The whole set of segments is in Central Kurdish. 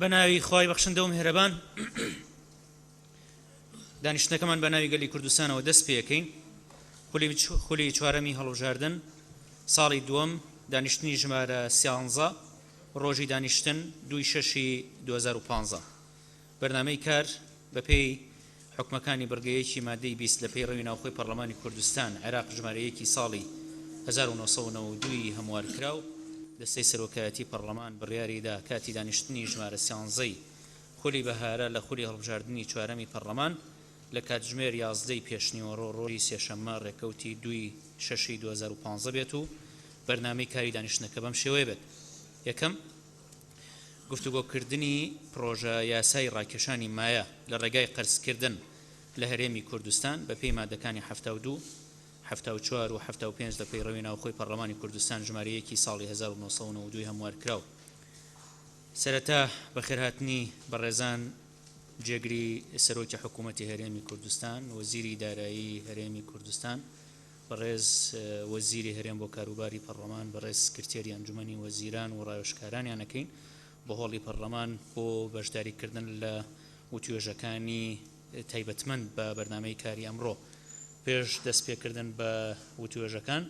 بەناوی خوای بەخشندە و میهرەبان دانیشتنەکەمان بەناوی گەلی کوردستانەوە دەست پێەکەین خولی چوارەمی هەڵبژاردن ساڵی دووەم دانیشتنی ژمارە 13 ڕۆژی دانیشتن 2/6/2015 بەرنامەی کار بەپێی حکومەکانی بڕگەیەکی مادەی 20 لە پێی ڕێوی ناوخۆی پەرلەمانی کوردستان عێراق ژمارەیەکی ساڵی 1992 هەموارکراو دەستەی سەرۆکایەتی پەرلەمان بڕیاریدا کاتی دانیشتنی ژمارە 13 خولی بەهارە لە خولی هەڵبژاردننی چوارەمی پەرلەمان لە کاتژمێر 11 پێشنیوەڕۆ ڕۆژی سێشەممە ڕێکەوتی 2/6/2015 بێت و بەرنامەی کاری دانیشتنەکە بەم شێوەیە بێت. یەکەم گفتوگۆکردنی پرۆژە یاسای ڕاکێشانی مایە لە ڕێگای قەرزکردن لە هەرێمی کوردستان بەپێی مادەکانی 72 74 و 75 لە پێی ڕێوی ناوخۆی پەرلەمانی کوردستان ژمارەیەکی ساڵی 1992 هەموارکراو. سەرەتا بەخێرهاتنی بەڕێزان جێگری سەرۆکی حکوومەتی هەرێمی کوردستان، وەزیری دارایی هەرێمی کوردستان، بەڕێز وەزیری هەرێم بۆ کاروباری پەرلەمان، بەڕێز سکرتێری ئەنجومەنی وەزیران و ڕایۆشکارانیانەکەین بۆ هۆڵی پەرلەمان بۆ بەشداریکردن لە وتوێژەکانی تایبەتمەند بە بەرنامەی کاری ئەمڕۆ. پێش دەستپێکردن بە وتوێژەکان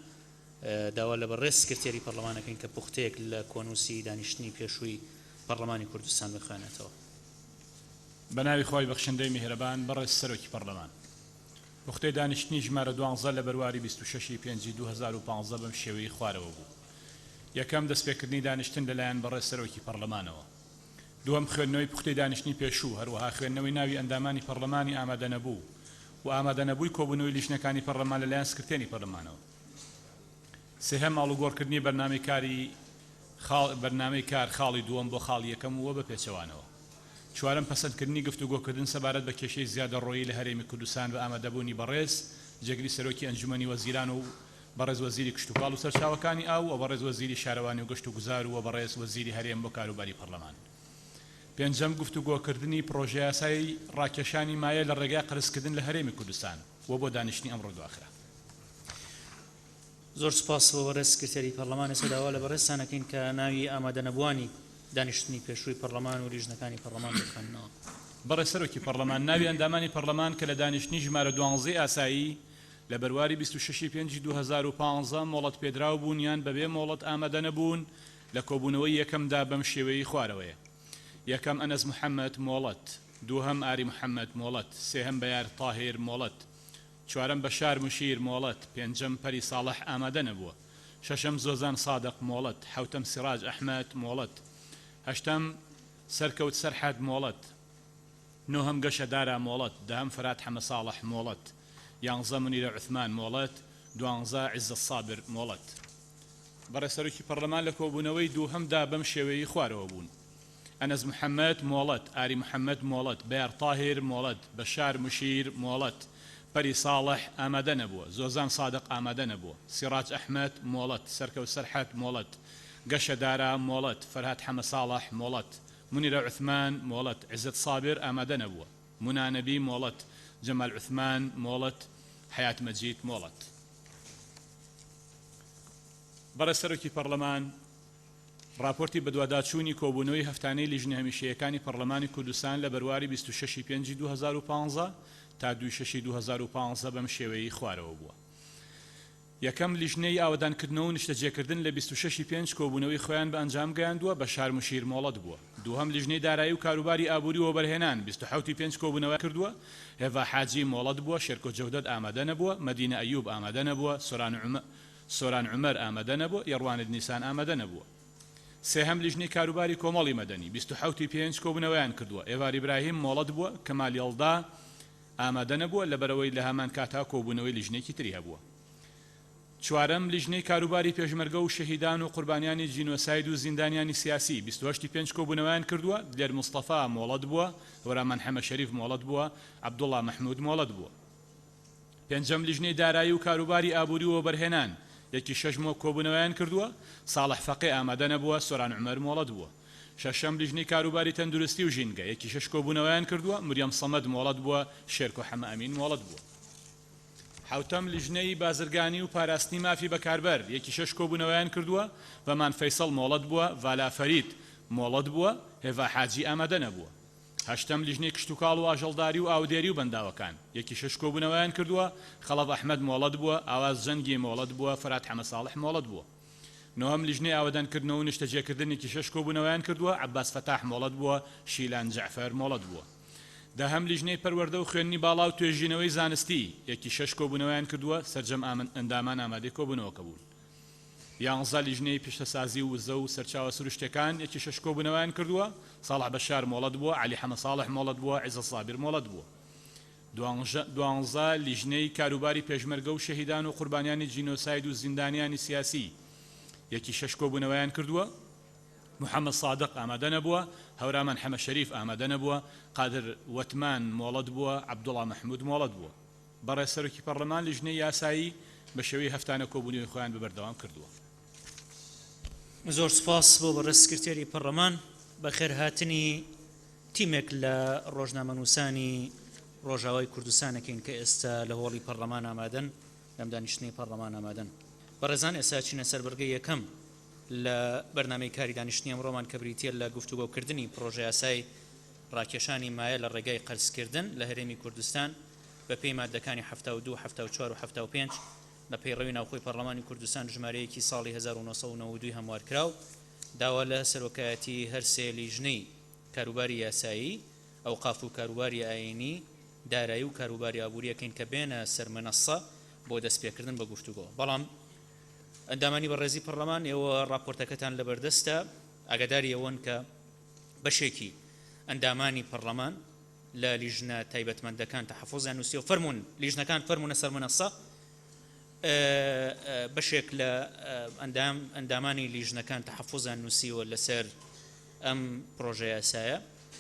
داوا لە بەڕێز سکرتێری پەرلەمانەکەین کە پوختەیەک لە کۆنووسی دانیشتنی پێشووی پەرلەمانی کوردستان بخوێنێتەوە. بەناوی خۆی بەخشندەی میهرەبان بەڕێز سەرۆکی پەرلەمان، پوختەی دانیشتنی ژمارە 12 لە بەرواری 26/5/2015 بەم شێوەی خوارەوە بوو. یەکەم دەستپێکردنی دانیشتن لەلایەن بەڕێز سەرۆکی پەرلەمانەوە. دووەم خوێندنەوەی پوختەی دانیشتنی پێشوو، هەروەها خوێندنەوەی ناوی ئەندامانی پەرلەمانی ئامادە نەبوو و ئامادە نەبووی کۆبوونەوەی لیژنەکانی پەرلەمان لەلایەن سکرتێری پەرلەمانەوە. سێهەم ئاڵوگۆڕکردنی بەرنامەی کار خاڵی دووەم بۆ خاڵی یەکەم وە بە پێچەوانەوە. چوارەم پەسەندکردنی گفتوگۆکردن سەبارەت بە کێشەی زیادە ڕۆیی لە هەرێمی کوردستان بە ئامادەبوونی بەڕێز جێگری سەرۆکی ئەنجومەنی وەزیران و بەڕێز وەزیری کشتوکاڵ و سەرچاوەکانی ئاو و بەڕێز وەزیری شارەوانی و گەشت و گوزار و بەڕێز وەزیری هەرێم بۆ کاروباری پەرلەمان. پێنجەم گفتوگۆکردنی پرۆژە یاسای ڕاکێشانی مایە لە ڕێگای قەرزکردن لە هەرێمی کوردستان و بۆ دانیشتنی ئەمڕۆ دواخرا. زۆر سوپاس بۆ بەڕێز سکرتێری پەرلەمان. ئێستا لە بەڕێزتانەکەین کە ناوی ئامادە نەبووانی دانیشتنی پێشووی پەرلەمان و لیژنەکانی پەرلەمان بخوێننەوە. بەڕێز سەرۆکی پەرلەمان، ناوی ئەندامانی پەرلەمان کە لە دانیشتنی ژمارە 12 ئاسایی لە بەرواری 26/5/2015 مۆڵەت پێدراو بوونیان بەبێ مۆڵەت ئامادە نەبوون لە کۆبوونەوەی یەکەمدا بەم شێوەیە خوارەوەیە. یەکەم ئەنەس محەممەد مۆڵەت، دووهەم ئاری محەممەد مۆڵەت، سێهەم بەیار تاهێر مۆڵەت، چوارەم بەشار مشیر مۆڵەت، پێنجەم پەری ساڵح ئامادە نەبووە، شەشەم زۆزان سادق مۆڵەت، حەوتەم سیراج ئەحمەد مۆڵەت، هەشتەم سەرکەوت سەرحەد مۆڵەت، نۆهەم گەشەدارا مۆڵەت، دەهەم فرات حەمە ساڵح مۆڵەت، یانزە منیرە عوثمان مۆڵەت، دوانزە عیزە سابر مۆڵەت. بەڕێز سەرۆکی پەرلەمان لە کۆبوونەوەی دووهەمدا بەم شێوەیەی خوارەوە بوون. ئەنەس محەممەد مۆڵەت، ئاری محەممەد مۆڵەت، بەیار تاهێر مۆڵەت، بەشار مشیر مۆڵەت، پەری ساڵح ئامادە نەبووە، زۆزان سادق ئامادە نەبووە، سیراج ئەحمەد مۆڵەت، سەرکەوت سەرحەد مۆڵەت، گەشەدارا مۆڵەت، فەرهاد حەمە ساڵح مۆڵەت، منیرە عوثمان مۆڵەت، عزت سابر ئامادە نەبووە، منانەبی مۆڵەت، جەمال عوثمان مۆڵەت، حیات مەجید مۆڵەت. بەڕێز سەرۆکی پەرلەمان، راپۆرتی بەدواداچوونی کۆبوونەوەی هەفتانەی لیژنە هەمیشەیەکانی پەرلەمانی کوردستان لە بەرواری 26/5/2015 تا 2/6/2015 بەم شێوەیەی خوارەوە بووە. یەکەم لیژنەی ئاوەدانکردنەوە و نیشتەجێکردن لە 26/5 کۆبوونەوەی خۆیان بە ئەنجام گەیاندووە بەشار مشیر مۆڵەت بووە. دووهەم لیژنەی دارایی و کاروباری ئابووری و بەرهێنان 27/5 کۆبوونەوە کردووە، هێڤا حاجی مۆڵەت بووە، شێرکۆ جەودەت ئامادە نەبووە، مەدینە ئەیوب ئامادە نەبووە، سۆران عومەر ئامادە نەبووە، یەڕوانت نیسان ئامادە نەبووە. سێهەم لیژنەی کاروباری کۆمەڵی مەدەنی 27/5 کۆبوونەوەیان کردووە، ئێوار ئیبراهیم مۆڵەت بووە، کەمال یەڵدا ئامادە نەبووە لەبەرەوەی لە هەمان کاتا کۆبوونەوەی لیژنێکی تری هەبووە. چوارەم لیژنەی کاروباری پێشمەرگە و شەهیدان و قوربانیانی جینۆساید و زیندانیانی سیاسی 28/5 کۆبوونەوەیان کردووە، دلێر مستەفا مۆڵەت بووە، وەرامان حەمە شەریف مۆڵەت بووە، عەبدوڵڵا مەحموود مۆڵەت بووە. پێنجەم لیژنەی دارایی و کاروباری ئابووری و بەرهێنان 1/6 کۆبوونەوەیان کردووە، ساڵح فەقێ ئامادە نەبووە، سۆران عومەر مۆڵەت بووە. شەشەم لیژنەی کاروباری تەندروستی و ژینگە 1/6 کۆبوونەوەیان کردووە، مریەم سەمەد مۆڵەت بووە، شێرکۆ حەمە ئەمین مۆڵەت بووە. حوتەم لیژنەی بازرگانی و پاراستنی مافی بەکاربەر 1/6 کۆبوونەوەیان کردووە، بەمان فەیسەڵ مۆڵەت بووە، ڤالا فەرید مۆڵەت بووە هێڤا حاجی ئامادە نەبووە. هەشتم لیژنەی کشت و کاڵ و ئاژەڵداری و ئاودێری و بەنداوەکان یەکی شەش کۆبوونەوەیان کردووە خەڵەف ئەحمەد مۆڵەت بووە ئاواز جەنگی مۆڵەت بووە فەرات حەمە ساڵح مۆڵەت بووە. نۆهەم لیژنەی ئاوەدانکردنەوە و نیشتەجێکردنێکی شەش کۆبوونەوەیان کردووە عەباس فەتاح مۆڵەت بووە شیلان جەعفەر مۆڵەت بووە. داهەم لیژنەی پەروەردە و خوێندنی باڵا و توێژینەوەی زانستی یەکی شەش کۆبوونەوەیان کردووە سەرجەم ئەندامان ئامادەی کۆبوونەوەکە بوون. یانزە لیژنەی پیشتەسازی و وزە و سەرچاوە سروشتەکان یەکی شەش کۆبوونەوەیان کردووە ساڵح بەشار مۆڵەت بووە عەلی حەمە ساڵح مۆڵەت بووە عیزە سابر مۆڵەت بووە. دوانزە لیژنەی کاروباری پێشمەرگە و شەهیدان و قوربانیانی جینۆساید و زیندانیانی سیاسی یەکی شەش کۆبوونەوەیان کردووە محەممەد سادق ئامادە نەبووە هەورامان حەمە شەریف ئامادە نەبووە قادر وەتمان مۆڵەت بووە عەبدوڵڵا مەحموود مۆڵەت بووە. بەڕێز سەرۆکی پەرلەمان لیژنەی یاسایی بە شێوەی هەفتانە کۆبوونەوەی خۆیان بەبەردەوام کردووە. زۆر سپاس بۆ بەڕێز سکرتێری پەرلەمان بەخێرهاتنی تیمێک لە ڕۆژنامەنووسانی ڕۆژاوای کوردستانەکەین کە ئێستا لە هۆڵی پەرلەمان ئامادەن لەم دانیشتنی پەرلەمان ئامادەن. بەڕێزان ئێستا چینە سەر بەرگەی یەکەم لە بەرنامەی کاری دانیشتنی ئەمڕۆمان کە بریتە لە گفتوگۆکردنی پرۆژە یاسای ڕاکێشانی مایە لە ڕێگای قەرزکردن لە هەرێمی کوردستان بە پێی مادەکانی 72 74 و 75 بە پەیڕەوی ناوخۆی پەرلەمانی کوردستان ژمارەیەکی ساڵی 1992 هەموارکراو داوا لە سەرۆکایەتی هەر سێ لیژنەی کاروباری یاسایی ئەوقاف و کاروباری ئاینی دارایی و کاروباری ئابووریەکەین کە بێنە سەرمەنەسە بۆ دەستپێکردن بە گفتوگۆ. بەڵام ئەندامانی بەڕێزی پەرلەمان ئێوە راپۆرتەکەتان لەبەردەستە ئاگاداری ئەوەن کە بەشێکی ئەندامانی پەرلەمان لە لیژنە تایبەتمەندەکان تەحەفوزیان نووسی و فەرمونون لیژنەکان فەرمونە سەرمەنەسە بەشێک لە ئەندامانی لیژنەکان تەحەفوزیان نووسیوە لەسەر ئەم پرۆژە یاسایە.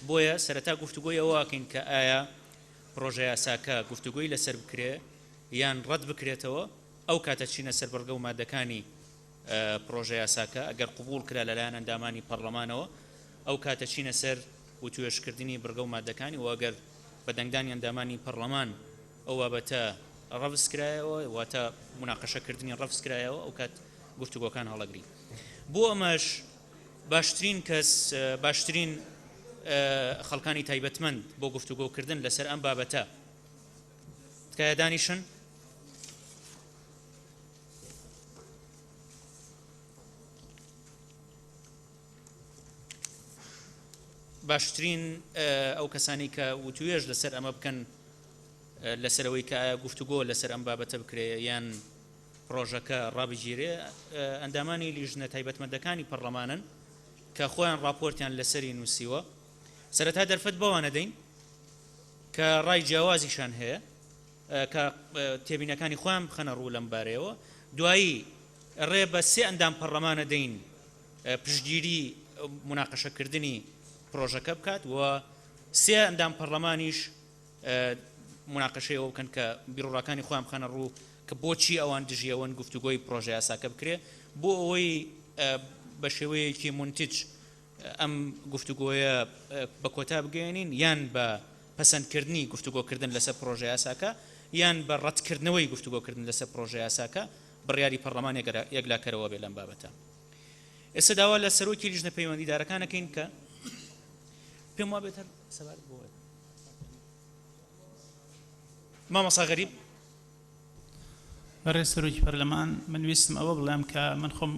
بۆیە سەرەتا گفتوگۆی ئەوەکەین کە ئایا پرۆژە یاساکە گفتوگۆی لەسەر بکرێ یان ڕەت بکرێتەوە ئەو کاتە چینە سەر بەرگە و مادەکانی پرۆژە یاساکە ئەگەر قبول کرا لەلایەن ئەندامانی پەرلەمانەوە ئەو کاتە چینە سەر و توێژکردنی بەرگە و مادەکانی و ئەگەر بە دەنگدانی ئەندامانی پەرلەمان ئەو بابەتە ڕەفز کرایەوە واتە مناقەشەکردنی ڕەفز کرایەوە ئەو کات گفتوگۆکان هەڵەگری. بۆ ئەمەش باشترین کەس باشترین خەڵکانی تایبەتمەند بۆ گفتوگۆکردن لەسەر ئەم بابەتە تکایە دانیشن. باشترین ئەو کەسانی کە وتوێژ لەسەر ئەمە بکەن لەسەرەوەی کە ئایا گفتوگۆ لەسەر ئەم بابەتە بکرێ یان پرۆژەکە ڕابگیرێ ئەندامانی لیژنە تایبەتمەندەکانی پەرلەمانن کە خۆیان راپۆرتیان لەسەری نووسیوە. سەرەتا دەرفەت بەوانە دەین کە ڕای جیاوازیشان هەیە کە تێبینەکانی خۆیان بخەنە ڕوو لەم بارەیەوە. دوایی ڕێ بە سێ ئەندام پەرلەمانە دەین پشتگیری مناقەشەکردنی پرۆژەکە بکات و سێ ئەندام پەرلەمانیش مناقەشەیەوە بکەن کە بیرۆڕاکانی خۆیان بخەنە ڕوو کە بۆچی ئەوان دژیەوەن گفتوگۆی پرۆژە یاساکە بکرێ بۆ ئەوەی بە شێوەیەکی منتیج ئەم گفتوگۆیە بە کۆتا بگەێنین یان بە پەسەندکردنی گفتوگۆکردن لەسەر پرۆژە یاساکە یان بە ڕەتکردنەوەی گفتوگۆکردن لەسەر پرۆژە یاساکە بڕیاری پەرلەمان یەکلاکەرەوە بێ لەم بابەتە. ئێستا داوا لە سەرۆکی لیژنە پەیوەندیدارەکانەکەین کە پێم وا بێت هەر سەبارەت بۆ مامۆستا غەریب. بەڕێز سەرۆکی پەرلەمان من ویستم ئەوە بڵێم کە من خۆم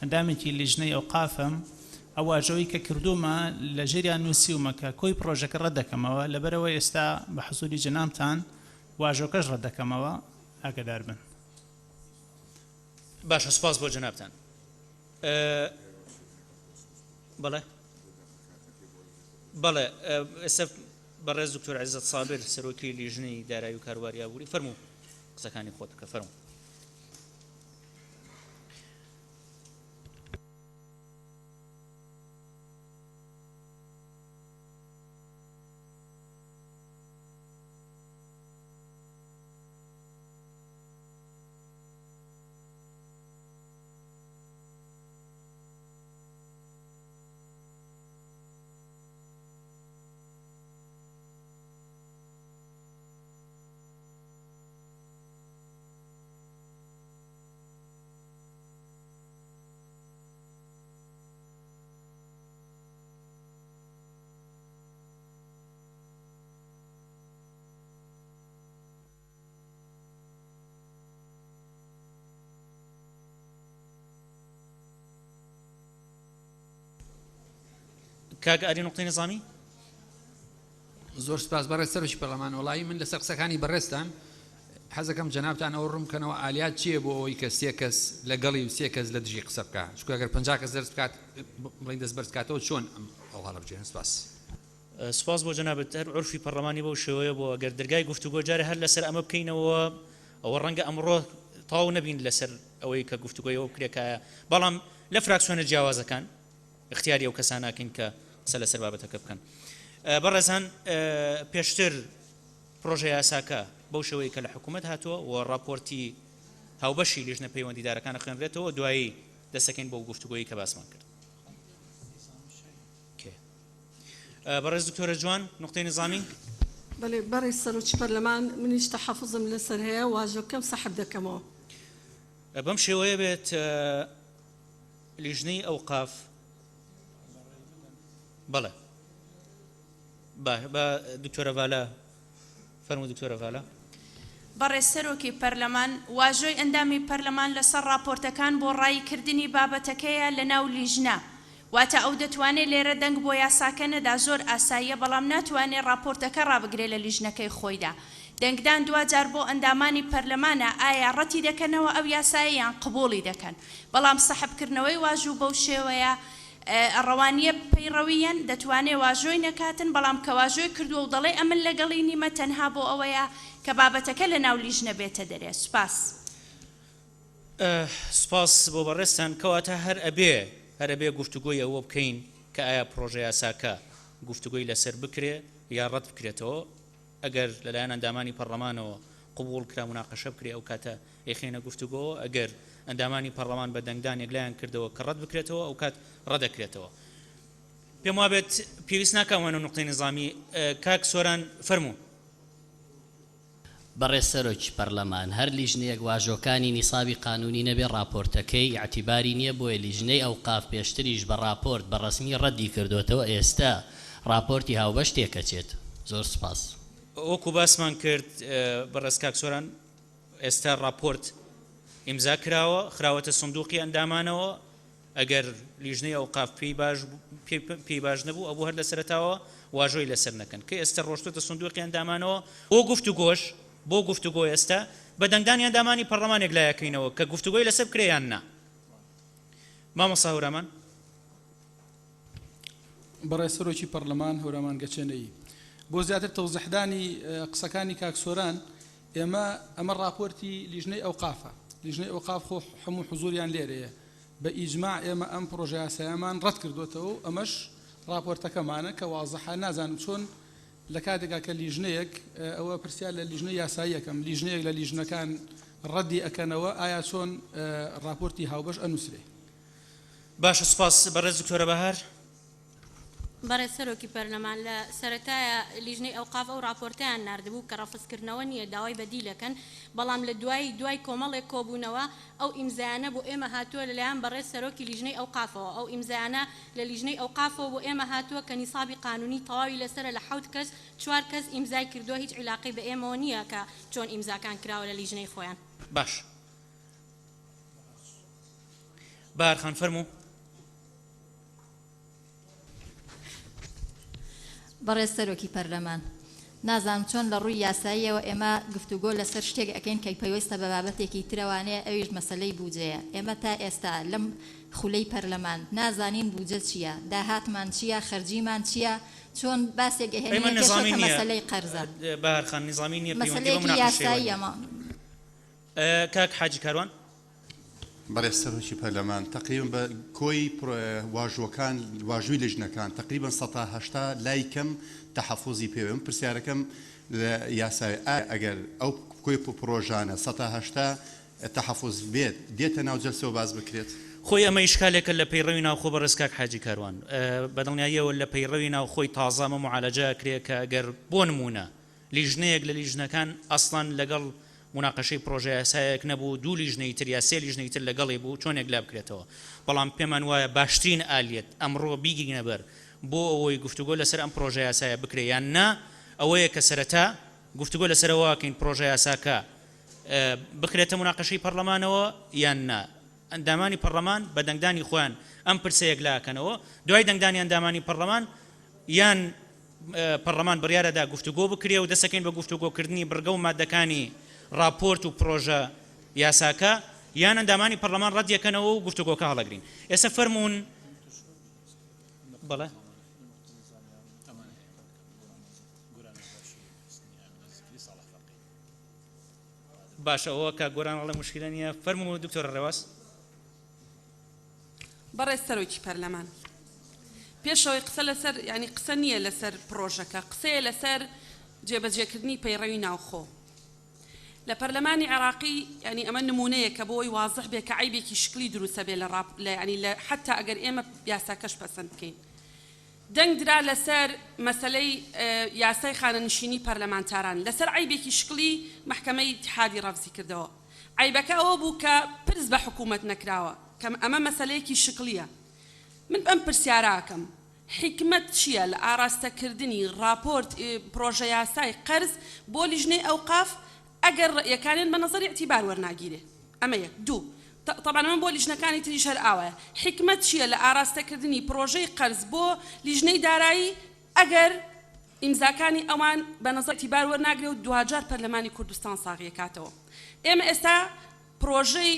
ئەندامێکی لیژنەی ئەوقافم ئەو واژەوەی کە کردومە لە ژێریان نووسیومە کە کۆی پرۆژەکە ڕەت دەکەمەوە لەبەرەوە ئێستا بە حەزوری جەنابتان واژۆکەش ڕەت دەکەمەوە ئاگادار بن. باشە سپاس بۆ جەنابتان. بەڵێ بەڵێ ئێستا بەڕێز دکتۆر عەزیزەت سابر سەرۆکی لیژنەی دارایی و کاروباری ئابووری فەرموو قسەکانی خۆت کە فەرموو. کاک ئەری نقطەی نظامی زۆر سپاس بەڕێز سەرۆکی پەرلەمان وڵایی من لەسەر قسەکانی بەڕێزتان حەزەکەم جەنابتان ئەوە ڕوون بکەنەوە ئالیات چییە بۆ ئەوەی کە سێ کەس لەگەڵی و سێ کەس لە دژی قسە بکە چونکە ئەگەر 50 کەس دەست بکات بڵین دەست بەرز بکاتەوە چۆن ئەو هەڵە بجێن سپاس سپاس بۆ جەنابەت هەر عورفی پەرلەمانی بەو شێوەیە بۆ ئەگەر دەرگای گفتوگۆ جارە هەر لەسەر ئەمە بکەینەوە ئەوە ڕەنگە ئەمڕۆ تاو نەبین لەسەر ئەوەی کە گفتوگۆیەوە بکرێکایە بەڵام لە فراکسیۆنە جیاوازەکان اختیاری ئەو کەسان ناکەین کە قسە لەسەر بابەتەکە بکەن بەڕێزان پێشتر پرۆژە یاساکە بەو شێوەیە کە لە حکوومەت هاتووە و ڕاپۆرتی هاوبەشی لیژنە پەیوەندیدارەکانە خوێنرێتەوە دوایی دەسەکەین بۆ گفتوگۆیی کە باسمان کرد بەڕێز دکتۆرە جوان نقطەی نظامی بەڵێ بەڕێز سەرۆکی پەرلەمان منیش تەحەفوزم لەسەر هەیە واژۆکەم سەحب دەکەمەوە بەم شێوەیە بێت لیژنەی ئەوقاف بەڵێ بە دکتۆرە ڤالا فەرموو دکتۆرە ڤالا بەڕێز سەرۆکی پەرلەمان واژۆی ئەندامی پەرلەمان لەسەر راپۆرتەکان بۆ ڕایکردنی بابەتەکەیە لە ناو لیژنە واتە ئەو دەتوانێت لێرە دەنگ بۆ یاساکە نەدا زۆر ئاساییە بەڵام ناتوانێت راپۆرتەکە ڕابگرێت لە لیژنەکەی خۆیدا دەنگدان دوجار بۆ ئەندامانی پەرلەمانە ئایا ڕەتی دەکەنەوە ئەو یاساییان قبوڵی دەکەن بەڵام سەحبکردنەوەی واژوو بەو شێوەیە ڕەوانیە پەیڕەویەن دەتوانێت واژۆی نەکاتن بەڵام کە واژۆی کردووە و دەڵێ ئەمن لەگەڵی نیمە تەنها بۆ ئەوەیە کە بابەتەکە لە ناو لیژنە بێتە دەرێ سپاس سپاس بۆ بەڕێستان کەواتە هەر ئەبێ گفتوگۆی ئەوە بکەین کە ئایا پرۆژە یاساکە گفتوگۆی لەسەر بکرێ یا ڕەت بکرێتەوە ئەگەر لەلایەن ئەندامانی پەرلەمانەوە قبول کرا مناقەشە بکرێ ئەو کاتە یەخێنە گفتوگۆ ئەگەر ئەندامانی پەرلەمان بە دەنگدان یەکلایان کردەوە کە ڕەت بکرێتەوە ئەو کات ڕەدەکرێتەوە پێم وابێت پێویست ناکەمەوە نقطەی نظامی کاک سۆران فەرموو بەڕێز سەرۆکی پەرلەمان هەر لیژنەیەک واژۆکانی نیسابی قانونی نەبێ راپۆرتەکەی اعتیباری نییە بۆیە لیژنەی ئەوقاف پێشتریش بە راپۆرت بە ڕەسمی ڕەدی کردوێتەوە ئێستا راپۆرتی هاوبەش تێکەچێت زۆر سپاس وەکو باسمان کرد بەڕێز کاک سۆران ئێستا راپۆرت ئیمزا کراوە خراوەتە سندوقی ئەندامانەوە ئەگەر لیژنەی ئەوقاف پێی باش نەبوو ئەوە هەر لە سەرەتاوە واژۆی لەسەر نەکەن کە ئێستا ڕۆشتوتە سندوقی ئەندامانەوە بۆ گفتوگۆش بۆ گفتوگۆ ئێستا بە دەنگدانی ئەندامانی پەرلەمانێک لایەکەینەوە کە گفتوگۆی لەسەر بکرێیان نا مامۆستا هەورامان بەڕێز سەرۆکی پەرلەمان هەورامان گەچێنەی بۆ زیاتر تەوزیحدانی قسەکانی کاک سۆران ئەمە راپۆرتی لیژنەی ئەوقافە لیژنەی ئەوقاف خۆ هەموو حوزوریان لێرەیە بە ئیجماع ئێمە ئەم پرۆژە یاساییەمان ڕەت کردوێتەوە ئەمەش راپۆرتەکەمانە کە وازەحە نازانم چۆن لە کاتێکا کە لیژنەیەک ئەوە پرسیار لە لیژنەی یاساییەکەم لیژنەیەک لە لیژنەکان ڕەدی ئەکەنەوە ئایا چۆن راپۆرتی هاوبەش ئەنووسرێ باشە سپاس بەڕێز دکتۆرە بەهار بەڕێز سەرۆکی پەرلەمان لە سەرەتایە لیژنەی ئەوقاف ئەو راپۆرتیان ناردبوو کە ڕەفزکردنەوە نییە داوای بەدیلەکەن بەڵام لە دوای کۆمەڵێک کۆبوونەوە ئەو ئیمزایانە بۆ ئێمە هاتووە لەلایەن بەڕێز سەرۆکی لیژنەی ئەوقافەوە ئەو ئیمزایانە لە لیژنەی ئەوقافەوە بۆ ئێمە هاتووە کە نیسابی قانونی تەواوی لەسرە لە 7 کەس 4 کەس ئیمزای کردووە هیچ عیلاقی بە ئێمەوە نییە کە چۆن ئیمزاکان کراوە لە لیژنەی خۆیان باش بارخان فەرموو بەڕێز سەرۆکی پەرلەمان نازانم چۆن لە ڕووی یاساییەوە ئێمە گفتوگۆ لەسەر شتێک ئەەکەین کە پێویستە بە بابەتێکی ترەوانەیە ئەویش مەسلەی بودجەیە ئێمە تا ئێستا لەم خولەی پەرلەمان نازانین بودجە چییە داهاتمان چییە خەرجیمان چییە چۆن باسێک هێنێ مەسلەی قەرزە بارخان نظامی نییە مەسلەیەکی یاساییەمە کاک حاجی کاروان بەڕێز سەرۆکی پەرلەمان تقریبا بە کۆی واژوەکان واژووی لیژنەکان تقریبا 180 لای کەم تەحەفوزی پێوێم پرسیارەکەم لە یاسای ئەگەر ئەو کۆی پرۆژانە 180 تەحەفوز بێت دێتە ناو جەلسەوە باز بکرێت خۆی ئەمە ئیشکالێکە لە پەیڕەوی ناوخۆ بەڕێز کاک حاجی کاروان بەدڵنیاییەوە لە پەیڕەوی ناوخۆی تازامە معالەجە کرێت کە ئەگەر بۆ نمونە لیژنەیەک لە لیژنەکان ئەسڵان لەگەڵ مناقەشەی پرۆژە یاسایەک نەبوو دوو لیژنەی تر یا سێ لیژنەی تر لەگەڵی بوو چۆنێک لا بکرێتەوە بەڵام پێمان وایە باشترین ئالیەت ئەمڕۆ بیگینە بەر بۆ ئەوەی گفتوگۆ لەسەر ئەم پرۆژە یاسایە بکرێ یان نا ئەوەیە کە سەرەتا گفتوگۆ لەسەرەوەکەین پرۆژە یاساکە بکرێتە مناقەشەی پەرلەمانەوە یان نا ئەندامانی پەرلەمان بە دەنگدانی خۆیان ئەم پرسەیەک لاکەنەوە دوای دەنگدانی ئەندامانی پەرلەمان یان پەرلەمان بڕیارەدا گفتوگۆ بکرێ و دەسەکەین بە گفتوگۆکردنی بڕگە و مادەکانی راپۆرت و پرۆژە یاساکە یان ئەندامانی پەرلەمان ڕەتیەکەنەوە و گفتوگۆکە هەڵەگرین ئێستا فەرمونون بەڵێ باشە ئەوە کە گۆران هەڵە مشکلە نییە فەرموو دکتۆرە ڕێواز بەڕێز سەرۆکی پەرلەمان پێشەوەی قسە لەسەر ینی قسە نییە لەسەر پرۆژەکە قسەیە لەسەر جێبەجێکردنی پەیڕەوی ناوخۆ لە پەرلەمانی عێراقی ینی ئەمە نمونەیە کە بۆی وازح بێ کە عیبێکی شکلی دروستە بێ لە ینی لە حتا ئەگەر ئێمە یاساکەش پەسەند بکەین دەنگ درا لەسەر مەسەلەی یاسای خانەنشینی پەرلەمانتاران لەسەر عیبێکی شکلی محکەمەی اتحادی ڕەفزی کردەوە عیبەکە ئەوە بوو کە پرس بە حکوومەت نەکراوە کە ئەمە مەسەلەیەکی شکلیە من ئەم پرسیاراکەم حکمت چییە لە ئاراستەکردنی راپۆرت پرۆژە یاسای قەرز بۆ لیژنەی ئەوقاف ئەگەر ڕێیەکانیان بە نەزەری ئەتیبار وەرناگیرێ ئەمە یەک دوو طبعا من بۆ لیژنەکانی تریش هەر ئاوایە حکمت چییە لە ئاراستەکردنی پرۆژەی قەرز بۆ لیژنەی دارایی ئەگەر ئیمزاکانی ئەوان بە نەزەر ئەتیبار وەرناگرێ و دوجار پەرلەمانی کوردستان ساغیەکاتەوە ئێمە ئێستا پرۆژەی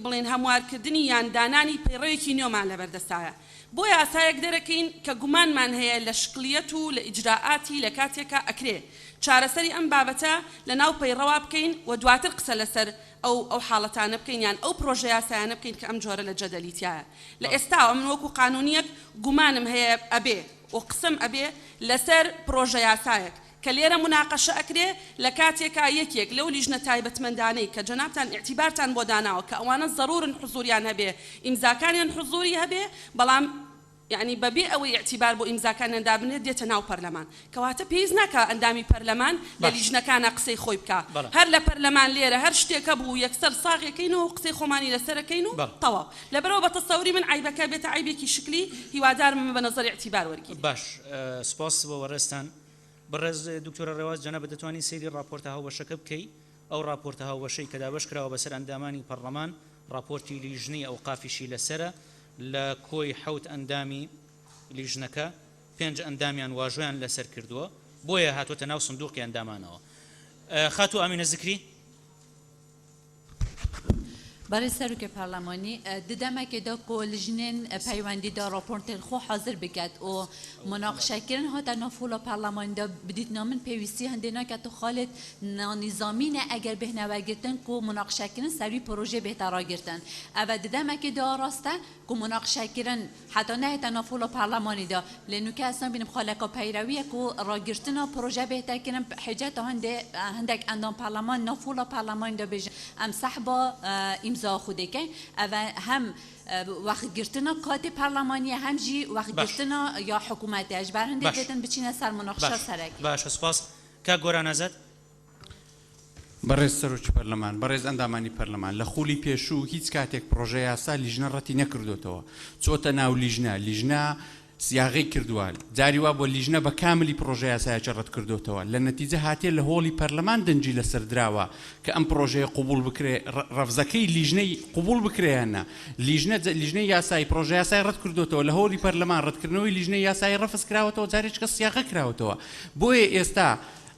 بڵێن هەموارکردنی یان دانانی پەیڕەوێکی نێومان لەبەردەستایە بۆ یاسایەک دەرەکەین کە گومانمان هەیە لە شکلیەت و لە ئیجراعاتی لە کاتێکە ئەکرێ چارەسەری ئەم بابەتە لە ناو پەیڕەوا بکەین و دواتر قسە لەسەر ئەو حاڵەتانە بکەین یان ئەو پرۆژە یاسایانە بکەین کە ئەم جۆرە لە جەدەلیتایە لە ئێستاوە من وەکو قانونیەک گومانم هەیە ئەبێ و قسم ئەبێ لەسەر پرۆژە یاسایەک کە لێرە مناقەشە ئەکرێ لە کاتێکا یەکێک لەو لیژنە تایبەتمەندانەی کە جەنابتان ئیعتیبارتان بۆ داناوە کە ئەوانە ضرورن حضوریان هەبێ ئیمزاکانیان حضوری هەبێ بەڵام یعنی بەبێ ئەوەی ئیعتیبار بۆ ئیمزاکانیان دابنێت دێتە ناو پەرلەمان کەواتە پێویست ناکە ئەندامی پەرلەمان لە لیژنەکانە قسەی خۆی بکە هەر لە پەرلەمان لێرە هەر شتێکە بوو یەکسەر ساغێکەینەوە و قسەی خۆمانی لەسەرەکەین و تەواو لەبەرەوە بە تەسەوری من عیبەکە بێتە عیبێکی شکلی هیوادارم بە نەزەر ئیعتیبار وەرگیرێت باش سپاس بۆ وەڕێستان بەڕێز دکتۆرە ڕێواز جەنابەت دەتوانین سەیری راپۆرتە هاوبەشەکە بکەی ئەو راپۆرتە هاوبەشەی کە دابەش کراوە بەسەر ئەندامانی پەرلەمان راپۆرتی لیژنەی ئەوقافیشی لەسرە لە کۆی حەوت ئەندامی لیژنەکە 5 ئەندامیان واژۆیان لەسەر کردووە بۆیە هاتوۆتە ناو سندوقی ئەندامانەوە خاتو ئامینە زکری برای سروک پارلمانی دیدم که دا کلیجنین پیوندی دا راپورتر خو حاضر بکد و مناقشه کردن ها در نفول پارلمان دا بدید نامن پیوستی هندینا که تو خالد نظامین اگر به نوگرتن کو مناقشه کردن سری پروژه بهتر گرتن. اول دیدم که دا راسته کو مناقشه کردن حتی نه در نفول پارلمانی دا لانه که اصلا بینم خالق پیروی کو راگرتن پروژه بهتر کردن حجت هندک اندام پارلمان نفول پارلمان دا بیش ام صحبا امضا خوده که و هم وقت گرتنا کات پارلمانی هم جی وقت گرتنا یا حکومت اجبار هنده دیدن بچینه سر مناقشه سرکی باش سپاس که گوران ازد بەڕێز سەرۆکی پەرلەمان بەڕێز ئەندامانی پەرلەمان لە خولی پێشوو هیچ کاتێک پرۆژە یاسا لیژنە ڕەتی نەکردوێتەوە چۆتە ناو لیژنە سیاغی کردووە جاری وا بۆ لیژنە بە کاملی پرۆژە یاسایەکە ڕەت کردوێتەوە لە نەتیجە هاتیە لە هۆڵی پەرلەمان دەنجی لەسەر دراوە کە ئەم پرۆژەیە قبول بکرێ ڕەفزەکەی لیژنەی قبول بکرێیانە لیژنەی یاسایی پرۆژە یاسای ڕەت کردوێتەوە لە هۆڵی پەرلەمان ڕەتکردنەوەی لیژنەی یاسایی ڕەفز کراوەتەوە جارێکە سیاغە کراوەتەوە بۆیە ئێستا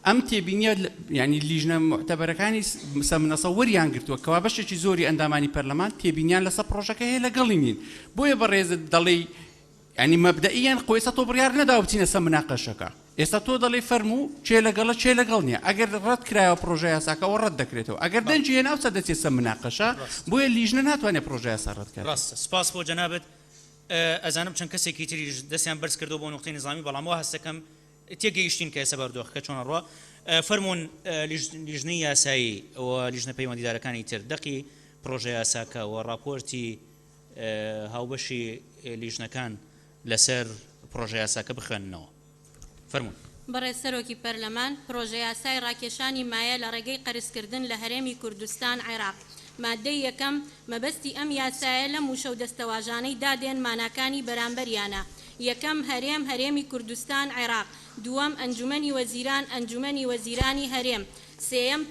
ئەم تێبینیە ینی لیژنە معتەبەرەکانی سەمنەسەوەریان گرتووە کەوا بەشێکی زۆری ئەندامانی پەرلەمان تێبینیان لەسەر پرۆژەکە هەیە لەگەڵی نین بۆیە بەڕێزت دەڵێ ینی مەبدەئیان خۆ ئێستا تۆ بڕیار نەداوە بچینە سەر مناقەشەکە ئێستا تۆ دەڵێ فەرموو چێ لەگەڵە چێ لەگەڵ نییە ئەگەر ڕەت کرایەوە پرۆژە یاساکەەوە ڕەت دەکرێتەوە ئەگەر دەنجی هێنا و دەچێت سەر مناقەشە بۆیە لیژنە ناتوانێت پرۆژە یاسا ڕەتکات ڕاستە سپاس بۆ جەنابەت ئەزانم چەند کەسێکی تری دەستیان بەرز کردو بۆ نقطەی نظامی بەڵام وا هەستەکەم تێگەیشتین کە ئێستا بەردۆخەکە چۆنە ڕوا فەرموون لیژنەی یاسایی و لیژنە پەیوەندیدارەکانی تر دەقی پرۆژە یاساکە و راپۆرتی هاوبەشی لیژنەکان لەسەر پرۆژە یاساکە بخوێننەوە فەرموون بەڕێز سەرۆکی پەرلەمان پرۆژە یاسای ڕاکێشانی مایە لە ڕێگەی قەرزکردن لە هەرێمی کوردستان عێراق مادەی یەکەم مەبەستی ئەم یاسایە لە موشە و دەستەواژانەی دادێن ماناکانی بەرامبەریانە یەکەم هەرێمی کوردستان عێراق دووەم ئەنجومەنی وەزیران ئەنجومەنی وەزیرانی هەرێم سێیەم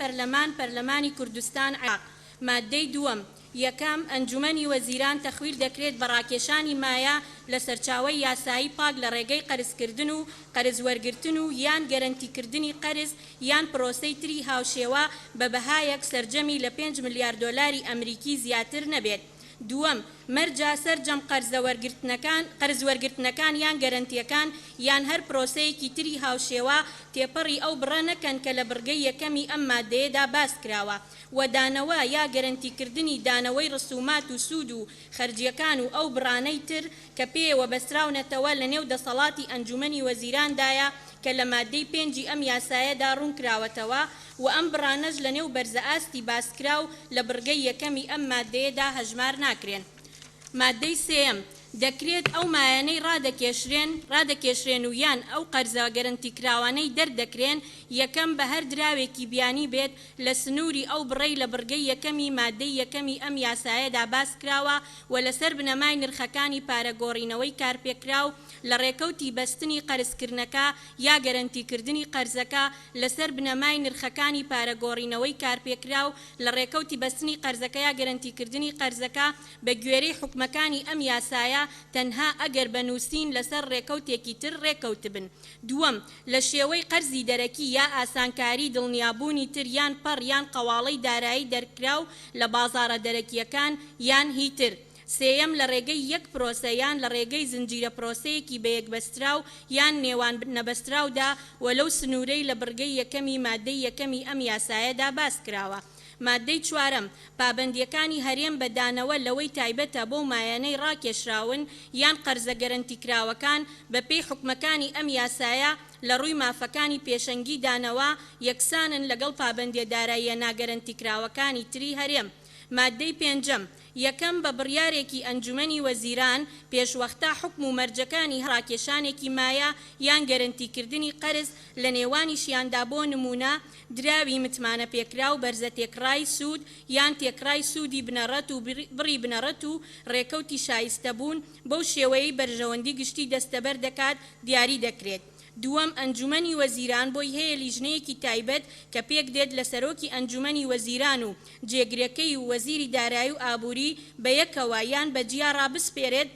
پەرلەمانی کوردستان عێراق مادەی دووەم یەکەم ئەنجومەنی وەزیران تەخویر دەکرێت بە ڕاکێشانی مایە لە سەرچاوەی یاسایی پاک لە ڕێگەی قەرزکردن و قەرز وەرگرتن و یان گەرەنتیکردنی قەرز یان پرۆسەی تری هاوشێوە بە بەهایەک سەرجەمی لە 5 ملیار دۆلاری ئەمریکی زیاتر نەبێت. دووەم مەرجە سەرجەم قەرز وەرگرتنەکان یان گەرەنتیەکان یان هەر پرۆسەیەکی تری هاوشێوە تێپەڕی ئەو بڕە نەکەن کە لە بڕگەی یەکەمی ئەم مادەیەدا باس کراوە و دانەوە یا گەرەنتیکردنی دانەوەی ڕسومات و سوود و خەرجیەکان و ئەو بڕانەی تر کە پێوە بەستراونەتەوە لە نێو دەسەڵاتی ئەنجومەنی وەزیراندایە کە لە مادەی 5 ئەم یاسایەدا ڕوون کراوەتەوە و ئەم بڕانەش لە نێو بەرزە ئاستی باسکراو لە بڕگەی یەکەمی ئەم مادەیەدا هەژمار ناکرێن. مادەی سێم دەکرێت ئەو مایانەی ڕادەکێشرێن و یان ئەو قەرزە گەرەنتیکراوانەی دەردەکرێن یەکەم بە هەر دراوێکی بیانی بێت لە سنووری ئەو بڕەی لە بڕگەی یەکەمی مادەی یەکەمی ئەم یاسایەدا باس کراوە و لەسەر بنەمای نرخەکانی پارەگۆڕینەوەی کارپێکراو لە ڕێکەوتی بەستنی قەرزکردنەکە یا گەرەنتیکردنی قەرزەکە لەسەر بنەمای نرخەکانی پارەگۆڕینەوەی کارپێکراو لە ڕێکەوتی بەستنی قەرزەکە یا گەرەنتیکردنی قەرزەکە بە گوێرەی حکومەکانی ئەم یاسایە تەنها ئەگەر بەنووسین لەسەر ڕێکەوتێکی تر ڕێکەوت بن. دووەم لە شێوەی قەرزی دەرەکی یا ئاسانکاری دڵنیابوونی تر یان پەڕ یان قەواڵەی دارایی دەرکراو لە بازاڕە دەرەکیەکان یان هیتر. سێیەم لە ڕێگەی یەک پرۆسە یان لە ڕێگەی زنجیرە پرۆسەیەکی بە یەکبەستراو یان نێوان نەبەستراودا وەلەو سنوورەی لە بڕگەی یەکەمی مادەی یەکەمی ئەم یاسایەدا باس کراوە. مادەی چوارەم پابەندیەکانی هەرێم بەدانەوە لەوەی تایبەتە بۆ مایانەی ڕاکێشراون یان قەرزە گەرەنتیکراوەکان بە پێی حکومەکانی ئەم یاسایە لە ڕووی مافەکانی پێشەنگی دانەوە یەکسانن لەگەڵ پابەندیە داراییە ناگەرەنتیکراوەکانی تری هەرێم. مادەی پێنجەم یەکەم بە بڕیارێکی ئەنجومەنی وەزیران پێشوەختە حکم و مەرجەکانی ڕاکێشانێکی مایە یان گەرەنتیکردنی قەرز لە نێوانیشیاندا بۆ نمونە دراوی متمانە پێکرا و بەرزە تێکڕای سوود یان تێکڕای سوودی بنەڕەت و بڕی بنەڕەت و ڕێکەوتی شایستە بوون بەو شێوەیەی بەرژەوەندی گشتی دەستەبەر دەکات دیاری دەکرێت. دووەم ئەنجومەنی وەزیران بۆی هەیە لیژنەیەکی تایبەت کە پێک دێت لە سەرۆکی ئەنجومەنی وەزیران و جێگرەکەی و وەزیری دارایی و ئابووری بە یەکەوە یان بەجیا ڕابسپێرێت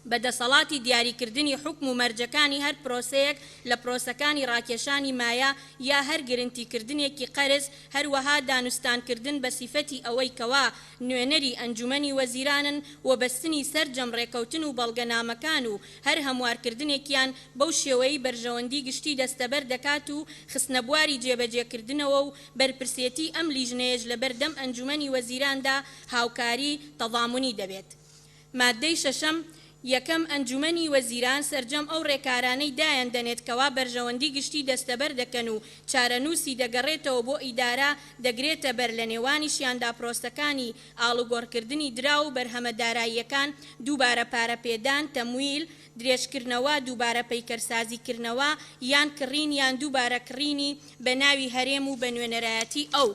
بە دەسەڵاتی دیاریکردنی حکم و مەرجەکانی هەر پرۆسەیەک لە پرۆسەکانی ڕاکێشانی مایە یا هەر گرنتیکردنێکی قەرز هەروەها دانوستانکردن بە سیفەتی ئەوەی کەوا نوێنەری ئەنجومەنی وەزیرانن و بەستنی سەرجەم ڕێکەوتن و بەڵگەنامەکان و هەر هەموارکردنێکیان بەو شێوەی بەرژەوەندی گشتی دەستەبەر دەکات و خستنەبواری جێبەجێکردنەوە و بەرپرسێتی ئەم لیژنەیەش لە بەردەم ئەنجومەنی وەزیراندا هاوکاری تەضامنی دەبێت. مادەی شەشەم یەکەم ئەنجومەنی وەزیران سەرجەم ئەو ڕێکارانەی دایان دەنێت کەوا بەرژەوەندی گشتی دەستەبەر دەکەن و چارەنووسی دەگەڕێتەوە بۆ ئیدارە دەگرێتە بەر لە نێوانیشیاندا پرۆسەکانی ئاڵوگۆڕکردنی درا و بەرهەمەداراییەکان دووبارە پارەپێدان تەمویل درێژکردنەوە دووبارە پەیکەرسازیکردنەوە یان کڕین یان دووبارە کڕینی بە ناوی هەرێم و بە نوێنەرایەتی ئەو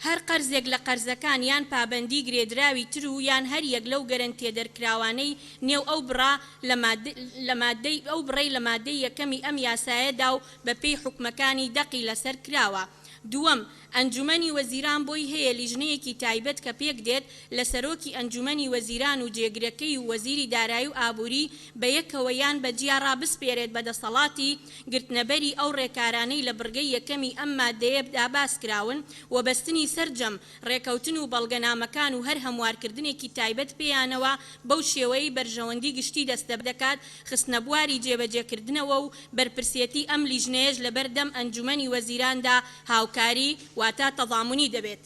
هەر قەرزێک لە قەرزەکان یان پابەندی گرێدراوی تر و یان هەر یەک لەو گەرەنتیە دەرکراوانەی نێو ئەو بڕا ئەو بڕەی لە مادەی یەکەمی ئەم یاسایەدا و بە پێی حکومەکانی دەقی لەسەر کراوە. دووەم ئەنجومەنی وەزیران بۆی هەیە لیژنەیەکی تایبەت کە پێک دێت لە سەرۆکی ئەنجومەنی وەزیران و جێگرەکەی و وەزیری دارایی و ئابووری بە یەکەوە یان بەجیا ڕابسپێرێت بە دەسەڵاتی گرتنەبەری ئەو ڕێکارانەی لە بڕگەی یەکەمی ئەم مادەیەدا باس کراون و بەستنی سەرجەم ڕێکەوتن و بەڵگەنامەکان و هەر هەموارکردنێکی تایبەت پێیانەوە بەو شێوەی بەرژەوەندی گشتی دەستەبەر دەکات خستنەبواری جێبەجێکردنەوە و بەرپرسێتی ئەم لیژنەیەش لە بەردەم ئەنجومەنی وەزیراندا هاوکاری واتە تەضامنی دەبێت.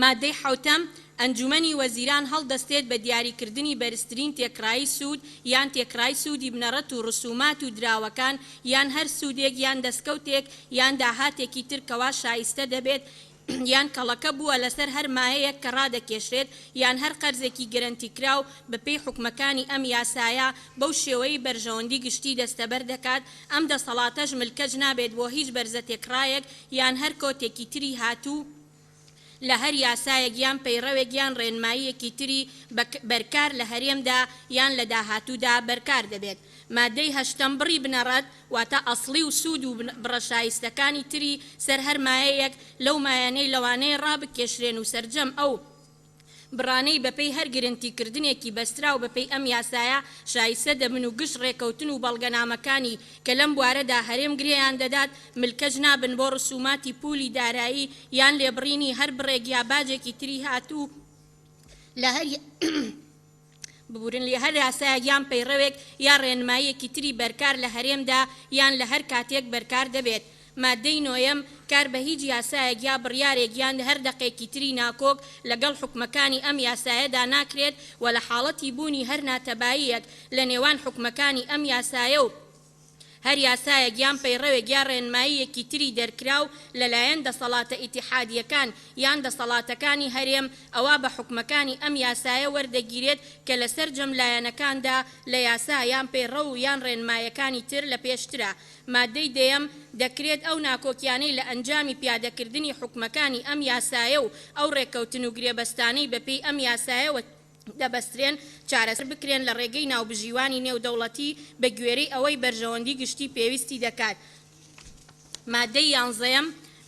مادەی حوتەم ئەنجومەنی وەزیران هەڵدەستێت بە دیاریکردنی بەرزترین تێکڕایی سوود یان تێکڕای سوودی بنەڕەت و ڕسومات و دراوەکان یان هەر سوودێک یان دەستکەوتێک یان داهاتێکی تر کەوا شایستە دەبێت یان کەڵەکە بووە لەسەر هەر مایەیەک کە ڕادەکێشرێت یان هەر قەرزێکی گەرەنتیکراو بە پێی حکومەکانی ئەم یاسایە بەو شێوەی بەرژەوەندی گشتی دەستەبەر دەکات. ئەم دەسەڵاتەش ملکەج نابێت بۆ هیچ بەرزە تێکڕایەک یان هەر کۆتێکی تری هاتوو لە هەر یاسایەک یان پەیڕەوێک یان ڕێنماییەکی تری بەرکار لە هەرێمدا یان لە داهاتوودا بەرکار دەبێت. مادەی هەشتەم بڕی بنەڕەت واتە ئەسڵی و سوود و بڕەشایستەکانی تری سەر هەر مایەیەک لەو مایانەی لەوانەیە ڕابکێشرێن و سەرجەم ئەو بڕانەی بەپێی هەر گرنگتیکردنێکی بەسترا و بەپێی ئەم یاسایە شایستە دەبن و گشت ڕێکەوتن و بەڵگەنامەکانی کە لەم بوارەدا هەرێم گرێیان دەدات ملکەج نابن بۆ ڕسوماتی پولی دارایی یان لێبڕینی هەر بڕێک یا باجێکی تری هاتوو لە هەر ببورن لە هەر یاسایەک یان پەیڕەوێک یا ڕێنماییەکی تری بەرکار لە هەرێمدا یان لە هەر کاتێک بەرکار دەبێت. مادەی نۆیەم کار بە هیچ یاسایەک یا بڕیارێک یان هەر دەقێکی تری ناکۆک لەگەڵ حکومەکانی ئەم یاسایەدا ناکرێت و لە حاڵەتی بوونی هەر ناتەباییەک لە نێوان حکومەکانی ئەم یاسایە و هەر یاسایەک یان پەیڕەوێک یا ڕێنماییەکی تری دەرکراو لەلایەن دەسەڵاتە ئیتیحادیەکان یان دەسەڵاتەکانی هەرێم ئەوە بە حکومەکانی ئەم یاسایە وەردەگیرێت کە لەسەر جەملایەنەکاندا لە یاسا یان پەیڕە و یان ڕێنمایەکانی تر لە پێشترە. مادەی دەیەم دەکرێت ئەو ناکۆکیانەی لە ئەنجامی پیادەکردنی حکومەکانی ئەم یاسایە و ئەو ڕێکەوتن و گرێبەستانەی بەپێی ئەم یاسایەوە دەبەسترێن چارەسەر بکرێن لە ڕێگەی ناوبژیوانی نێودەوڵەتی بە گوێرەی ئەوەی بەرژەوەندی گشتی پێویستی دەکات. مادەی یانزەیەم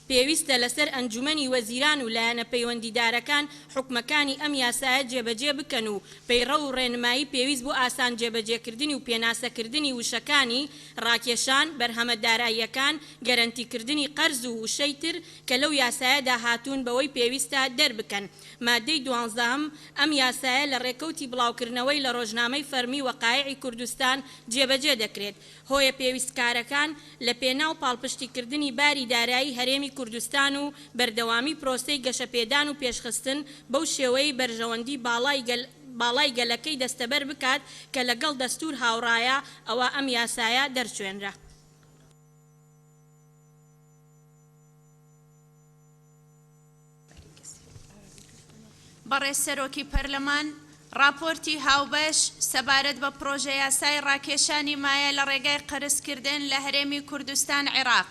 پێویستە لەسەر ئەنجومەنی وەزیران و لایەنە پەیوەندیدارەکان حکومەکانی ئەم یاسایە جێبەجێ بکەن و پەیڕە و ڕێنمایی پێویست بۆ ئاسان جێبەجێکردنی و پێناسەکردنی وشەکانی ڕاکێشان بەرهەمە داراییەکان گەرەنتیکردنی قەرز و وشەی تر کە لەو یاسایەدا هاتوون بەوەی پێویستە دەربکەن. مادەی دوانزەم ئەم یاسایە لە ڕێکەوتی بڵاوکردنەوەی لە ڕۆژنامەی فەرمی وەقایعی کوردستان جێبەجێ دەکرێت. هۆیە پێویستکارەکان لە پێناو پاڵپشتیکردنی باری دارایی هەرێمی کوردستان و بەردەوامی پرۆسەی گەشەپێدان و پێشخستن بەو شێوەی بەرژەوەندی باڵای گەلەکەی دەستەبەر بکات کە لەگەڵ دەستور هاوڕایە ئەوە ئەم یاسایە دەرچوێنرا. بەڕێسەرۆکی پەرلەمان راپۆرتی هاوبەش سەبارەت بە پرۆژە یاسای ڕاکێشانی مایە لە ڕێگای قەرزکردن لە هەرێمی کوردستان عێراق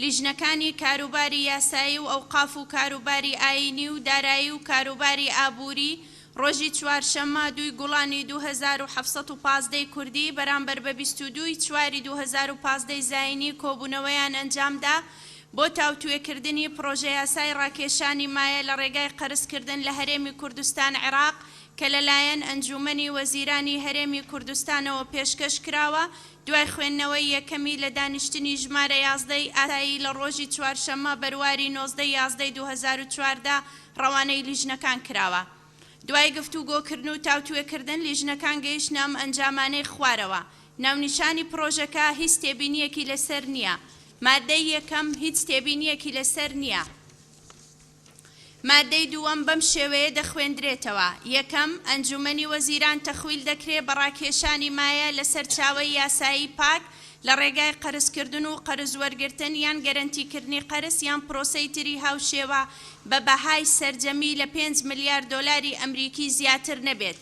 لیژنەکانی کاروباری یاسایی و ئەوقاف و کاروباری ئاینی و دارایی و کاروباری ئابووری ڕۆژی چوارشەممە 2 گوڵانی 2715 کوردی بەرامبەر بە 22 چواری 2015 زاینی کۆبوونەوەیان ئەنجامدا بۆ تاوتوێکردنی پرۆژە یاسای ڕاکێشانی مایە لە ڕێگای قەرزکردن لە هەرێمی کوردستان عێراق کە لەلایەن ئەنجومەنی وەزیرانی هەرێمی کوردستانەوە پێشکەش کراوە دوای خوێندنەوەی یەکەمی لە دانیشتنی ژمارە 11 ئاسایی لە ڕۆژی چوارشەممە بەرواری 19 2014 ڕەوانەی لیژنەکان کراوە. دوای گفتوگۆکردن و تاوتوێکردن لیژنەکان گەیشتنە ئەم ئەنجامانەی خوارەوە. ناونیشانی پرۆژەکە هیچ تێبینیەکی لەسەر نییە. مادەی یەکەم هیچ تێبینیەکی لەسەر نییە. مادەی دووەم بەم شێوەیە دەخوێندرێتەوە. یەکەم ئەنجومەنی وەزیران تەخویل دەکرێت بە ڕاکێشانی مایە لەسەر چاوەی یاسایی پاک لە ڕێگای قەرزکردن و قەرز وەرگرتن یان گەرەنتیکردنی قەرز یان پرۆسەی تری هاوشێوە بە بەهای سەرجەمی لە 5 ملیار دۆلاری ئەمریکی زیاتر نەبێت.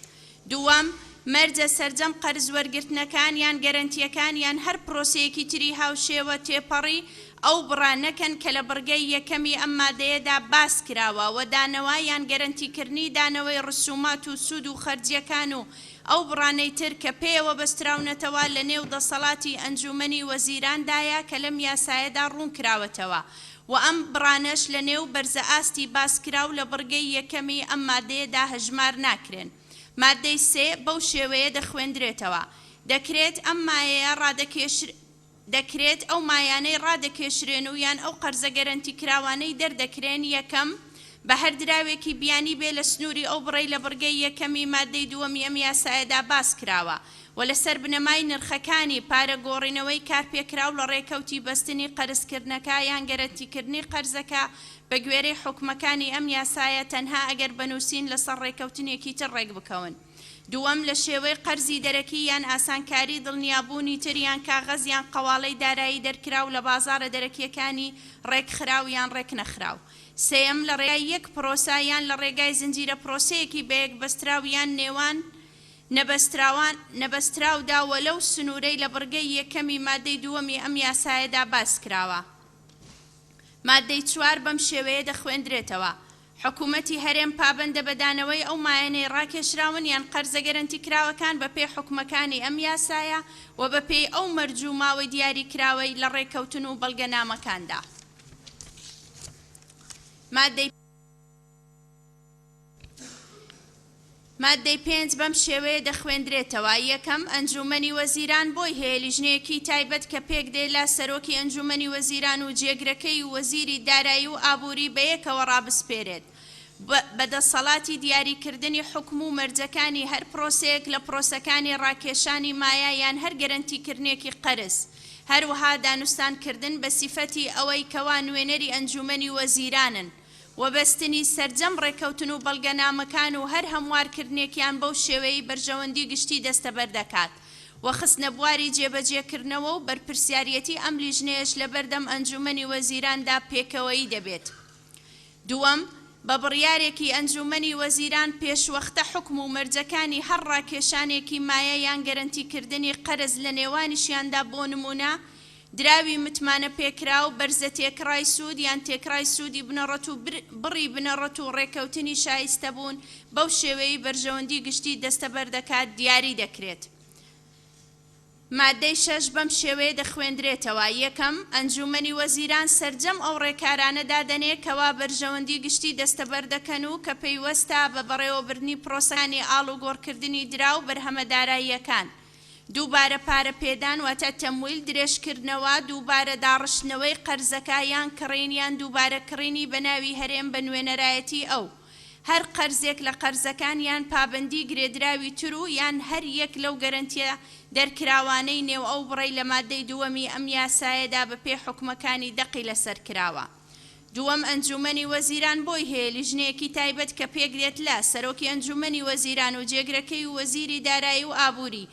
دووەم مەرجە سەرجەم قەرز وەرگرتنەکان یان گەرەنتیەکان یان هەر پرۆسەیەکی تری هاوشێوە تێپەڕی ئەو بڕانەکەن کە لە بڕگەی یەکەمی ئەم مادەیەدا باس کراوە و دانەوە یان گەرەنتیکردنی دانەوەی ڕسومات و سوود و خەرجیەکان و ئەو بڕانەی تر کە پێیەوە بەستراونەتەوە لە نێو دەسەڵاتی ئەنجومەنی وەزیراندایە کە لەم یاسایەدا ڕوون کراوەتەوە و ئەم بڕانەش لە نێو بەرزە ئاستی باسکراو لە بڕگەی یەکەمی ئەم مادەیەدا هەژمار ناکرێن. مادەی سێ بەو شێوەیە دەخوێندرێتەوە. دەکرێت ئەو مایانەی ڕادەکێشرێن و یان ئەو قەرزە گەرەنتی کراوانەی دەردەکرێن یەکەم بە هەر دراوێکی بیانی بێ لە سنووری ئەو بڕی لە بڕگەی یەکەمی مادەی دووەمی ئەم یاسایەدا باس کراوە و لەسەر بنەمای نرخەکانی پارە گۆڕینەوەی کارپێکراو لە ڕێکەوتی بەستنی قەرزکردنەکە یان گەرەنتیکردنی قەرزەکە بە گوێرەی حکومەکانی ئەم یاسایە تەنها ئەگەر بنووسین لەسەر ڕێکەوتنێکی تر ڕێک بکەون. دووەم لە شێوەی قەرزی دەرەکی یان ئاسانکاری دڵنیابوونی تر یان کاغەز یان قەواڵەی دارایی دەرکراو لە بازارە دەرەکیەکانی ڕێکخراو یان ڕێک نەخراو. سێم لە ڕێگای یەک پرۆسە یان لە ڕێگای زنجیرە پرۆسەیەکی بەیەک بەستراو یان نێوان نەبەستراودا وەلەو سنوورەی لە بڕگەی یەکەمی مادەی دووەمی ئەم یاسایەدا باس کراوە. مادەی چوار بەم شێوەیە دەخوێندرێتەوە. حکوومەتی هەرێم پابەندە بەدانەوەی ئەو مایەنەی ڕاکێشراون یان قەرزە گەرەنتی کراوەکان بە پێی حکومەکانی ئەم یاسایە و بە پێی ئەو مەرجوو ماوەی دیاری کراوەی لە ڕێکەوتن و بەڵگەنامەکاندا. مادەی 5 بەم شێوەیە دەخوێندرێتەوە. یەکەم، ئەنجومەنی وەزیران بۆی هەیە لیژنەیەکی تایبەت کە پێک دێ لا سەرۆکی ئەنجومەنی وەزیران و جێگرەکەی و وەزیری دارایی و ئابووری بەیەکەوە ڕابسپێرێت بەدەسەڵاتی دیاریکردنی حکم و مەرجەکانی هەر پرۆسەیەک لە پرۆسەکانی ڕاکێشانی مایە یان هەر گەرنتیکردنێکی قەرز، هەروەها دانوستانکردن بە سیفەتی ئەوەی کەوا نوێنەری ئەنجومەنی وەزیرانن وەبەستنی سەرجەم ڕێکەوتن و بەڵگەنامەکان و هەر هەموارکردنێکیان بەو شێوەیەی بەرژەوەندی گشتی دەستەبەر دەکات و خستنە بواری جێبەجێکردنەوە و بەرپرسیارەتی ئەم لیژنەیەش لە بەردەم ئەنجومەنی وەزیراندا پێکەوەیی دەبێت. دووەم، بە بڕیارێکی ئەنجومەنی وەزیران پێشوەختە حکم و مەرجەکانی هەر ڕاکێشانێکی مایە یان گەرنتیکردنی قەرز لە نێوانیشیاندا بۆ نمونە دراوی متمانە پێکرا و بەرزە تێکڕای سوود یان تێکڕای سوودی بنەڕەت و بڕی بنەڕەت و ڕێکەوتنی شایستە بوون بەو شێوەیەی بەرژەوەندی گشتی دەستەبەر دەکات دیاری دەکرێت. مادەی 6 بەم شێوەیە دەخوێندرێتەوە. یەکەم، ئەنجومەنی وەزیران سەرجەم ئەو ڕێکارانەدا دەنێت کەوا بەرژەوەندی گشتی دەستەبەر دەکەن و کە پەیوەستە بە بەڕێوەبردنی پرۆسەکانی ئاڵوگۆڕکردنی دراو بەرهەمە داراییەکان، دووبارە پارە پێدان واتە تەمویل درێژکردنەوە، دووبارە داڕشتنەوەی قەرزەکە یان کڕینیان دووبارە کڕینی بە ناوی هەرێم بە نوێنەرایەتی ئەو هەر قەرزێک لە قەرزەکان یان پابندی گرێدراوی تر و یان هەر یەک لەو گەرنتیە دەرکراوانەی نێو ئەو بڕی لە مادەی دووەمی ئەم یاسایەدا بە پێ حکومەکانی دەقی لەسەر کراوە. دووەم، ئەنجومەنی وەزیران بۆی هەیە لیژنەیەکی تایبەت کە پێکرێت لە سەرۆکی ئەنجومەنی وەزیران و جێگرەکەی و وەزیری دارایی و ئابووری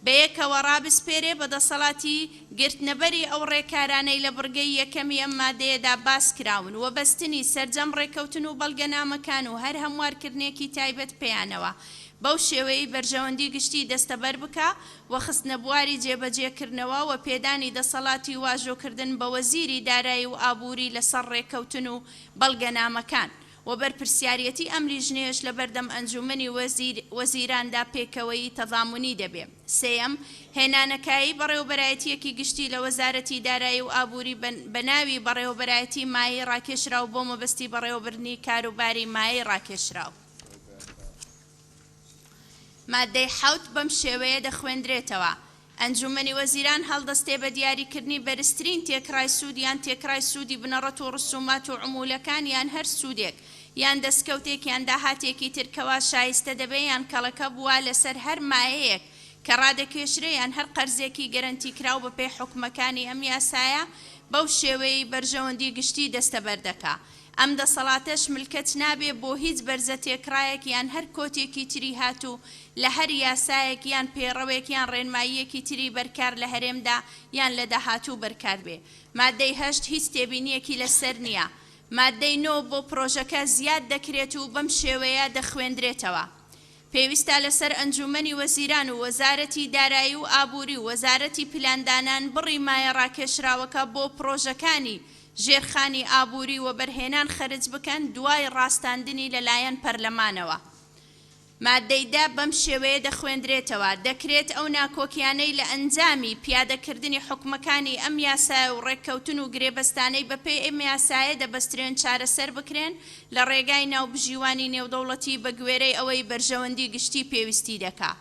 بەیەکەوە ڕابسپێرێ بەدەسەڵاتی گرتنەبەری ئەو ڕێکارانەی لە بڕگەی یەکەمی ئەم مادەیەدا باس کراون و بەستنی سەرجەم ڕێکەوتن و بەڵگەنامەکان و هەر هەموارکردنێکی تایبەت پێیانەوە بەو شێوەیەی بەرژەوەندی گشتی دەستەبەر بکە و خستنە بواری جێبەجێکردنەوە و پێدانی دەسەڵاتی واژۆکردن بە وەزیری دارایی و ئابووری لەسەر ڕێکەوتن و بەڵگەنامەکان و بەرپرسیارەتی ئەم لیژنەیەش لە بەردەم ئەنجومەنی وەزیراندا پێکەوەی تەضامنی دەبێت. سێەم، هێنانەکایی بەڕێوەبەرایەتیەکی گشتی لە وەزارەتی دارایی و ئابووری بە ناوی بەڕێوەبەرایەتی مایەی ڕاکێشراو بۆ مەبەستی بەڕێوەبردنی کاروباری مایەی ڕاکێشراو. مادەی 7 بەم شێوەیە دەخوێندرێتەوە. ئەنجومەنی وەزیران هەڵدەستێ بە دیاریکردنی بەرزترین تێکڕای سوود یان تێکڕای سوودی بنەڕەت و ڕسومات و عمولەکان یان هەر سوودێک یان دەستکەوتێک یان داهاتێکی ترکەوە شایستە دەبێ یان کەڵەکە بووە لەسەر هەر مایەیەک کە ڕادەکێشرێ یان هەر قەرزێکی گەرنتی کراو بە پێی حکومەکانی ئەم یاسایە بەو شێوەیەی بەرژەوەندی گشتی دەستەبەر دەکا. ئەم دەسەڵاتەش ملکەت نابێ بۆ هیچ بەرزە تێکڕایەک یان هەر کۆتێکی تری هاتوو لە هەر یاسایەک یان پێڕەوێک یان ڕێنماییەکی تری بەرکار لە هەرێمدا یان لە داهاتوو بەرکار بێ. مادەی 8 هیچ تێبینیەکی لەسەر نییە. مادەی 9 بۆ پرۆژەکە زیاد دەکرێت و بەم شێوەیە دەخوێندرێتەوە. پێویستە لەسەر ئەنجومەنی وەزیران و وەزارەتی دارایی و ئابووری و وەزارەتی پلاندانان بڕی مایە ڕاکێشراوەکە بۆ پرۆژەکانی ژێرخانی ئابووری و بەرهێنان خەرج بکەن دوای ڕاستاندنی لەلایەن پەرلەمانەوە. مادەی 10 بەم شێوەیە دەخوێندرێتەوە. دەکرێت ئەو ناکۆکیانەی لە ئەنجامی پیادەکردنی حکومەکانی ئەم یاسایە و ڕێککەوتن و گرێبەستانەی بەپێی ئەم یاسایە دەبەسترێن چارەسەر بکرێن لە ڕێگای ناوبژیوانی نێودەوڵەتی بە گوێرەی ئەوەی بەرژەوەندی گشتی پێویستی دەکات.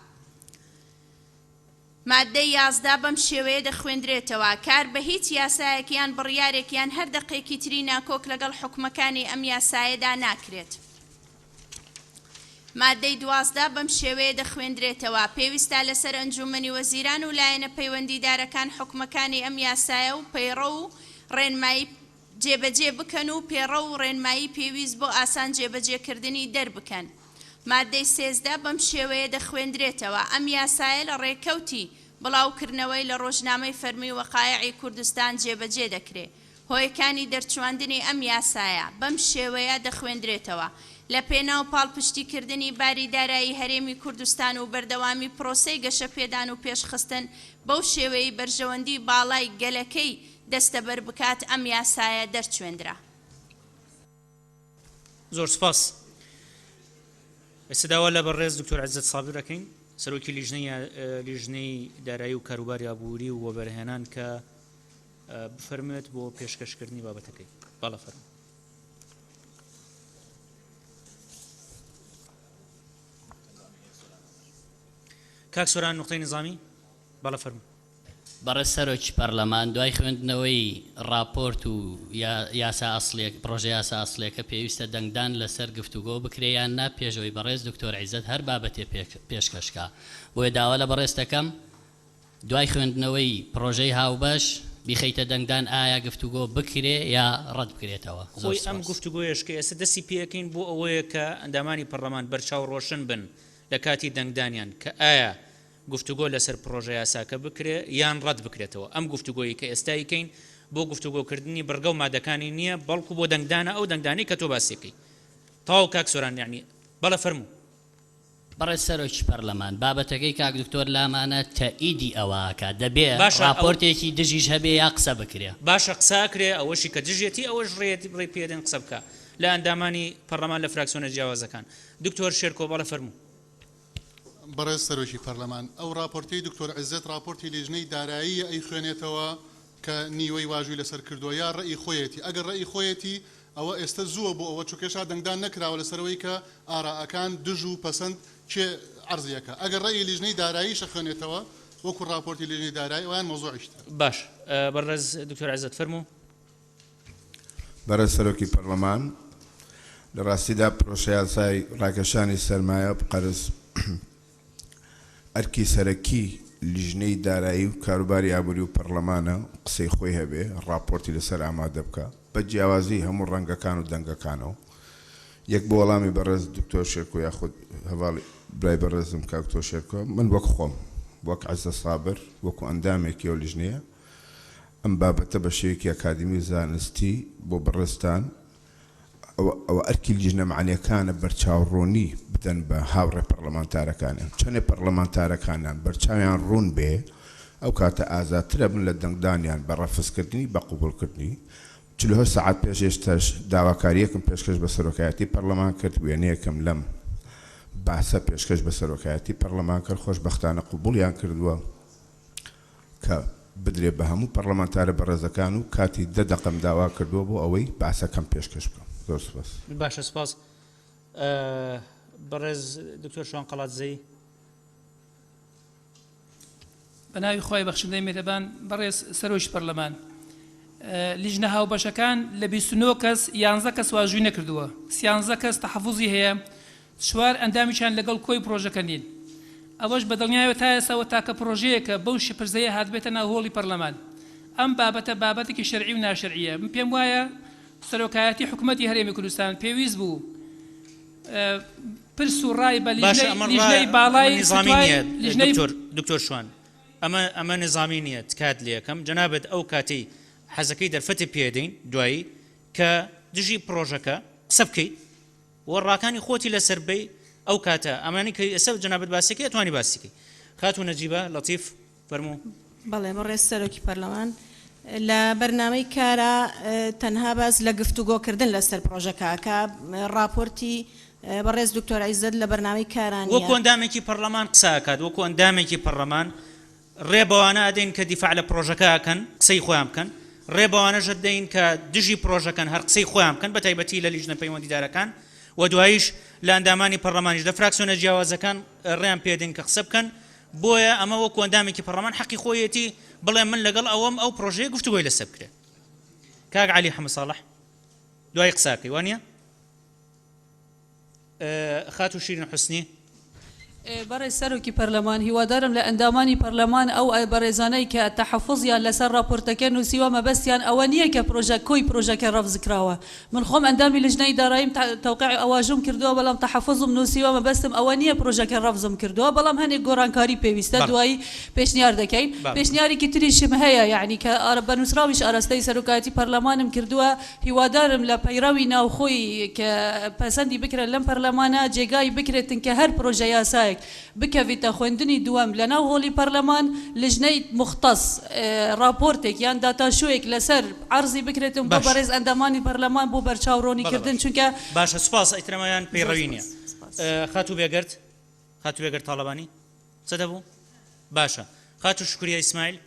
مادەی 11 بەم شێوەیە دەخوێندرێتەوە. کار بە هیچ یاسایەکیان بڕیارێکیان هەر دەقێکی تری ناکۆک لەگەڵ حکومەکانی ئەم یاسایەدا ناکرێت. مادەی 12 بەم شێوەیە دەخوێندرێتەوە. پێویستە لەسەر ئەنجومەنی وەزیران و لایەنە پەیوەندیدارەکان حکومەکانی ئەم یاسایە و پەیڕە و ڕێنمایی جێبەجێ بکەن و پێڕە و ڕێنمایی پێویست بۆ ئاسان جێبەجێکردنی دەربکەن. مادەی 13 بەم شێوەیە دەخوێندرێتەوە. ئەم یاسایە لە ڕێکەوتی بڵاوکردنەوەی لە ڕۆژنامەی فەرمی وەقایعی کوردستان جێبەجێ دەکرێت. هۆیەکانی دەرچوواندنی ئەم یاسایە بەم شێوەیە دەخوێندرێتەوە. لە پێناو پاڵپشتیکردنی باری دارایی هەرێمی کوردستان و بەردەوامی پرۆسەی گەشە پێدان و پێشخستن بەو شێوەیەی بەرژەوەندی باڵای گەلەکەی دەستەبەر بکات ئەم یاسایە دەرچوێندرا. زۆر سپاس. ئێستاوا لە بەڕێز دکتۆر عەزەت سابر دەکەین سەرۆکی لیژنەی دارایی و کاروباری ئابووری و وەبەرهێنان کە بفەرمێت بۆ پێشکەشکردنی بابەتەکەی. باڵا فەرموو. کاک سۆران نقطەی نظامی بەڵە فەرموو. بەڕێز سەرۆکی پەرلەمان دوای خوێندنەوەی راپۆرت و یاسا ئەسڵێک پرۆژە یاسا ئەسڵێکە پێویستە دەنگدان لەسەر گفتوگۆ بکرێیان نا پێشەوەی بەڕێز دکتۆر عیزەت هەر بابەتێ پێشکەشکا بۆیە داوا لە بەڕێز دەکەم دوای خوێندنەوەی پرۆژەی هاوبەش بیخەیتە دەنگدان ئایا گفتوگۆ بکرێ یا ڕەت بکرێتەوە. خۆی ئەم گفتوگۆیەش کە ئێستا دەستی پێەکەین بۆ ئەوەیە کە ئەندامانی پەرلەمان بەرچاو ڕۆشن بن لە کاتی دەنگدانیان کە ئایا گفتوگۆ لەسەر پرۆژە یاساکە بکرێ یان ڕەت بکرێتەوە. ئەم گفتوگۆیی کە ئێستایکەین بۆ گفتوگۆکردنی بەرگە و مادەکانی نییە بەڵکو بۆ دەنگدانە ئەو دەنگدانی کە تۆ باسیەکەی. تاو کاک سۆران یعنی بەڵە فەرموو. بەڕێز سەرۆکی پەرلەمان بابەتەکەی کاک دکتۆر لامانە تەئیدی ئەوەکە دەبێت راپۆرتێکی دژیش هەبێ یا قسە بکرێ. باشە قساکرێ ئەوەشی کە دژێتی ئەوەش ڕێ پێدەن قسە بکە لە ئەندامانی پەرلەمان لە فراکسیۆنە جیاوازەکان. دکتۆر شێرکۆ بەڵە فەرموو. بەڕێز سەرۆکی پەرلەمان ئەو راپۆرتی دکتۆر عیزەت راپۆرتی لیژنەی دارایی ئەی خوێنێتەوە کە نیوەی واژووی لەسەر کردووە یا ڕێی خۆیەتی ئەگەر ڕێی خۆیەتی ئەوە ئێستا زووە بۆ ئەوە چووکێشا دەنگدان نەکراوە لەسەرەوەی کە ئاراەکان دژ و پەسەند چێ عەرزیەکە ئەگەر ڕێی لیژنەی داراییشە خوێنێتەوە وەکو راپۆرتی لیژنەی دارایی ئەویان مۆزوعیشتە. باش بەڕێز دکتۆر عیزەت فەرموو. بەڕێز سەرۆکی پەرلەمان لە ڕاستیدا پرۆژە یاسای ڕاکێشانی سەرمایە قەرز ئەرکی سەرەکی لیژنەی دارایی و کاروباری ئابووری و پەرلەمانە قسەی خۆی هەبێ ڕاپۆرتی لەسەر ئامادە بکە بە جیاوازی هەموو ڕەنگەکان و دەنگەکانەوە. یەک بۆ وەڵامی بەڕێز دکتۆر شێرکۆ یاخود هەواڵی برای بەڕێزم کاک تۆ شێرکۆ من وەک خۆم وەک عەزە سابر وەکو ئەندامێکی ئەو لیژنەیە ئەم بابەتە بە شێوەیەکی ئەکادمی زانستی بۆ بەڕێستان ئەوە ئەرکی لیژنە معنیەکانە بەرچاوڕوونی بدەن بە هاوڕێ پەرلەمانتارەکانیان چەندێ پەرلەمانتارەکانیان بەرچاویان ڕوون بێ ئەو کاتە ئازادترە بن لە دەنگدانیان بە ڕەفزکردنی بە قوبوڵکردنی 48 ساعت پێش ئێستاش داواکاریەکەم پێشکەش بە سەرۆکایەتی پەرلەمان کرد وێنەیەکەم لەم باسە پێشکەش بە سەرۆکایەتی پەرلەمان کرد خۆشبەختانە قوبوڵیان کردووە کە بدرێ بە هەموو پەرلەمانتارە بەڕێزەکان و کاتی 10 دقەم داوا کردووە بۆ ئەوەی باسەکەم پێشکەش بکەم. زۆر سپاس. باشە سپاس. بەڕێز دکتۆر شوان قەڵاتزەی. بە ناوی خۆی بەخشندەی مێرەبان بەڕێز سەرۆکی پەرلەمان لیژنە هاوبەشەکان لە 29 کەس 11 کەس واژووی نەکردووە 13 کەس تەحەفوزی هەیە 4 ئەندامیشان لەگەڵ کۆی پرۆژەکە نین. ئەوەش بەدڵنیایەوە تا ئێستاوە تاکە پرۆژەیەکە بەو شپرزەیە هاتبێتە ناو هۆڵی پەرلەمان. ئەم بابەتە بابەتێکی شەرعی و ناشەرعیە. من پێم وایە سەرۆکایەتی حکوومەتی هەرێمی کوردستان پێویست بوو پرس و ڕای بە لیژنەی باڵای دکتۆر شوان ئەمە نظامی نییە تکات لە یەکەم جەنابەت ئەو کاتەی حەزەکەی دەرفەتی پێدەین دوایی کە دژی پرۆژەکە قسە بکەیت وەڕاکانی خۆتی لەسەر بێ ئەو کاتە ئەمانی کە ئێستا جەنابەت باسیەکەی ئەتوانی باسیکەی. کات و نەجیبە لەتیف فەرموو. بەڵێ بەڕێز سەرۆکی پەرلەمان لە بەرنامەی کارە تەنها باز لە گفتوگۆکردن لەسەر پرۆژەکە راپۆرتی بەڕێز دکتۆر عیزەت لە بەرنامەی کارانیە وەکو ئەندامێکی پەرلەمان قساکات وەکو ئەندامێکی پەرلەمان ڕێبەوانە ئەدەین کە دیفاع لە پرۆژەکەکەن قسەی خۆیان بکەن ڕێبەوانەش دەین کە دژی پرۆژەکەن هەر قسەی خۆیان بکەن بە تایبەتی لە لیژنە پەیوەندیدارەکان و دواییش لە ئەندامانی پەرلەمانیش لە فراکسیۆنە جیاوازەکان ڕێیان پێدەین کە قسە بکەن. بۆیە ئەمە وەکو ئەندامێکی پەرلەمان حەقی خۆیەتی بڵێ من لەگەڵ ئەو پرۆژەیە گفتوگۆی لەسەر بکرێ. کاک عەلی حەمد ساڵح دوای قساکەی وانە خاتو شیرین حوسنی. بەڕێز سەرۆکی پەرلەمان هیوادارم لە ئەندامانی پەرلەمان ئەو بەڕێزانەی کە تەحەفوزیان لەسەر راپۆرتەکە نووسیوە مەبەستیان ئەوە نییە کە پرۆژەکە ڕەفزکراوە. من خۆم ئەندامی لیژنەی داراییم تەوقیع ئەواژم کردووە بەڵام تەحەفوزم نووسیوە مەبەستم ئەوە نییە پرۆژەکە ڕەفزم کردووە بەڵام هەنێک گۆڕانکاری پێویستە دوایی پێشنیار دەکەین. پێشنیارێکی تریشم هەیە یعنی کە بەنووسراویش ئاراستەی سەرۆکایەتی پەرلەمانم کردووە هیوادارم لە پەیڕەوی ناوخۆی کە پەسەندی بکرێت لەم پەرلەمانە جێگای بکرێتن کە هەر پرۆژە یاسایەک بکەویتە خوێندنی دووەم لە ناو هۆڵی پەرلەمان لیژنەی مختص راپۆرتێک یان داتاشوێک لەسەر عەرزی بکرێتن بۆ بەڕێز ئەندامانی پەرلەمان بۆ بەرچاوڕۆنیکردن چونکە باشە سپاس ئەیترەمایان پەیڕەوی نییە. خاتو بێگەرد تاڵەبانی چ دەبوو؟ باشە خاتو شکریە ئیسماعیل.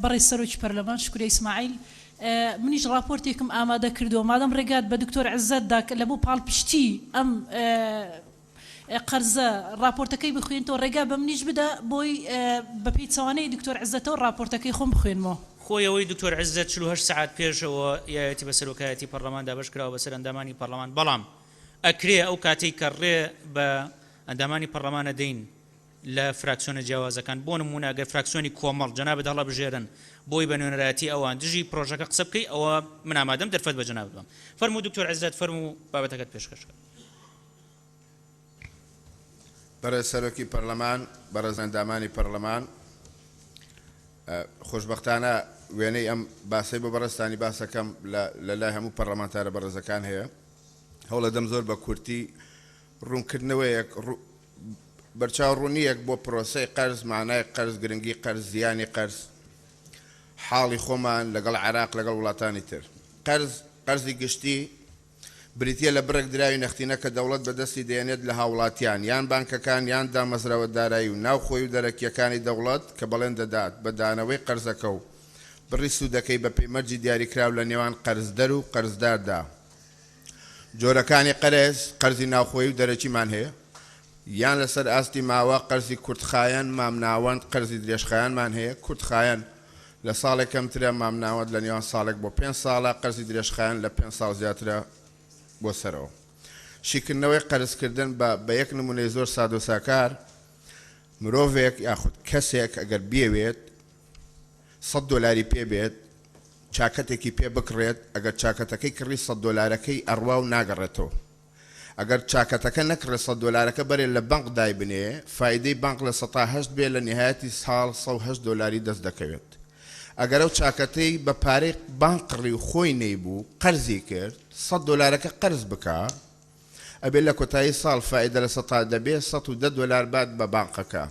بەڕێز سەرۆکی پەرلەمان شکریە ئیسماعیل منیش راپۆرتێکم ئامادە کردووە مادەم ڕێگات بە دکتۆر عیزەت دا لە بۆ پاڵپشتی ئەم قەرزە راپۆرتەکەی بخوێنەوە ڕێگا بە منیش بدە بۆی بە پێچوانەی دکتۆر عزەتەوە راپۆرتەکەی خۆم بخوێنمەوە. خۆیەوەی دکتۆر عزت 48 ساعت پێشەوە یایەتی بەسەرۆکایەتی پەرلەماندا بەش کراوە بەسەر ئەندامانی پەرلەمان، بەڵام ئەکرێ ئەو کاتێک کە ڕێ بە ئەندامانی پەرلەمانە دەین لە فراکسیۆنە جیاوازەکان. بۆ نمونە ئەگەر فراکسیۆنی کۆمەڵ جەنابەت هەڵە بژێرن بۆی بە نوێنەرایەتی ئەوان دژی پرۆژەکە قسە بکەی، ئەوە من ئامادەم دەرفەت بە جەنابەت بم. فەرموو دکتۆر عزت، فەرموو بابەتەکەت پێشکەشکە. بەڕێز سەرۆکی پەرلەمان، بەڕێز ئەندامانی پەرلەمان، خۆشبەختانە وێنەی ئەم باسی بۆ بەڕێستانی باسەکەم لە لای هەموو پەرلەمانتارە بەڕێزەکان هەیە. هەوڵە دەم زۆر بە کورتی ڕوونکردنەوەیەک بەرچاو ڕوونیەک بۆ پرۆسەی قەرز، معنای قەرز، گرنگی قەرز، زیانی قەرز، حاڵی خۆمان لەگەڵ عێراق لەگەڵ وڵاتانی تر. قەرزی گشتی بریتە لە بڕێک دراوی نەختینە کە دەوڵەت بەدەستی دێنێت لە هاوڵاتیان یان بانکەکان یان دامەزراوە دارایی و ناوخۆی و دەرەکیەکانی دەوڵەت کە بەڵێن دەدات بە دانەوەی قەرزەکە و بڕی سوودەکەی بە پەیمەرجی دیاریکراو لە نێوان قەرزدەر و قەرزداردا. جۆرەکانی قەرز، قەرزی ناوخۆی و دەرەکیمان هەیە، یان لەسەر ئاستی ماوە قەرزی کورتخایەن مامناوەند، قەرزی درێژخایەنمان هەیە. کورتخایەن لە ساڵێک کەمترە، مامناوەند لە نێوان ساڵێک بۆ 5 ساڵە، قەرزی درێژخایەن لە 5 ساڵ زیاترە بۆ سەرەوە. شیکردنەوەی قەرزکردن بە یەک نمونەی زۆر ساد و ساکار، مرۆڤێک یاخود کەسێک ئەگەر بێوێت 100 دۆلاری پێ بێت، چاکەتێکی پێ بکڕێت، ئەگەر چاکەتەکەی کڕی 100 دۆلارەکەی ئەڕوا و ناگەڕێتەوە. ئەگەر چاکەتەکە نەکڕێ 100 دۆلارەکە بەرێ لە بانک دای بنێ، فایدەی بانک لە 108 بێ، لە نهایەتی ساڵ 108 دۆلاری دەست دەکەوێت. ئەگەر ئەو چاکەتەی بە پارەی بانک قڕی و خۆی نەیبوو قەرزی کرد، 100 دۆلارەکە قەرز بکە، ئەبێ لە کۆتایی ساڵ فایدە لە 100 دەبێ 110 دۆلار بات بە بانکەکە.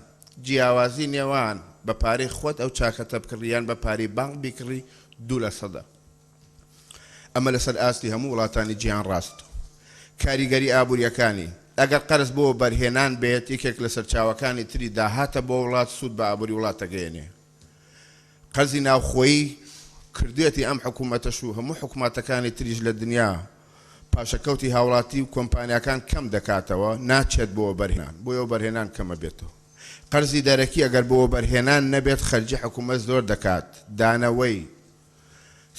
جیاوازی نێوان بە پارەی خۆت ئەو چاکەتە بکڕیان بە پارەی بانک بیکڕی 2%. ئەمە لەسەر ئاستی هەموو وڵاتانی جیهان ڕاست. کاریگەری ئابوووریەکانی ئەگەر قەرز بۆ بەرهێنان بێت، یەکێک لە سەرچاوەکانی تری داهاتە بۆ وڵات سوود بە ئابووری وڵاتەگەیەنێ. قەرزی ناوخۆیی کردوێتی ئەم حکوومەتەش و هەموو حکوومەتەکانی تریش لە دنیا پاشەکەوتی هاوڵاتی و کۆمپانیەکان کەم دەکاتەوە، ناچێت بۆ بەرهێنان، بۆیەوە بەرهێنان کەمە بێتەوە. قەرزی دەرەکی ئەگەر بۆ بەرهێنان نەبێت، خەرجی حکوومەت زۆر دەکات. دانەوەی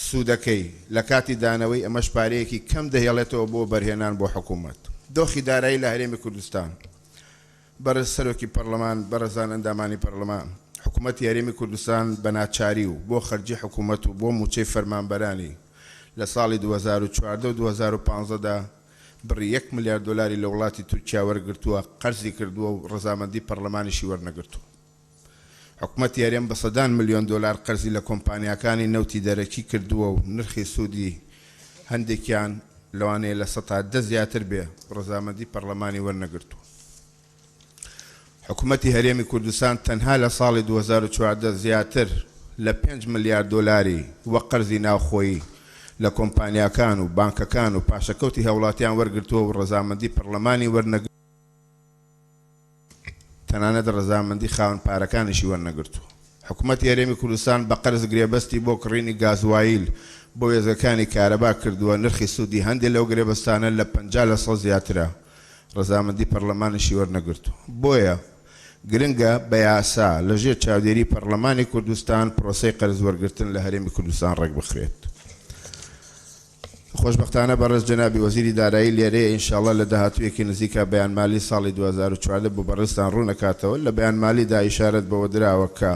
سوودەکەی لە کاتی دانەوەی ئەمەش پارەیەکی کەم دەهێڵێتەوە بۆ بەرهێنان بۆ حکوومەت. دۆخی دارایی لە هەرێمی کوردستان، بەڕێز سەرۆکی پەرلەمان، بەڕێزان ئەندامانی پەرلەمان، حکوومەتی هەرێمی کوردستان بە ناچاری و بۆ خەرجی حکوومەت و بۆ موچەی فەرمانبەرانی لە ساڵی 2014 و 2015دا بڕی 1 ملیار دۆلاری لە وڵاتی تورکیا وەرگرتووە، قەرزی کردووە و ڕەزامەندی پەرلەمانیشی وەرنەگرتووە. حکوومەتی هەرێم بە 100 ملیۆن دۆلار قەرزی لە کۆمپانیەکانی نەوتی دەرەکی کردووە و نرخی سوودی هەندێکیان لەوانەیە لە 110 زیاتر بێ، ڕەزامەندی پەرلەمانی وەرنەگرتووە. حکوومەتی هەرێمی کوردستان تەنها لە ساڵی 2014 زیاتر لە 5 ملیار دۆلاری وە قەرزی ناوخۆیی لە کۆمپانیەکان و بانکەکان و پاشەکەوتی هەوڵاتیان وەرگرتووە و ڕەزامەندی پەرلەمانی وەرنەگرتووە، تەنانەت ڕەزامەندی خاوەن پارەکانیشی وەرنەگرتووە. حکوومەتی هەرێمی کوردستان بە قەرز گرێبەستی بۆ کڕینی گازوایل بۆ وێزەکانی کارەبا کردووە، نرخی سوودی هەندێک لەو گرێبەستانە لە 50% زیاترە، ڕەزامەندی پەرلەمانیشی وەرنەگرتووە. بۆیە گرنگە بە یاسا لەژێر چاودێری پەرلەمانی کوردستان پرۆسەی قەرز وەرگرتن لە هەرێمی کوردستان ڕێک بخرێت. خۆشبەختانە بەڕێز جەنابی وەزیری دارایی لێرەیە، ئینشاءڵڵا لە داهاتوویەکی نزیکە بەیانمالی ساڵی 2014 بۆ بەڕێزتان ڕوونەکاتەوە. لە بەیانمالیدا ئیشارەت بەوە دراوە کە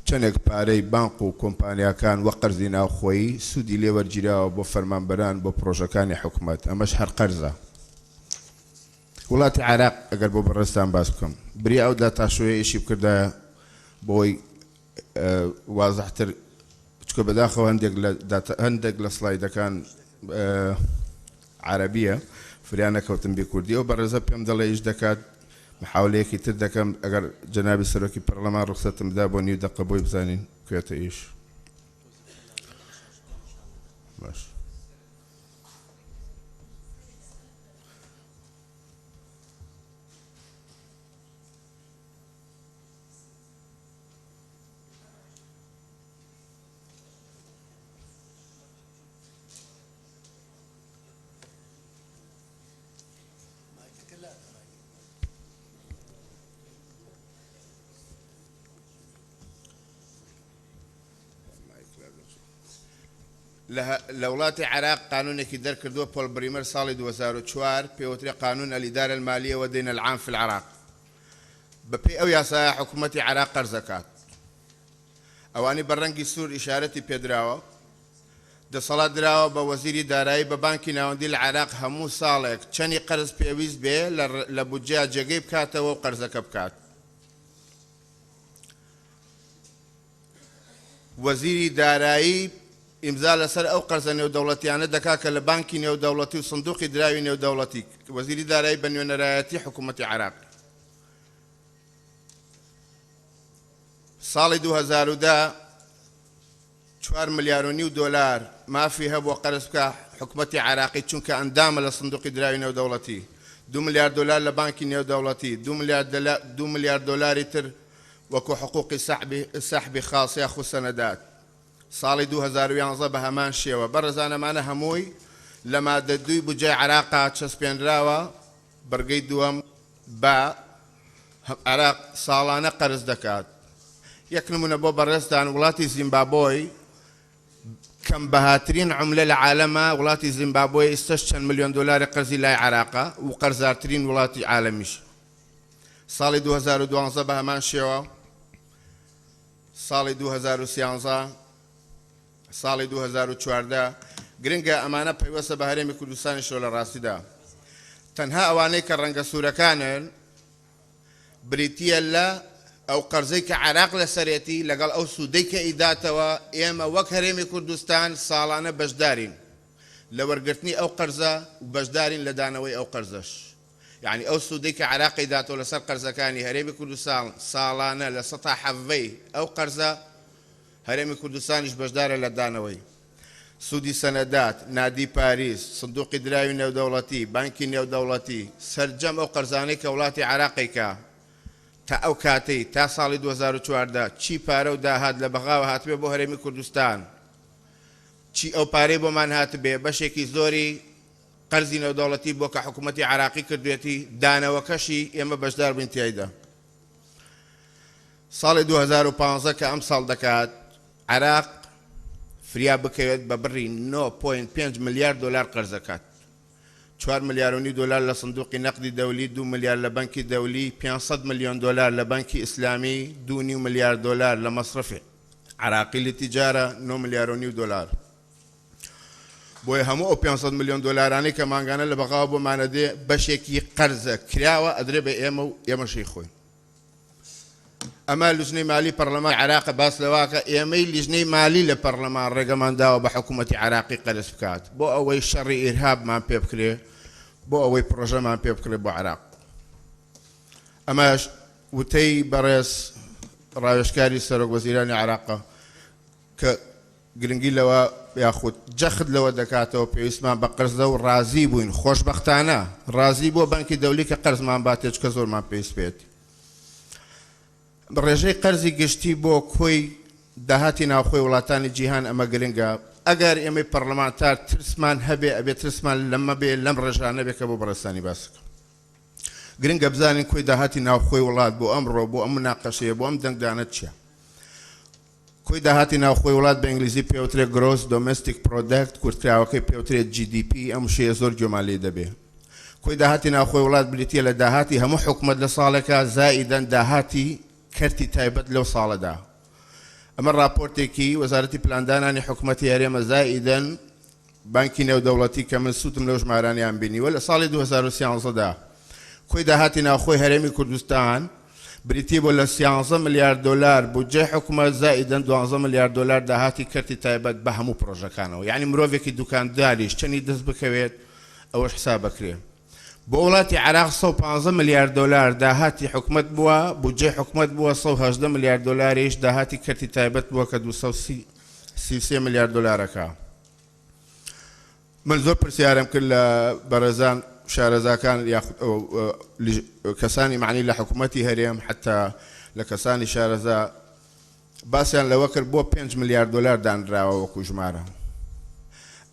چەندێک پارەی بانک و کۆمپانیەکان وە قەرزی ناوخۆیی سوودی لێوەرگیراوە بۆ فەرمانبەران بۆ پرۆژەکانی حکوومەت، ئەمەش هەر قەرزە. وڵاتی عێراق ئەگەر بۆ بەڕێزتان باس بکەم، بری ئەو داتاشۆیەشی بکردایە بۆی وازەحتر، چکە بەداخەوە هەندێک لە سلایدەکان عەرەبیە، فریان نەکەوتم بێ کوردیەوە، بەڕێزە پێم دەڵێ ئیش دەکات، محاولەیەکی تر دەکەم ئەگەر جەنابی سەرۆکی پەرلەمان ڕوخسەتم بدا بۆ نیو دەقە بۆی بزانین کوێتە ئیش. باش. لە وڵاتی عراق قانونێکی دەرکردووە پۆل بریمەر ساڵی 2004 پێوتری قانون الإدارة المالية والدين العام في العراق بەپێی ئەو یاسایە حکوومەتی عراق قەرز دەکات ئەوانی بەڕەنگی سوور ئیشارەتی پێدراوە دەسەڵات دراوە بە وەزیری دارایی بە بانکی ناوەندی لە عراق هەموو ساڵێک چەندی قەرز پێویست بێ لە بودجیا جێگەی بکاتەوە و قەرزەکە بکات وەزیری دارایی ئیمزا لەسەر ئەو قەرزە نێودەوڵەتیانە دەکات کە لە بانکی نێودەوڵەتی و سندوقی دراوی نێودەوڵەتی وەزیری دارایی بە نوێنەرایەتی حکوومەتی عراق ساڵی 2010 4.5 ملیار دلار مافی هەبووە قەرز بکە حکوومەتی عراقی چونکە ئەندامە لە سندوقی دراوی نێودەوڵەتی 2 ملیار دلار لە بانکی نێودەوڵەتی 2 ملیار دلاری تر وەکو حقوقی سەحبی خاص یا خوسەنەدات ساڵی 2011 بە هەمان شێوە بەڕێزانەمانە هەمووی لە مادە 2 بودجەی عراقا چەسپێنراوە بەرگەی دووەم بە عراق ساڵانە قەرز دەکات یەک نمونە بۆ بەڕێزدان وڵاتی زیمبابۆی کەم بەهاترین عملە لە عالەمە وڵاتی زیمبابۆی ئێستا چەند ملیۆن دلاری قەرزی لای عراقە و قەرزارترین وڵاتی عالەمیش ساڵی 2012 بە هەمان شێوە ساڵی 2013 ساڵی 2014 گرنگە ئەمانە پەیوەستە بە هەرێمی کوردستانیشەوە لە ڕاستیدا تەنها ئەوانەی کە ڕەنگە سوورەکانن بریتیە لە ئەو قەرزەی کە عراق لەسەرێتی لەگەڵ ئەو سوودەی کە ئیداتەوە ئێمە وەک هەرێمی کوردستان ساڵانە بەشدارین لە وەرگرتنی ئەو قەرزە و بەشدارین لە دانەوەی ئەو قەرزەش یعنی ئەو سوودەی کە عراق ئیداتەوە لەسەر قەرزەکانی هەرێمی کوردستان ساڵانە لە سەتا حەڤەی ئەو قەرزە هەرێمی کوردستانیش بەشدارە لە دانەوەی سوودی سەنەدات نادی پاریس سندوقی دراوی نێودەوڵەتی بانکی نێودەوڵەتی سەرجەم ئەو قەرزانەی کە وڵاتی عراقیکە تا ئەو کاتەی تا ساڵی 2014 چی پارە و داهات لە بەغاوە هاتبێ بۆ هەرێمی کوردستان چی ئەو پارەی بۆمان هاتبێ بەشێکی زۆری قەرزی نێودەوڵەتی بۆ کە حکوومەتی عراقی کردوێتی دانەوەکەشی ئێمە بەشدار بین تیایدا ساڵی 2015 کە ئەم ساڵ دەکات عراق فریا بکەوێت بە بڕی 9.5 ملیار دلار قەرز دەکات 4 ملیار دلار لە صندوقی نەقدی دەولی 2 ملیار لە بانکی دەولی 500 ملیۆن دلار لە بانکی ئیسلامی 2.5 ملیار دلار لە مەصرفی عراقی لتیجارە 9 ملیار دلار بۆیە هەموو ئەو 500 ملیۆن دلارانەی کە مانگانە لە بەغاوە بۆمانە دێ بەشێکی قەرزە کراوە ئەدرێ بە ئێمە و ئێمەشەی خۆی ئەمە لیژنەی مالی پەرلەمان عراق باس لەواکە ئێمەی لیژنەی مالی لە پەرلەمان ڕێگەمان داوە بە حکوومەتی عراقی قەرز بکات بۆ ئەوەی شەڕی ئیرهابمان پێ بکرێ بۆ ئەوەی پرۆژەمان پێ بکرێ بۆ عراق ئەمەش وتەی بەڕێز ڕاوێژکاری سەرۆک وەزیرانی عراقە کە گرنگی لەوە یاخود جەخت لەوە دەکاتەوە پێویستمان بە قەرزە و ڕازی بووین خۆشبەختانە ڕازی بۆ بانکی دەولی کە قەرزمان باتێت کە زۆرمان پێویست بێت ڕێژەی قەرزی گشتی بۆ کۆی داهاتی ناوخۆی وڵاتانی جیهان ئەمە گرنگە ئەگەر ئێمەی پەرلەمانتار ترسمان هەبێ ئەبێ ترسمان لەمە بێ لەم ڕێژانە بێ کە بۆ بەڕێستانی باسەکە گرنگە بزانین کۆی داهاتی ناوخۆی وڵات بۆ ئەمڕۆ بۆ ئەم مناقەشەیە بۆ ئەم دەنگدانە چییە کۆی داهاتی ناوخۆی وڵات بە ئینگلیزی پێوترێت گرۆس دۆمێستیک پرۆدەکت کورتراوەکەی پێوترێت GDP ئەم شەیە زۆر جۆمالی دەبێ کۆی داهاتی ناوخۆی وڵات بریتیە لە داهاتی هەموو حکومەت لە ساڵێکە زائیدەن داهاتی کەرتی تایبەت لەو ساڵەدا ئەمە راپۆرتێکی وەزارەتی پلاندانانی حکوومەتی هەرێمە زائیدەن بانکی نێودەوڵەتی کە من سوتم لەو ژمارانیان بینیوە لە ساڵی 2013دا کۆی داهاتی ناوخۆی هەرێمی کوردستان بریتی بۆ لە 13 ملیار دلار بودجەی حکوومەت زائیدەن 12 ملیار دلار داهاتی کەرتی تایبەت بە هەموو پرۆژەکانەوە یعنی مرۆڤێکی دوکانداریش چەندی دەست بکەوێت ئەوەش حساب بکرێ بۆ وڵاتی عراق 115 ملیار دلار داهاتی حکوومەت بووە بودجەی حکوومەت بووە 118 ملیار دلاریش داهاتی کەرتی تایبەت بووە کە 233 ملیار دلارەکە من زۆر پرسیارم کرد لە بەڕێزان شارەزاکان یاخود کەسانی معنی لە حکوومەتی هەرێم حتا لە کەسانی شارەزا باسییان لەوە کرد بۆ 5 ملیار دلار دانراوە وەکو ژمارە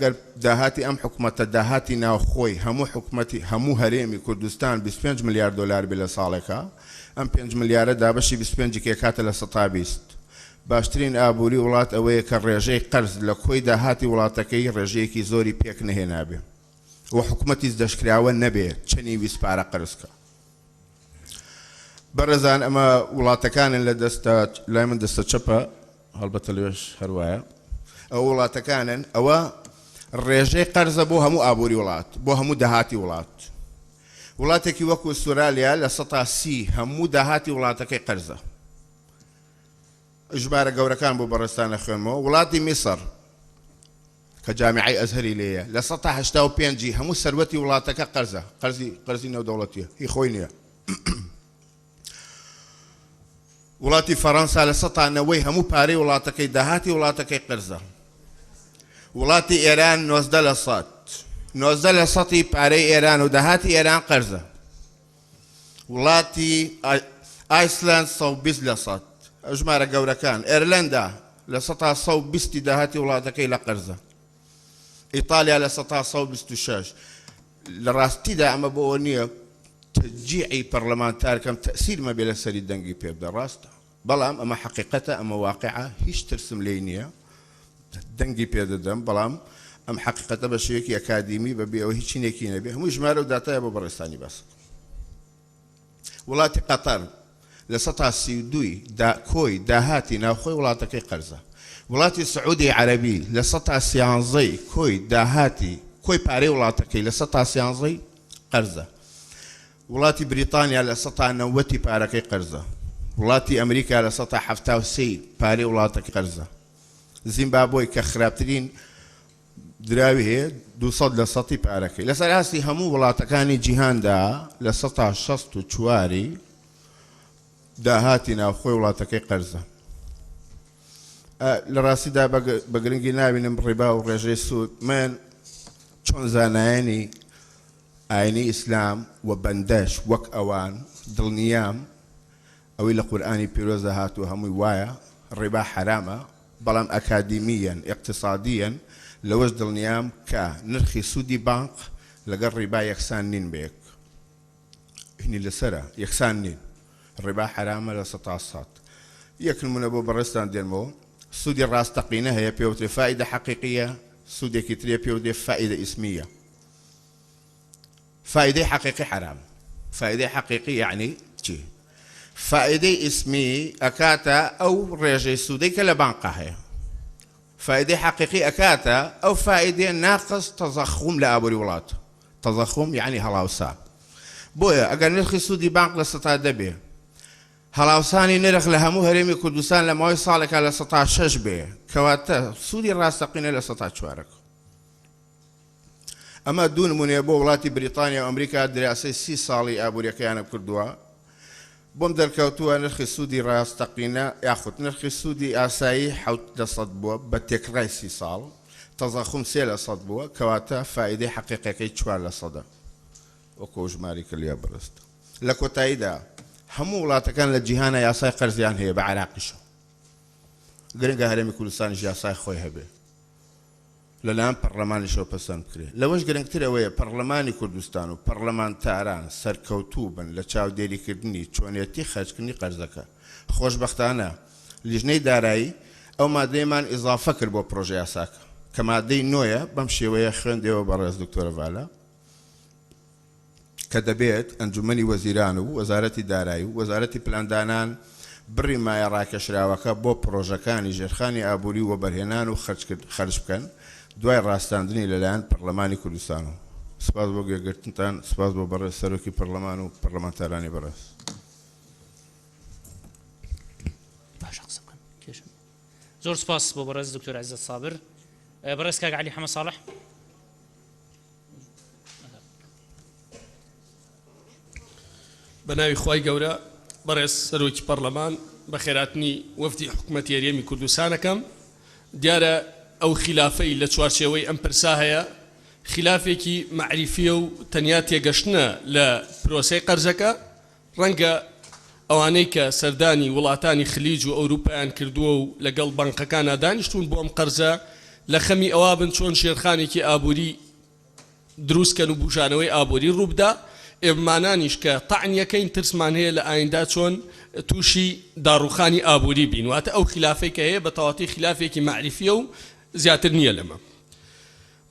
گەر داهاتی ئەم حکوومەتە داهاتی ناوخۆی هەموو حکوومەتی هەموو هەرێمی کوردستان 25 ملیار دلار بێ لە ساڵێکە ئەم 5 ملیارە دابەشی 25 کاتە لە 120 باشترین ئابووری وڵات ئەوەیە کە ڕێژەی قەرز لە کۆی داهاتی وڵاتەکەی ڕێژەیەکی زۆری پێک نهێنابێ و حکوومەتی دەشکراوە نەبێت چەنی ویست پارە قەرزکە. بەڕێزان ئەمە وڵاتەکانن لە لای من دەستە چەپە هەڵبەتە لێش هەروایە ئەو وڵاتەکانن ئەوە ڕێژەی قەرزە بۆ هەموو ئابووری وڵات بۆ هەموو داهاتی وڵات. وڵاتێکی وەکو ئوسترالیا لە 130 هەموو داهاتی وڵاتەکەی قەرزە. ژمارە گەورەکان بۆ بەڕێستانە خوێنمەوە وڵاتی میسر کە جامیعەی ئەزهەری لێیە لە 185 هەموو سەروەتی وڵاتەکە قەرزە قەرزی نێودەوڵەتیە هی خۆی نییە. وڵاتی فەڕەنسا لە 190 هەموو پارەی وڵاتەکەی داهاتی وڵاتەکەی قەرزە. وڵاتی ئێران 90% پارەی ئێران و داهاتی ئێران قەرزە. وڵاتی ئایسلند 120% ژمارە گەورەکان ئێرلندا لە 120 داهاتی وڵاتەکەی لە قەرزە. ئیتالیا لە 126 لە ڕاستیدا ئەمە بۆ نییە تەجیعی پەرلەمانتارکەم تەسیر مەبێ لە سەری دەنگی پێ بدە ڕاستە بەڵام ئەمە حەقیقەتە ئەمە واقعە هیچ ترسم لێی نییە دەنگی پێ دەدەم بەڵام ئەم حەقیقەتە بە شێوەیەکی ئەکادیمی بەبێ ئەوە هیچ نێکی نەبێ هەموو ژمارە و داتایە بۆ بەڕێستانی باس. وڵاتی قەتەر لە 132 کۆی داهاتی ناوخۆی وڵاتەکەی قەرزە. وڵاتی سعودی عەرەبی لە 113 کۆی داهاتی کۆی پارەی وڵاتەکەی لە 113 قەرزە. وڵاتی بریتانیا لە 190 پارەکەی قەرزە. وڵاتی ئەمریکا لە 173 پارەی وڵاتەکەی قەرزە. زیمبابوی کە خراپترین دراوی هەیە 200% پارەکەی. لەسەر ئاستی هەموو وڵاتەکانی جیهاندا لە 164 داهاتی ناوخۆی وڵاتەکەی قەرزە. لە ڕاستیدا بە گرنگی نابینم ڕێبا و ڕێژەی سوود من چۆن زانایانی ئاینی ئیسلام و بەندەش وەک ئەوان دڵنیام ئەوەی لە قورئانی پیرۆزە هاتووە هەمووی وایە ڕێبا حرامە بەڵام ئەکادیمیەن اقتصادیەن لەوەش دڵنیام کە نرخی سوودی بانک لەگەڵ ڕێبا یەکسان نین بەیەک هینی لەسەرە یەکسان نین ڕێبا حرامە لە 100%. یەک نمونە بۆ بەڕێستان دێنمەوە سوودی ڕاستەقینە هەیە پێوترێ فائیدە حەقیقیە سوودێکی ترێ پێوترێ فائیدە ئیسمیە. فائیدەی حەقیقی حرام فائیدەی حەقیقی یعنی چی؟ فائیدەی ئیسمی ئەکاتە ئەو ڕێژەی سوودەی کە لە بانقا هەیە. فائیدەی حەقیقی ئەکاتە ئەو فائیدەی ناقص تەزەخم لە ئابووری وڵات. تەزەخم یعنی هەڵاوسا. بۆیە ئەگەر نرخی سوودی بانق لە 100 دەبێ هەڵاوسانی نرخ لە هەموو هەرێمی کوردستان لە ماوەی ساڵێکا لە 106 بێ کەواتە سوودی ڕاستەقینە لە 104. ئەمە دوو نمونەیە بۆ وڵاتی بریتانیا و ئەمریکا دراسی 30 ساڵی ئابوووریەکەیانە کردووە بۆم دەرکەوتووە نرخی سوودی ڕاستەقینە یاخود نرخی سوودی ئاسایی 7% بووە بە تێکڕای 30 ساڵ تەزەخم 3% بووە کەواتە فائیدەی حەقیقەکەی 4% وەکو ژماری کلیا بەڕست. لە کۆتاییدا هەموو وڵاتەکان لە جیهانە یاسای قەرزیان هەیە بە عێراقیشە گرنگە هەرێمی کوردستانیش یاسای خۆی هەبێ لەلایەن پەرلەمانیشەوە پەسەند بکرێت. لەوەش گرنگتر ئەوەیە پەرلەمانی کوردستان و پەرلەمانتاران سەرکەوتوو بن لە چاودێریکردنی چۆنیەتی خەرجکردنی قەرزەکە. خۆشبەختانە لیژنەی دارایی ئەو مادەیەمان ئیزافە کرد بۆ پرۆژە یاساکە کە مادەی نۆیە بەم شێوەیە خوێندەوە بەڕێز دکتۆرە ڤالا کە دەبێت ئەنجومەنی وەزیران و وەزارەتی دارایی و وەزارەتی پلاندانان بڕی مایە ڕاکێشراوەکە بۆ پرۆژەکانی ژێرخانی ئابووری و بەرهێنان و خەرج بکەن دوای ڕاستاندنی لەلایەن پەرلەمانی کوردستان. و سپاس بۆ گوێگرتنتان سپاس بۆ بەڕێز سەرۆکی پەرلەمان و پەرلەمانتارانی بەڕێز. زۆر سپاس بۆ بەڕێز دکتۆر عەزیز سابر. بەڕێز کاک عەلی حەمەد ساڵح. بەناوی خوای گەورە بەڕێز سەرۆکی پەرلەمان بە خێراتنی وەفدی حکوومەتی هەرێمی کوردستانەکەم دیارە ئەو خلافەی لە چوارچێوەی ئەم پرسا هەیە خلافێکی معریفیە و تەنیا تێگەشتنە لە پرۆسەی قەرزەکە ڕەنگە ئەوانەی کە سەردانی وڵاتانی خلیج و ئەوروپایان کردووە و لەگەڵ بانقەکانە دانیشتون بۆ ئەم قەرزە لە خەمی ئەوا بن چۆن شێرخانێکی ئابووری دروستکەن و بوژانەوەی ئابووری ڕووبدا ئێمانانیش کە تەعنیەکەین ترسمان هەیە لە ئایندا چۆن تووشی داڕوخانی ئابووری بین واتە ئەو خلافەی کە هەیە بە تەواتی خلافێکی معریفیە و زیاتر نییە لەمە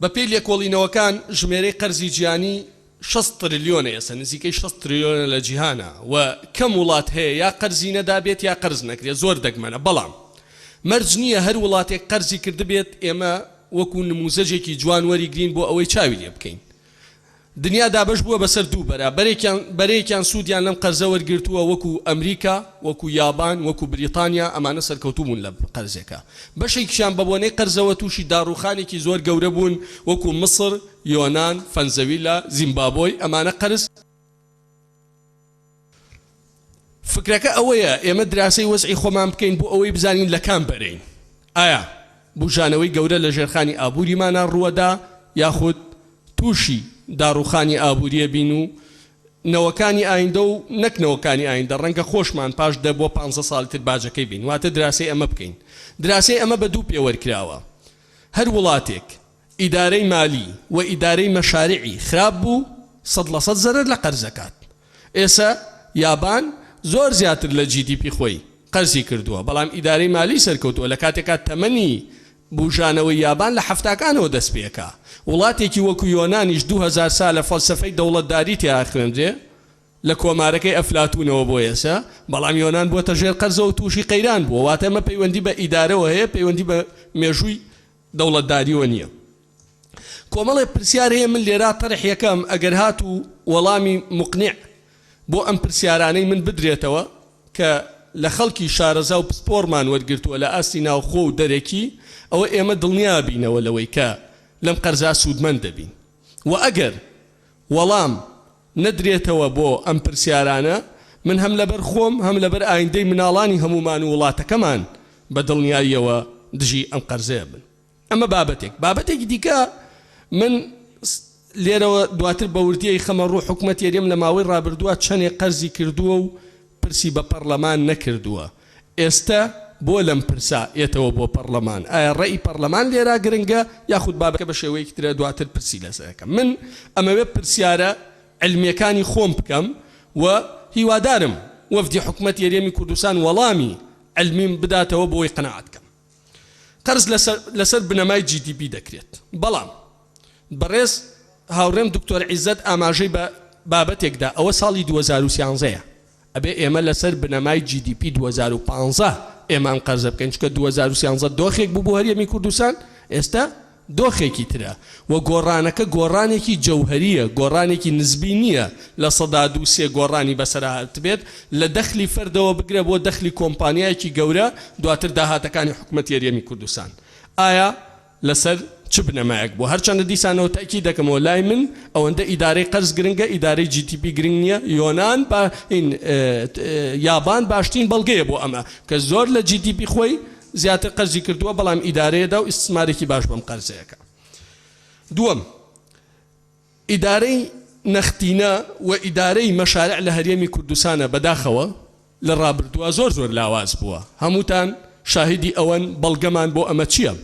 بە پێی لێکۆڵینەوەکان ژمێرەی قەرزی گیانی 6 تریلیۆنە ئێستا نزیکەی 6 تریلیۆنە لە جیهانە و کەم وڵات هەیە یا قەرزی نەدابێت یا قەرز نەکرێت زۆر دەگمەنە بەڵام مەرج نییە هەر وڵاتێک قەرزی کردبێت ئێمە وەکو نموزەجێکی جوان وەریگرین بۆ ئەوەی چاوی لێ بکەین دنیا دابش بووە بەسەر دوو بەرەیەکیان سوودیان لەم قەرزە وەرگرتووە وەکو ئەمریکا وەکو یابان وەکو بریتانیا ئەمانە سەرکەوتوبوون لە قەرزێکە بەشێکیان بە بۆنەی قەرزەوە تووشی داڕوخانێکی زۆر گەورە بوون وەکو مصر یۆنان فەنزەویلا زیمبابۆی ئەمانە قەرز فکرەکە ئەوەیە ئێمە دراسی وەزعی خۆمان بکەین بۆ ئەوەی بزانین لە کام بەرین ئایا بوژانەوەی گەورە لە ژێرخانی ئابووریمانە ڕووەدا یاخود تووشی داڕوخانی ئابووریە بین و نەوەکانی ئایندە و نەکنەوەکانی ئایندە ڕەنگە خۆشمان پاش 10 بۆ 15 ساڵتر باجەکەی بین واتە دراسی ئەمە بکەین دراسی ئەمە بە دوو پێوەرکراوە هەر وڵاتێک ئیدارەی مالی و ئیدارەی مەشاریعی خراپ بوو 100% زەرەر لە قەرزەکات ئێستا یابان زۆر زیاتر لە GDP خۆی قەرزی کردووە بەڵام ئیدارەی مالی سەرکەوتووە لە کاتێکا تەمەنی بوژانەوەی یابان لە حەفتاکانەوە دەست پێکا وڵاتێکی وەکو یۆنانیش 2000 سال لە فەلسەفەی دەوڵەتداری تیا خوێندرێ لە کۆمارەکەی ئەفلاتونەوە بۆ ئێستا بەڵام یۆنان بووەتە ژێر قەرزە و تووشی قەیران بووە واتە ئەمە پەیوەندی بە ئیدارەوە هەیە پەیوەندی بە مێژووی دەوڵەتداریوە نییە کۆمەڵێ پرسیار هەیە من لێرا تەرح یەکەم ئەگەر هات و وەڵامی مقنع بۆ ئەم پرسیارانەی من بدرێتەوە کە لە خەڵکی شارەزا و پسپۆرمان وەرگرتووە لە ئاستی ناوخۆ و دەرەکی ئەوە ئێمە دڵنیا بینەوە لەوەی کە لەم قەرزا سوودمەند دەبین و ئەگەر وەڵام نەدرێتەوە بۆ ئەم پرسیارانە من هەم لەبەر خۆم هەم لەبەر ئایندەی مناڵانی هەمومان و وڵاتەکەمان بە دڵنیاییەوە دژی ئەم قەرزەیە بن ئەمە بابەتێکی دیکە من لێرەوە دواتر بە وردیەی خەمە ڕوو حکومەت یەرێم لە ماوەی ڕابردووە چەندێک قەرزی کردووە و پرسی بە پەرلەمان نەکردووە ئێستا بۆ لەم پرسا ئێتەوە بۆ پەرلەمان ئایا ڕێی پەرلەمان لێرا گرنگە یاخود بابەکە بە شێوەیەکی ترە دواتر پرسی لەسەرەکەم من ئەمەوێ پرسیارە علمیەکانی خۆم بکەم و هیوادارم وەفدی حکومەت یەرێمی کوردستان وەڵامی علمیم بداتەوە بۆی قەناعەت بکەم قەرز لەسەر بنەمای GDP دەکرێت بەڵام بەڕێز هاوڕێم دکتۆر عیزەت ئاماژەی بە بابەتێکدا ئەوە ساڵی 2013 ئەبێ ئێمە لەسەر بنەمای GDP 2015 ئێمان قەرزە بکەین چکە 2013 دۆخێک بوو بۆ هەرێمی کوردستان ئێستا دۆخێکی ترە و گۆڕانەکە گۆڕانێکی جەوهەریە گۆڕانێکی نزبی نییە لە سەدا دووسێ گۆڕانی بەسەرهات بێت لە دەخلی فەردەوە بگرە بۆ دەخلی کۆمپانیایەکی گەورە دواتر داهاتەکانی حکومەت یەرێمی کوردستان ئایا لەسەر چ بنەمایەک بۆ هەرچەندە دیسانەوە تاکی دەکەمەوە لای من ئەوەندە ئیدارەی قەرز گرنگە ئیدارەی GDP گرنگ نییە یۆنان یابان باشترین بەڵگەیە بۆ ئەمە کە زۆر لە GDP خۆی زیاتر قەرزی کردووە بەڵام ئیدارەیەدا و ئیستثمارێکی باش بەم قەرزەیەکە دووەم ئیدارەی نەختینە و ئیدارەی مەشارع لە هەرێمی کوردستانە بەداخەوە لە ڕابردووە زۆر لاواز بووە هەمووتان شاهدی ئەوەن بەڵگەمان بۆ ئەمە چییە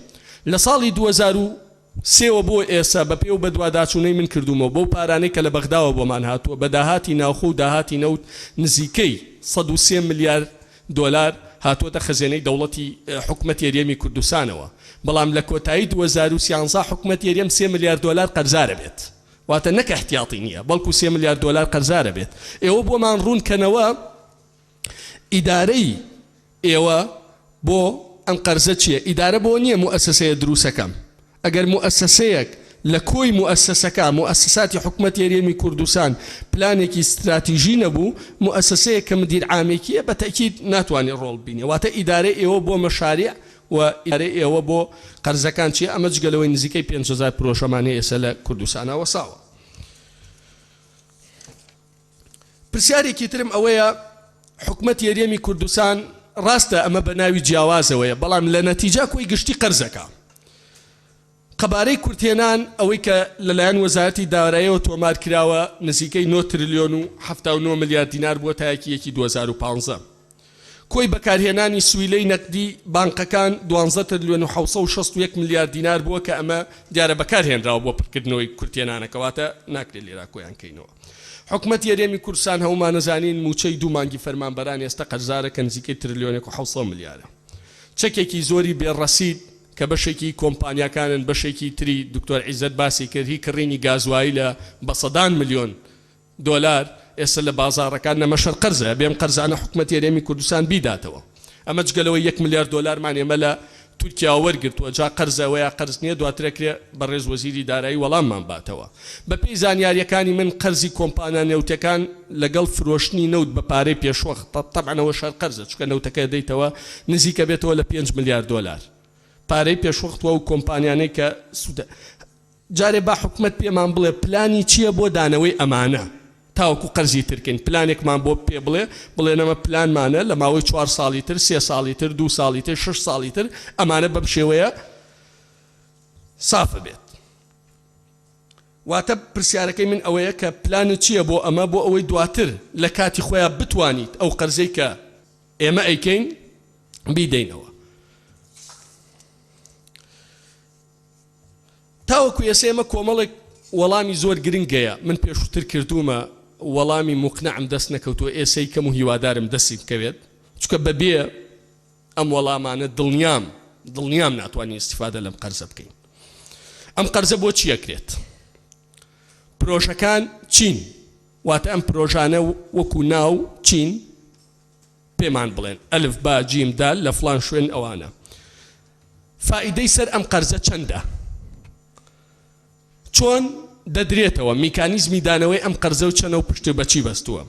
لە ساڵی 2003 بۆ ئێستا بە پێ و بە دوواداچوونەی من کردومەوە بۆ پارانەی کە لە بەغداوە بۆمان هاتووە بە داهاتی ناوخۆ و داهاتی نەوت نزیکەی 103 ملیار دۆلار هاتووەتە خەزێنەی دەوڵەتی حکومەت یەرێمی کوردستانەوە بەڵام لە کۆتایی 2013 حکومەت یەرێم 3 ملیار دۆلار قەرزارە بێت واتە نەکە احتیاطی نییە بەڵکو 3 ملیار دۆلار قەرزارە بێت ئێوە بۆمان ڕوونکەنەوە ئیدارەی ئێوە بۆ ئەم قەرزە چییە ئیدارە بۆ نییە موئەسسەیە دروستەکەم ئەگەر موئەسسەیەک لە کۆی موئەسسەکە موئەسساتی حکومەت یەرێمی کوردستان پلانێکی استراتیژی نەبوو موئەسسەیە کە مدیر عامێکیە بە تەکید ناتوانێت ڕۆڵ بینێ واتە ئیدارە ئێوە بۆ مەشاریع و ئیدارە ئێوە بۆ قەرزەکان چیە ئەمە جگەلەوەی نزیکەی 5000 پرۆژەمانەیە ئێستا لە کوردستانە وەساوە پرسیارێکی ترم ئەوەیە حکومەت یەرێمی کوردستان ڕاستە ئەمە بە ناوی جیاوازەوەیە بەڵام لە نەتیجا کۆی گشتی قەرزەکە قەبارەی کورتێنان ئەوەی کە لەلایەن وەزارەتی داراییەوە تۆمار کراوە نزیکەی 9 تریلیۆن و 79 ملیار دینار بووە تا یەکی 2015 کۆی بەکارهێنانی سویلەی نەقدی بانقەکان 12 تریلیۆن و 761 ملیار دینار بووە کە ئەمە دیارە بەکارهێنراوە بۆ پڕکردنەوەی کورتێنانەکەواتە ناکرێت لێرا کۆیان کەینەوە حکومەت یاریێمی کوردستان هەمومان نەزانین موچەی دوو مانگی فەرمانبەران ئێستا قەرزارەکە نزیکەی تریلیۆنێک و 700 میلیارە چەکێکی زۆری بێڕەسید کە بەشێکی کۆمپانیاکانن بەشێکی تری دکتۆر عیزەت باسی کرد هی کڕینی گازوایی لە بە سەدان ملیۆن دۆلار ئێستا لە بازاڕەکان نەمەشەر قەرزە بێم قەرزانە حکومەت یاریێمی کوردستان بیداتەوە ئەمە جگەلەوەی 1 ملیار دۆلارمان ئێمە لە تورکیا وەرگرتووە جا قەرزەوەیە قەرز نییە دواترەکرێ بەڕێز وەزیری دارایی وەڵاممان باتەوە بەپێی زانیاریەکانی من قەرزی کۆمپانیا نەوتەکان لەگەڵ فرۆشتنی نەوت بە پارەی پێشوەخت تەبعەوە شەر قەرزە چکە نەوتەکە دەیتەوە نزیکە بێتەوە لە 5 ملیار دۆلار پارەی پێشوەختوە و کۆمپانیانەی کە سوودە جارێ با حکومەت پێمان بڵێ پلانی چییە بۆ دانەوەی ئەمانە تاوەکو قەرزی ترکن پلانێکمان بۆ پێ بڵێنەمە پلانمانە لە ماوەی 4 ساڵی تر 3 ساڵی تر 2 ساڵی تر 6 ساڵی تر ئەمانە بەم شێوەیە سافە بێت واتە پرسیارەکەی من ئەوەیە کە پلانت چییە بۆ ئەمە بۆ ئەوەی دواتر لە کاتی خۆیان بتوانیت ئەو قەرزەی کە ئێمە ئەیکەین بیدەینەوە تاوەکو ئێسێمە کۆمەڵێک وەڵامی زۆر گرنگەیە من پێشووتر کردومە وەڵامی مقنعم دەست نەکەوتووە ئێسەی کەم و هیوادارم دەستی بکەوێت چکە بەبێ ئەم وەڵامانە دڵنیام ناتوانین استیفادە لەم قەرزە بکەین ئەم قەرزە بۆ چی ئەکرێت پرۆژەکان چین واتە ئەم پرۆژانە وەکو ناو چین پێمان بڵێن ئەلف با جیم دال لە فڵان شوێن ئەوانە فائیدەی سەر ئەم قەرزە چەندە چۆن دەدرێتەوە میکانیزمی دانەوەی ئەم قەرزە و چەنە و پشت بەچی بەستووە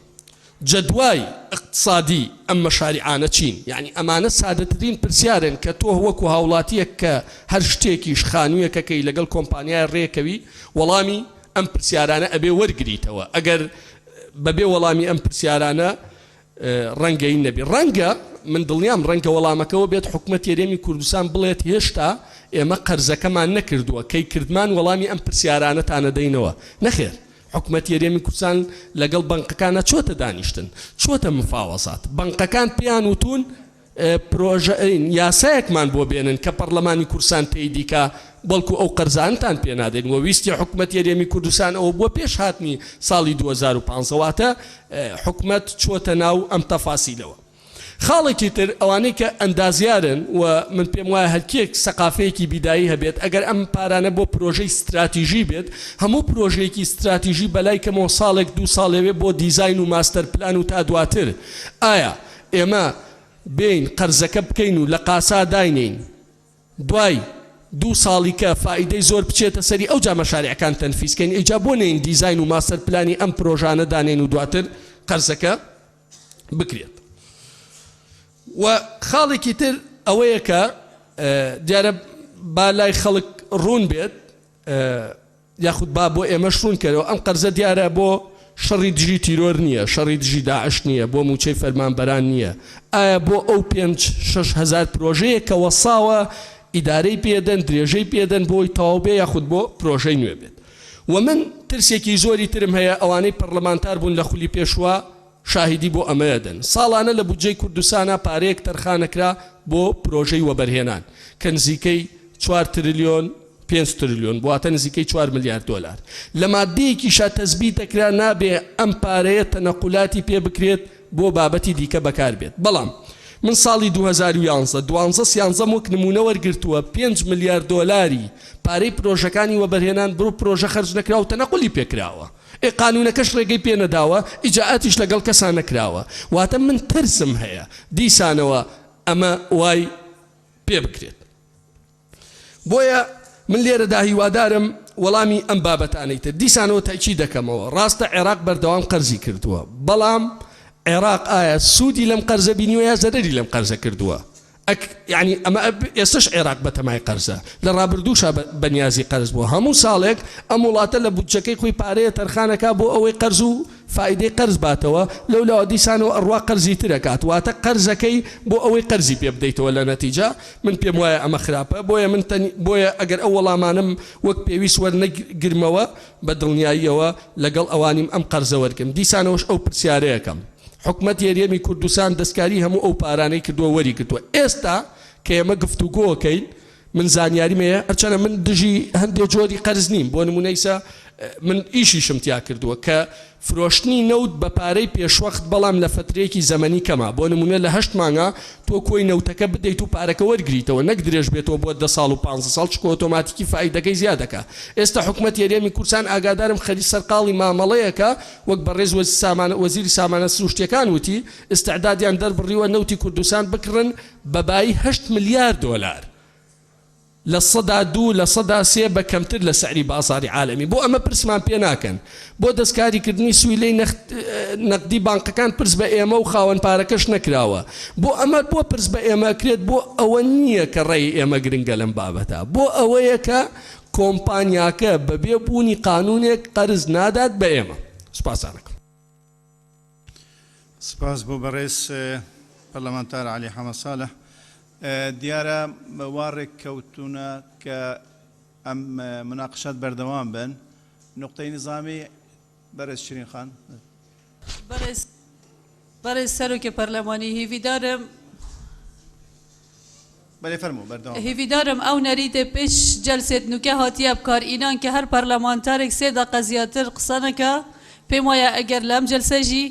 جدوای اقتصادی ئەم مەشاریعانە چین یعنی ئەمانە سادەترین پرسیارن کە تۆ وەکو هاوڵاتیەک کە هەر شتێکیش خانوویەکەکەی لەگەڵ کۆمپانیای ڕێکەوی وەڵامی ئەم پرسیارانە ئەبێ وەرگریتەوە ئەگەر بەبێ وەڵامی ئەم پرسیارانە ڕەنگەی نەبی ڕەنگە من دڵنیام ڕەنگە وەڵامەکەەوە بێت حکومەت یاریێمی کوردستان بڵێت هێشتا ئێمە قەرزەکەمان نەکردووە کەی کردمان وەڵامی ئەم پرسیارانەتانە دەینەوە نەخێر حکومەت یاریێمی کوردستان لەگەڵ بەنکەکانە چۆتە دانیشتن چۆتە مفاوەزات بەنکەکان پێیان وتون یاسایەکمان بۆ بێنن کە پەرلەمانی کوردستان تێی دیکە بەڵکو ئەو قەرزانتان پێ نادەین و ویستی حکومەت یاریێمی کوردستان ئەوە بۆ پێش هاتنی ساڵی 2015 واتە حکومەت چۆتە ناو ئەم تەفاسیلەوە خاڵێکی تر ئەوانەی کە ئەندازیارن و من پێم وایە هەرکێک سەقافەیەکی بیدایی هەبێت ئەگەر ئەم پارانە بۆ پرۆژەی استراتیژی بێت هەموو پرۆژەیەکی استراتیژی بەلای کەمەوە ساڵێک 2 ساڵێوێ بۆ دیزاین و ماستەر پلان و تا دواتر ئایا ئێمە بین قەرزەکە بکەین و لە قاسا داینین دوای 2 ساڵی کە فائیدەی زۆر بچێتە سەری ئەو جا مەشاریعەکان تەنفیزکەین ئیجا بۆ نین دیزاین و ماستەر پلانی ئەم پرۆژانە دانین و دواتر قەرزەکە بکرێت و خاڵێکی تر ئەوەیە کە دیارە با لای خەڵک ڕوون بێت یاخود با بۆ ئێمە ڕوون کەرەوە ئەم قەرزە دیارە بۆ شەڕی دژی تیرۆر نییە شەڕی دژی داعش نییە بۆ موچەی فەرمانبەران نییە ئایا بۆ ئەو 5-6 هزار پرۆژەیە کە وەساوە ئیدارەی پێدەن درێژەی پێدەن بۆی تەواو بێ یاخود بۆ پرۆژەی نوێ بێت و من ترسێکی زۆری ترم هەیە ئەوانەی پەرلەمانتار بوون لە خولی پێشوا شاهدی بۆ ئەمەدەن ساڵانە لە بودجەی کوردستانە پارەیەک تەرخانەکرا بۆ پرۆژەی وەبەرهێنان کە نزیکەی 4 تریلیۆن 5 تریلیۆن بواتە نزیکەی 4 ملیار دۆلار لە مادەیەکیشا تەزبیت دەکرا نابێ ئەم پارەیە تەنەقولاتی پێ بکرێت بۆ بابەتی دیکە بەکار بێت بەڵام من ساڵی 2011 وەک نمونە وەرگرتووە 5 ملیار دۆلاری پارەی پرۆژەکانی وەبەرهێنان بڕۆ پرۆژە خەرج نەکرا و تەنەقولی پێکراوە قانونەکەش ڕێگەی پێ نەداوە ئیجاعاتیش لەگەڵ کەسان نەکراوە واتە من ترسم هەیە دیسانەوە ئەمە وای پێ بکرێت بۆیە من لێرەدا هیوادارم وەڵامی ئەم بابەتانەی تر دیسانەوە تاکی دەکەمەوە ڕاستە عێراق بەردەوام قەرزی کردووە بەڵام عێراق ئایا سوودی لەم قەرزە بینیوە یا زەرەری لەم قەرزە کردووە يعني ئەمە ئێستش عێراق بەتەمای قەرزە لە ڕابردووشە بەنیازی قەرز بووە هەموو ساڵێک ئەم وڵاتە لە بودجەکەی خۆی پارەیە تەرخانەکە بۆ ئەوەی قەرز و فائیدەی قەرز باتەوە لەولاوە دیسانەوە ئەڕوا قەرزی ترەکات واتە قەرزەکەی بۆ ئەوەی قەرزی پێ بدەیتەوە لە نەتیجە من پێم وایە ئەمە خراپە بۆیە ئەگەر ئەو وەڵامانم وەک پێویست وەرنەگرمەوە بە دڵنیاییەوە لەگەڵ ئەوانیم ئەم قەرزە وەرگم دیسانەوەش ئەو پرسیارەیەکەم حکومەت یاریێمی کوردستان دەستکاری هەموو ئەو پارانەی کردووە وەری کردووە ئێستا کە ئێمە گفتوگۆکەین من زانیاریمەیە هەرچەنە من دژی هەندێک جۆری قەرز نیم بۆ نمونەیسە من ئیشیشم تیا کردووە کە فرۆشتنی نەوت بە پارەی پێشوەخت بەڵام لە فترەیەکی زەمەنی کەمە بۆ نمونە لە 8 مانگە تۆ کۆی نەوتەکە بدەیت و پارەکە وەرگریتەوە نەک درێژ بێتەوە بۆ 10 ساڵ و 5 ساڵ چکە ئۆتۆماتیکی فائیدەکەی زیادەکە ئێستا حکوومەت یاریێمی کوردستان ئاگادارم خەری سەرقاڵی مامەڵەیەکە وەک بەڕێز وەزیری سامانە سروشتیەکان وتی ئستعدادیان دەربڕیوە نەوتی کوردستان بکڕن بەبایی 8 ملیارد دۆلار لە 102 لە 103 بە کەمتر لە سعری بازاری عالەمی بۆ ئەمە پرسمان پێ ناکەن بۆ دەستکاریکردنی سویلەی نەقدی بانکەکان پرس بە ئێمە و خاوەن پارەکەش نەکراوە بۆ ئەمە بۆ پرس بە ئێمە کرێت بۆ ئەوە نییە کە ڕێی ئێمە گرنگە لەم بابەتە بۆ ئەوەیە کە کۆمپانیاکە بەبێ بوونی قانونێک قەرز نادات بە ئێمە سوپاسانەکەم سپاس بۆ بەڕێز پەرلەمانتار عەلی حەمەد ساڵح دیارە وارێک کەوتونە کە ئەم مناقشات بەردەوام بن نقطەی نظامی بەرز شیرین خان بەڕێز سەرۆکی پەرلەمانی هیویدارم بەڵێ فەرموو بەردەوام هیویدارم ئەو نەریتە پێش جەلسێت نوکە هاتیە بکارئینان کە هەر پەرلەمانتارێک 3 دقە زیاتر قسە نەکە پێم وایە ئەگەر لەم جەلسەژی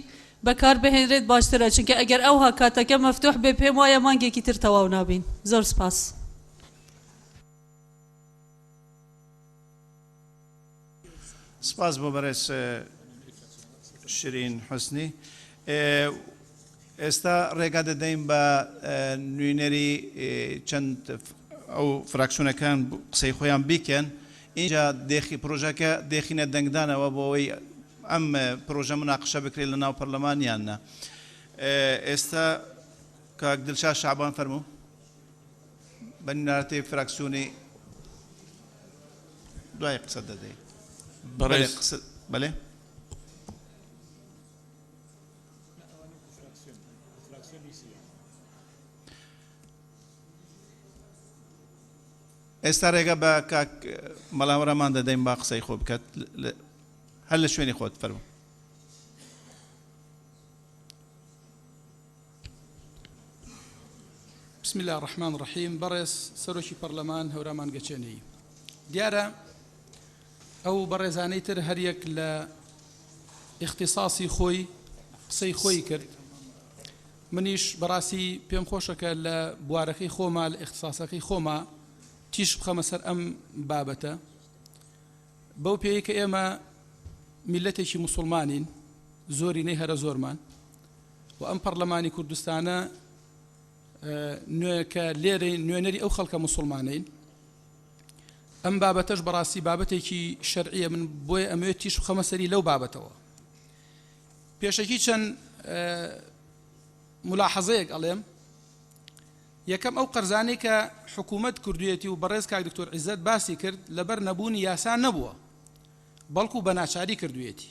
بەکار بهێنرێت باشترە چونکە ئەگەر ئەوها کاتەکە مەفتوح بێ پێم وایە مانگێکی تر تەواو نابین زۆر سپاس سپاس بۆ بەڕێز شیرین حوسنی ئێستا ڕێگا دەدەین بە نوێنەری چەند ئەو فراکسیۆنەکان قسەی خۆیان بیکەن اینجا دێخی پرۆژەکە دێخینە دەنگدانەوە بۆ ئەوەی ئەم پرۆژە مناقشە بکرێت لە ناو پەرلەمانیانە ئێستا کاک دڵشاد شعبان فەرموو بە نارەتەی فراکسیۆنی دوای قسە دەدەین بەڵێ ئێستا ڕێگە بە کاک مەڵاوەڕەمان دەدەین با قسەی خۆ بکات هەر لە شوێنی خۆت فەرموو بسم الله الرحمن الرحيم بەڕێز سەرۆکی پەرلەمان هەورامان گەچێنەی دیارە ئەو بەڕێزانەی تر هەریەک لە اختصاصی خۆی قسەی خۆی کرد منیش بەڕاستی پێم خۆشەکە لە بوارەکەی خۆما لە اختصاسەکەی خۆما تیش بخەمە سەر ئەم بابەتە بەو پێی کە ئێمە میلەتێکی موسڵمانین زۆرینەی هەرە زۆرمان و ئەم پەرلەمانی کوردستانە کە لێرە نوێنەری ئەو خەڵکە موسڵمانین ئەم بابەتەش بەڕاستی بابەتێکی شەرعیە من بۆیە ئەمەوێت تیش بخەمە سەری لەو بابەتەوە پێشەکی چەند ملاحەزەیەک ئەڵێم یەکەم ئەو قەرزانەی کە حکوومەت کردوێتی و بەڕێز کاک دکتۆر عیزەت باسی کرد لەبەر نەبوونی یاسا نەبووە بەڵکو بە ناچاری کردوێتی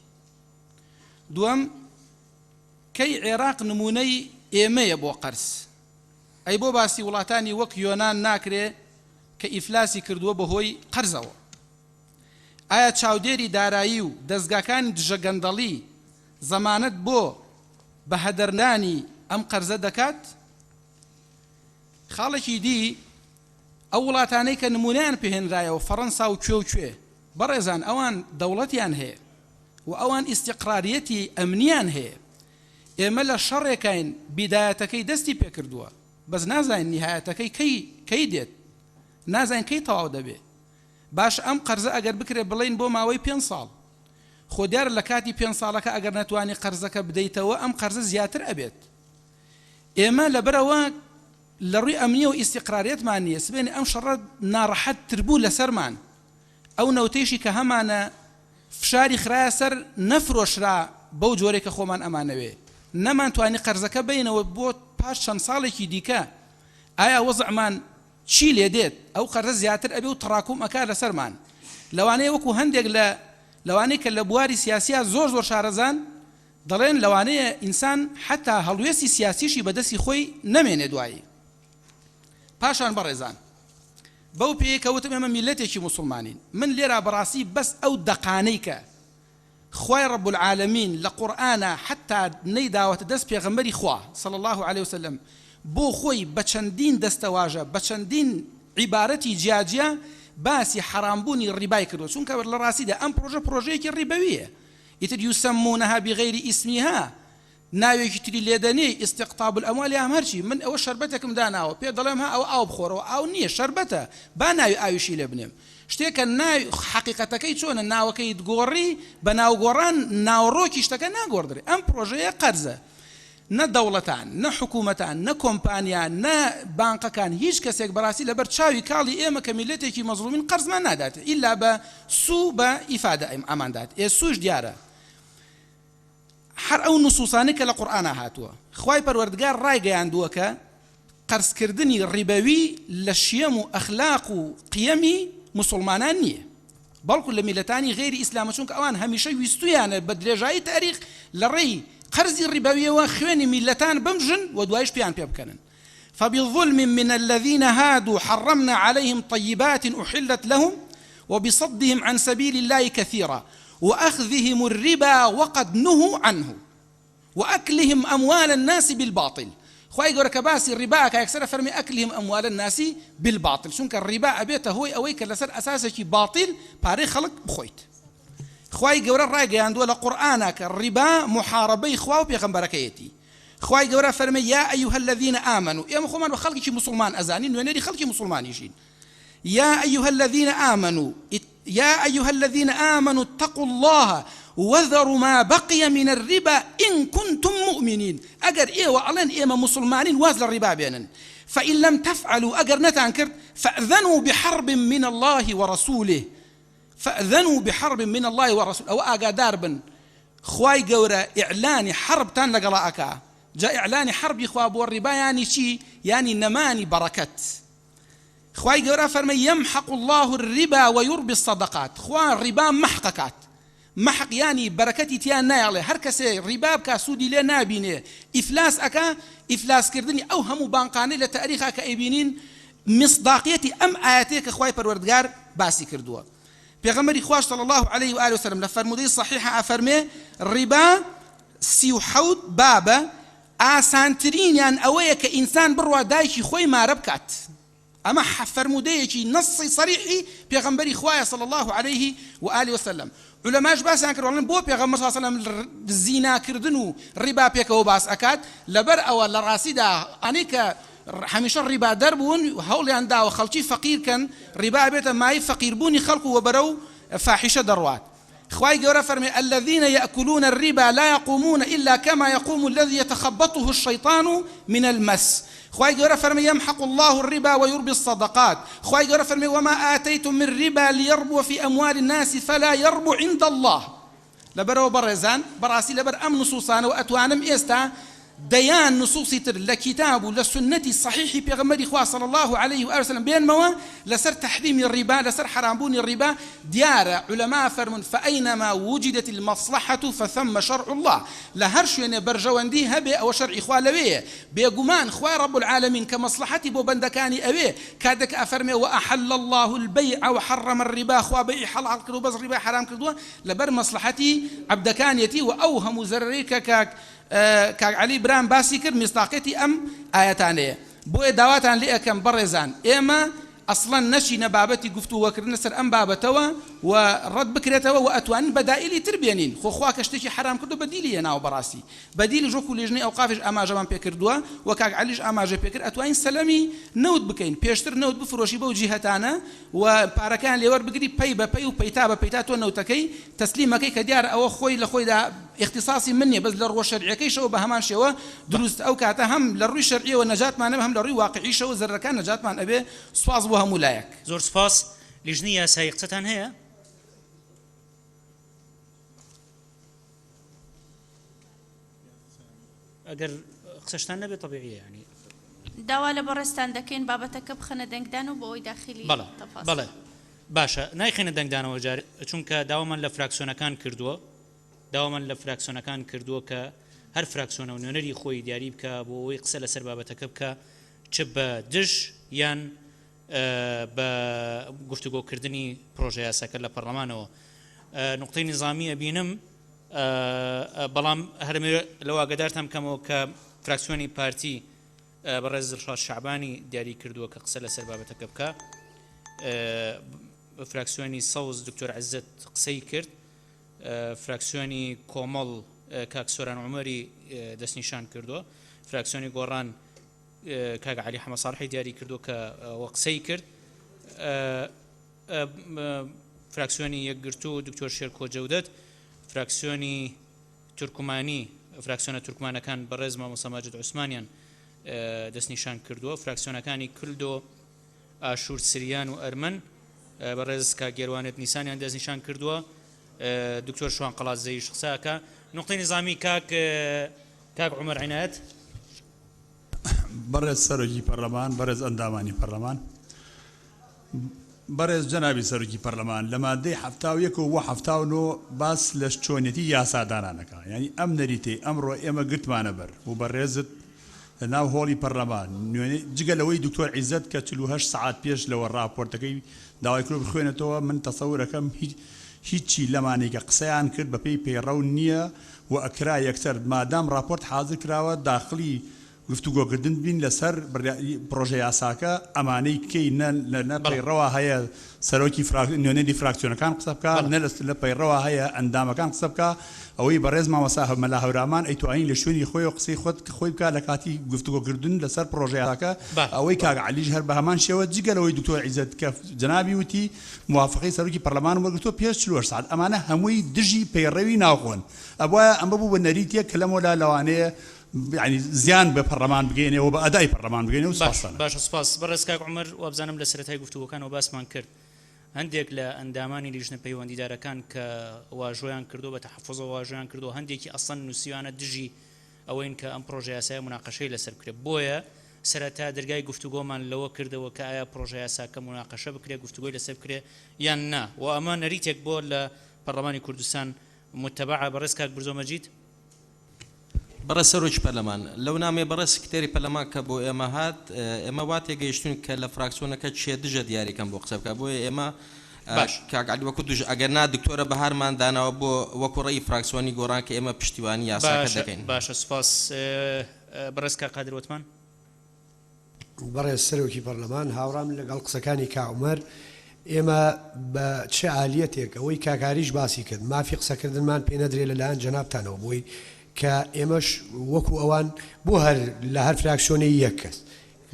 دووەم کەی عێراق نمونەی ئێمەیە بۆ قەرز ئەی بۆ باسی وڵاتانی وەک یۆنان ناکرێ کە ئیفلاسی کردووە بەهۆی قەرزەوە ئایا چاودێری دارایی و دەستگاکانی دژەگەندەڵی زەمانەت بۆ بە هەدەرنانی ئەم قەرزە دەکات خاڵێکی دی ئەو وڵاتانەی کە نمونەیان پێهێنرایەوە فەڕەنسا و کوێ بەڕێزان ئەوان دەوڵەتیان هەیە و ئەوان ئیستیقراریەتی ئەمنیان هەیە ئێمە لە شەڕێکین بیدایەتەکەی دەستی پێکردووە بەس نازانین نیهایەتەکەی کەی دێت نازانین کەی تەواو دەبێت باش ئەم قەرزە ئەگەر بکرێ بڵین بۆ ماوەی 5 ساڵ خۆ دیارە لە کاتی 5 ساڵەکە ئەگەر نەتوانی قەرزەکە بدەیتەوە ئەم قەرزە زیاتر ئەبێت ئێمە لەبەرەوە لە ڕووی ئەمنیە و ئیستیقراریەتمان نییە سبێنی ئەم شەڕە ناڕەحەت تربوو لەسەرمان ئەو نەوتێشی کە هەمانە فشاری خرایە سەر نەفرۆشرا بەو جۆرێک کە خۆمان ئەمانەوێ نەمانتوانی قەرزەکە بینەوە بۆ پاش چەند ساڵێکی دیکە ئایا وەزعمان چی لێ دێت ئەو قەرزە زیاتر ئەبێ و تەڕاکوم ئەکا لەسەرمان لەوانەیە وەکو هەندێک لەوانەیە کە لە بواری سیاسیە زۆر شارەزان دەڵێن لەوانەیە ئینسان حتا هەڵوێستی سیاسیشی بەدەستی خۆی نەمێنێ دوایی پاشان بەڕێزان بەو پێیەکەوتم ئێمە میلەتێکی موسڵمانین من لێرە بەڕاستی بەس ئەو دەقانەی کە خوای رب العالمین لە قورئانە حتا نەیداوەتە دەست پێغەمبەری خوا صلی الله عليه وسلم بۆ خۆی بە چەندین دەستەواژە بە چەندین عیبارەتی جیاجیا باسی حرامبوونی ڕیبای کردو چونکە لە ڕاستیدا ئەم پرۆژەیەکی ڕیبەویە ئیتر یوسەمونەها بغەیری ئیسمیها ناوێکی تری لێدەنێ ئیستیقطاب الأموال یان هەرچی من ئەوە شەربەتێکم داناوە پێ دەڵێم ها ئەوە ئاو بخۆرەوە ئاو نییە شەربەتە با ناوی ئاویشی لێ بنێم شتێکە ناوی حقیقەتەکەی چۆنە ناوەکەی گۆڕی بە ناوگۆڕان ناوڕۆکی شتەکە ناگۆڕدرێ ئەم پرۆژەیە قەرزە نە دەوڵەتان نە حکوومەتان نە کۆمپانیان نە بانقەکان هیچ کەسێک بەڕاستی لەبەر چاوی کاڵی ئێمە کە میلەتێکی مەزڵومین قەرزمان ناداتێت ئیلا بە سوو بە ئیفادە ئەماندات سوش دیارە هەر ئەو نوسوسانە کە لە قورئانە هاتووە خوای پەروەردگار ڕایگەیاندووە کە قەرزکردنی ڕیبەوی لە شیەم و ئەخلاق و قیەمی مسلمانان نییە بەڵکو لە میلەتانی غێری ئیسلامە چونکە ئەوان هەمیشە ویستویانە بە درێژایی تاریخ لە ڕێی قەرزی ڕیبەویەوە خوێنی میلەتان بمژن و دوایش پیان پێ بکەنن فبظلم من الذين هادوا حرمنا عليهم طيبات أحلت لهم وبصدهم عن سبيل الله كثيرا وأخذهم الربا وقد نهوا عنه وأكلهم أموال الناس بالباطل خواهي قولة كباسي الربا كيكسر فرمي أكلهم أموال الناس بالباطل شونك الربا أبيته هو أويك لسر أساسك باطل باري خلق بخويت خواهي قولة رايقة عندو لقرآنك الربا محاربي خواه بيغنبركيتي خواهي قولة فرمي يا أيها الذين آمنوا يا مخومان وخلقك مسلمان أزانين ونري خلقك مسلمان يشين يا أيها الذين آمنوا اتقوا الله وذروا ما بقي من الربا إن كنتم مؤمنين أجر إيه وعلن إيه مسلمانين وازل الربا بينن فإن لم تفعلوا أجر نتانكر فأذنوا بحرب من الله ورسوله فأذنوا بحرب من الله ورسوله أو أجدار بن خواي جورا إعلان حرب تان لقراءك جاء إعلان حرب إخواب والربا يعني شيء يعني نماني بركات خواي جورا فرمي يمحق الله الربا ويربي الصدقات خوان الربا محقكات محق يعني بركتي تيان نايله هر کسی ربا بکا سودی له نابینه افلاس اکا افلاس کردنی او همو بانقانه له تاریخ اکا ایبینین مصداقیتی ام آیاتی خوای پروردگار باسی کردووە پیغمبر خواه صلی الله علیه و آله وسلم لفرمودی صحیحه افرمه ربا 37 بابه آسانترین یان اوه که انسان بروا دایکی خوی ماره بکات اما فرمودەیەکی نصی صریحی پیغمبری خواه صلی الله علیه و آله وسلم علماء باسان کردن بۆ پێغەمبەر صلی الله علیه وسلم زینا کردن و ڕیبا پێکەوە باس ئەکات لەبەر ئەوە لە ڕاستیدا ئەنی کە هەمیشە ڕیبادەر بوون هەوڵیان داوە خەڵکی فەقیرکەن ڕیبا بێتە مای فەقیربوونی خەڵک و بەرەو فاحیشە دەڕوات خوای گەورە فەرمێ الذين يأكلون الربا لا يقومون إلا كما يقوم الذي يتخبطه الشيطان من المس خواهي قرأ فرمي يمحق الله الربا ويربي الصدقات خواهي قرأ فرمي وما آتيتم من ربا ليربو في أموال الناس فلا يربو عند الله لبرو برزان براسي لبر أم نصوصان وأتوانم إستا ديان نصوصي تر لكتاب ولسنة صحيح بيغمر إخوة صلى الله عليه وآله وسلم بين موا لسر تحريم الربا لسر حرامبون الربا ديار علماء فرمون فأينما وجدت المصلحة فثم شرع الله لهرش يعني برجواندي هبه أو شرع إخوة لويه بيقمان إخوة رب العالمين كمصلحتي بو بندكاني أبيه كادك أفرمي وأحل الله البيع وحرم الربا إخوة بيع حلال كدو بس ربا حرام كدو لبر مصلحتي عبدكانيتي وأوهم زرريك كاك علي بران باسی کرد مصداقیتی ام آیاتانه بو داواتان لئه کم برزان اما اصلا نشي نبابتي قفتو وكرنا سر ام بابتوا ورد بكرتوا واتوان بدائلي تربيانين خو خواك اشتكي حرام كردو بديلي انا وبراسي بديل جوكو لجني اوقافش اما جمان بيكردوا وكاك عليج اما جي بيكر اتوان سلامي نود بكين بيشتر نود بفروشي بو جهتانا وباركان ليور بقري باي باي وبيتا بيتاتو نوتكي تسليمكي كديار او خوي لخوي دا اختصاصي مني بس للروي الشرعي كي شو بهمان شو دروس او كاتا هم للروي الشرعي والنجاة ما هم للروي واقعي شو زركان نجاة ما ابي سواز بوها مولايك زور سپاس لجنية سايقتان هي اگر قسەشتان نەبێت طبيعية يعني داوا لە بەڕێستان دەکەین بابەتەکە بخەنە دەنگدان و بۆ ئەوی داخلی بەڵێ باشە نایخێنە دەنگدانەوە جار چونکە داوامان لە فراکسیۆنەکان کردووە کە هەر فراکسیۆنە و نوێنەری خۆی دیاری بکە بۆ ئەوەی قسە لەسەر بابەتەکە بکە چ بە دژ یان بە گفتوگۆکردنی پرۆژە یاساکە لە پەرلەمانەوە نقطەی نظامیە بینم بەڵام هەرمێ لەو ئاگادارتان بکەمەوە کە فراکسیۆنی پارتی بەڕێز ڕشاد شعبانی دیاری کردووە کە قسە لەسەر بابەتەکە بکە فراکسیۆنی سەوز دکتۆر عزت قسەی کرد فراکسیۆنی کۆمەڵ کاک سۆران عومەری دەستنیشان کردووە فراکسیۆنی گۆڕان کاک عەلی حەمە ساڵحی دیاری کردووە کە ئەوە قسەی کرد فراکسیۆنی یەکگرتوو دکتۆر شێرکۆ جەودەت فراکسیۆنی تورکمانی فراکسیۆنە تورکمانەکان بەڕێز مامۆستا ماجد عوسمانیان دەستنیشان کردووە فراکسیۆنەکانی کردۆ ئاشور سریان و ئەرمەن بەڕێز کا گێروانێت نیسانیان دەستنیشان کردووە دکتۆر شوان قەڵازەیش قساکە نقطەی نظامی کاک عومەر عنایەت بەڕێز سەرۆکی پەرلەمان بەڕێز ئەندامانی پەرلەمان بەڕێز جەنابی سەرۆکی پەرلەمان لە مادەی 71 و 79 باس لە چۆنیەتی یاسادانانەکە یعنی ئەم نەریتەی ئەمڕۆ ئێمە گرتمانە بەر و بەڕێزت لە ناو هۆڵی پەرلەمان جگە لەوەی دکتۆر عیزت کە 48 سعات پێش لەوە ڕاپۆرتەکەی داوای کرۆ بخوێنێتەوە من تەسەورەکەم هیچی لەمانەی کە قسەیان کرد بە پێی پەیڕەو نییە و ئەکرا یەکسەر مادام راپۆرت حاضر کراوە داخلی گفتوگۆکردن بین لەسەر پرۆژە یاساکە ئەمانەی کەی نە پەیڕەوە هەیە سەرۆکی نوێنەری فراکسیۆنەکان قسە بکە نە لە پەیڕەوە هەیە ئەندامەکان قسە بکە ئەوەی بەڕێز مامۆستا مەلا هەورامان ئەیتوانین لە شوێنی خۆی و قسەی خۆی بکە لە کاتی گفتوگۆکردن لەسەر پرۆژە یاساکە ئەوەی کاک عەلیش هەر بە هەمان شێوە جگەلەوەی دکتۆر عیزت کە جەنابی وتی موافقەی سەرۆکی پەرلەمان وەرگرتووە پێش 48 ساعت ئەمانە هەمووی دژی پەیڕەوی ناوخۆن ئەوە ئەمە بوو بە نەریتێک کە لەمەوەلا لەوانەیە يعني زیان بە پەرلەمان بگەینێ و بە ئەدای پەرلەمان بگەینێ و باشە سپاس بەڕێز کاک عومەر وابزانم لە سەرەتای گفتوگۆکانەوە باسمان کرد هەندێک لە ئەندامانی لیژنە پەیوەندیدارەکان کە واژۆیان کردو بە تەحەفوزەوە واژۆیان کردو هەندێکی ئەسڵەن نووسیوانە دژی ئەوەین کە ئەم پرۆژە یاسایە مناقەشەی لەسەر بکرێت بۆیە سەرەتا دەرگای گفتوگۆمان لەوە کردەوە کە ئایا پرۆژە یاساکە مناقەشە بکرێت گفتوگۆی لەسەر بکرێت یان نا و ئەمە نەریتێک بۆ لە پەرلەمانی کوردستان متبعە بەڕێز کاک برزۆ مەجید بەڕێز سەرۆکی پەرلەمان لەو نامێ بەڕێز سکرتێری پەرلەمان کە بۆ ئێمە هات ئێمە وا تێگەیشتون کە لە فراکسیۆنەکە چێ دژە دیاریکەم بۆ قسە بکە بۆیە ئێمە کاک عەلی وەکو دوژ ئەگەر نا دکتۆرە بەهارمان داناوە بۆ وەکو ڕێی فراکسیۆنی گۆڕان کە ئێمە پشتیوانی یاساکە دەکەین باشە سپاس بەڕێز کاک قادر وتمان بەڕێز سەرۆکی پەرلەمان هاوڕام لەگەڵ قسەکانی کاک عومەر ئێمە بە چه عالیەتێک ئەوەی کاکاریش باسی کرد مافی قسەکردنمان پێ نەدرێت لەلایەن جەنابتانەوە بۆی کە ئێمەش وەکو ئەوان بۆ هەر لە هەر فراکسیۆنی یەک کەس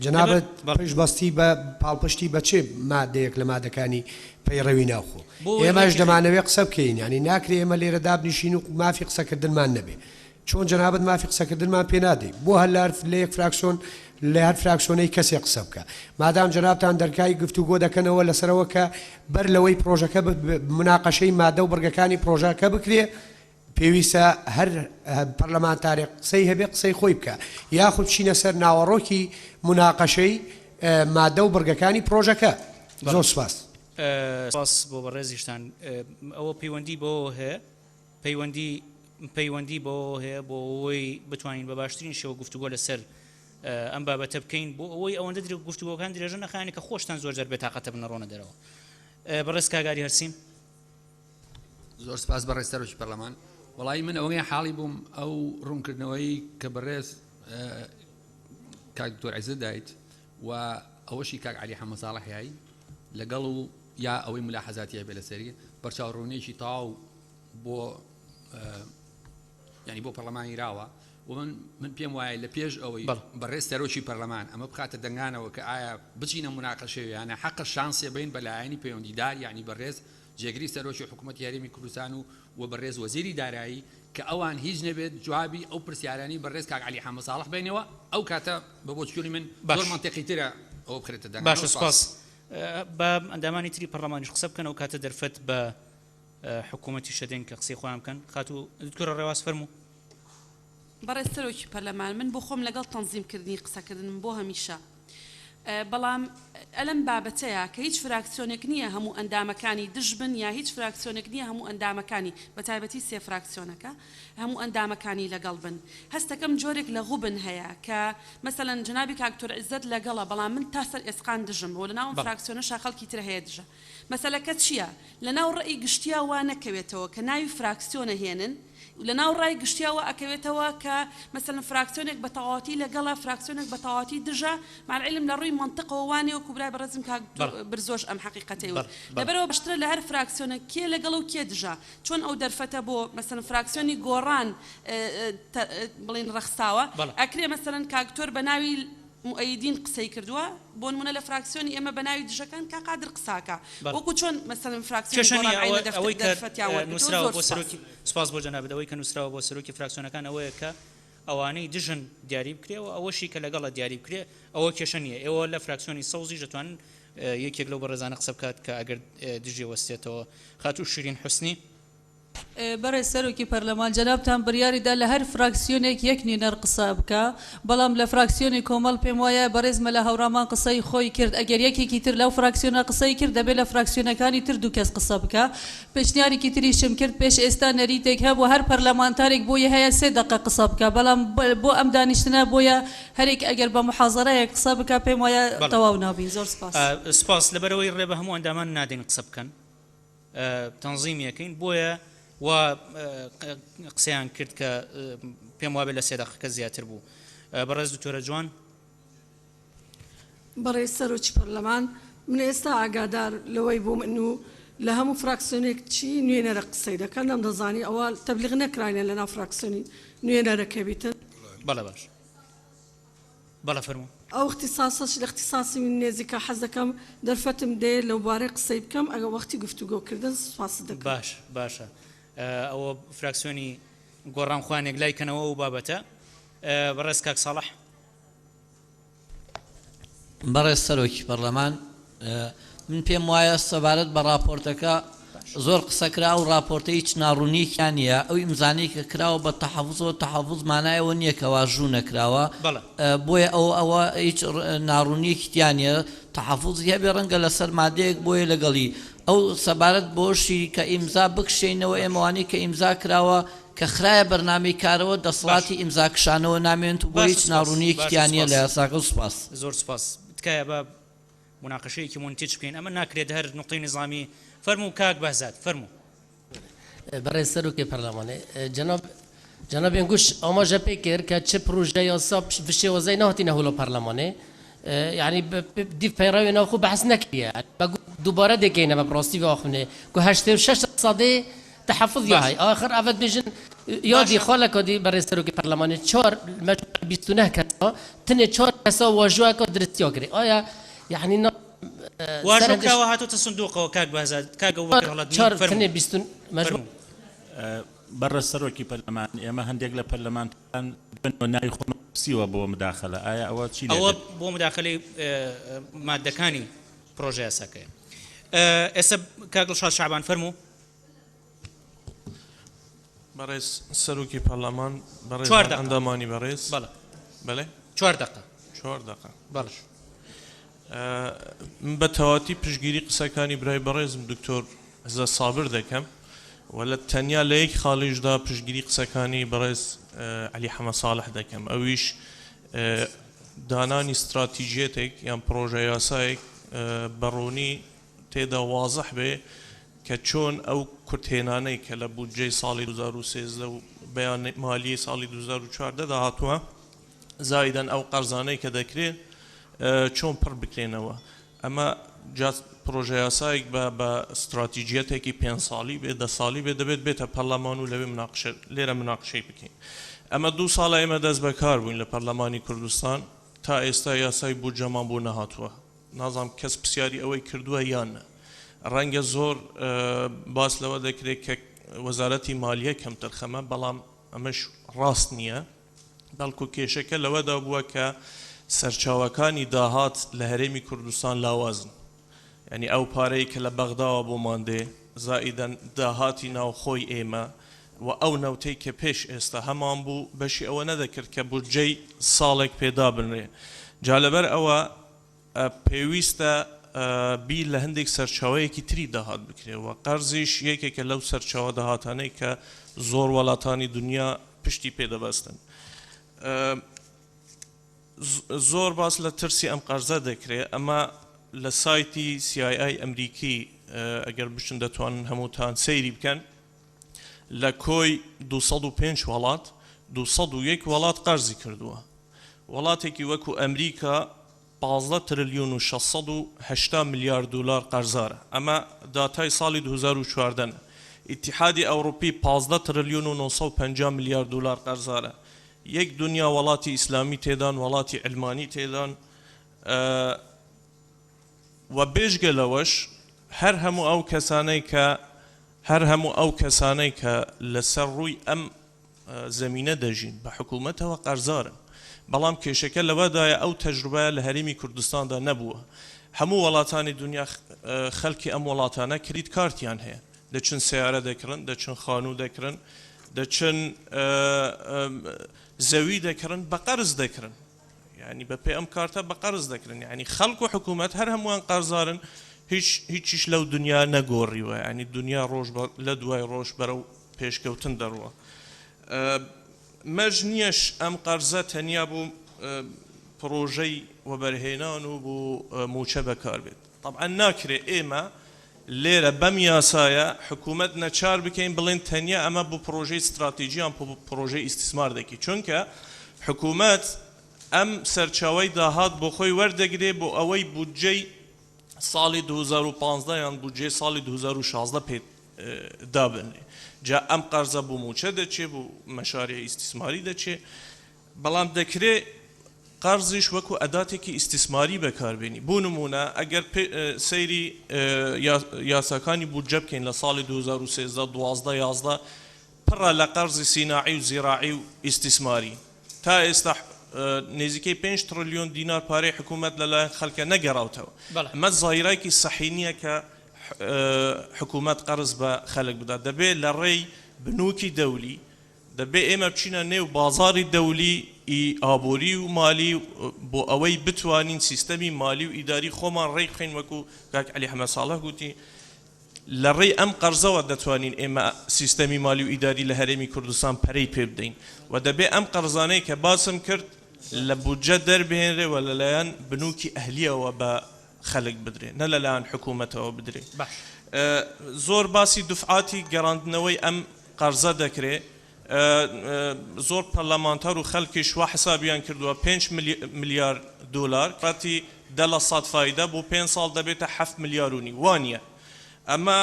جەنابەت پێش بەستی بە پاڵپشتی بە چێ مادەیەک لە مادەکانی پەیڕەوی ناوخۆ ئێمەش دەمانەوێت قسە بکەین ینی ناکرێ ئێمە لێرە دابنیشین و مافی قسەکردنمان نەبێ چۆن جەنابەت مافی قسەکردنمان پێ نادەی بۆ هەر لە یەک فراکسیۆن لە هەر فراکسیۆنەی کەسێ قسە بکە مادام جەنابتان دەرکای گفتوگۆ دەکەنەوە لەسەرەوە کە بەر لەوەی پرۆژەکە مناقەشەی مادە و بڕگەکانی پرۆژەکە بکرێ پێویستە هەر پەرلەمانتارێک قسەی هەبێ قسەی خۆی بکە یاخود چینە سەر ناوەڕۆکی مناقەشەی مادە و بڕگەکانی پرۆژەکە زۆر سپاس سپاس بۆ بەڕێزیشتان ئەوە پەیوەندی بۆ هەیە پەیوەندی بۆ هەیە بۆ ئەوەی بتوانین بە باشترین شێوە گفتوگۆ لەسەر ئەم بابەتە بکەین بۆ ئەوەی ئەوەندە گفتوگۆکان درێژە نەخایەنە کە خۆشتان زۆر جار بێتاقەتە بنەڕۆنە دەرەوە بەڕێز کاگاری هەرسیم زۆر سپاس بەڕێز سەرۆکی پەرلەمان وڵی من ئەوەی حاڵی بووم ئەو ڕوونکردنەوەی کە بەڕێز کاک دکتۆر عیزت دایت و ئەوەشی کاک عەلی حەمە ساڵحی لەگەڵ و یا ئەوەی ملاحەزاتیە بێ لەسەری بەرچاوڕوونێکی تاو بۆ ینی بۆ پەرلەمانی راوە و من پێم وایە لە پێش ئەوەی بەڕێز سەرۆکی پەرلەمان ئەمە بخاتە دەنگانەوە کە ئایا بچینە مناقەشەیانە حەقە شانسێ بین بەلایەنی پەیوەندیدار یعنی بەڕێز جێگری سەرۆکی حکوومەتی هەرێمی کوردستان و بەڕێز وەزیری دارایی کە ئەوان هیچ نەبێت جوابی ئەو پرسیارانی بەڕێز کاک عەلی حەمە ساڵح بینەوە ئەو کاتە بە بۆچووری من زۆر منتیقیترە ئەوە بخرێتە دەنگ باشە سپاس بە ئەندامانی تری پەرلەمانیش قسە بکەنەوە کاتە دەرفەت بە حکوومەتی شەدەین کە قسەی خۆیان بکەن خاتو دکتۆرە ڕێواز فەرموو بەڕێز سەرۆکی پەرلەمان من بۆ خۆم لەگەڵ تەنزیمکردنی قسەکردن بۆ هەمیشە بەڵام ئەلەم بابەتەیە کە هیچ فراکسیۆنێک نییە هەموو ئەندامەکانی دژ بن یا هیچ فراکسیۆنێک نییە هەموو ئەندامەکانی بە تایبەتی سێ فراکسیۆنەکە هەموو ئەندامەکانی لەگەڵ بن هەستەکەم جۆرێک لە غوبن هەیە کە مەسەلەن جنابی کاک دکتۆر عیزت لەگەڵە بەڵام من تا سەر ئێسقان دژم بۆ لەناو فراکسیۆنەشا خەڵکی تر هەیە دژە مەسەلەکە چییە لەناو ڕێی گشتیا وا نەکەوێتەوە کە ناوی فراکسیۆنە هێنن لە ناو ڕای گشتیاوە ئەکەوێتەوە کە مەسەلەن فراکسیۆنێک بە تەواوەتی لەگەڵە فراکسیۆنێک بە تەواوەتی دژە مع العلم لە ڕووی منطقەوە وانێ وەکو برای بەڕێزم کاک برزۆش ئەم حەقیقەتەی وت لەبەرەوە بەشترە لە هەر فراکسیۆنە کێ لەگەڵ و کێ دژە چۆن ئەو دەرفەتە بۆ مەسەلەن فراکسیۆنی گۆڕان بڵێن ڕەخساوە ئەکرێ مەسەلەن کاکتۆر بە ناوی مؤيدين قسەی کردووە بۆ نمونە لە فراکسیۆنی ئێمە بە ناوی دژەکان کا قادر قساکە وەکو چۆن مەسەلەن فراکسیۆنی سپاس بۆ جەنابەت کە نووسراوە بۆ سەرۆکی فراکسیۆنەکان ئەوەیە کە ئەوانەی دژن دیاری بکرێەوە ئەوەشی کە لەگەڵە دیاری بکرێ ئەوە کێشە نیە ئێوە لە فراکسیۆنی سەوزی دەتوانن یەکێک لەو بەڕێزانە قسە بکات کە ئەگەر دژی وەستێتەوە خاتوو شیرین حوسنی بەڕێز سەرۆکی پەرلەمان جەنابتان بڕیاریدا لە هەر فراکسیۆنێک یەک نوێنەر قسە بکە بەڵام لە فراکسیۆنی کۆمەڵ پێم وایە بەڕێزمە لە هەورامان قسەی خۆی کرد ئەگەر یەکێکی تر لەو فراکسیۆنە قسەی کرد دەبێت لە فراکسیۆنەکانی تر دوو کەس قسە بکە پێشنیارێکی تریشم کرد پێش ئێستا نەریتێک هەبوو هەر پەرلەمانتارێک بۆیە هەیە 3 دقیقە قسە بکە بەڵام بۆ ئەم دانیشتنە بۆیە هەرێک ئەگەر بە محاضەرەیە قسە بکە پێم وایە تەواو نابین زۆر سپاس سپاس لەبەرەوەی ڕێ بە هەموو ئەندامان نادەین قسە بکەن تەنظیمیەکەین بۆیە و قسەیان کرد کە پێم وابێت لە 3 دقیقە زیاتر بوو بەڕێز دکتۆرە جوان بەڕێز سەرۆکی پەرلەمان من ئێستا ئاگادار لەوەی بوو من و لە هەموو فراکسیۆنێک چی نوێنەرە قسەی دەکەن نەم دەزانی ئەوە تەبلیغ نەکراینە لە ناو فراکسیۆنی نوێنەرەکە بیتن بەڵێ باش بەڵێ فەرموو ئەو اختصاصش لە اختصاصی من نێزیکە حەز دەکەم دەرفەتم دێ لەو بارەی قسەی بکەم ئەگە وەختی گفتوگۆکردن سوپاس دەکەم باشە ئەوە فراکسیۆنی گۆڕان خوانێک لایکەنەوە و بابەتە بەڕێز کاک ساڵح بەڕێز سەرۆکی پەرلەمان من پێم وایە سەبارەت بە راپۆرتەکە زۆر قسەکرا و راپۆرتە هیچ ناڕوونییان نیە ئەو ئیمزانی کە کراوە بە تەحەفوزەوە تەحەفوز مانایەوە نییە کە واژوو نەکراوە بۆیە ئەوە هیچ ناڕوونییەکیان نیە تەحەفوزی هەبێ ڕەنگە لەسەر مادەیەک بۆیە لەگەڵی ئەو سەبارەت بۆشی کە ئیمزا بکشێنەوە ئێمەوانی کە ئیمزا کراوە کە خراە بەرنامەی کارەوە دەسڵاتی ئیمزا کشانەوە نامێنێت و بۆ هیچ ناڕوونیەکیان نیە لە یاساکە و سوپاس زۆر سوپاس تکایە بە مناقشەیەکی منتیج بکەین ئەمە ناکرێت هەر نقطەی نظامی فەرموو کاک بەهزاد فەرموو بەڕێز سەرۆکی پەرلەمانێ جەنابێن گوش ئاماژە پێ کرد کە چه پروژە یاسا بشێوەزەی نهاتینە هەوڵە پەرلەمانێ يعني ديف بيراوي ناخو بحث نكريا دوباره دكينا ببراستي واخني كو 86% تحفظ يا هاي اخر افد بيجن يادي خالك دي بريسترو كي برلماني 4 29 كتا تني 4 كسا واجوا كو درتيو كري ايا يعني واجو كاو هاتو تصندوق وكاك بهزاد كاك وكرلد تني 20 مجموع بريسترو كي برلمان اما هنديك لا برلمان كان بنو ناي خو سیوە بۆ مداخلە ئایا ئەوە چی ئەوە بۆ مداخلەی مادەکانی پرۆژە یاساکەیە ئێستا کاک دڵشاد شعبان فەرموو بەڕێز سەرۆکی پەرلەمان بەڕێز ئەندامانی بەڕێز بەڵێ 4 دقیقە 4 دقیقە باش من بە تەواتی پشتگیری قسەکانی برای بەڕێزم دکتۆر عزە سابر دەکەم ولا تەنیا لە یەک خاڵیشدا پشتگیری قسەکانی بەڕێز علی حەمە ساڵح دەکەم ئەویش دانانی استراتیژیەتێک یان پرۆژە یاسایەک بەڕوونی تێدا وازح بێ کە چۆن ئەو کورتێنانەی کە لە بودجەی ساڵی 2013 و بەیان مالیی ساڵی 2014 داهاتووە زایدەن ئەو قەرزانەی کە دەکرێت چۆن پڕ بکرێنەوە ئەمە پرۆژە یاسایەک بە استراتیژیەتێکی 5 ساڵی بێ 10 ساڵی بێ دەبێت بێتە پەرلەمان و لەوێ لێرە مناقشەی بکەین ئەمە 2 ساڵە ئێمە دەست بەکار بووین لە پەرلەمانی کوردستان تا ئێستا یاسای بودجەمان بۆ نەهاتووە نازانم کەس پرسیاری ئەوەی کردووە یان نە ڕەنگە زۆر باس لەوە دەکرێت کە وەزارەتی مالیە کەم تەرخەمە بەڵام ئەمەش ڕاست نییە بەڵکو کێشەکە لەوەدا بووە کە سەرچاوەکانی داهات لە هەرێمی کوردستان لاوازن ینی ئەو پارەی کە لە بەغداوە بۆمان دێ زائیدەن داهاتی ناوخۆی ئێمە و ئەو نەوتەی کە پێش ئێستا هەمان بوو بەشی ئەوە نەدەکرد کە بودجەی ساڵێک پێدا بنرێ جا لەبەر ئەوە پێویستە بیر لە هەندێک سەرچاوەیەکی تری داهات بکرێەوە قەرزیش یەکێکە لەو سەرچاوە داهاتانەی کە زۆر وڵاتانی دنیا پشتی پێدەبەستن زۆر باس لە ترسی ئەم قەرزە دەکرێت ئەمە لە سایتی CIA ئەمریکی ئەگەر بچن دەتوانن هەمووتان سەیری بکەن لە کۆی 205 وڵات 201 وڵات قەرزی کردووە وڵاتێکی وەکو ئەمریکا 15 تریلیۆن و 680 میلیارد دلار قەرزارە ئەمە داتای ساڵی 2014 ئیتیحادی ئەوروپی 15 تریلیۆن و 950 میلیارد دلار قەرزارە یەک دنیا وڵاتی ئیسلامی تێدان وڵاتی علمانی تێدان و بێژگە لەوەش هەر هەموو ئەو کەسانەی کە لەسەر ڕووی ئەم زەمینە دەژین بە حکوومەتەوە قەرزارن بەڵام کێشەکە لەوەدایە ئەو تەجروبەیە لە هەرێمی کوردستاندا نەبووە هەموو وڵاتانی دنیا خەڵکی ئەم وڵاتانە کریت کارتیان هەیە دەچن سیارە دەکڕن دەچن خانوو دەکڕن دەچن زەوی دەکڕن بە قەرز دەکڕن یعنی بە پێ ئەم کارتە بە قەرز دەکڕن یعنی خەڵک و حکوومەت هەر هەمووان قەرزارن هیچیش لەو دنیا نەگۆڕیوە ینی دنیا ڕۆژ لە دوای ڕۆژ بەرەو پێشکەوتن دەڕوە مەرج نییەش ئەم قەرزە تەنیا بوو پرۆژەی وەبەرهێنان و بۆ موچە بەکار بێت طبعا ناکرێ ئێمە لێرە بەم یاسایە حکوومەت نەچار بکەین بڵێن تەنیا ئەمە بۆ پرۆژەی استراتیژیان پرۆژەی ئیستیسمار دەکی چونکە حکوومەت ئەم سەرچاوەی داهات بۆ خۆی وەردەگرێ بۆ ئەوەی بودجەی ساڵی 2015 یان بودجێ ساڵی 2016 پێ دابنێ جا ئەم قەرزە بۆ موچە دەچێ بۆ مەشارێ ئیستیسماری دەچێ بەڵام دەکرێت قەرزیش وەکو ئەداتێکی ئیستیسماری بەکاربێنی بۆ نمونە ئەگەر سەیری یاساکانی بودجە بکەین لە ساڵی 2013 پڕە لە قەرزی سیناعی و زیراعی و ئیستیسماری تا ئێستا نزیکەی 5 تریلیۆن دینار پارەی حکوومەت لەلایەن خەڵکە نەگەڕاوتەوە ئەمە زایرایکی سەحی نییە کە حکوومەت قەرز بە خەڵک بدات دەبێت لە ڕێی بنووکی دەولی دەبێت ئێمە بچینە نێو بازاری دەولی ئابووری و مالی بۆ ئەوەی بتوانین سیستەمی مالی و ئیداری خۆمان ڕێی بخەین وەکو کاک عەلی حەمەد ساڵح گوتی لە ڕێی ئەم قەرزەوە دەتوانین ئێمە سیستەمی مالی و ئیداری لە هەرێمی کوردستان پەرەی پێ بدەین و دەبێت ئەم قەرزانەی کە باسم کرد لە بودجە دەربهێنرێ و لەلایەن بنووکی ئەهلیەوە بە خەڵک بدرێ نە لەلایەن حکوومەتەوە بدرێ زۆر باسی دفعاتی گەڕاندنەوەی ئەم قەرزە دەکرێت زۆر پەرلەمانتار و خەڵکیش وا حسابیان کردووە 5 میلیارد دلار قەتی 10% فایدە بۆ 5 ساڵ دەبێتە 7 میلیارونی وانە ئەمە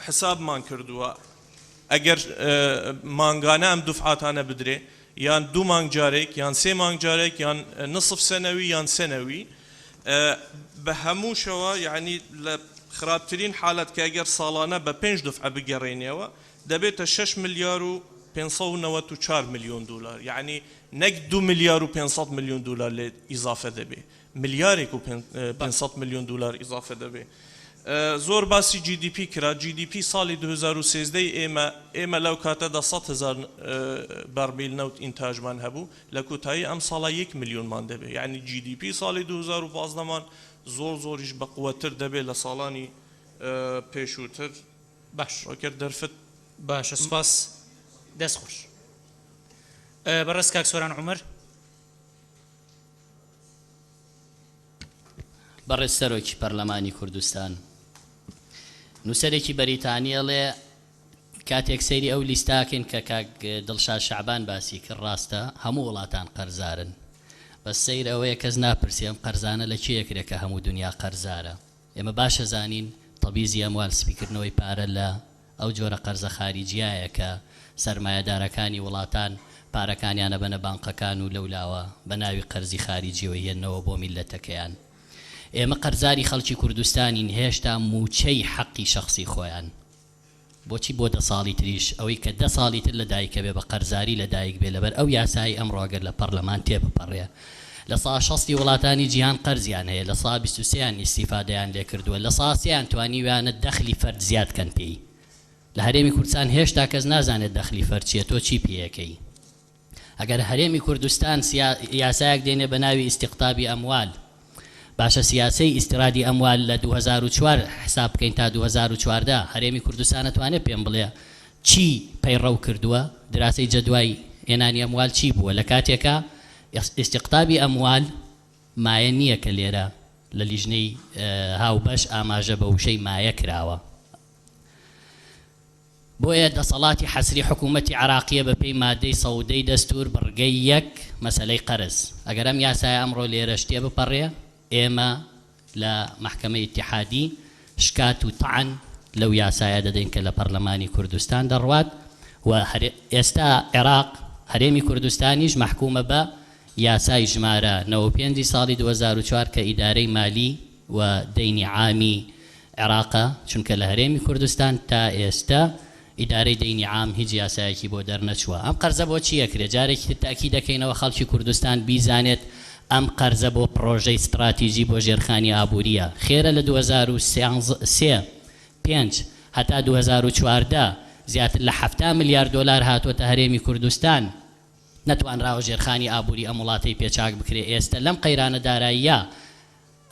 حسابمان کردووە ئەگەر مانگانە ئەم دفعاتانە بدرێ یان 2 مانگ جارێک یان 3 مانگ جارێک یان نصف سەنەوی یان سەنەوی بە هەمووشەوە یعنی لە خراپترین حالەت کە ئەگەر ساڵانە بە 5 دفعە بگەڕێنەوە دەبێتە 6 میلیار و 594 میلیۆن دلار یعنی نەک 2 میلیار و 500 میلیۆن دلار لێ ئیزافە دەبێ میلیارێک و 500 میلیۆن دلار ئیزافە دەبێ زۆر باسی GDP کرا GDP ساڵی 2013 ئێمە لەو کاتەدا 100,000 بەرمیل نەوت ئینتاژمان هەبوو لە کۆتایی ئەم ساڵە 1 میلیۆنمان دەبێ یعنی GDP ساڵی 2015مان زۆریش بەقوەتر دەبێت لە ساڵانی پێشووتر باش وەکرد دەرفت باشە سپاس دەست خۆش بەڕێز کاک سۆران عومەر بەڕێز سەرۆکی پەرلەمانی کوردستان نووسەرێکی بەریتانیاڵێ کاتێک سەیری ئەو لیستاکەین کە کاک دڵشاد شەعبان باسی کرد ڕاستە هەموو وڵاتان قەرزارن بەس سەیر ئەوەیە کەس ناپرسی ئەم قەرزانە لە کێیەکرێت کە هەموو دنیا قەرزارە ئێمە باشە زانین تەبیزی ئەموال سپیکردنەوەی پارە لە ئەو جۆرە قەرزە خاریجیایە کە سەرمایەدارەکانی وڵاتان پارەکانیانە بەنە بانقەکان و لەولاوە بە ناوی قەرزی خاریجیەوە هێننەوە بۆ میلەتەکەیان ئێمە قەرزاری خەڵکی کوردستانین هێشتا موچەی حەقی شخصی خۆیان بۆچی بۆ 10 ساڵی تریش ئەوەی کە 10 ساڵی تر لە دایکە بێ بە قەرزاری لە دایک بێ لەبەر ئەو یاسایی ئەمڕۆگەر لە پەرلەمان تێبپەڕێ لە سا 60 وڵاتانی جیهان قەرزیان هەیە لە سا 23یان ئیستیفادەیان لێ کردووە لە سا 3یان توانیویانە دەخلی فەرد زیادکەن پێی لە هەرێمی کوردستان هێشتا کەس نازانێت دەخلی فەرد چیە تۆ چی پێیەکەی ئەگەر هەرێمی کوردستان یاسایەک دێنێ بە ناوی ئیستیقطابی ئەموال باشە سیاسی ئیستیرادی ئەموال لە 2004 حساب بکەین تا 2014 هەرێمی کوردستان نەتوانێت پێم بڵێ چی پەیڕەو کردووە دراسی جەدوای هێنانی ئەموال چی بووە لە کاتێکە ئیستیقطابی ئەموال مایە نییە کە لێرە لە لیژنەی هاوبەش ئاماژە بە وشەی مایە کراوە بۆیە دەسەڵاتی حەسری حکوومەتی عراقیە بە پێی مادەی سەودەی دەستور بڕگەی 1 مەسەلەی قەرز ئەگەر ئەم یاسای ئەمڕۆ لێرە شتێ بپەڕێ ئێمە لە محکەمەی ئیتیحادی شکات و تەعن لەو یاسایە دەدەین کە لە پەرلەمانی کوردستان دەڕوات و ئێستا عێراق هەرێمی کوردستانیش محکومە بە یاسای ژمارە 95 ساڵی 2004 کە ئیدارەی مالی و دەینی عامی عێراقە چونکە لە هەرێمی کوردستان تا ئێستا ئیدارەی دەینی عام هیچ یاسایەکی بۆ دەرنەچووە ئەم قەرزە بۆ چی ئەکرێ جارێکی تاکی دەکەینەوە خەڵکی کوردستان بیزانێت ئەم قەرزە بۆ پرۆژەی استراتیژی بۆ ژێرخانی ئابووریە خێرە لە 2003 5 هەتا 2014 زیاتر لە 70 میلیارد دلار هاتوۆتە هەرێمی کوردستان نەتوانراوە ژێرخانی ئابووری ئەم وڵاتەی پێچاک بکرێ ئێستا لەم قەیرانە داراییە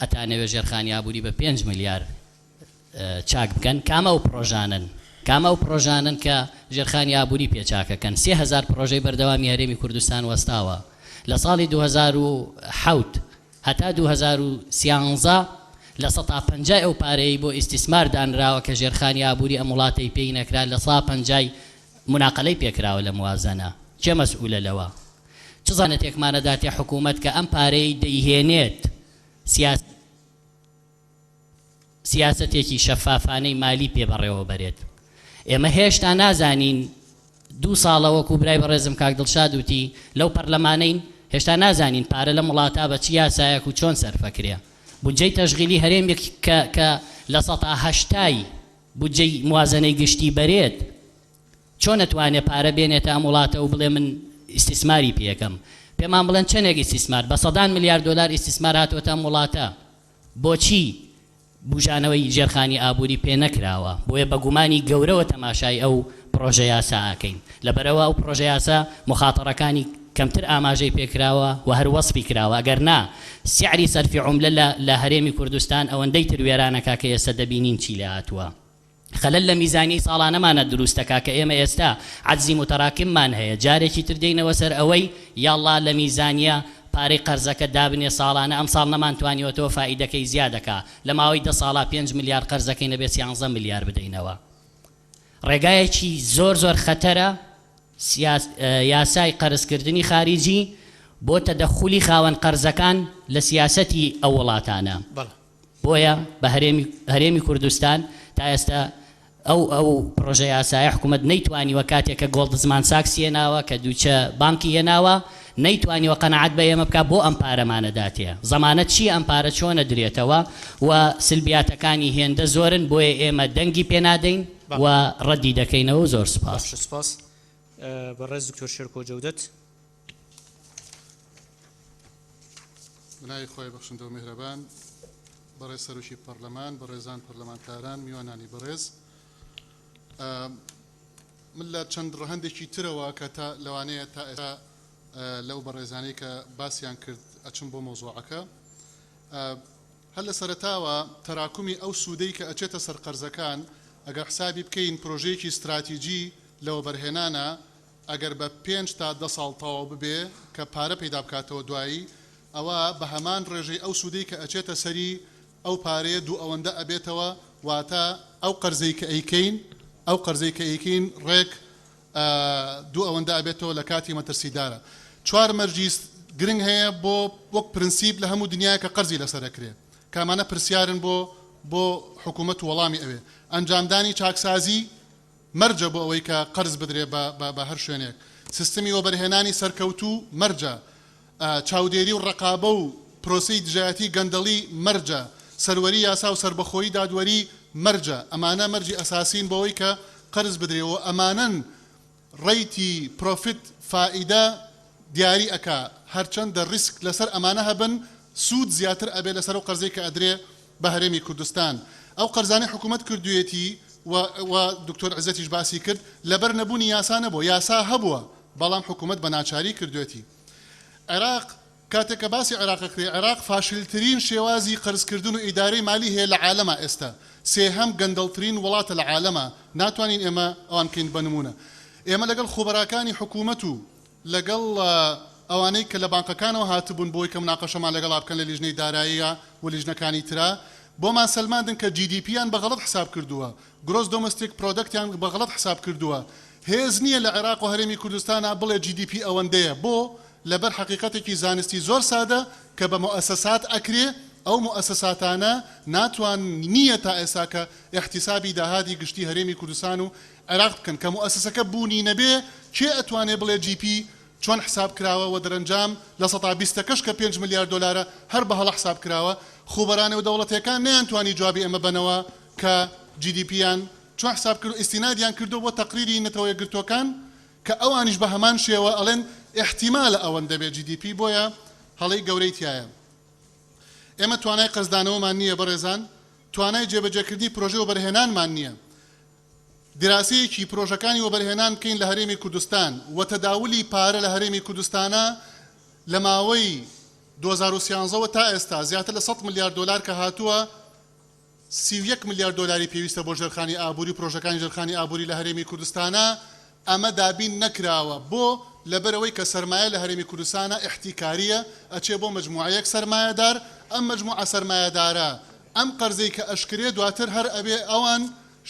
ئەتانەوێ ژێرخانی ئابووری بە 5 میلیارد چاک بکەن کامە و پرۆژانن کە ژێرخانی ئابووری پێچاکەکەن 3000 پرۆژەی بەردەوامی هەرێمی کوردستان وەستاوە لە ساڵی 2007 هەتا 2013 لە 150 ئەو پارەی بۆ ئیستیسمار دانراوە کە ژێرخانی ئابووری ئەم وڵاتەی پێی نەکرا لە 150 مناقلەی پێکراوە لە موازنە چه مەسئولە لەوە چ زانەتێکمانەداتێ حکوومەت کە ئەم پارەی دەیهێنێت سیاسەتێکی شەفافانەی مالی پێبەڕێوە بەرێت ئێمە هێشتا نازانین 2 ساڵە وەکو برای بەڕێزم کاک دڵشاد وتی لەو پەرلەمانەین هێشتا نازانین پارە لە وڵاتە بە چی یاسایەک و چۆن سەرفەکرێ بودجەی تەشغیلی هەرێمێک کە لە 180 بودجەی موازنەی گشتی بەرێت چۆن نەتوانێت پارە بێنێتە ئەم وڵاتە و بڵێ من ئیستیسماری پێکەم پێمان بڵێن چەندێک ئیستیسمار بە 100 میلیارد دلار ئیستیسمار هاتوۆتە ئەم وڵاتە بۆچی بوژانەوەی ژێرخانی ئابووری پێ نەکراوە بۆیە بە گومانی گەورەوە تەماشای ئەو پرۆژە یاسا ئاکەین لەبەرەوە ئەو پرۆژە یاسا مخاتەڕەکانی کەمتر ئاماژەی پێکراوە و هەر وەسفی کراوە ئەگەر نا سیعری سەرفی عوملە لە هەرێمی کوردستان ئەوەندەی تر وێرانەکە کە ئێستا دەبینین چی لە هاتووە خەلەل لە میزانی ساڵانەمانە دروستەکە کە ئێمە ئێستا عەجزی متەراکممان هەیە جارێکی تر دێینەوە سەر ئەوەی یاڵڵا لە میزانیە پارەی قەرزەکە دابنێ ساڵانە ئەم ساڵ نەمانتوانیوەتەوە فائیدەکەی زیادەکە لە ماوەی 10 ساڵە 5 میلیارد قەرزەکەی نەبێت 11 میلیارد بدەینەوە ڕێگایەکی زۆر خەتەرە یاسای قەرزکردنی خارجی بۆ تەدەخولی خاوەن قەرزەکان لە سیاسەتی ئەو وڵاتانە بۆیە بە هەرێمی کوردستان تا ئێستا ئەو پرۆژە یاسای حکوومەت نەیتوانیوە کاتێک کە گۆڵد زمان ساکسی هێناوە کە دووچە بانکی هێناوە نەیتوانیوە قەنەعەت بە ئێمە بکات بۆ ئەم پارەمانەداتێ زەمانەت چی ئەم پارە چۆنە درێتەوە و سلبیاتەکانی هێندە زۆرن بۆیە ئێمە دەنگی پێنادەین و ڕەدی دەکەینەوە زۆر سپاس بەڕێز دکتۆر شێرکۆ جەودەت بنای خۆی بەخشندە و میهرەبان بەڕێز سەرۆکی پەرلەمان بەڕێزان پەرلەمانتاران میوانانی بەڕێز من لە چەند ڕەهەندێکی ترەوە کە تا لەوانەیە تا ئێستا لەو بەڕێزانەی کە باسییان کرد ئەچم بۆ مۆزوعەکە هەر لە سەرەتاوە تەراکمی ئەو سوودەی کە ئەچێتە سەر قەرزەکان ئەگەر حسابی بکەین پرۆژەیەکی استراتیژی لەوە بەرهێنانە ئەگەر بە 5 تا 10 ساڵ تەواو ببێ کە پارە پەیدا بکاتەوە دوایی ئەوە بە هەمان ڕێژەی ئەو سوودەی کە ئەچێتە سەری ئەو پارەیە دوو ئەوەندە ئەبێتەوە واتە ئەو قەرزەی کە ئەیکەین ڕێک دوو ئەوەندە ئەبێتەوە لە کاتی مەترسیدارە 4 مەرجی گرنگ هەیە بۆ وەک پرنسیب لە هەموو دنیای کە قەرزی لەسەرەکرێ کامانە پرسیارن بۆ حکوومەت وەڵامی ئەوێ ئەنجامدانی چاکسازی مەرجە بۆ ئەوەی کە قەرز بدرێ بە هەر شوێنێک سیستمی وەبەرهێنانی سەرکەوتوو مەرجە چاودێری و ڕقابە و پرۆسەی دژایەتی گەندەڵی مەرجە سەروەری یاسا و سربەخۆیی دادوەری مەرجە ئەمانە مەرجی ئەساسین بەوەی کە قەرز بدرێەوە ئەمانن ڕێیتی پرۆفیت فائیدە دیاری ئەکا هەرچەندە ریسک لەسەر ئەمانە هەبن سوود زیاتر ئەبێ لەسەر و قەرزەی کە ئەدرێ بە هەرێمی کوردستان ئەو قەرزانەی حکوومەت کردوێتی و دکتۆر عزەتیش باسی کرد لەبەر نەبوونی یاسا نەبووە یاسا هەبووە بەڵام حکوومەت بە ناچاری کردوێتی عێراق کاتێک کە باسی عێراقەکرێ عێراق فاشلترین شێوازی قەرزکردن و ئیدارەی مالی هەیە لە عالەمە ئێستا سێهەم گەندەڵترین وڵاتە لە عالەمە ناتوانین ئێمە ئەوان بکەین بە نمونە ئێمە لەگەڵ خۆبەراکانی حکوومەت و لەگەڵ ئەوانەی کە لە بانکەکانەوە هاتبوون بۆی کە مناقەشەمان لەگەڵ بکەن لە لیژنەی داراییە و لیژنەکانی ترا بۆمان سەلماندن کە GDPیان بەغەڵەت حساب کردووە گرۆس دۆمەستیک پرۆدەکتیان بەغەڵەت حساب کردووە هێز نییە لە عێراق و هەرێمی کوردستانە بڵێ GDP ئەوەندەیە بۆ لەبەر حقیقەتێکی زانستی زۆر سادە کە بە مؤسسات ئەکرێ ئەو مؤسساتانە ناتوان نییە تا ئێستا کە احتیسابی داهاتی گشتی هەرێمی کوردستان و عێراق بکەن کە مؤسسەکە بوونی نەبێ کێ ئەتوانێ بڵێ GP چۆن حساب کراوە و دەرەنجام لە 120 کە 5 ملیارد دلار هەر بە هەڵە حساب کراوە خوبەرانە و دەوڵەتەکان نەیانتوانی جوابی ئەمە بنەوە کە GDPیان چۆن حساب کرد ئیستینادیان کردو بۆ تەقریری نەتەوە یەکگرتوەکان کە ئەوانیش بە هەمان شێوە ئەڵێن احتیمالە ئەوەندە بێ GDP بۆیە هەڵەی گەورەی تایە ئێمە توانای قەرزدانەوەمان نییە بەڕێزان توانای جێبەجێکردنی پرۆژە و بەرهێنانمان نییە دراسەیەکی پرۆژەکانی وەبەرهێنان بکەین لە هەرێمی کوردستان و تەداولی پارە لە هەرێمی کوردستانە لە ماوەی 2013 تا ئێستا زیاتر لە 100 ملیارد دلار کە هاتووە 31 ملیارد دلاری پێویستە بۆ ژێرخانی ئابووری پرۆژەکانی ژێرخانی ئابووری لە هەرێمی کوردستانە ئەمە دابین نەکراوە بۆ لەبەرەوەی کە سەرمایە لە هەرێمی کوردستانە احتیکاریە ئەچێ بۆ مجموعەیەک سەرمایەدار ئەم مجموعە سەرمایەدارە ئەم قەرزەی کە ئەشکرێ دواتر هەر ئەبێ ئەوان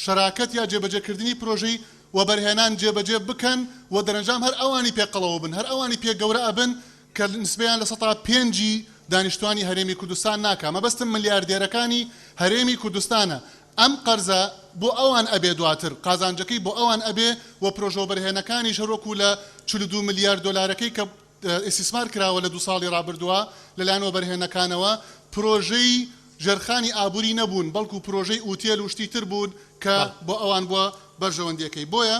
شراکت یا جێبەجێکردنی پرۆژەی وەبەرهێنان جێبەجێ بکەن و دەرەنجام هەر ئەوانی پێقەڵەوە بن هەر ئەوانی پێ گەورە ئەبن کە نسبەیان لە 105 دانیشتوانی هەرێمی کوردستان ناکە مەبەستم ملیاردێرەکانی هەرێمی کوردستانە ئەم قەرزە بۆ ئەوان ئەبێ دواتر قازانجەکەی بۆ ئەوان ئەبێ و پرۆژە وەبەرهێنەکانی شەرۆکو لە 42 ملیارد دلارەکەی کە ئیسیسمار کراوە لە 2 ساڵی ڕابردووە لەلایەن وەبەرهێنەکانەوە پرۆژەی ژێرخانی ئابووری نەبوون بەڵکو پرۆژەی ئوتێل و شتی تر بوون کە بۆ ئەوان بووە بەرژەوەندیەکەی بۆیە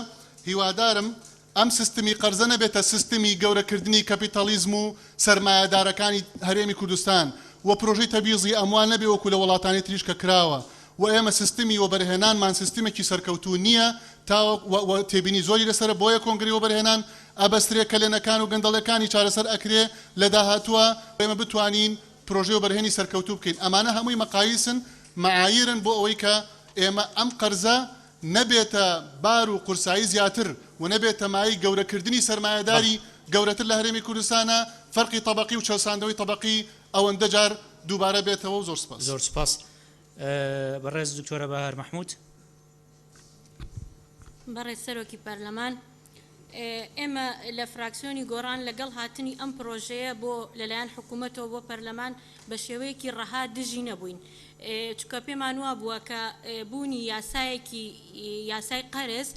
هیوادارم ئەم سیستمی قەرزە نەبێتە سیستمی گەورەکردنی کەپیتالیزم و سەرمایەدارەکانی هەرێمی کوردستان و پرۆژەی تەبیزی ئەموال نەبێ وەکو لە وڵاتانی تریش کە کراوە و ئێمە سیستمی وەبەرهێنانمان سیستمێکی سەرکەوتوو نییە تا تێبینی زۆری لەسەر بۆیە کۆنگری وەبەرهێنان ئەبەسترێ کەلێنەکان و گەندەڵەکانی چارەسەر ئەکرێ لە داهاتووە ئێمە بتوانین پرۆژەی وەبەرهێنی سەرکەوتوو بکەین ئەمانە هەمووی مەقایسن معایرن بۆ ئەوەی کە ئێمە ئەم قەرزە نەبێتە بار و قورسایی زیاتر و نەبێتە مای گەورەکردنی سەرمایەداری گەورەتر لە هەرێمی کوردستانە فەرقی تەبەقی و چەساندەوەی تەبەقی ئەوەندە جار دووبارە بێتەوە و زۆر سپاس زۆر سپاس بەڕێز دکتۆرە بەهار مەحموود بەڕێز سەرۆکی پەرلەمان ئێمە لە فراکسیۆنی گۆڕان لەگەڵ هاتنی ئەم پرۆژەیە بۆ لەلایەن حکوومەتەوە بۆ پەرلەمان بە شێوەیەکی ڕەها دژی نەبووین چکە پێمان وە بووە کە بوونی یاسایەکی یاسای قەرز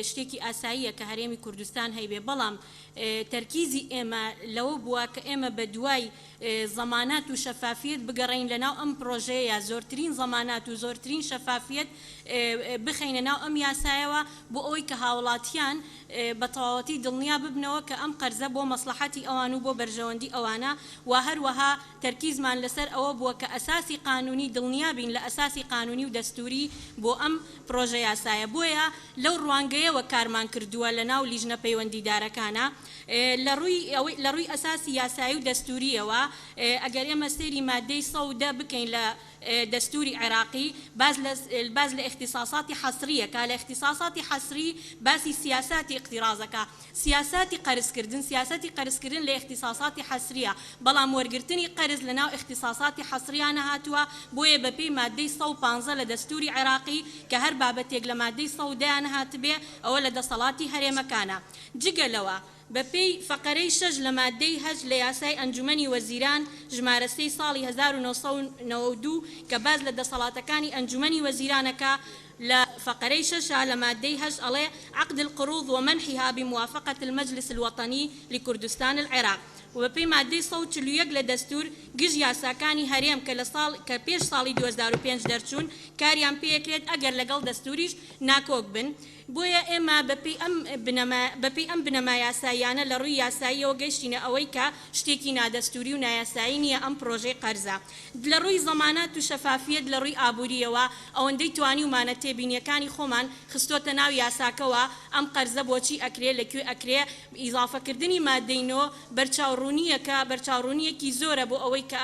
شتێکی ئاساییە کە هەرێمی کوردستان هەیبێ بەڵام تەرکیزی ئێمە لەوە بووە کە ئێمە بە دوای زەمانات و شەفافیت بگەڕین لەناو ئەم پرۆژەیە زۆرترین زەمانات و زۆرترین شەفافیت بخینە ناو ئەم یاسایەوە بۆ ئەوەی کە هاوڵاتیان بە تەواوەتی دڵنیا ببنەوە کە ئەم قەرزە بۆ مەسلحەتی ئەوان و بۆ بەرژەوەندی ئەوانە و هەروەها تەرکیزمان لەسەر ئەوە بووە کە ئەساسی قانونی دڵنیا بین لە ئەساسی قانونی و دەستوری بۆ ئەم پرۆژە یاسایە بۆیە لەو ڕوانگەیەوە کارمان کردووە لە ناو لیژنە پەیوەندیدارەکانە لە ڕووی ئەساسی یاسایی و دەستوریەوە ئەگەر ئێمە سێری مادەی 110 بکەین لە دەستوری عێراقی باز لە اختصاصاتی حەسریە کە لە اختصاصاتی حەسری باسی سیاساتی اقتیرازەکە سیاساتی قەرزکردن لە اختصاصاتی حەسریە بەڵام وەرگرتنی قەرز لە ناو اختصاصاتی حەسریانە هاتووە بۆیە بەپێی مادەی 115 لە دەستوری عێراقی کە هەر بابەتێک لە مادەی 110 هاتبێ ئەوە لە دەسەڵاتی هەرێمەکانە جگەلەوە بەپێی فەقەرەی 6 لە مادەی 8 لە یاسای ئەنجومەنی وەزیران ژمارە 3 ساڵی 1992 کە باز لە دەسەڵاتەکانی ئەنجومەنی وەزیرانەکە لا فقري شاشة لما ديهش عليه عقد القروض ومنحها بموافقة المجلس الوطني لكردستان العراق وبي مادي صوت ليق لدستور جيج ياساكاني هريم كبيش صالي 2005 درچون كاريان بيكريت اگر لقل دستوريش ناكوك بن بويا اما بپی ام بنما یاسایانه لروی یاسایی و گشتینه اوی که شتیکینا دستوری و نایاسایینی ام پروژه قرضه لروی ضمانات و شفافیت لروی آبوریه و اوندی توانی و مانته بینیکانی خومن خستوت ناو یاساکه و ام قرضه بوچی اکریه لکیو اکریه اضافه کردنی مادینو برچاورونیه کی زوره بو اوی که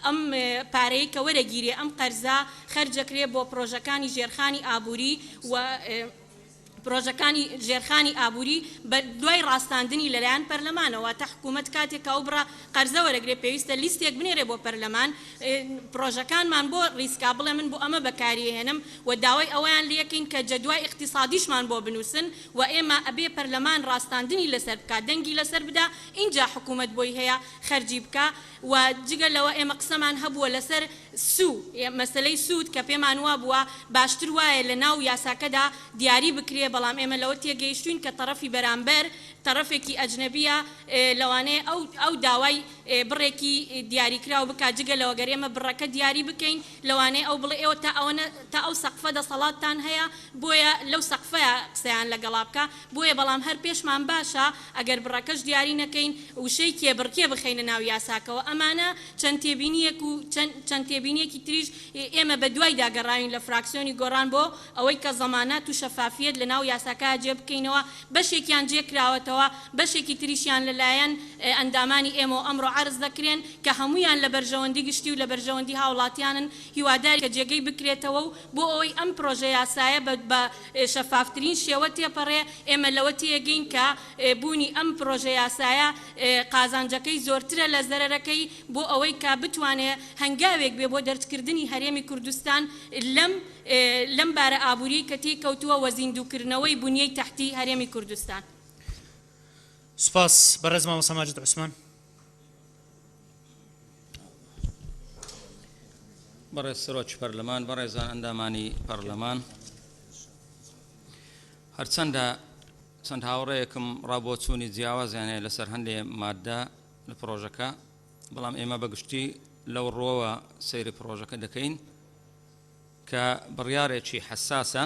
ام پارەیە کە وەرەگیرێ ئەم قەرزە خەرجەکرێ بۆ پرۆژەکانی ژێرخانی ئابووری و پرۆژەکانی ژێرخانی ئابووری بە دوای ڕاستاندنی لەلایەن پەرلەمانەوە تا حکوومەت کاتێکە ئەو بڕە قەرزە وەرەگرێ پێویستە لیستێک بنێرێ بۆ پەرلەمان پرۆژەکانمان بۆ ڕیسکا بڵێ من بۆ ئەمە بەکاریهێنم و داوای ئەویان لەکەین کە جەدوای اقتصادیشمان بۆ بنووسن و ئێمە ئەبێ پەرلەمان ڕاستاندنی لەسەر بکات دەنگی لەسەر بدا اینجا حکوومەت بۆی هەیە خەرجی بکە و جگە لەوە ئێمە قسەمان هەبووە لەسەر مەسلەی سوود کە پێمان وا بووە باشتر وایە لە ناو یاساکەدا دیاری بکرێ بەڵام ئێمە لەوە تێگەیشتوین کە تەرەفی بەرامبەر تەرەفێکی ئەجنەبیە لەوانەیە ئەو داوای بڕێکی دیاریکراو بکات جگە لەوە گەر ئێمە بڕەکە دیاری بکەین لەوانەیە ئەو بڵێ ئێوە تا ئەو سەقفە دەسەڵاتتان هەیە بۆیە لەو سەقفەیە قسەیان لەگەڵا بکە بۆیە بەڵام هەر پێشمان باشە ئەگەر بڕەکەش دیاری نەکەین وشەی کێبڕکێ بخەینە ناو یاساکەوە ئەمانە چەند تێبینیەک و چەند تێبینیەکی تریش ئێمە بە دوای داگەڕاوین لە فراکسیۆنی گۆڕان بۆ ئەوەی کە زەمانەت و شەفافیت لە ناو یاساکە جێ بکەینەوە بەشێکیان جێکراوەتەوە بەشێکی تریشیان لەلایەن ئەندامانی ئێمە ئەمڕۆ عرض دەکرێن کە هەمویان لە بەرژەوەندی گشتی و لە بەرژەوەندی هاوڵاتیانن هیواداری کە جێگەی بکرێتەوە و بۆ ئەوەی ئەم پرۆژە یاسایە بە شەفافترین شێوە تێپەڕێ ئێمە لەوە تێگەین کە بوونی ئەم پرۆژە یاسایە قازانجەکەی زۆرترە لە زەرەرەکەی بۆ ئەوەی کا بتوانێت هەنگاوێک بێ بۆ دەرچکردنی هەرێمی کوردستان لەم بارە ئابووری کە تێکەوتووە وە زیندووکردنەوەی بنیەی تەحتی هەرێمی کوردستان. سپاس بەڕێز مامۆستا ماجد عوسمان. بەڕێز سەرۆکی پەرلەمان بەڕێزان ئەندامانی پەرلەمان هەرچەندە چەند هاوڕەیەکم ڕابۆچوونی جیاوازیانەیە لەسەر هەندێک مادە لە پرۆژەکە بەڵام ئێمە بەگشتی لەو ڕۆوە سەیری پرۆژەکە دەکەین کە بڕیارێکی حساسە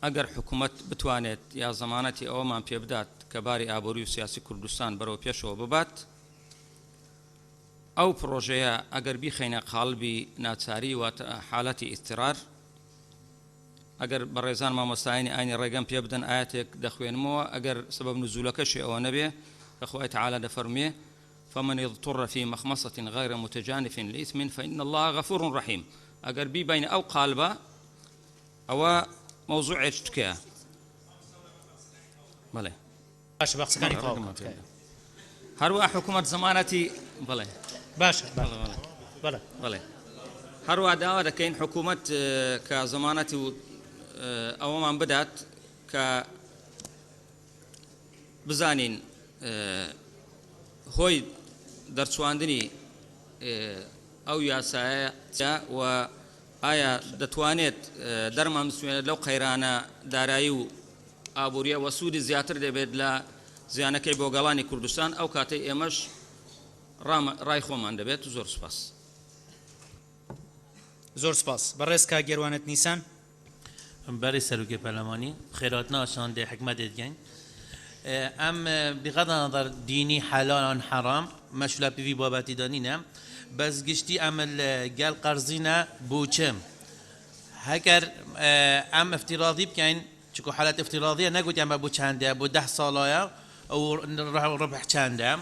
ئەگەر حکوومەت بتوانێت یا زەمانەتی ئەوەمان پێ بدات کە باری ئابووری و سیاسی کوردستان بەرەو پێشەوە ببات ئەو پرۆژەیە ئەگەر بیخەینە قاڵبی ناچاری واتە حالەتی ئیسترار ئەگەر بەڕێزان مامۆستایانی ئاینی ڕێگەم پێ بدەن ئاەتێک دەخوێنمەوە ئەگەر سبب نزولەکەشی ئەوە نەبێ کە خوای تەعالە دەفەرمێ فمن اضطر في مخمصة غير متجانف لإثم فإن الله غفور رحيم ئەگەر بیبینە ئەو قالبە ئەوە مەوزوعێک تکەیە بەڵێ باش بەقسەکانی هەروە حکوومەت زەمانەتی بڵێ باشە بڵێ هەروە داوا دەکەین حکوومەت کە زەمانەتی و ئەوەمان بدات کە بزانین هۆی دەرچواندنی ئەو یاسایە و ئایا دەتوانێت دەرمان بسوێنێت لەو قەیرانە دارایی و ئابووریە وە سوودی زیاتر دەبێت لە زیانەکەی بۆ گەڵانی کوردستان ئەو کاتەی ئێمەش ڕای خۆمان دەبێت و زۆر سپاس. زۆر سپاس. بەڕێز کاگێڕوانت نیسان بەری سەرۆکی پەرلەمانی خێراتنا شاندێ حکمەتێت گەین ئەم بغض النظر دینی حلال عن حرام مشلا پیوی بابتی دانینه بس گشتی عمل گل قرضینه بوچم هکر ام افتراضی بکن چکو حالت افتراضیه نگوید ام بو چنده بو 10 ساله او ربح چنده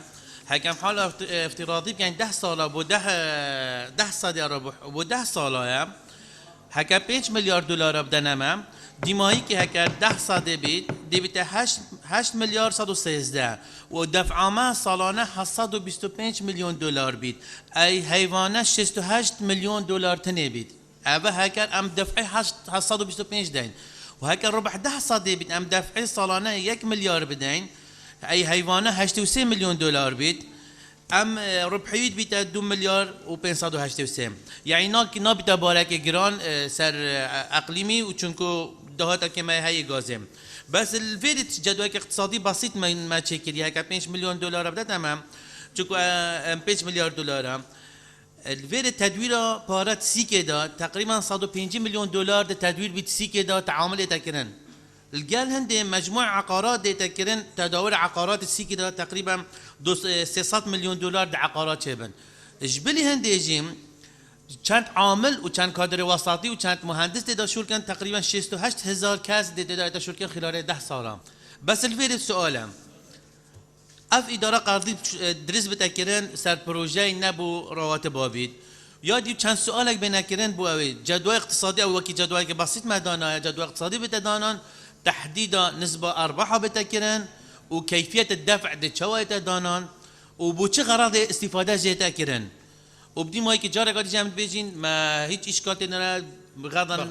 هکم حال افتراضی بکن 10 ساله بو 10 ساده ربح بو 10 ساله هکر 5 میلیارد دلار بدنم دیمایی که هکر 10 ساده بید دیبت 8 میلیارد 113 و دفع ما سالانه 725 میلیون دلار بید ای حیوانه 68 میلیون دلار تنه بید اوه هکر ام دفع 725 دین و هکر ربع 10 ساده بید ام دفع سالانه 1 میلیارد بدین ای حیوانه 83 میلیون دلار بید ام ربحیت بیت 2 میلیارد و 583 یعنی نا بیت بارک گران سر اقلیمی و چونکو دهات که ما هی گازم بس الفيدت جدول اقتصادي بسيط ما تشكل هيك 5 مليون دولار بدأ تمام چونكو 5 مليار دولار الفيدت تدوير بارات سيكدا تقريبا 105 مليون دولار ده تدوير بيت سيكدا تعامل يتكرن الجال هندي مجموع عقارات يتكرن تداول عقارات السيكدا تقريبا 600 مليون دولار ده عقارات شبن جبلي هندي جيم چند عامل و چند کادر وساطی و چند مهندس دیده شور کن تقریبا 68,000 کس دیده شور کن خلال 10 سال بس الفيد سؤالم اف اداره قرضی درس بتکرن سر پروژه نبو رواتب بابید یادی چند سوالک بنکرن بو اوی جدول اقتصادی او کی جدول که بسیط مدانه جدول اقتصادی بتدانان تحديد نسبة أرباح بتكرن وكيفية الدفع دشوية دانان وبوش غرض استفادة زيتا كرن وبدي ما يكجارة قد جامد بيجين ما هيك إشكال تنا بغضا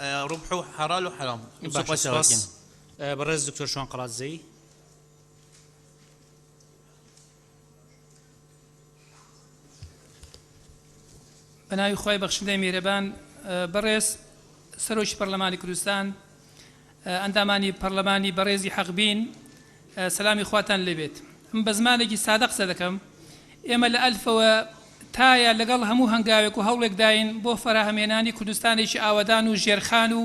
ربح حلال وحرام. برز دكتور شوان قرات زي بناوی خۆی بەخشندەی میێرەبان بەڕێز سەرۆکی پەرلەمانی کوردستان ئەندامانی پەرلەمانی بەڕێزی حەقبین سەلامی خواتان لێبێت من بە زمانێکی سادە قسە دەکەم ئێمە لە ئەلفەوە تایە لەگەڵ هەموو هەنگاوێک و هەوڵێک داین بۆ فەراهەمێنانی کوردستانێکی ئاوەدان و ژێرخان و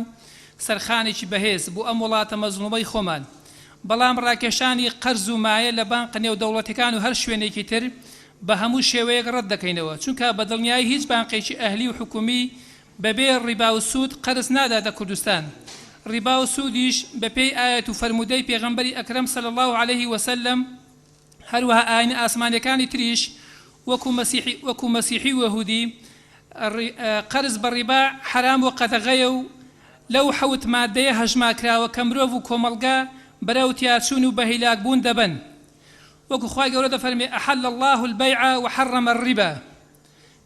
سەرخانێکی بەهێز بۆ ئەم وڵاتە مەزلومەی خۆمان بەڵام ڕاکێشانی قەرز و مایە لە بانقە نێودەوڵەتەکان و هەر شوێنێکی تر بە هەموو شێوەیەک ڕەت دەکەینەوە چونکە بە دڵنیایی هیچ بانقێکی ئەهلی و حکومی بەبێ ڕیبا و سوود قەرز ناداتە کوردستان ڕیبا و سوودیش بەپێی ئاەت و فەرمودەی پێغەمبەری ئەکرەم صلی الله عليه وسلم هەروەها ئاینە ئاسمانیەکانی تریش وەکو مەسیحی و یەهودی قەرز بە ڕیبا حرام و قەدەغەیە و لەو حەوت مادەیە هەژماکراوە کە مرۆڤ و کۆمەڵگا بەرەو تیاچوون و بەهیلاک بوون دەبن وەکو خوای گەورە دەفەرمێ أحل الله البيع وحرم الربا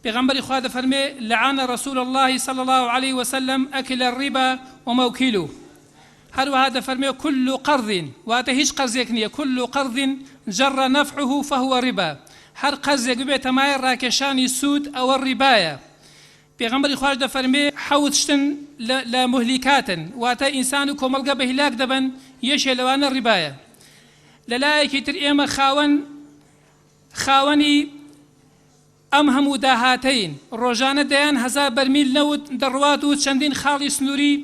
پێغەمبەری خوا دەفەرمێ لعن رسول الله صلى الله عليه وسلم أكل الربا وموكله هەروەها دەفەرمێ كل قرض واتە هیچ قەرزێک نییە كل قرض جر نفعه فهو ربا هەر قەرزێک ببێتە مایە ڕاکێشانی سوود ئەوە ڕیبایە پێغەمبەری خوای دەفەرمێ حەوت شتن لە مهلیکاتن واتە ئینسان و کۆمەڵگە بەهیلاک دەبن یەکێ لەوانە ڕیبایە لەلایەکی تر ئێمە خاوەنی ئەم هەموو داهاتەین ڕۆژانە دەیان هەزار بەرمیل نەوت دەڕوات و چەندین خاڵی سنووری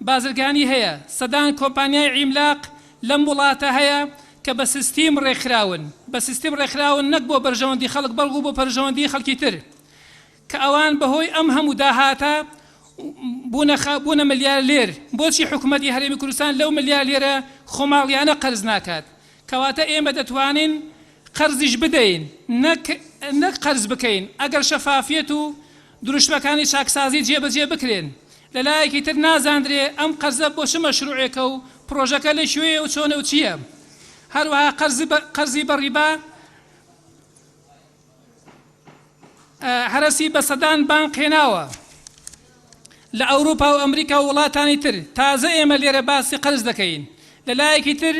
بازرگانی هەیە سەدان کۆمپانیای عیملاق لەم وڵاتە هەیە کە بە سیستیم ڕێکخراون بە سیستیم ڕێکخراون نەک بۆ بەرژەوەندی خەڵک بەڵگو بۆ پەرژەوەندی خەڵکی تر کە ئەوان بەهۆی ئەم هەموو داهاتە بوونە ملیارلێر بۆچی حکوومەتی هەرێمی کوردستان لەو ملیارلێرە خۆماڵیانە قەرز ناکات کەواتە ئێمە دەتوانین قەرزیش بدەین نەک قەرز بکەین ئەگەر شەفافیەت و دروشتەکانی چاکسازی جێبەجێ بکرێن لەلایەکی تر نازاندرێ ئەم قەرزە بۆ چ مەشروعێکە و پرۆژەکە لە شوێیە و چۆنە و چییە هەروەها قەرزی بە ڕیبا هەرەسی بە سەدان بانق هێناوە لە ئەوروپا و ئەمریکا و وڵاتانی تر تازە ئێمە لێرە باسی قەرز دەکەین لەلایەکی تر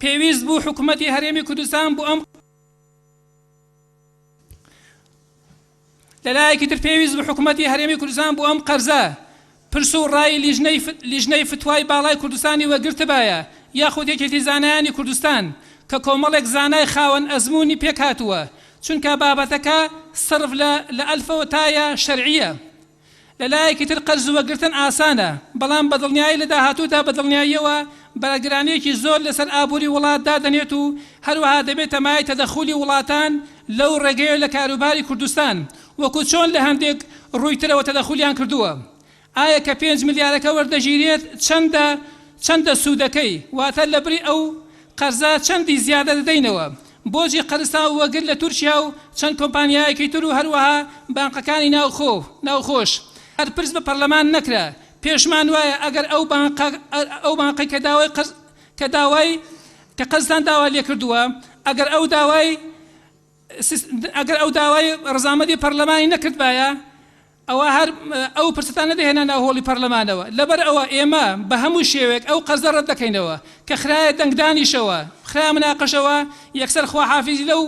پێویست بوو حکوومەتی هەرێمی کوردستان بۆ ئەم لەلایەکی تر پێویست بوو حکوومەتی هەرێمی کوردستان بۆ ئەم قەرزە پرس و ڕای لیژنەی فتوای باڵای کوردستانی وەرگرتبایە یاخود یەکێتی زانایانی کوردستان کە کۆمەڵێک زانای خاوەن ئەزمموی پێکاتووە چونکە بابەتەکە سرف لە ئەلفەوە تایە شەرعیە لەلایەکی تر قەرز وەرگرتن ئاسانە بەڵام بەدڵنیایی لە داهاتوودا بەدڵنیاییەوە بەرگرانەیەکی زۆر لەسەر ئابووری وڵات دادەنێت و هەروەها دەبێتە مای تەدەخولی وڵاتان لەو ڕێگەیە لە کاروباری کوردستان وەکو چۆن لە هەندێک ڕوویترەوە تەدەخولیان کردووە ئایا کە 5 ملیارەکە وەردەگیرێت چەندە سوودەکەی واتە لە بری ئەو قەرزە چەندی زیادە دەدەینەوە بۆجی قەرزستان وەگر لە تورکیا و چەند کۆمپانیایەکی تر و هەروەها بانقەکانی ناوخۆش هەر پرس بە پەرلەمان نەکرا پێشمان وایە ئەگەر ئەو بانقی کە قەرزتان داوا لێ کردووە ئەگەر ئەو داوای ڕزامەندی پەرلەمانی نەکردبایە ئەوە هەر ئەو پرسەتان نەدەهێنا ناو هۆڵی پەرلەمانەوە لەبەر ئەوە ئێمە بە هەموو شێوێک ئەو قەرزە ڕەت دەکەینەوە کە خرایە دەنگدانیشەوە خرا مناقەشەوە یەکسەر خواحافیزی لەو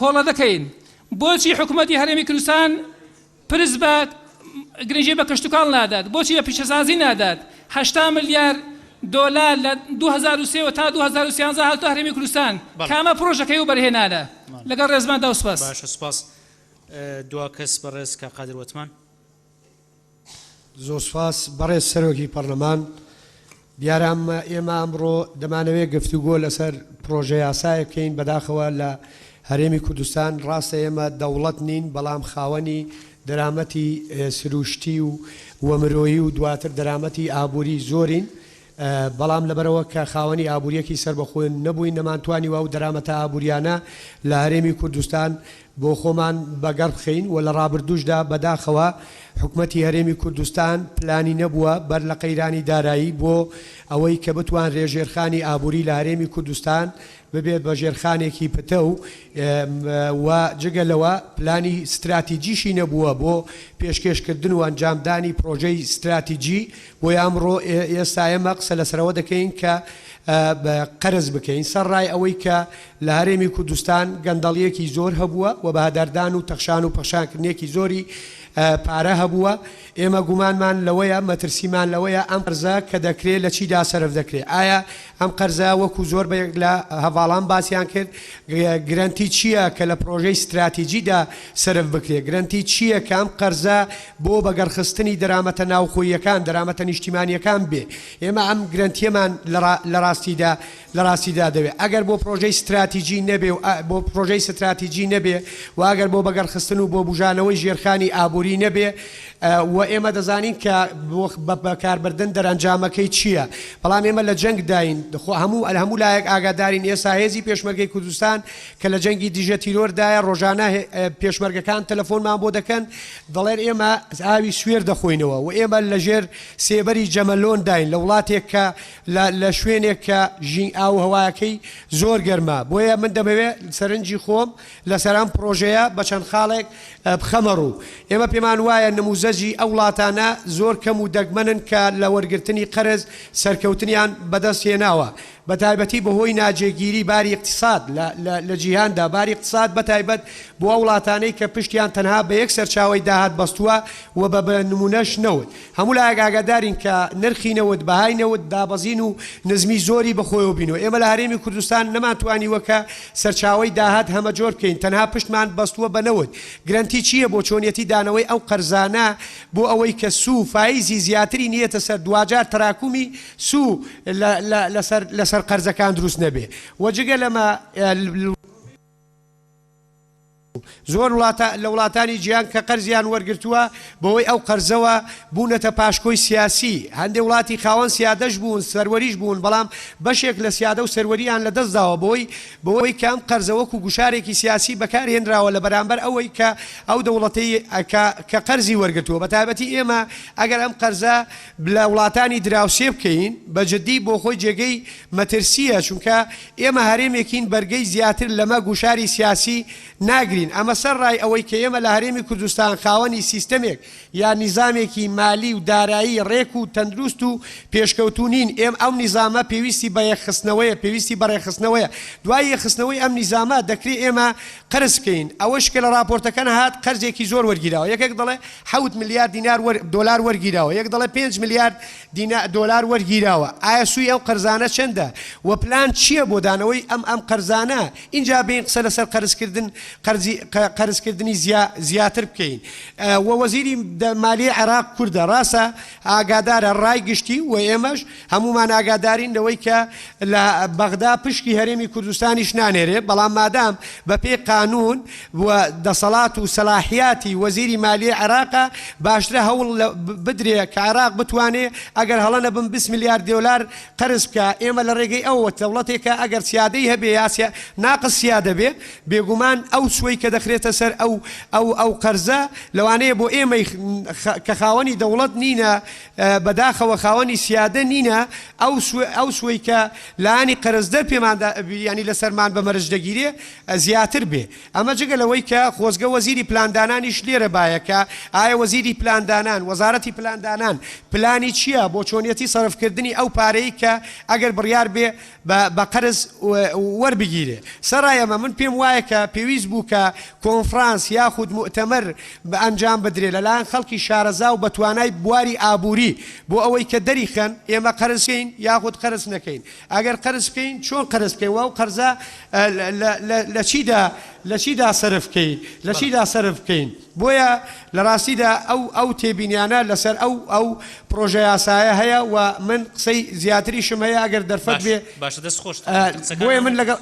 هۆڵە دەکەین بۆچی حکوومەتی هەرێمی کوردستان پرس بە گرنگی بە کەشتوکاڵ نادات بۆچی لە پیشەسازی نادات 80 ملیار دۆلار لە 2003 تا 2013 هاتووە هەرێمی کوردستان کامە پرۆژەکەی و بەرهێنانە لەگەڵ ڕێزماندا و سوپاس باشە سوپاس دوا کەس بەڕێز کە قادر وتمان زۆر سوپاس بەڕێز سەرۆکی پەرلەمان دیارە ئێمە ئەمڕۆ دەمانەوێت گفتوگۆ لەسەر پرۆژە یاسایە بکەین بەداخەوە لە هەرێمی کوردستان ڕاستە ئێمە دەوڵەت نین بەڵام خاوەنی دەرامەتی سروشتی و وەمرۆیی و دواتر دەرامەتی ئابووری زۆرین بەڵام لەبەرەوە کە خاوەنی ئابوووریەکی سربەخۆن نەبووین نەمانتوانی و دەرامەتە ئابوووریانە لە هەرێمی کوردستان بۆ خۆمان بەگەڕ بخەین و لە ڕابردووشدا بەداخەوە حکوومەتی هەرێمی کوردستان پلانی نەبووە بەر لە قەیرانی دارایی بۆ ئەوەی کە بتوان ڕێژێرخانی ئابووری لە هەرێمی کوردستان ببێت بە ژێرخانێکی پتە و جگەلەوە پلانی استراتیجیشی نەبووە بۆ پێشکەشکردن و ئەنجامدانی پرۆژەی استراتیجی بۆ ئەمڕۆ ئێستا ئێمە قسە لەسەرەوە دەکەین کە قەرز بکەین سەرڕای ئەوەی کە لە هەرێمی کوردستان گەندەڵیەکی زۆر هەبووە و بەهاداردان و تەخشان و پەخشانکردنێکی زۆری پارە هەبووە ئێمە گومانمان لەوەیە مەترسیمان لەوەیە ئەم قەرزە کە دەکرێت لە چیدا سەرف دەکرێت ئایا ئەم قەرزە وەکو زۆر بەیەک لە هەواڵان باسییان کرد گرنتی چییە کە لە پرۆژەی استراتیجیدا سەرف بکرێت گرنتی چییە کە ئەم قەرزە بۆ بەگەڕخستنی دەرامەتە ناوخۆیەکان دەرامەتە نیشتیمانیەکان بێ ئێمە ئەم گرنتیەمان لە ڕاستیدا دەوێت ئەگەر بۆ پرۆژەی استراتیجی نەبێ و بۆ پرۆژەی استراتیجی نەبێ و ئەگەر بۆ بەگەڕخستن و بۆ بژانەوەی ژێرخانی ئابووری نەبێ و ئێمە دەزانین کە بەکاربردن دەرەنجامەکەی چییە بەڵام ئێمە لە جەنگ داین هەموو لایەک ئاگادارین ئێستا هێزی پێشمەرگەی کوردستان کە لە جەنگی دیژە تیرۆردایە ڕۆژانە پێشمەرگەکان تەلەفۆنمان بۆ دەکەن دەڵێن ئێمە ئاوی سوێر دەخۆینەوە و ئێمە لەژێر سێبەری جەمەلۆن داین لە وڵاتێک کە لە شوێنێک کە ژین ئاو هەوایەکەی زۆر گەرمە بۆیە من دەمەوێت سەرنجی خۆم لەسەر ئەم پرۆژەیە بە چەند خاڵێک بخەمە ڕوو ئێمە پێمان وایە نموزەجی ئەو وڵاتانە زۆر کەم و دەگمەنن کە لە وەرگرتنی قەرز سەرکەوتنیان بەدەست هێناوە بەتایبەتی بەهۆی ناجێگیری باری اقتصاد لە جیهاندا باری اقتصاد بەتایبەت بۆ ئەو وڵاتانەی کە پشتیان تەنها بە یەک سەرچاوی داهات بەستووە و بە نمونەش نەوت هەموو لایەک ئاگادارین کە نرخی نەوت بەهای نەوت دابەزین و نزمی زۆری بەخۆیەوە بینەوە ئێمە لە هەرێمی کوردستان نەماتوانی وەکە سەرچاوی داهات هەمە جۆر بکەین تەنها پشتمان بەستووە بە نەوت گرنتی چییە بۆ چۆنیەتی دانەوەی ئەو قەرزانە بۆ ئەوەی کە سوو فایزی زیاتری نیەتە سەر دوجار تراکمی سوو لەسەر قەرزەکان دروست نەبێ وەجگە لەمە زۆر لە وڵاتانی جیهان کە قەرزیان وەرگرتووە بەوەی ئەو قەرزەوە بوونەتە پاشکۆی سیاسی هەندێک وڵاتی خاوەن سیادەش بوون سەروەریش بوون بەڵام بەشێک لە سیادە و سەروەریان لە دەستداوە بەوەی کە ئەم قەرزە وەکو گوشارێکی سیاسی بەکارهێنراوە لە بەرامبەر ئەوەی کە ئەو دەوڵەتەی کە قەرزی وەرگرتووە بەتایبەتی ئێمە ئەگەر ئەم قەرزە لە وڵاتانی دراوسێ بکەین بەجددی بۆ خۆی جێگەی مەترسیە چونکە ئێمە هەرێمێکین بەرگەی زیاتر لەمە گوشاری سیاسی ناگرین ئەمە سەرڕای ئەوەی کە ئێمە لە هەرێمی کوردستان خاوەنی سیستەمێک یا نیزامێکی مالی و دارایی ڕێک و تەندروست و پێشکەوتونین ئەم نیزامە پێویستی بە یەخستنەوەیە پێویستی بەڕێخستنەوەیە دوای یەخستنەوەی ئەم نیزامە دەکرێت ئێمە قەرز بکەین ئەوەش کە لە راپۆرتەکان هات قەرزێکی زۆر وەرگیراوە یەکێک دەڵێ 7 میلیارد دلار وەرگیراوە یەک دەڵێ 5 میلیارد دلار وەرگیراوە ئایا سوی ئەو قەرزانە چەندە و پلان چییە بۆ دانەوەی ئەم قەرزانە اینجا بین قسە لەسەر قەرزکردنی زیاتر بکەین و وەزیری مالی عێراق کوردە ڕاستە ئاگادارە ڕای گشتی و ئێمەش هەمومان ئاگادارین لەوەی کە لە بەغدا پشکی هەرێمی کوردستانیش نانێرێ بەڵام مادام بە پێی قانون و دەسەڵات و سەلاحیاتی وەزیری مالی عێراقە باشترە هەوڵ بدرێ کە عێراق بتوانێ ئەگەر هەڵەنە بم 20 میلیارد دلار قەرز بکە ئێمە لە ڕێگەی ئەوە دەوڵەتێکە ئەگەر سیادەی هەبێ یا ناقص سیادە بێ بێگومان ئەو سوەی کە دەخرێتە سەر ئەو قەرزە لەوانەیە بۆ ئێمە کە خاوەنی دەوڵەت نینە بەداخەوە خاوەنی سیادە نینە ئەو سوەی کە لایانی قەرزدەر پێماندا ینی لەسەرمان بە مەرج دەگیرێ زیاتر بێ ئەمە جگە لەوەی کە خۆزگە وەزیری پلاندانانیش لێرە باەکە ئایا وەزیری پلاندانان وەزارەتی پلاندانان پلانی چییە بۆ چۆنیەتی سەرفکردنی ئەو پارەی کە ئەگەر بڕیار بێ بە قەرز وەربگیرێ سەرایەمە من پێم وایە کە پێویست بوو کە کۆنفرانس یاخود مؤتەمەر بە ئەنجام بدرێ لەلایەن خەڵکی شارەزا و بەتوانای بواری ئابووری بۆ ئەوەی کە دەریخەن ئێمە قەرزکەین یاخود قەرز نەکەین ئەگەر قەرز بکەین چۆن قەرز بکەین و ئەو قەرزە لە چیدا سەرف بکەین بۆیە لە ڕاستیدا ئەو تێبینیانە لەسەر ئەو پرۆژە یاسایە هەیە و من قسەی زیاتریشم هەیە ئەگەر دەرفەت بێ باشە دەست خۆش بۆیە من لەگەڵ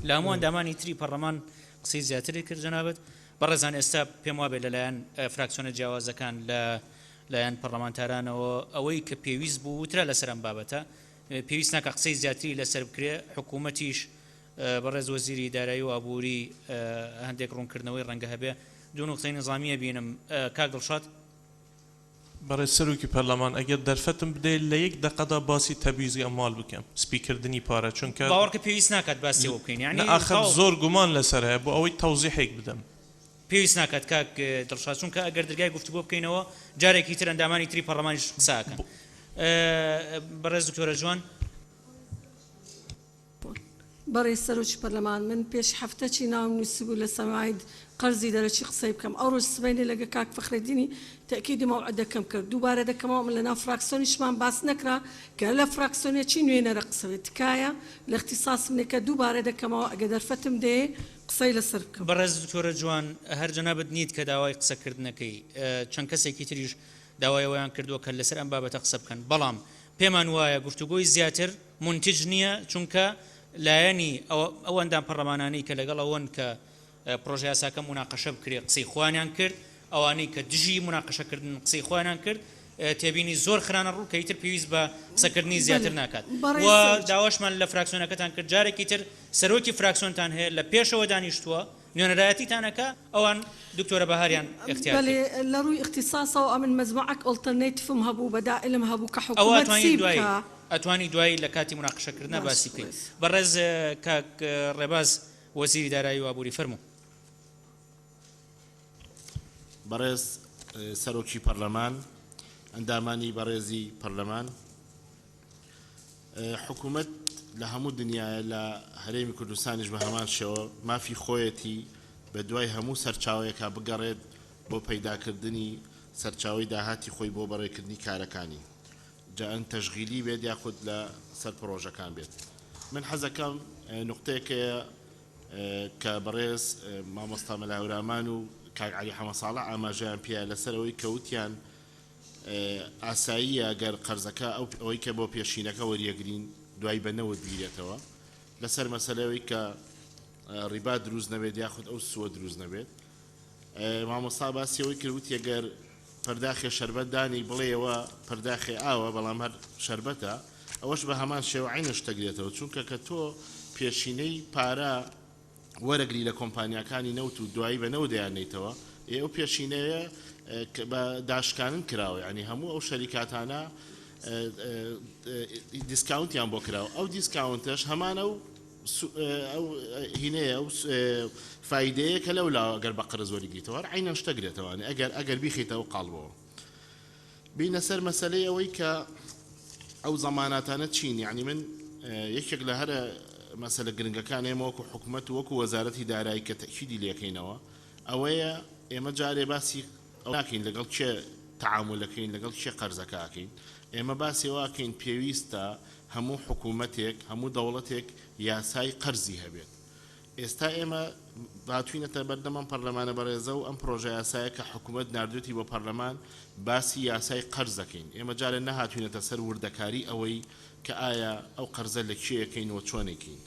لە هەموو ئەندامانی تری پەرلەمان قسەی زیاتری کرد جەنابەت بەڕێزان ئێستا پێم وابێ لەلایەن فراکسیۆنە جیاوازەکان لایەن پەرلەمانتارانەوە ئەوەی کە پێویست بوو وترا لەسەر ئەم بابەتە پێویست ناکە قسەی زیاتری لەسەر بکرێ حکوومەتیش بەڕێز وەزیری دارایی و ئابووری هەندێک ڕوونکردنەوەی ڕەنگە هەبێ دوو نقطەی نظامیە بینم کاک دڵشاد برای سەرۆکی پەرلەمان ئەگەر دەرفەتم بدەیت لە یەک دەقەدا باسی تەبیزی ئەموال بکەم سپیکردنی پارە چونکە باوەڕکە پێویست ناکات باسیەوە بکەین یعنی ئاخر زۆر گومان لەسەر هەیە بۆ ئەوەی تەوزیحێک بدەم پێویست ناکات کاک دڵشاد چونکە ئەگەر دەرگای گفتوگۆ بکەینەوە جارێکی تر ئەندامانی تری پەرلەمانیش قساکەن بەڕێز دکتۆرە جوان بەڕێز سەرۆکی پەرلەمان من پێش هەفتەی ناوم نووسیبوو لە سەماعید قەرزی دەرەچی قسەی بکەم ئەو ڕۆژ سبەینێ لەگە کاک فەخرەدینی تەکیدی مەوعد دەکەم کرد دووبارە دەکەمەوە من لەناو فراکسیۆنیشمان باس نەکرا کە لە فراکسیۆنێکی نوێنەرە قسەوێت تکایە لە اختصاصم لێکە دووبارە دەکەمەوە ئەگە دەرفەتم دێ قسەی لەسەر بکەم بەڕێز دکتۆرە جوان هەر جەنابەت نیت کە داوای قسەکردنەکەی چەند کەسێکی تریش داوایەوەیان کردووە کە لەسەر ئەم بابەتە قسە بکەن بەڵام پێمان وایە گفتوگۆی زیاتر منتج نییە چونکە لایەنی ئەوەندان پەرلەمانانەی کە لەگەڵ ئەوەن کە پرۆژه یاساکە مناقەشە بکرێ قسەی خۆیان کرد ئەوانەی کە دژی مناقەشەکردن قسەی خۆیان کرد تێبینی زۆر خرانە ڕوو کە ئیتر پێویست بە قسەکردنی زیاتر ناکات و داواشمان لە فراکسیۆنەکەتان کرد جارێکی تر سەرۆکی فراکسیۆنتان هەیە لە پێشەوە دانیشتووە نوێنەرایەتیتانەکە ئەوان دکتۆرە بەهاریان اختیار لە ڕووی اختصاصەوە ئەمن مەزمعەک ئۆڵتەرنێتیڤم هەبوو بەدائلم هەبوو کە حکوومەت سی بکە ئەتوانی دوایی لە کاتی مناقەشەکردنە باسی بکەین بەڕێز کاک ڕێباز وەزیری دارایی و ئابووری فەرموو بەڕێز سەرۆکی پەرلەمان ئەندامانی بەڕێزی پەرلەمان حکوومەت لە هەموو دنیاە لە هەرێمی کوردستانیش بە هەمان شێوە مافی خۆیەتی بە دوای هەموو سەرچاوەیەکە بگەڕێت بۆ پەیداکردنی سەرچاوی داهاتی خۆی بۆ بەڕێکردنی کارەکانی جا ئەن تەشغیلی بێت یاخود لە سەر پرۆژەکان بێت من حەزەکەم نقطەیەکەیە کە بەڕێز مامۆستا مەلاورامان و کاک عەلی حەمەساڵح ئاماژەیان پێیە لەسەرەوەی کەوتیان ئاساییە گەر قەرزەکە ئەوەی کە بۆ پێشینەکە وەریەگرین دوای بەنەوە بیرێتەوە لەسەر مەسەلەوەی کە ڕیبا دروست نەبێت یاخود ئەو سووە دروست نەبێت مامۆستا باسیەوەی کردوتی ئەگەر پەرداخی شەربەت دانی بڵێەوە پەرداخی ئاوە بەڵام هەر شەربەتە ئەوەش بە هەمان شێوە عینەش دەگرێتەوە چونکە کە تۆ پێشینەی پارە وەرەگری لە کۆمپانیاکانی نەوت و دوایی بەنەوە دەیانێتەوە ئەو پێشینەیە بە داشکانن کراوە ینی هەموو ئەو شەریکاتانە دیسکاونتیان بۆ کراوە ئەو دیسکاونتش هەمانە و هینەیە ئەو فایدەیە کە لەو لا ئەگەر بە قەرز وەرگیتەوە عینەن شتەگرێتەوەوانێ ئەگەر بیخیتەوە قاڵبەوە بینە سەر مەسەلەی ئەوەی کە ئەو زەماناتانە چین یعنی من یەکێک لە هەرە مەسەلە گرنگەکان ئێمە وەکو حکوومەت و وەکو وەزارەتی دارایی کە تەکیدی لێکەینەوە ئەوەیە ئێمە جارێ باسی ناکەین لەگەڵ چێ تعاملەکەین لەگەڵ چێ قەرزەکەکەین ئێمە باسی واکەین پێویستە هەموو حکوومەتێک هەموو دەوڵەتێک یاسای قەرزی هەبێت ئێستا ئێمە هاتوینەتە بەردەمان پەرلەمانە بەڕێزە و ئەم پرۆژە یاسایە کە حکوومەت نردوێتی بۆ پەرلەمان باسی یاسای قەرزەکەین ئێمە جارێ نەهاتوینەتە سەر وردەکاری ئەوەی کە ئایا ئەو قەرزە لە کێیەکەینەوە چۆنێکین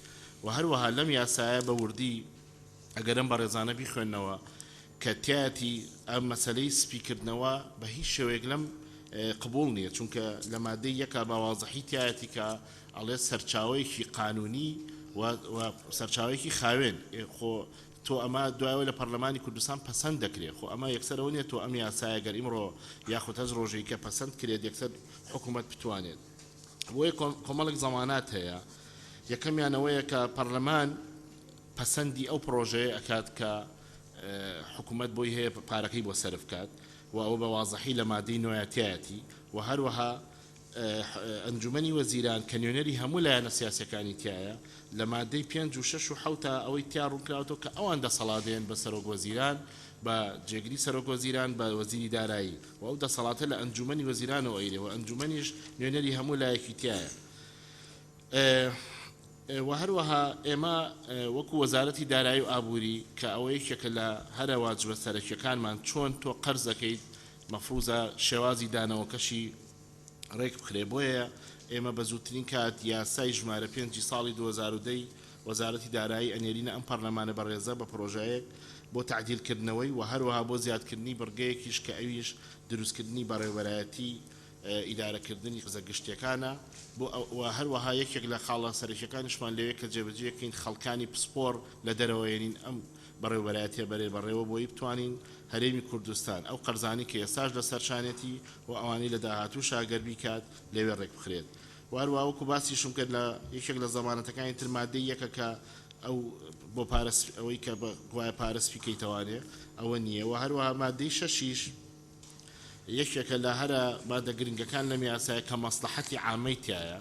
و هەروەها لەم یاسایە بە وردی ئەگەرم بەڕێزانە بیخوێنەوە کە تایەتی ئەم مەسەلەی سپیکردنەوە بە هیچ شێوەیەک لەم قبول نییە چونکە لە مادەی یەکە باوازەحی تایەتی کە ئەڵێ سەرچاوەیەکی قانونی و سەرچاوەیەکی خاوێن خۆ تۆ ئەمە دوایەوە لە پەرلەمانی کوردستان پەسەند دەکرێت خۆ ئەمە یەکسەرەوە نیە تۆ ئەم یاسایە گەر ئیمڕۆ یاخود هەز ڕۆژەی کە پەسەند کرێت یەکسەر حکوومەت بتوانێت بۆیە کۆمەڵێک زەمانات هەیە یەکەمیانەوەیە کە پەرلەمان پەسەندی ئەو پرۆژەیە ئەکات کە حکوومەت بۆی هەیە پارەکەی بۆ سەرفکات و ئەو بە وازەحی لە مادەی نوێتیایەتی و هەروەها ئەنجومەنی وەزیران کە نوێنەری هەموو لایەنە سیاسەکانی تایە لە مادەی 5 و 6 و 7 ئەوەی تیا ڕوونکراوەوە کە ئەوان دەسەڵاتێن بە سەرۆک وەزیران بە جێگری سەرۆک وەزیران بە وەزیری دارایی و ئەو دەسەڵاتە لە ئەنجومەنی وەزیرانەوە ئەیرێ و ئەنجومەنیش نوێنەری هەموو لایەکی تایە و هەروەها ئێمە وەکو وەزارەتی دارایی و ئابووری کە ئەوەی یەکێکە لە هەرە واجبە سەرەکیەکانمان چۆن تۆ قەرز دەکەیت مەفروزە شێوازی دانەوەکەشی ڕێک بخرێ بۆیە ئێمە بە زووترین کات یاسای ژمارە 5 ساڵی 2010 وەزارەتی دارایی ئەنێرینە ئەم پەرلەمانە بەڕێزە بە پرۆژەیەک بۆ تعدیلکردنەوەی و هەروەها بۆ زیادکردنی بڕگەیەکیش کە ئەویش دروستکردنی بەڕێوەبەرایەتی ئیدارەکردنی قزە گشتیەکانە بۆ هەروەها یەکێک لە خاڵە سەرەکیەکانیشمان لەوەیە کە جێبەجێکەین خەڵکانی پسپۆر لە دەرەوەیەنین ئەم بەڕێوەبەرایەتیە بەڕێوە بۆی بتوانین هەرێمی کوردستان ئەو قەرزانی کە ئێستاش لە سەرشانێتی و ئەوانەی لە داهاتوو شاگەر بیکات لەوێ ڕێک بخرێت وارووا وەکو باسیشم کرد لە یەکێک لە زەمانەتەکانی تر مادەی یەکە کە ئەو بۆ پارس ئەوەی کە بەگوایە پارس بیکەیتەوانێ ئەوە نییە و هەروەها مادەی شەشیش یەکێکە لە هەرە مادە گرنگەکان لە میاسایە کە مەسلحەتی عامەی تایە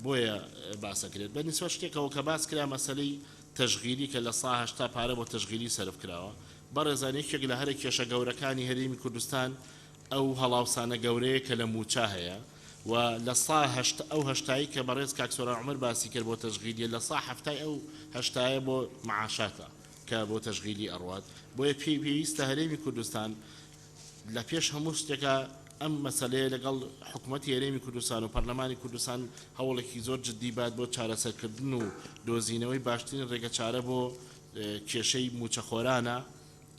بۆیە باسەکرێت بەنسبەت شتێکەوە کە باس کرا مەسەلەی تەشغیلی کە لە سا 80 پارە بۆ تەشغیلی سەرف کراوە بەڕێزانێکێک لە هەرە کێشە گەورەکانی هەرێمی کوردستان ئەو هەڵاوسانە گەورەیە کە لە موچا هەیە و لە سا ئەو هەشتایی کە بەڕێز کاکسۆران عومەر باسی کرد بۆ تەشغیلیە لە سا هەفتای ئەو هەشتایە بۆ معاشاتە کە بۆ تەشغیلی ئەڕوات بۆیە پێویستە هەرێمی کوردستان لە پێش هەموو شتێکە ئەم مەسەلەیە لەگەڵ حکوومەتی هەرێمی کوردستان و پەرلەمانی کوردستان هەوڵێکی زۆر جددی بات بۆ چارەسەرکردن و دۆزینەوەی باشترین ڕێگە چارە بۆ کێشەی موچەخۆرانە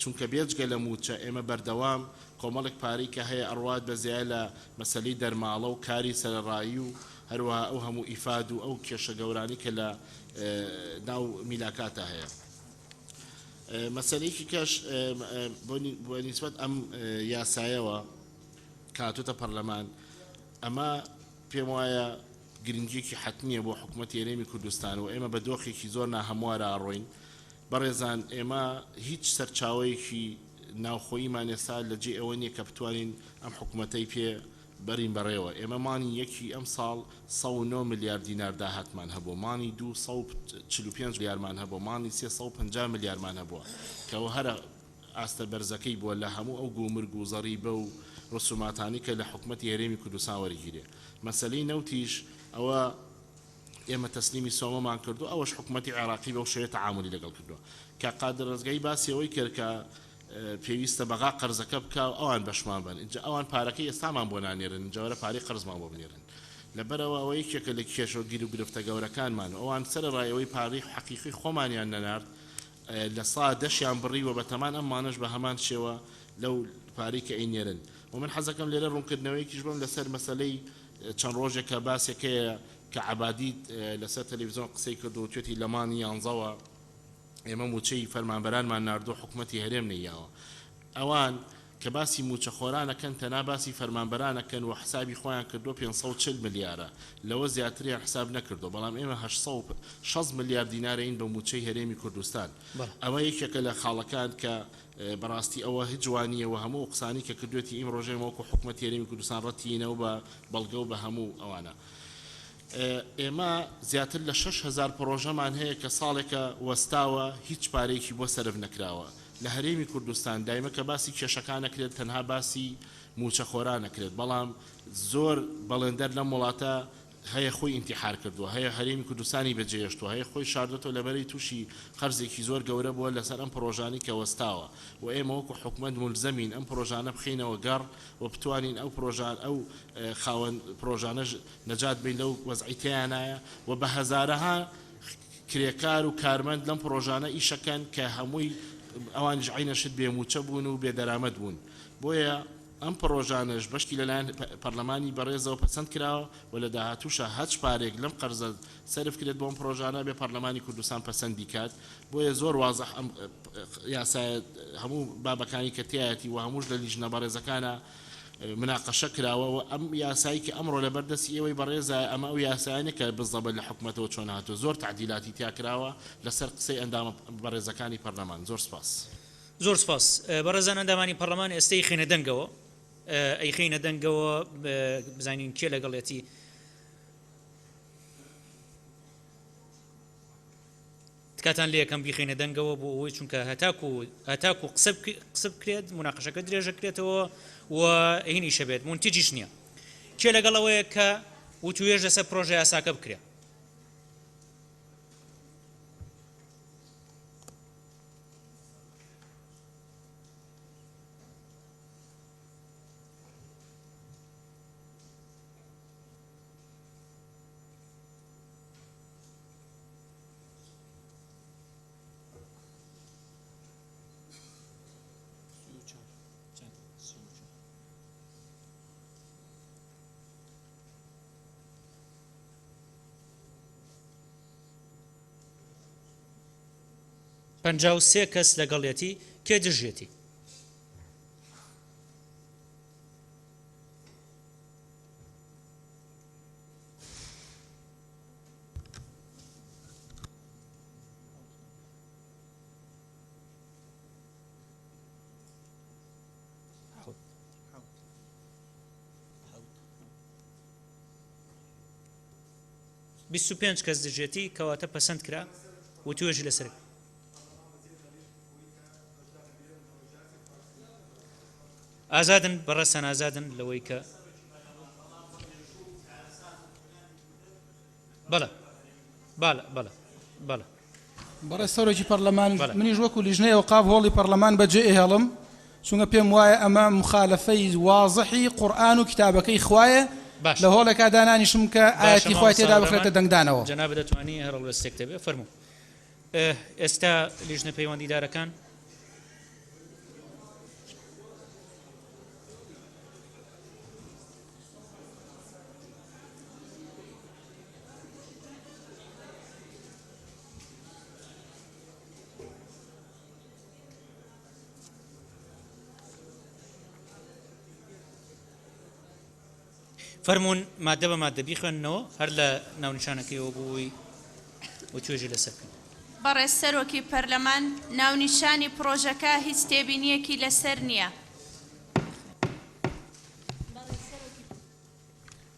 چونکە بێجگە لە موچە ئێمە بەردەوام کۆمەڵێک پارەی کە هەیە ئەڕوات بەزیای لە مەسەلەی دەرماڵە و کاری سەرڕایی و هەروەها ئەو هەموو ئیفاد و ئەو کێشە گەورانی کە لە ناو میلاکاتە هەیە مەسەلەیەکی کەش بۆ نیسبەت ئەم یاسایەوە کاتوتە پەرلەمان ئەمە پێم وایە گرنگیەکی حتمیە بۆ حکوومەتی هەرێمی کوردستان و ئێمە بە دۆخێکی زۆر ناهەموارە ئاڕۆین بەڕێزان ئێمە هیچ سەرچاوەیەکی ناوخۆییمان ئێستا لە جێ ئەوە نییە کە بتوانین ئەم حکوومەتەی پێ بەرین بەڕێوە ئێمە مانی یەکی ئەم ساڵ 109 میلیارد دینار داهاتمان هەبوو مانی 245 میلیارمان هەبوو مانی 350 میلیارمان هەبووە کەەوە هەرە ئاستە بەرزەکەی بووە لە هەموو ئەو گومرگ و زەریبە و ڕسوماتانی کە لە حکوومەتی هەرێمی کوردستان وەرگیرێ مەسەلەی نەوتیش ئەوە ئێمە تەسلیمی سۆمەمان کردو ئەوەش حکوومەتی عێراقی بەو شێوەیە تەعاملی لەگەڵ کردووە کە قادر ڕزگای باسی ئەوەی کرد کە پێویستە بەغا قەرزەکە بکە و ئەوان بەشمان بن اینجا ئەوان پارەکەی ئێستامان بۆ نانێرن جاوەرە پارەی قەرزمان بۆ بنێرن لەبەرەوە ئەوە یەکێکە لە کێشەوە گیر و گرفتە گەورەکانمان ئەوان سەرڕایەوەی پارەی حەقیقی خۆمانیان نەنارد لە سا دەشیان بڕیوە بە تەمان ئەمانش بە هەمان شێوە لەو پارەی کە ئەینێرن ومن حەزەکەم لێرە ڕوونکردنەوەیکیش بم لەسەر مەسەلەی چەند ڕۆژێکە باسێکەیە کە عەبادیت لەسەر تەلەڤیزیۆن قسەی کرد و توێتی لەمانی یانزەوە ئێمە موچەی فەرمانبەرانمان ناردۆ حکوومەتی هەرێم نەیاوە ئەوان کە باسی موچەخۆرانەکەن تەنا باسی فەرمانبەرانەکەن و حسابی خۆیان کردو 540 ملیارە لەوە زیاتریان حساب نەکردو بەڵام ئێمە 860 ملیارد دینارین بە موچەی هەرێمی کوردستان ئەوە یەکێکە لە خاڵەکان کە بەڕاستی ئەوە هیچ جوانیەوە هەموو قسانی کە کردوێتی ئیم ڕۆژێمەوەکو حکوومەتی هەرێمی کوردستان ڕەتینەوە بە بەڵگە و بە هەموو ئەوانە ئێمە زیاتر لە 6,000 پرۆژەمان هەیە کە ساڵێکە وەستاوە هیچ پارێکی بۆ سەرف نەکراوە لە هەرێمی کوردستان دایمە کە باسی کێشەکانەکرێت تەنها باسی موچەخۆرانەکرێت بەڵام زۆر بەڵێندەر لەم وڵاتە هەیە خۆی ئینتیحار کردووە هەیە هەرێمی کوردستانی بەجێهێشتووە هەیە خۆی شاردەتەوە لەبەرەی تووشی خەرزێکی زۆر گەورە بووە لەسەر ئەم پرۆژانی کە وەستاوە و ئێمە وەکو حکوومەت مولزەمین ئەم پرۆژانە بخینەوە گەڕ و بتوانین ئەو پرۆژان ئەو خاوەن پرۆژانە نەجات بین لەو وەزعیتیانایە و بە هەزارەها کرێکار و کارمەند لەم پرۆژانە ئیشەکەن کە هەمووی ئەوان ژعینەشت بێموچە بوون و بێدەرامەت بوون بۆیە ئەم پرۆژانش بەشتی لەلایەن پەرلەمانی بەڕێزەوە پەسەند کراوە و لە داهاتووشە هەچ پارێک لەم قەرزە سەرف کرێت بۆ ئەم پرۆژانە بێ پەرلەمانی کوردستان پەسەندی کات بۆیە زۆر وازەح ئەم یاسایە هەموو بابەکانی کە تایەتی و هەمووش لە لیژنە بەڕێزەکانە مناقەشە کراوە و ئەم یاسایی کە ئەمڕۆ لەبەردەستی ئێوەی بەڕێزە ئەمە ئەو یاسایانە کە بزەبە لە حکوومەتەوە چۆن هاتووە زۆر تعدیلاتی تیا کراوە لەسەر قسەی ئەندامە بەڕێزەکانی پەرلەمان زۆر سپاس زۆر سپاس بەڕێزان ئەندامانی پەرلەمان ئێستای خێنە دەنگەوە ئەی خینە دەنگەوە بزانین کێ لەگەڵێتی تکاتان لێ یەکەم بیخینە دەنگەوە بۆ ئەوەی چونکە هەتاکو قسە بکرێت مناقەشەکە درێژە کرێتەوە و هینی شەبێت منتیجیش نییە کێ لەگەڵەوەیە کە وتوێژ لەسەر پرۆژە یاساکە بکرێت 53 کەس لەگەڵێتی کێ دژێتی بیست و پێنج کەس دژێتی کەواتە پەسەند کرا و توێژی لەسەر ئازادن بەڕەسەن ئازادن لەوەی کە بەڵە بەڵە بەڵە بەڵە بەڕێز سەرۆکی پەرلەمان منیش وەکو لیژنەی ئەوقاف هۆڵی پەرلەمان بەجێ هێڵم چونکە پێم وایە ئەمە مخالەفەی واضحی قورئان و کتابەکەی خوایە لە هۆڵێکا دانانیشم کە ئاەتی خوای تێدا بخرێتە دەنگدانەوە جەناب دەتوانی هەر ڕستێک دەبێت فەرموو ئێستا لیژنە پەیوەندیدارەکان فەرمونون مادە بە مادە بیخوێننەوە هەر لە ناونیشانەکەیەوە بووی و توێژی لەسەرکەن بەڕێز سەرۆکی پەرلەمان ناونیشانی پرۆژەکە هیچ تێبینیەکی لەسەر نییە.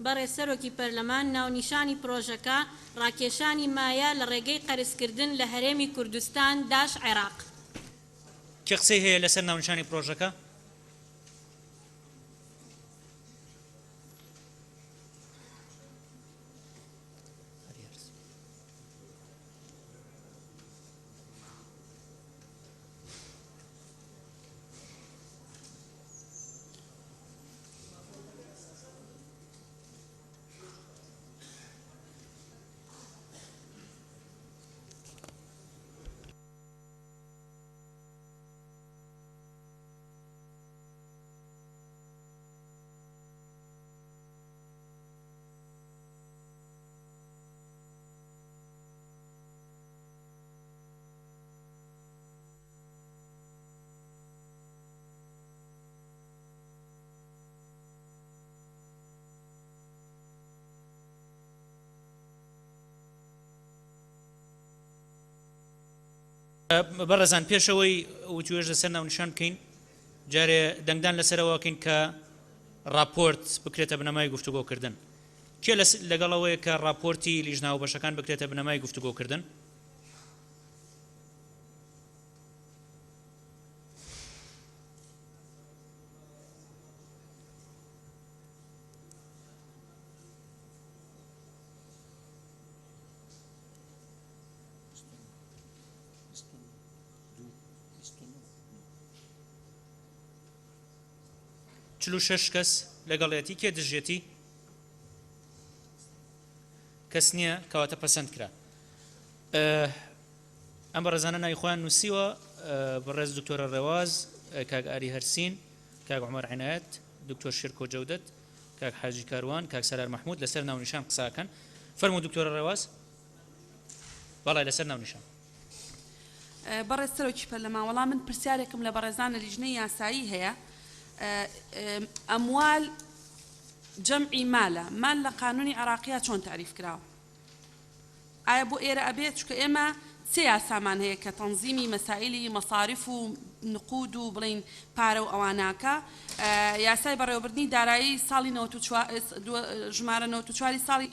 بەڕێز سەرۆکی پەرلەمان ناونیشانی پرۆژەکە ڕاکێشانی مایە لە ڕێگەی قەرزکردن لە هەرێمی کوردستان داش عێراق. کێ قسەی هەیە لەسەر ناونیشانی پرۆژەکە؟ بەڕێزان پێشەوەی وتوێژ لەسەر ناونیشان بکەین جارێ دەنگدان لەسەرەوەکەین کە راپۆرت بکرێتە بنەمای گفتوگۆکردن کێ لەگەڵەوەیە کە راپۆرتی لیژناو بەشەکان بکرێتە بنەمای گفتوگۆکردن چلو شش کەس لەگەڵێتی کێ دژێتی کەس نییە کەواتە پەسەند کرا ئەم بەڕێزانە ناوی خۆیان نووسیوە بەڕێز دکتۆرە ڕێواز کاک ئاری هەرسین کاک عومەر عنایەت دکتۆر شێرکۆ جەودەت کاک حاجی کاروان کاک سەرار مەحموود لەسەر ناونیشان قساکەن فەرموو دکتۆرە ڕێواز بەڵای لەسەر ناونیشان بەڕێز سەرۆکی پەرلەمان وەڵام من پرسیارێکم لە بەڕێزانە لیژنەی یاسایی هەیە ئەموال جەمعی مالە مال لە قانونی عێراقیە چۆن تعریف کراوە ئایا بۆ ئێرە ئەبێت چونکە ئێمە سێ یاسامان هەیە کە تەنزیمی مەسائلی مەصاریف و نقود و بڵین پارە و ئەواناکە یاسای بەڕێوەبردنی دارایی ساڵی ژمارە 94 ساڵی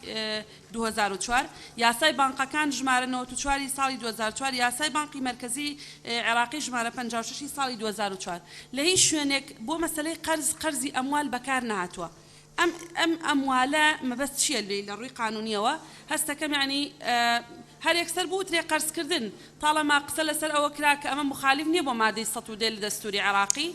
2004 یاسای بانقەکان ژمارە 94 ساڵی 2004 یاسای بانقی مرکزی عێراقی ژمارە 56 ساڵی 2004 لە هیچ شوێنێک بۆ مەسلەی قەرزی ئەموال بەکار نهاتووە ئەم ئەموالە مەبەست چییە لە ڕووی قانونیەوە هەستەکەم یعنی هەر یەکسەر بوترێ قەرزکردن تاڵەما قسە لەسەر ئەوە کرا کە ئەمە مخالف نییە بۆ مادەی 110 لە دەستوری عێراقی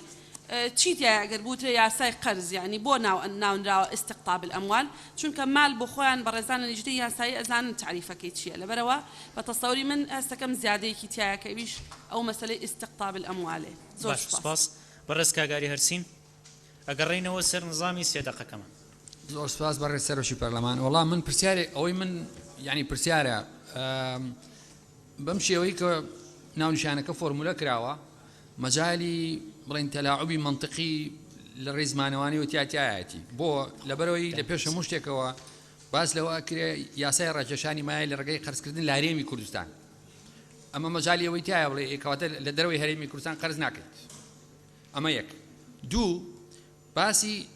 چیتە ئەگەر بوترێ یاسای قەرز یعنی بۆ ناونراوە استقطاب الأموال چونکە مال بۆ خۆیان بە ڕێزانە لیژنەی یاسایی ئەزانن تعریفەکەی چییە لەبەرەوە بە تەسەوری من هەستەکەم زیادەیەکی تایە کە ئەویش ئەو مەسەلەی استقطاب الأموالێ زۆر سپاس بەڕێز کاگاری هەرسین ئەگەڕێینەوە سەر نظامی سێ دەقەکەمان زۆر سپاس بەڕێز سەرۆکی پەرلەمان وەڵام من پرسیارێک ئەوەی من یعنی پرسیارە بەم شێوەی کە ناونیشانەکە فۆرمولە کراوە مەجای بڵین تەلاعوبی منطقی لە ڕێزمانەوانی و تیاتایەتی بۆ لەبەرەوەی لە پێش هەموو شتێکەوە باس لەوە کرێ یاسای ڕاکێشانی مایە لە ڕێگەی قەرزکردن لە هەرێمی کوردستان ئەمە مەجای ئەوەی تایە بڵێ کەواتە لە دەروی هەرێمی کوردستان قەرز ناکەیت ئەمە یەک دوو باسی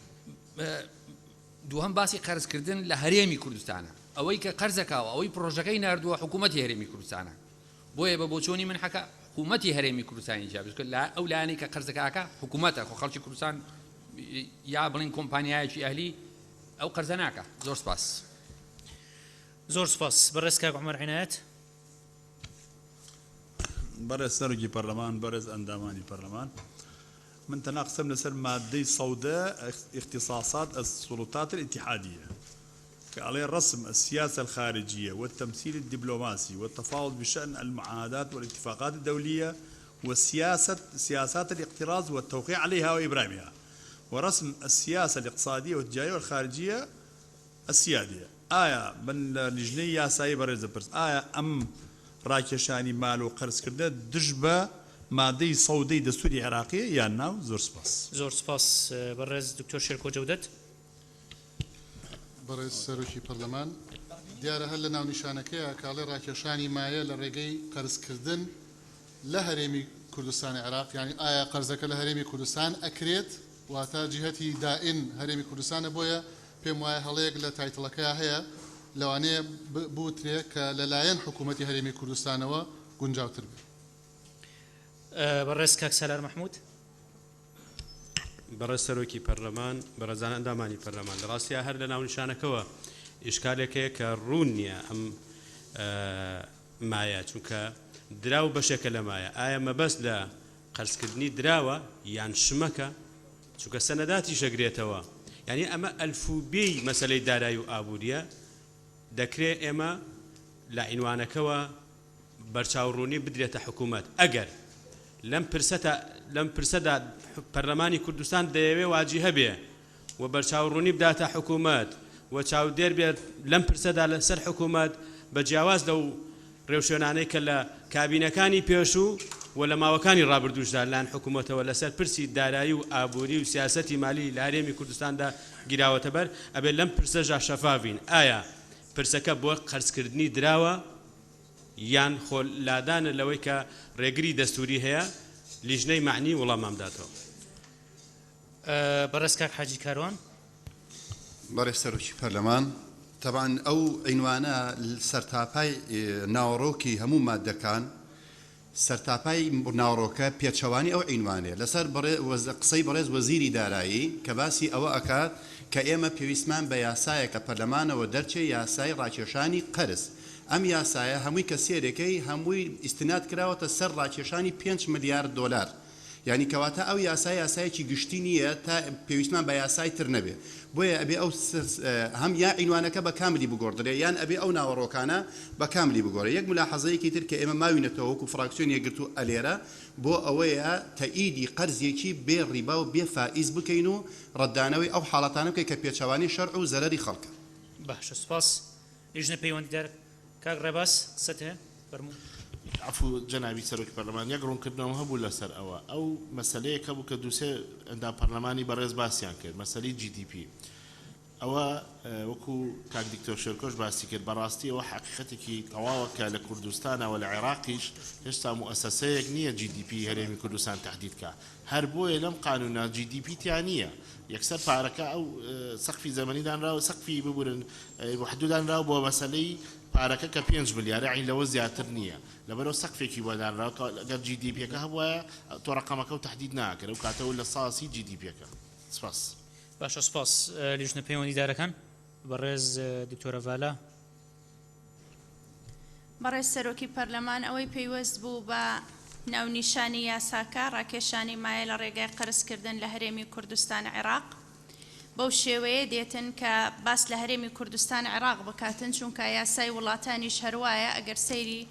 دووهەم باسی قەرزکردن لە هەرێمی کوردستانە ئەوەی کە قەرزەکاوە ئەوەی پرۆژەکەی ناردووە حکوومەتی هەرێمی کوردستانە بۆیە بە بۆچۆنی من حەکە حکوومەتی هەرێمی کوردستانی جیابێت ئەو لایەنەی کە قەرزەکەکە حکوومەتە خۆ خەڵکی کوردستان یا بڵین کۆمپانیایەکی ئەهلی ئەو قەرزە ناکە زۆر سپاس زۆر سپاس بەڕێز کاک عومەر عنایەت بەڕێز سەرۆکی پەرلەمان بەڕێز ئەندامانی پەرلەمان من تناقصم لسر مادة سوداء اختصاصات السلطات الاتحادية كعليه رسم السياسة الخارجية والتمثيل الدبلوماسي والتفاوض بشأن المعاهدات والاتفاقات الدولية سياسات الاقتراض والتوقيع عليها وإبرامها ورسم السياسة الاقتصادية والتجارية والخارجية السيادية من لجنية سايبر ريزبرز أم راكشاني مالو قرص كرده دجبه مادەی سەودەی دەستوری عێراقیە یان ناو زۆر سپاس زۆر سپاس بەڕێز دکتۆر شێرکۆ جەودەت بەڕێز سەرۆکی پەرلەمان دیارە هەر لە ناو نیشانەکەیە کاڵێ ڕاکێشانی مایە لە ڕێگەی قەرزکردن لە هەرێمی کوردستانی عێراق یعنی ئایا قەرزەکە لە هەرێمی کوردستان ئەکرێت واتە جیهەتی دائین هەرێمی کوردستانە بۆیە پێم وایە هەڵەیەک لە تایتڵەکەیە هەیە لەوانەیە بوترێ کە لەلایەن حکوومەتی هەرێمی کوردستانەوە گونجاوتر بێت بەڕێز کاک سالار محمود بەڕێز سەرۆکی پەرلەمان بەڕێزان ئەندامانی پەرلەمان لە ڕاستیە هەر لە ناو نیشانەکەوە ئیشکالێکەیە کە ڕوون نییە ئەم مایە چونکە دراو بەشێکە لە مایە ئایا مەبەست لە قەرزکردنی دراوە یان شمەکە چونکە سەنەداتی شەگرێتەوە یعنی ئەمە ئەلفوبێی مەسەلەی دارایی و ئابووریە دەکرێت ئێمە لە عینوانەکەوە بەرچاوڕوونی بدرێتە حکوومەت ئەگەر لەم پرسەدا پەرلەمانی کوردستان دەیەوێ واجی هەبێ و بەرچاوڕوونی بداتە حکوومەت و چاودێر بێت لەم پرسەدا لەسەر حکوومەت بە جیاواز لەو ڕێوشێنانەی کە لە کابینەکانی پێشوو و لە ماوەکانی ڕابردووشدا لەلایەن حکوومەتەوە لەسەر پرسی دارایی و ئابووری و سیاسەتی مالی لە هەرێمی کوردستاندا گیراوەتە بەر ئەبێت لەم پرسەژا شەفافین ئایا پرسەکە بۆ قەرزکردنی دراوە یان خۆ لادانە لەوەی کە ڕێگری دەستوری هەیە لیژنەی معنی وەڵامان بداتەوە بەڕێز کاک حاجی کاروان بەڕێز سەرۆکی پەرلەمان طبعا ئەو عینوانە سەرتاپای ناوەڕۆکی هەموو مادەکان سەرتاپای ناوەڕۆکە پێچەوانی ئەو عینوانێ لەسەر قسەی بەڕێز وەزیری دارایی کە باسی ئەوە ئەکات کە ئێمە پێویستمان بە یاسایەکە پەرلەمانەوە دەرچێ یاسای ڕاکێشانی قەرز ئەم یاسایە هەمووی کە سێرەکەی هەمووی ئیستناد کراوەتە سەر ڕاکێشانی 5 ملیارد دۆلار یعنی کەواتە ئەو یاسایەکی گشتی نییە تا پێویستمان بە یاسای تر نەبێ بۆیە ئەبێ ئەو هەم یا عینوانەکە بە کاملی بگۆڕدرێ یان ئەبێ ئەو ناوەڕۆکانە بە کاملی بگۆڕێ یەک ملاحەزەیەکی تر کە ئێمە ماوینەتەوە وەکو فراکسیۆن یەکگرتو ئەلێرە بۆ ئەوەیە تەئیدی قەرزێکی بێ ڕیبا و بێ فائیز بکەین و ڕەتدانەوەی ئەو حاڵەتانە بکەین کە پێچەوانی شەرع و زەرەری خەڵکە باشە سپاس لیژنە پەیوەندیدار کاک ڕێباس قسەت هەیە فەرموو عفو جنابی سەرۆکی پەرلەمان یەک ڕوونکردنەوە هەبوو لەسەر ئەوە ئەو مەسەلەیەک هەبوو کە دووسێ ئەندام پەرلەمانی بەڕێز باسییان کرد مەسەلەی GDP ئەوە وەکو کاک دکتۆر شێرکۆش باسی کرد بەڕاستی ئەوە حقیقەتێکی تەواوە کە لە کوردستانەوە لە عێراقیش هێشتا موسسەیەک نییە GDP هەرێمی کوردستان تهدیدکە هەر بۆیە لەم قانونا GDP تیان نییە یەکسەر پارەکە ئەو سەقفی زەمەنیدانراوە سەقفی ببورن حدودانراوە بۆ مەسەلەی پارەکە کە 5 ملیارە عین لەوە زیاتر نییە لەبەرەوە سەقفێکی بۆدانراوە ئەگەر GDPەکە هەبووە تۆ ڕقەمەکە و تهدید ناکرێت و کاتەوە لە ساسی GDPەکە سپاس باشە سپاس لیژنە پەیوەندیدارەکان بەڕێز دکتۆرە ڤالا بەڕێز سەرۆکی پەرلەمان ئەوەی پێیوەست بوو بە ناونیشانی یاساکە ڕاکێشانی مایە لە ڕێگای قەرزکردن لە هەرێمی کوردستان عێراق بەو شێوەیە دێتن کە باس لە هەرێمی کوردستان عێراق بکاتن چونکە یاسای وڵاتانیش هەروایە ئەگەر سەیری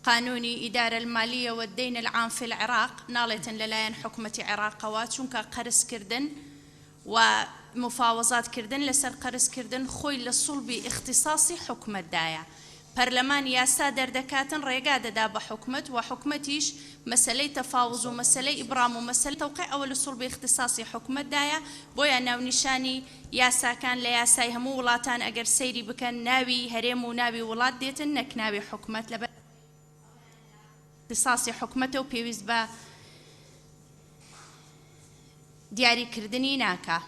قانونی ئیدارە المالیە والدەین العام في العراق ناڵێتن لەلایەن حکوومەتی عێراقەوە چونکە قەرزکردن و مفاوەزاتکردن لەسەر قەرزکردن خۆی لە سوڵبی اختصاصی حکوومەتدایە پەرلەمان یاسا دەردەکاتن ڕێگا دەدا بە حکومت و حکومەتیش مەسلەی تەفاوز و مەسلەی ئیبرام و مەسلەی تەوقیع ئەوە لە سوڵبی اختصاصی حکومەتدایە بۆیە ناونیشانی یاساکان لە یاسای هەموو وڵاتان ئەگەر سەیری بکەن ناوی هەرێم و ناوی وڵات دێتن نەک ناوی حکومەت لەبەر اختصاصی حکومەتە و پێویست بە دیاریکردنی ناکا.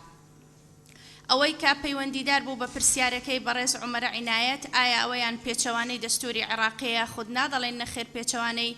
ئەوەی کا پەیوەندیدار بوو بە پرسیارەکەی بەڕێز عومەرە عنایەت ئایا ئەوەیان پێچەوانەی دەستوری عێراقیە خود نادەڵێن نەخێر پێچەوانەی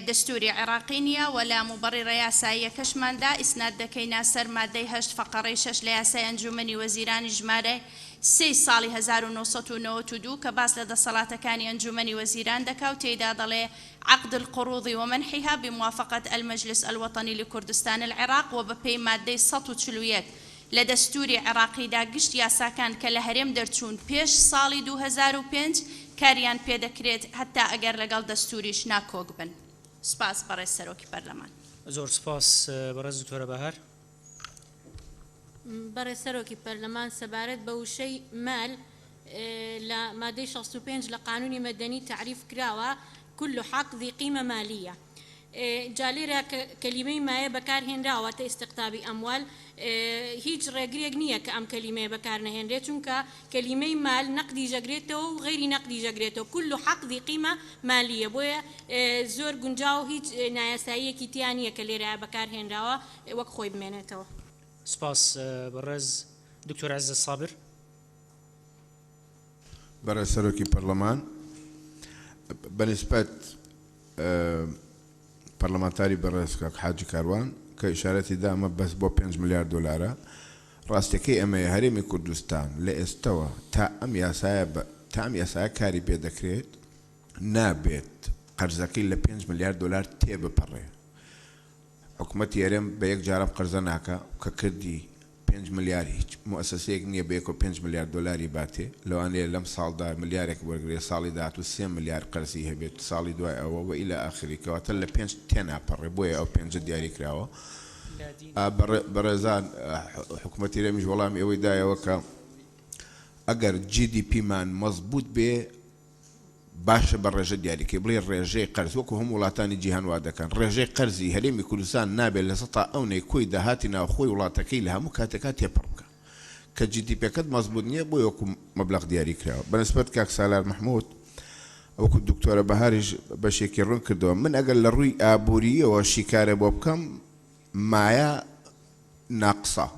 دەستوری عێراقی نییە وەلا موبەڕیرە یاساییەکەشماندا ئیسناد دەکەینە سەر مادەی 8 فەقەڕەی 6 لە یاسای ئەنجومەنی وەزیرانی ژمارە 3 ساڵی 1992 کە باس لە دەسەڵاتەکانی ئەنجومەنی وەزیران دەکا و تێیدا دەڵێ عقد القروض ومنحها بموافقة المجلس الوطني لكردستان العراق وبپێی مادەی 141 لە دەستوری عێراقیدا گشت یاساکان کە لە هەرێم دەرچوون پێش ساڵی 2005 کاریان پێدەکرێت هەتا ئەگەر لەگەڵ دەستوریش ناکۆک بن. سپاس بەڕێز سەرۆکی پەرلەمان. زۆر سپاس بەڕێز دکتۆرە بەهار. بەڕێز سەرۆکی پەرلەمان سەبارەت بە وشەی مال لە مادەی 65 لە قانونی مەدەنی تعریف کراوە كل حق ذي قيمة مالية. جاليرا كلمة ما بكار هنرا وتا استقطاب أموال هيج رجريج نية كأم كلمة بكارنا هنرا چونك كلمة مال نقدي جريته وغير نقدي جريته كل حق ذي قيمة مالية بويا زور جنجاو هيج نايسائية كتيانية كليرا بكار هنرا وكخوي بمنته. سپاس برز دكتور عز الصابر. برز سروكي برلمان بنسبة برلمانتاري برز حاجي كاروان كإشارتي دائما بس بو 5 مليار دولار راستكي أما هرمي كردستان لإستوى تام ياسايا كاري بيدكريت نابت قرزكي ل 5 مليار دولار تيب بري حكومتي يرم بيك جارم قرزناكا ككردي 5 مليار هيك مؤسسة نية بيكو 5 مليار دولار باتي لو أنا لم صال دار مليارك برجري صالي دات و3 مليار قرزي هبيت صالي دواء أو وإلى آخره كواتل 5 تنا بري بويا أو 5 دياري كراوا برزان حكومتي رمج والله مي دايا وكا أجر GDP مان مضبوط به باش بالرجاء ديالي كيبلي الرجاء قرز وكو هم ولاتاني جيهان وادا كان رجاء قرزي هليمي كردستان نابل لسطا أوني كوي دهاتنا وخوي ولاتكي لها مكاتكات يبرمكا كجي دي بي كد مضبوط نيه بو يوكو مبلغ ديالي كراو بالنسبة كاك سالار محمود وكو الدكتورة بهارج باش يكرون كردوا من أقل الروي آبورية وشيكارة بوبكم معايا ناقصة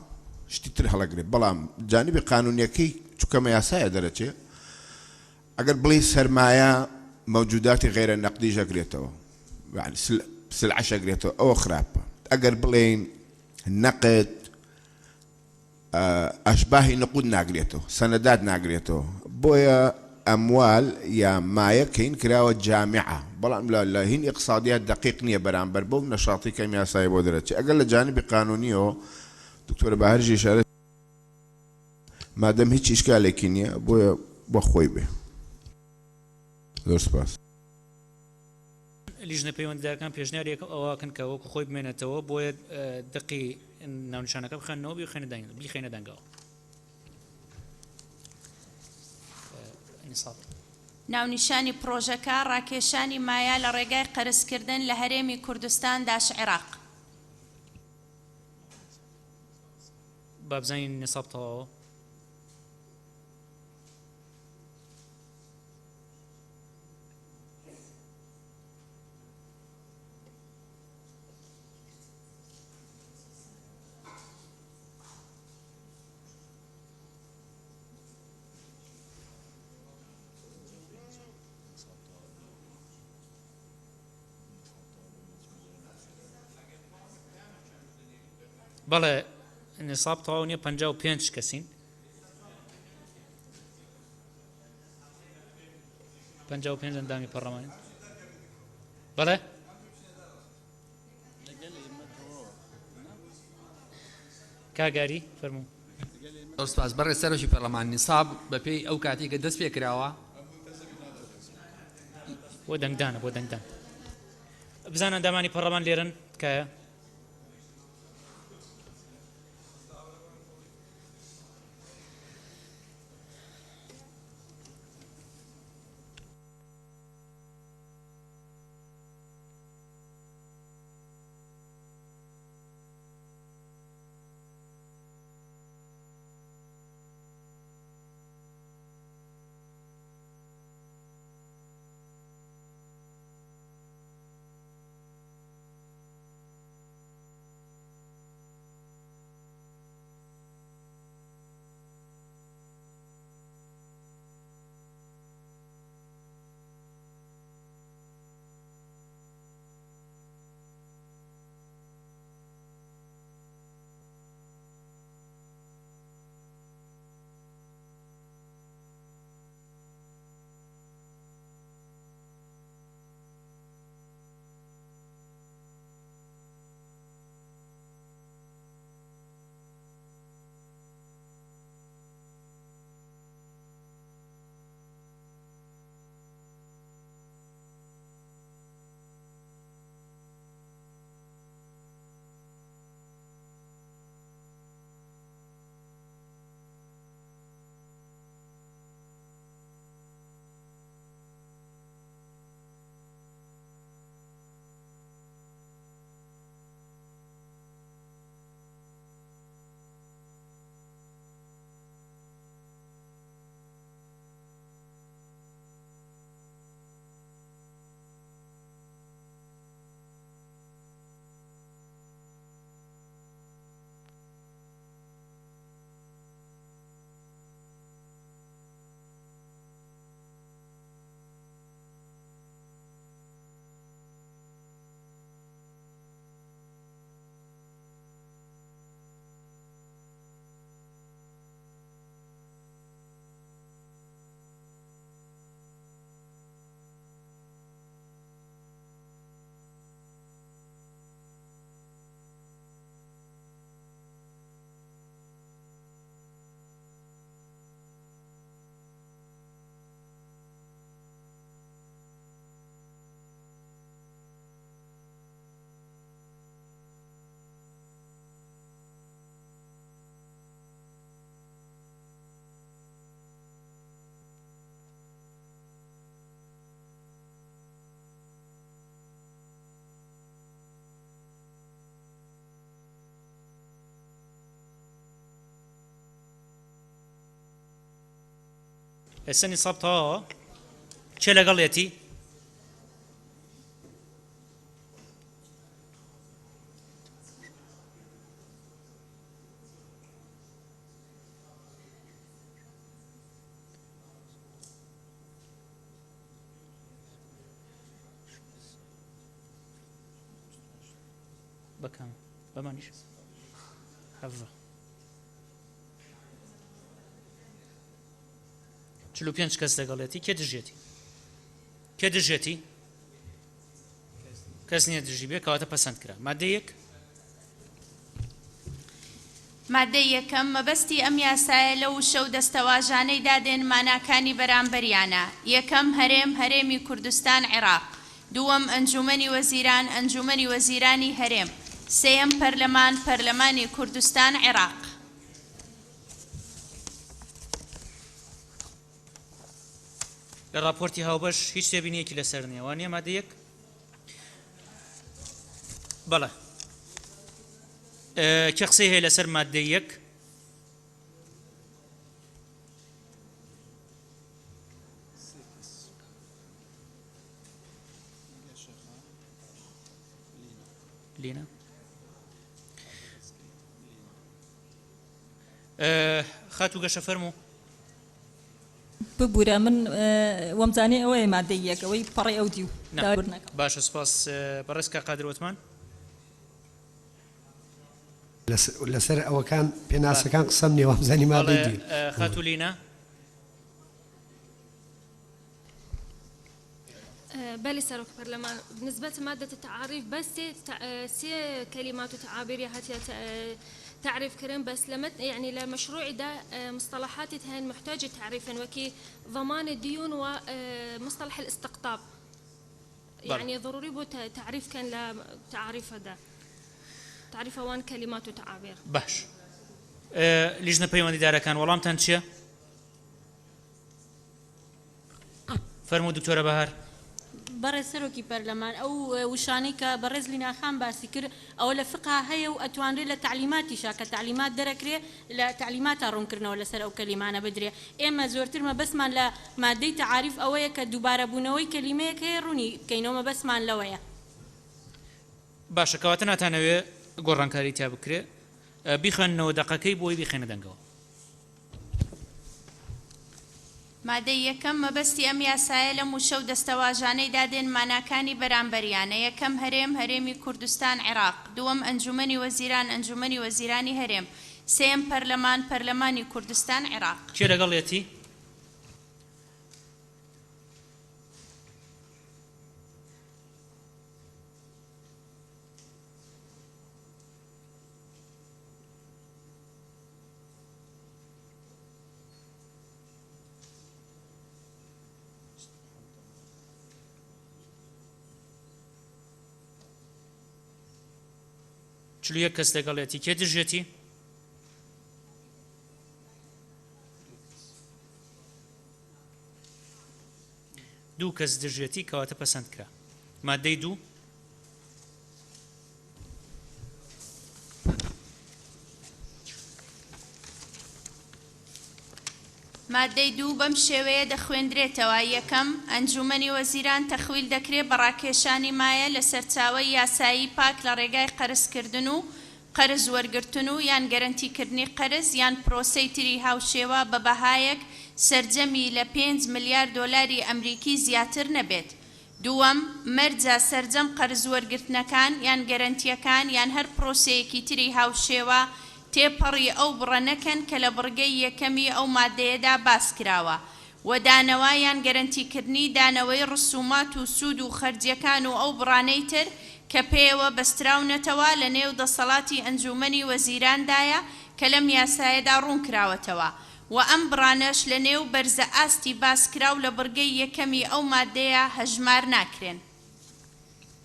شتيتر هلا قريب بلام جانبي قانوني كي شو كما ياسايا درجة أقل بلي سرمايا موجودات غير النقدية قريتو يعني سلعة قريتو أو خراب أقل بلين نقد أشباه نقود ناقريتو سندات ناقريتو بويا أموال يا مايا كين كراوة جامعة بلام لا هين اقتصاديات دقيق نية برامبر بو نشاطي كم ياسايا بودرتي أقل جانبي قانونيو دكتور بهارجي إشارة ما دام هيك إشكال كينيا بويا بخوي به زۆر سپاس. لیژنە پەیوەندیدارەکان پێشنیارێک ئەوواکەن کە وەکو خۆی بمێنێتەوە بۆیە دقی ناونیشانەکە بخەنەوە بیخێنە دەنگەوە. ناونیشانی پرۆژەکە ڕاکێشانی مایە لە ڕێگای قەرزکردن لە هەرێمی کوردستان داش عێراق. بابزانین نسابتەوە. بەڵێ نساب تەواو نییە 55 کەسین 55 ئەندامی پەرلەمانی بەڵێ کاگاری فەرموو سپاس بەڕێز سەرۆکی پەرلەمان نیساب بەپێی ئەو کاتی کە دەست پێ کراوە بۆ دەنگدانە بۆ دەنگدان بزان ئەندامانی پەرلەمان لێرن تکایە ئێستا نیساب تەواوە چێ لەگەڵێتی بەکەم بەمانیش هەڤە 45 کەس لەگەڵێتی کێ دژێتی کەس نییە دژی بێ کەواتە پەسەند کرا مادە یەک مادە یەکەم مەبەستی ئەم یاسایە لەو شەو دەستەواژانەی دادێن ماناکانی بەرامبەریانە یەکەم هەرێمی کوردستان عێراق دووەم ئەنجومەنی وەزیران ئەنجومەنی وەزیرانی هەرێم سێەم پەرلەمانی کوردستان عێراق لە راپۆرتی هاوبەش هیچ تێبینیەکی لەسەر نییە وانە مادە یەک بەڵێ کە قسەی هەیە لەسەر مادە یەک لينا خاتو قەشە فەرموو ببوورە من وەمزانێ ئەوەیە مادەی یەک ئەوەی پەڕی ئەو دیو باشە سپاس بەڕێزکە قادر وتمان لەسەر ئەوەکان پێناسەکان قسەم نیە وەمزانی مادەی دی خاتو لینا بله سروك برلمان بالنسبة لمادة التعاريف بس سي كلمات وتعابير هاتي تعريف كريم بس لما يعني لمشروع ده مصطلحات هاي محتاجة تعريفا وكي ضمان الديون ومصطلح الاستقطاب يعني ضروري بو تعريف كان لتعريف ده تعريف وان كلمات وتعابير باش لجنة بيوان دارة كان والله متنشيا فرمو دكتورة بهار بەڕێز سەرۆکی پەرلەمان ئەو وشانەی کە بەڕێز لیناخان باسی کرد ئەوە لە فقها هەیە و ئەتوانرێت لە تعلیماتیشا کە تعلیمات دەرەکرێت لە تعلیماتە ڕوونکردنەوە لەسەر ئەو کەلیمانە بدرێ ئێمە زۆرتر مەبەسمان لە مادەی تعاریف ئەوەیە کە دووبارەبوونەوەی کەلیمەیەک هەیە ڕوونی بکەینەوە مەبەسمان لەوەیە باشە کەواتە ناتانەوێ گۆڕانکاری تیا بکرێ بیخوێنەوە دەقەکەی بۆی بیخێنە دەنگەوە مادە یەکەم مەبەستی ئەم یاسایە لە موشە و دەستەواژانەی دادێن ماناکانی بەرامبەریانە یەکەم هەرێمی کوردستان عێراق دووەم ئەنجومەنی وەزیران ئەنجومەنی وەزیرانی هەرێم سێم پەرلەمانی کوردستان عێراق چێ لەگەڵێتی چلویە کەس لەگەڵێتی کێ دژێتی دوو کەس دژێتی کەواتە پەسەند کرا مادەی دوو مادەی دوو بەم شێوەیە دەخوێندرێتەوە یەکەم ئەنجومەنی وەزیران تەخویل دەکرێت بە ڕاکێشانی مایە لە سەرچاوەی یاسایی پاک لە ڕێگای قەرزکردن و قەرز وەرگرتن و یان گەرنتیکردنی قەرز یان پرۆسەی تری هاوشێوە بە بەهایەک سەرجەمی لە 5 ملیار دۆلاری ئەمریکی زیاتر نەبێت دووەم مەرجە سەرجەم قەرز وەرگرتنەکان یان گەرنتیەکان یان هەر پرۆسەیەکی تری هاوشێوە تێپەڕی ئەو بڕە نەکەن کە لە بڕگەی یەکەمی ئەو مادەیەدا باس کراوە و دانەوایان گەرنتیکردنی دانەوەی ڕسومات و سوود و خەرجیەکان و ئەو بڕانەی تر کە پێوە بەستراونەتەوە لە نێو دەسەڵاتی ئەنجومەنی وەزیراندایە کە لەم یاسایەدا ڕوون کراوەتەوە و ئەم بڕانەش لە نێو بەرزە ئاستی باسکراو لە بڕگەی یەکەمی ئەو مادەیە هەژمار ناکرێن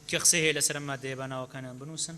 کە قسەی هەیە لەسەر مادەیە باناوەکانیان بنووسن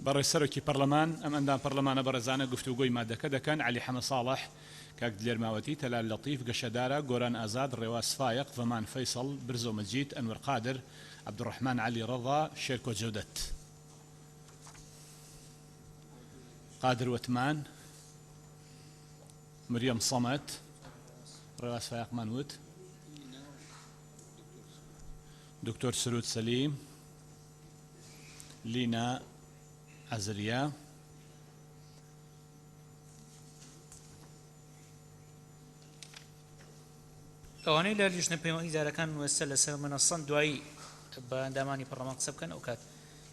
بەڕێز سەرۆکی پەرلەمان ئەم ئەندام پەرلەمانە بەڕێزانە گفتوگۆی مادەکە دەکەن علی حەمە ساڵح کاک دلێر ماوەتی تەلال لەطیف گەشەدارە گۆران ئازاد ڕێواز فایق ڤەمان فەیسەڵ برزۆ مەجید ئەنوەر قادر عەبدوڕەحمان علی ڕەضا شێرکۆ جەودەت قادر وتمان مريم صمت ڕێواز فایق مانوت دكتور سرود سليم لينا عزريا ئەوانەی لە لیژنە پەیوەندی ئیدارەکان وەستە لەسەر منەسەن دوایی بە ئەندامانی پەرلەمان قسە بکەن ئەو کات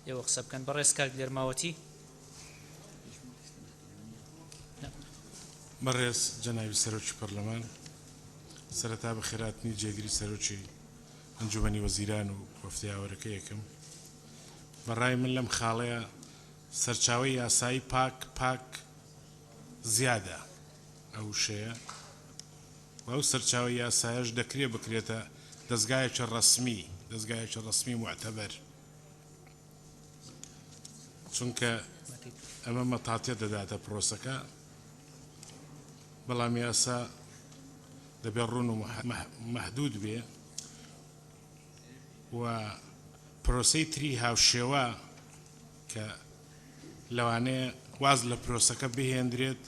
ئێوە قسە بکەن بەڕێز کاک دلێرماوەتی بەڕێز جەنابی سەرۆکی پەرلەمان سەرەتا بە خێراتنی جێگیری سەرۆکی ئەنجومەنی وەزیران و وەفتەیاوەرەکە یەکەم بەڕای من لەم خاڵەیە سەرچاوەی یاسایی پاک زیادە ئەو شەیە و ئەو سەرچاوەی یاسایەش دەکرێت بکرێتە دەستگایەکی ڕەسمی معتەبەر چونکە ئەمە مەتاتێ دەداتە پرۆسەکە بەڵام یاسا دەبێت ڕوون و مەحدود بێ و پرۆسەی تری هاوشێوە کە لەوانەیە واز لە پرۆسەکە بهێندرێت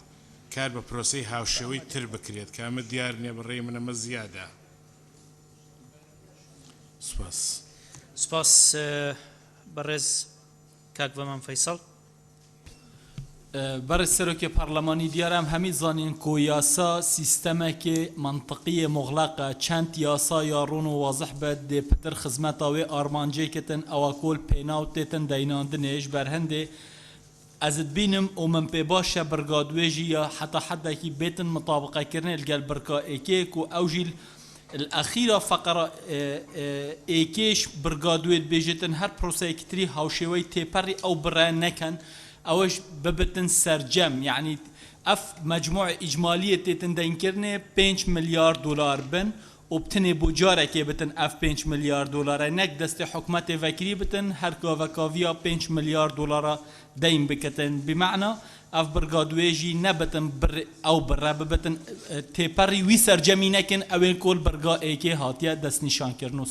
کار بە پرۆسەی هاوشێوەی تر بکرێت کە ئەمە دیار نییە بەڕێی منەمە زیادە. سپاس بەڕێز کاک ڤەمان فەیسەڵ. بەڕێز سەرۆکی پەرلەمانی دیارم هەمی زانین کۆ یاسا سیستەمێکی منطقیە مغلقە چەند یاسا یا ڕوون و وازح بە دێ پتر خزمەتا وێ ئارمانجێکتن ئەوە کۆل پێناو تێتن دەیناندنێش بەرهەندێ ئەزت بینم و من پێ باشە برگادوێژی یا حتا حدێکی بێتن مطابقەکردن لەگەل برکائێکێک و ئەوژیل الأخيرة فقرة إيكيش برغادويت بيجتن هر بروسيك تري هاوشيوي تيبري أو بران نكن أوش ببتن سرجم يعني أف مجموع إجمالية تيتن دينكرني 5 مليار دولار بن وبتني بوجارة كي بتن أف 5 مليار دولار نك دست حكومة فكري بتن هر كافيا 5 مليار دولار دين بكتن بمعنى اف برگادویجی نبتن بر او بر ببتن تپری وی سرجمی نکن اوین کل برگا ایکی هاتیه دست نشان کرنو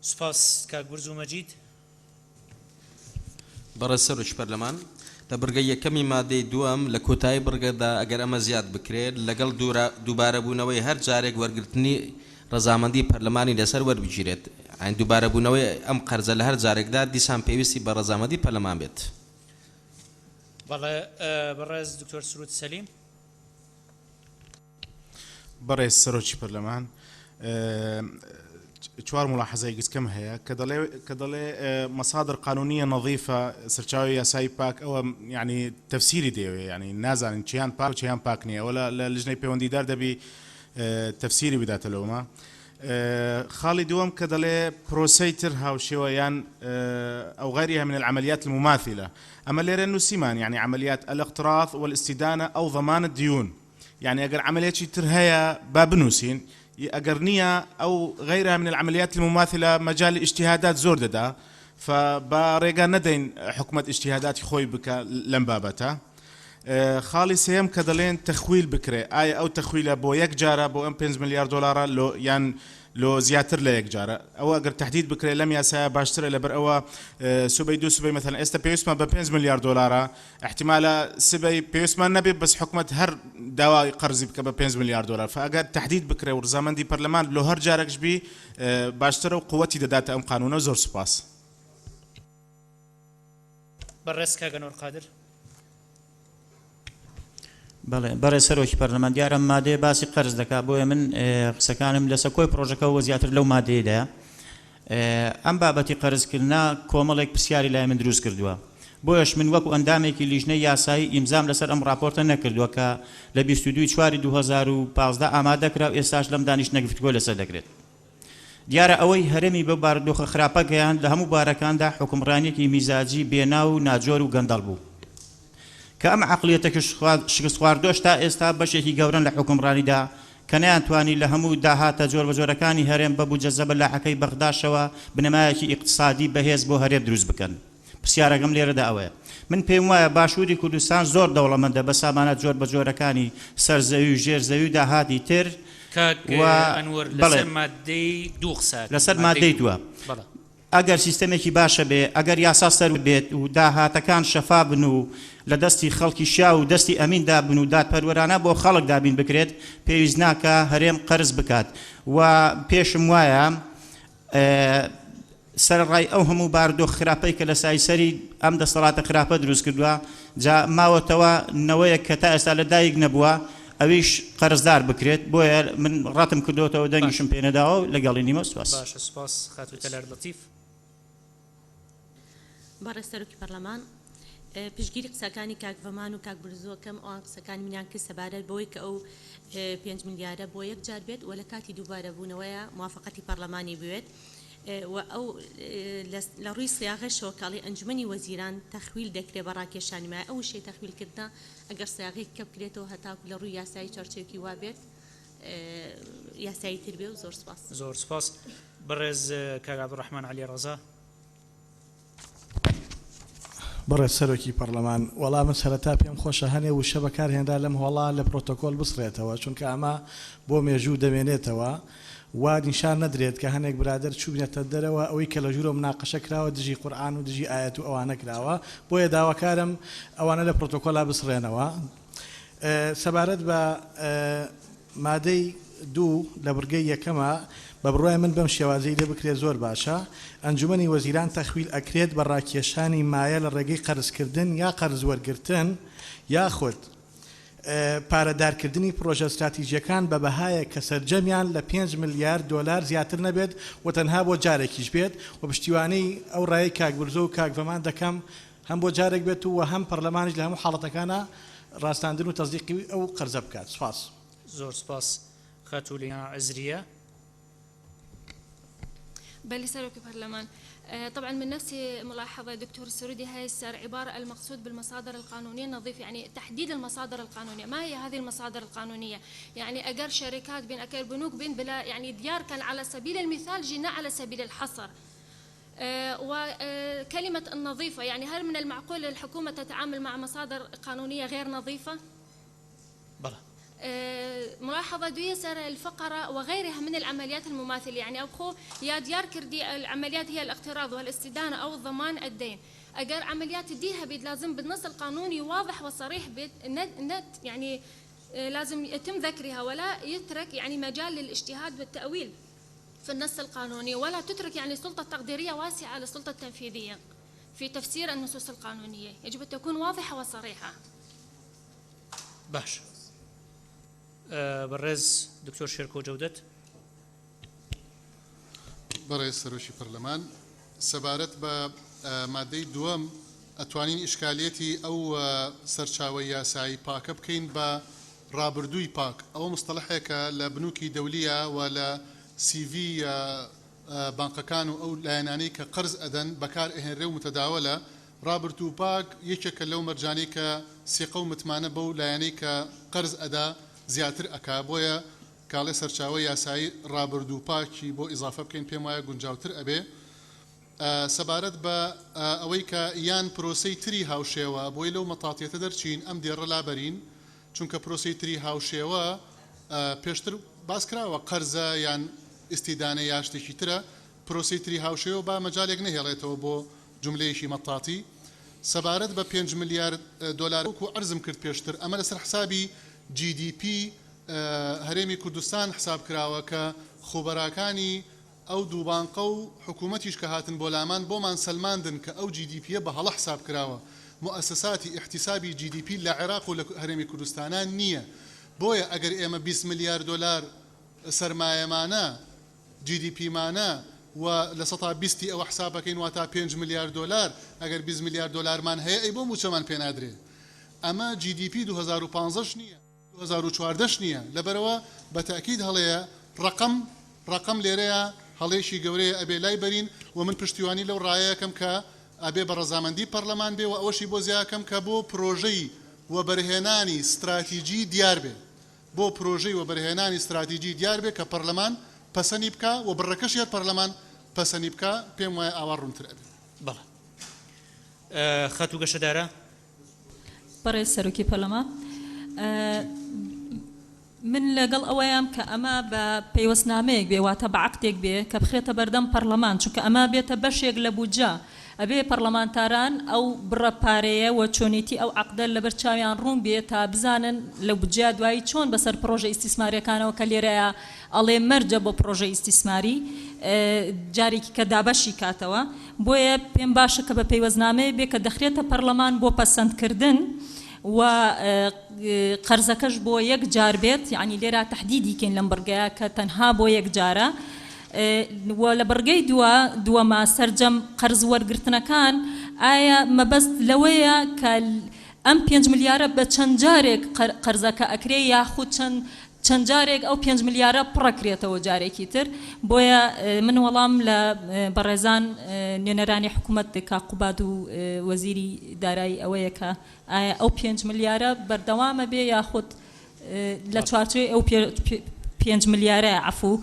سپاس کاک برزو مجید برای سروش پرلمان لبرگای یکمی ماده دوام لکوتای برگدا اگر اما زیاد بکرید لگل دوباره بونوی هر جارێک وەرگرتنی ڕەزامەندی پەرلەمانی لەسەر وەربگیرێت عین دووبارە بوونەوەی ئەم قەرزە لە هەر جارێکدا دیسان پێویستی بە ڕەزامەندی پەرلەمان بێت. بەڕێز دکتۆر سرود سەلیم. بەڕێز سەرۆکی پەرلەمان چوار ملاحظەی گچکەم هەیە کە دەڵێ مەسادر قانونیە نظیفە سەرچاوی یاسایی پاک ئەوە یعنی تەفسیری دەوێ یعنی نازانین چیان پاک و چیان پاک نییە وەلا لە لژنەی پەیوەندیدار دەبی تەفسیری بداتە لەومە. خاڵی دووەم کە دەڵێ پرۆسەی تر هاوشێوەیان أو غيرها من العمليات المماثلة أما ليرن نسيمان يعني عمليات الاقتراض والاستدانة أو ضمان الديون يعني أجر عمليات ترهيا بابنوسين أجرنية أو غيرها من العمليات المماثلة مجال اجتهادات زورددا فباريجا ندين حكمة اجتهادات خوي بك لمبابتها خالي سيم كدلين تخويل بكري آية أو تخويل بو يك جارة بو 5 مليار دولار لو يعني لو زياتر لا يكجارة أو أجر تحديد بكري لم يسا باشتري لبر أو سبي سبي مثلا استا بيوسما ب 5 مليار دولار احتمال سبي بيوسما نبي بس حكمة هر دواء قرض بك ب 5 مليار دولار فأجر تحديد بكري ورزمان دي برلمان لو هر جارك جبي باشتري وقوتي دات أم قانون زور سباس برسكا جنور قادر بەڵێ سەرۆکی پەرلەمان دیارە مادەیە باسی قەرز دەکات بۆیە من قسەکانم لەسەر کۆی پرۆژەکەەوە زیاتر لەو مادەیەدایە ئەم بابەتی قەرزکردنا کۆمەڵێک پرسیاری لای من دروست کردووە بۆیش من وەکو ئەندامێکی لیژنەی یاسایی ئیمزام لەسەر ئەم راپۆرتە نەکردووە کە لە 22 چواری 2015 ئامادەکرا و ئێستاش لەم دانیشتنە گفتگۆ لەسەر دەکرێت دیارە ئەوەی هەرێمی بە بارودۆخە خراپە گەیاند لە هەموو بارەکاندا حکومڕانێکی میزاجی بێناو و ناجۆر و گەندەڵ بوو کە ئەم عەقڵیەتێکی شکست خواردۆش تا ئێستا بەشێکی گەورن لە حکومڕانیدا کە نەیانتوانی لە هەموو داهاتە جۆر بە جۆرەکانی هەرێم بەبوو جەزە بە لاحەکەی بەغداشەوە بنەمایەکی ئیقتصادی بەهێز بۆ هەرێم دروست بکەن پرسیارەکەم لێرەدا ئەوەیە من پێم وایە باشووری کوردستان زۆر دەوڵەمەندە بە سامانەت جۆر بە جۆرەکانی سەرزەوی و ژێرزەوی و داهاتی تر لەسەر مادەی دوو قسە لەسەر مادەی دووە ئەگەر سیستەمێکی باشە بێ ئەگەر یاسا سەر بێت و داهاتەکان شەفا بن و لە دەستی خەڵکی شیا و دەستی ئەمیندا بن و دادپەروەرانە بۆ خەڵک دابین بکرێت پێویست ناکە هەرێم قەرز بکات و پێشم وایە سەرڕای ئەو هەموو باردۆ خراپەی کە لە سایسەری ئەم دەسەڵاتە خراپە دروست کردووە جا ماوەتەوە نەوەیە کە تا ئێستا لە دایک نەبووە ئەویش قەرزدار بکرێت بۆیە من ڕاتم کردوتەوە دەنگیشم پێ نەداوە و لەگەڵی نیمە سوپاس. باشە سوپاس خاتوتە لەر لەتیف. بەڕێز سەرۆکی پەرلەمان پشگیری قسەکانی کاک ڤەمان و کاک برزۆکەم ئەوان قسەکانی منیان کرد سەبارەت بەوەی کە ئەو 5 ملیارە بۆ یەک جار بێت و لە کاتی دووبارە بوونەوەیە موافقەتی پەرلەمانی بوێت و ئەو لە ڕووی سیاغەشەوە کاڵی ئەنجومەنی وەزیران تەخویل دەکرێت بە ڕاکێشانی مای ئەو شەی تەخویلکردنا ئەگەر سیاغەی کە بکرێتەوە هەتاکو لە ڕووی یاسایی چارچێکی وا بێت یاسایی تر بێ و زۆر سپاس. زۆر سپاس. بەڕێز کاک عەبدوڕەحمان عەلی ڕەزا. بەڕێز سەرۆکی پەرلەمان وەڵام من سەرەتا پێم خۆشە هەنێ وشە بەکارهێندا لەم هەوڵا لە پرۆتۆکۆل بسڕێتەوە چونکە ئەمە بۆ مێژوو دەمێنێتەوە وا نیشان نەدرێت کە هەنێک برادر چوو بنێتە دەرەوە ئەوەی کە لە ژوورە مناقەشە کراوە دژی قورئان و دژی ئایەت و ئەوانە کراوە بۆیە داواکارم ئەوانە لە پرۆتۆکۆلا بسڕێنەوە. سەبارەت بە مادەی دوو لە بڕگەی یەکەمە بە بڕای من بەم شێوازەی لێ بکرێت زۆر باشە ئەنجومەنی وەزیران تەخویل ئەکرێت بە ڕاکێشانی مایە لە ڕێگەی قەرزکردن یا قەرز وەرگرتن یاخود پارەدارکردنی پرۆژە استراتیژیەکان بە بەهایە کە سەرجەمیان لە 5 ملیارد دۆلار زیاتر نەبێت و تەنها بۆ جارێکیش بێت و پشتیوانەی ئەو ڕای کاک برزۆ و کاک ڤەمان دەکەم هەم بۆ جارێک بێت و هەم پەرلەمانیش لە هەموو حاڵەتەکانە ڕاستاندن و تەزدیقی ئەو قەرزە بکات. سپاس. زۆر سپاس. خاتولیان عزریە. بل سألوك برلمان طبعا من نفس ملاحظة دكتور السرودي هاي السر عبارة المقصود بالمصادر القانونية النظيفة يعني تحديد المصادر القانونية. ما هي هذه المصادر القانونية؟ يعني أجر شركات بين أكل بنوك بين بلا يعني ديار كان على سبيل المثال جينا على سبيل الحصر. وكلمة النظيفة يعني هل من المعقول الحكومة تتعامل مع مصادر قانونية غير نظيفة؟ بلى. ملاحظة دويسر الفقرة وغيرها من العمليات المماثلة يعني أبخو يا ديار كردي العمليات هي الاقتراض والاستدانة أو ضمان الدين. أجر عمليات ديها بيد لازم بالنص القانوني واضح وصريح بيد نت يعني لازم يتم ذكرها ولا يترك يعني مجال للاجتهاد والتأويل في النص القانوني ولا تترك يعني سلطة تقديرية واسعة للسلطة التنفيذية في تفسير النصوص القانونية. يجب أن تكون واضحة وصريحة. باش. بەڕێز دکتۆر شێرکۆ جەودەت. بەڕێز سەرۆکی پەرلەمان سەبارەت بە مادەی دووەم ئەتوانین ئیشکالێتی ئەو سەرچاوەی یاسایی پاکە بکەین بە ڕابردووی پاک. ئەوە مستەڵەحێکە لە بنووکی دەولیە و لە CV بانقەکان و ئەو لایەنانەی کە قەرز ئەدەن بەکار ئەهێنرێ و متەداوەلە. ڕابردوو پاک یەکێکە لەو مەرجانەی کە سێقە و متمانە بەو لایەنەی کە قەرز ئەدا زیاتر ئەکا بۆیە کاڵێ سەرچاوە یاسایی ڕابردوو پاکی بۆ ئیزافە بکەین پێم وایە گونجاوتر ئەبێ. سەبارەت بە ئەوەی کە یان پرۆسەی تری هاوشێوە بۆی لەو مەتاتیەتە دەرچین ئەم دێڕە لابەرین چونکە پرۆسەی تری هاوشێوە پێشتر باس کراوە قەرزە یان ئیسیدانە یا شتێکی ترە پرۆسەی تری هاوشێوە با مەجالێک نەهێڵێتەوە بۆ جملەیەکی مەتاتی. سەبارەت بە 5 ملیارد دۆلار وەکو عەرزم کرد پێشتر ئەمە لەسەر حسابی GDP هەرێمی کوردستان حساب کراوە کە خۆبەراکانی ئەو دوو بانقە و حکوومەتیش کە هاتن بۆ لامان بۆمان سەلماندن کە ئەو GDP بە هەڵە حساب کراوە مؤسساتی احتیسابی GDP لە عێراق و لە هەرێمی کوردستانان نییە. بۆیە ئەگەر ئێمە 20 ملیارد دۆلار سەرمایەمانە GDP مانە و لە 120 ئەوە حسابەکەین واتە 5 ملیارد دۆلار ئەگەر 20 ملیارد دۆلارمان هەیە ئەی بۆ موچەمان پێ نادرێت. ئەمە GDP 2015 نییە 2014 نییە لەبەرەوە بە تاکید هەڵەیە ڕقم لێرەیە هەڵێشی گەورەیە ئەبێ لای بەرین و من پشتیوانی لەو ڕایەکەم کە ئەبێ بە ڕەزامەندی پەرلەمان بێ و ئەوەشی بۆ زیاکەم کە بۆ پرۆژەی وەبەرهێنانی استراتیژی دیار بێ بۆ پرۆژەی وەبەرهێنانی استراتیژی دیار بێ کە پەرلەمان پەسەنی بکە و بڕەکەشیات پەرلەمان پەسەنی بکە پێم وایە ئاوا ڕوونتر ئەبێ. بەڵێ خەت و گەشەدارە بەڕێز سەرۆکی پەرلەمان من لەگەڵ ئەوەیەم کە ئەمە بە پەیوەستنامەیەک بێ واتە بە عەقدێک بێ کە بخرێتە بەردەم پەرلەمان چونکە ئەمە بێتە بەشێک لە بودجە ئەبێ پەرلەمانتاران ئەو بڕە پارەیە و چۆنیتی ئەو عەقدە لەبەر چاویان ڕوون بێ تا بزانن لە بودجە دوایی چۆن بەسەر پرۆژە ئیسیسماریەکانەوە کە لێرەیە ئەڵێ مەرجە بۆ پرۆژە ئیسیسماری جارێکی کە دابەشی کاتەوە بۆیە پێم باشە کە بە پەیوەستنامەیە بێ کە دەخرێتە پەرلەمان بۆ پەسەندکردن و قەرزەکەش بۆ یەک جار بێت یعنی لێرە تەحدیدیکەین لەم بڕگەیە کە تەنها بۆ یەک جارە و لە بڕگەی دووەمە سەرجەم قەرز وەرگرتنەکان ئایا مەبەست لەوەیە کە ئەم 5 ملیارە بە چەند جارێک قەرزەکە ئەکرێ یاخود چەند جارێک ئەو 5 ملیارە پڕەکرێتەوە جارێکی تر بۆیە من وەڵام لە بەڕێزان نوێنەرانی حکوومەت کاقوباد و وەزیری دارایی ئەوەیە کە ئایا ئەو 5 ملیارە بەردەوامە بێ یاخود لە چوارچوێ ئەو 5 ملیارە عەفو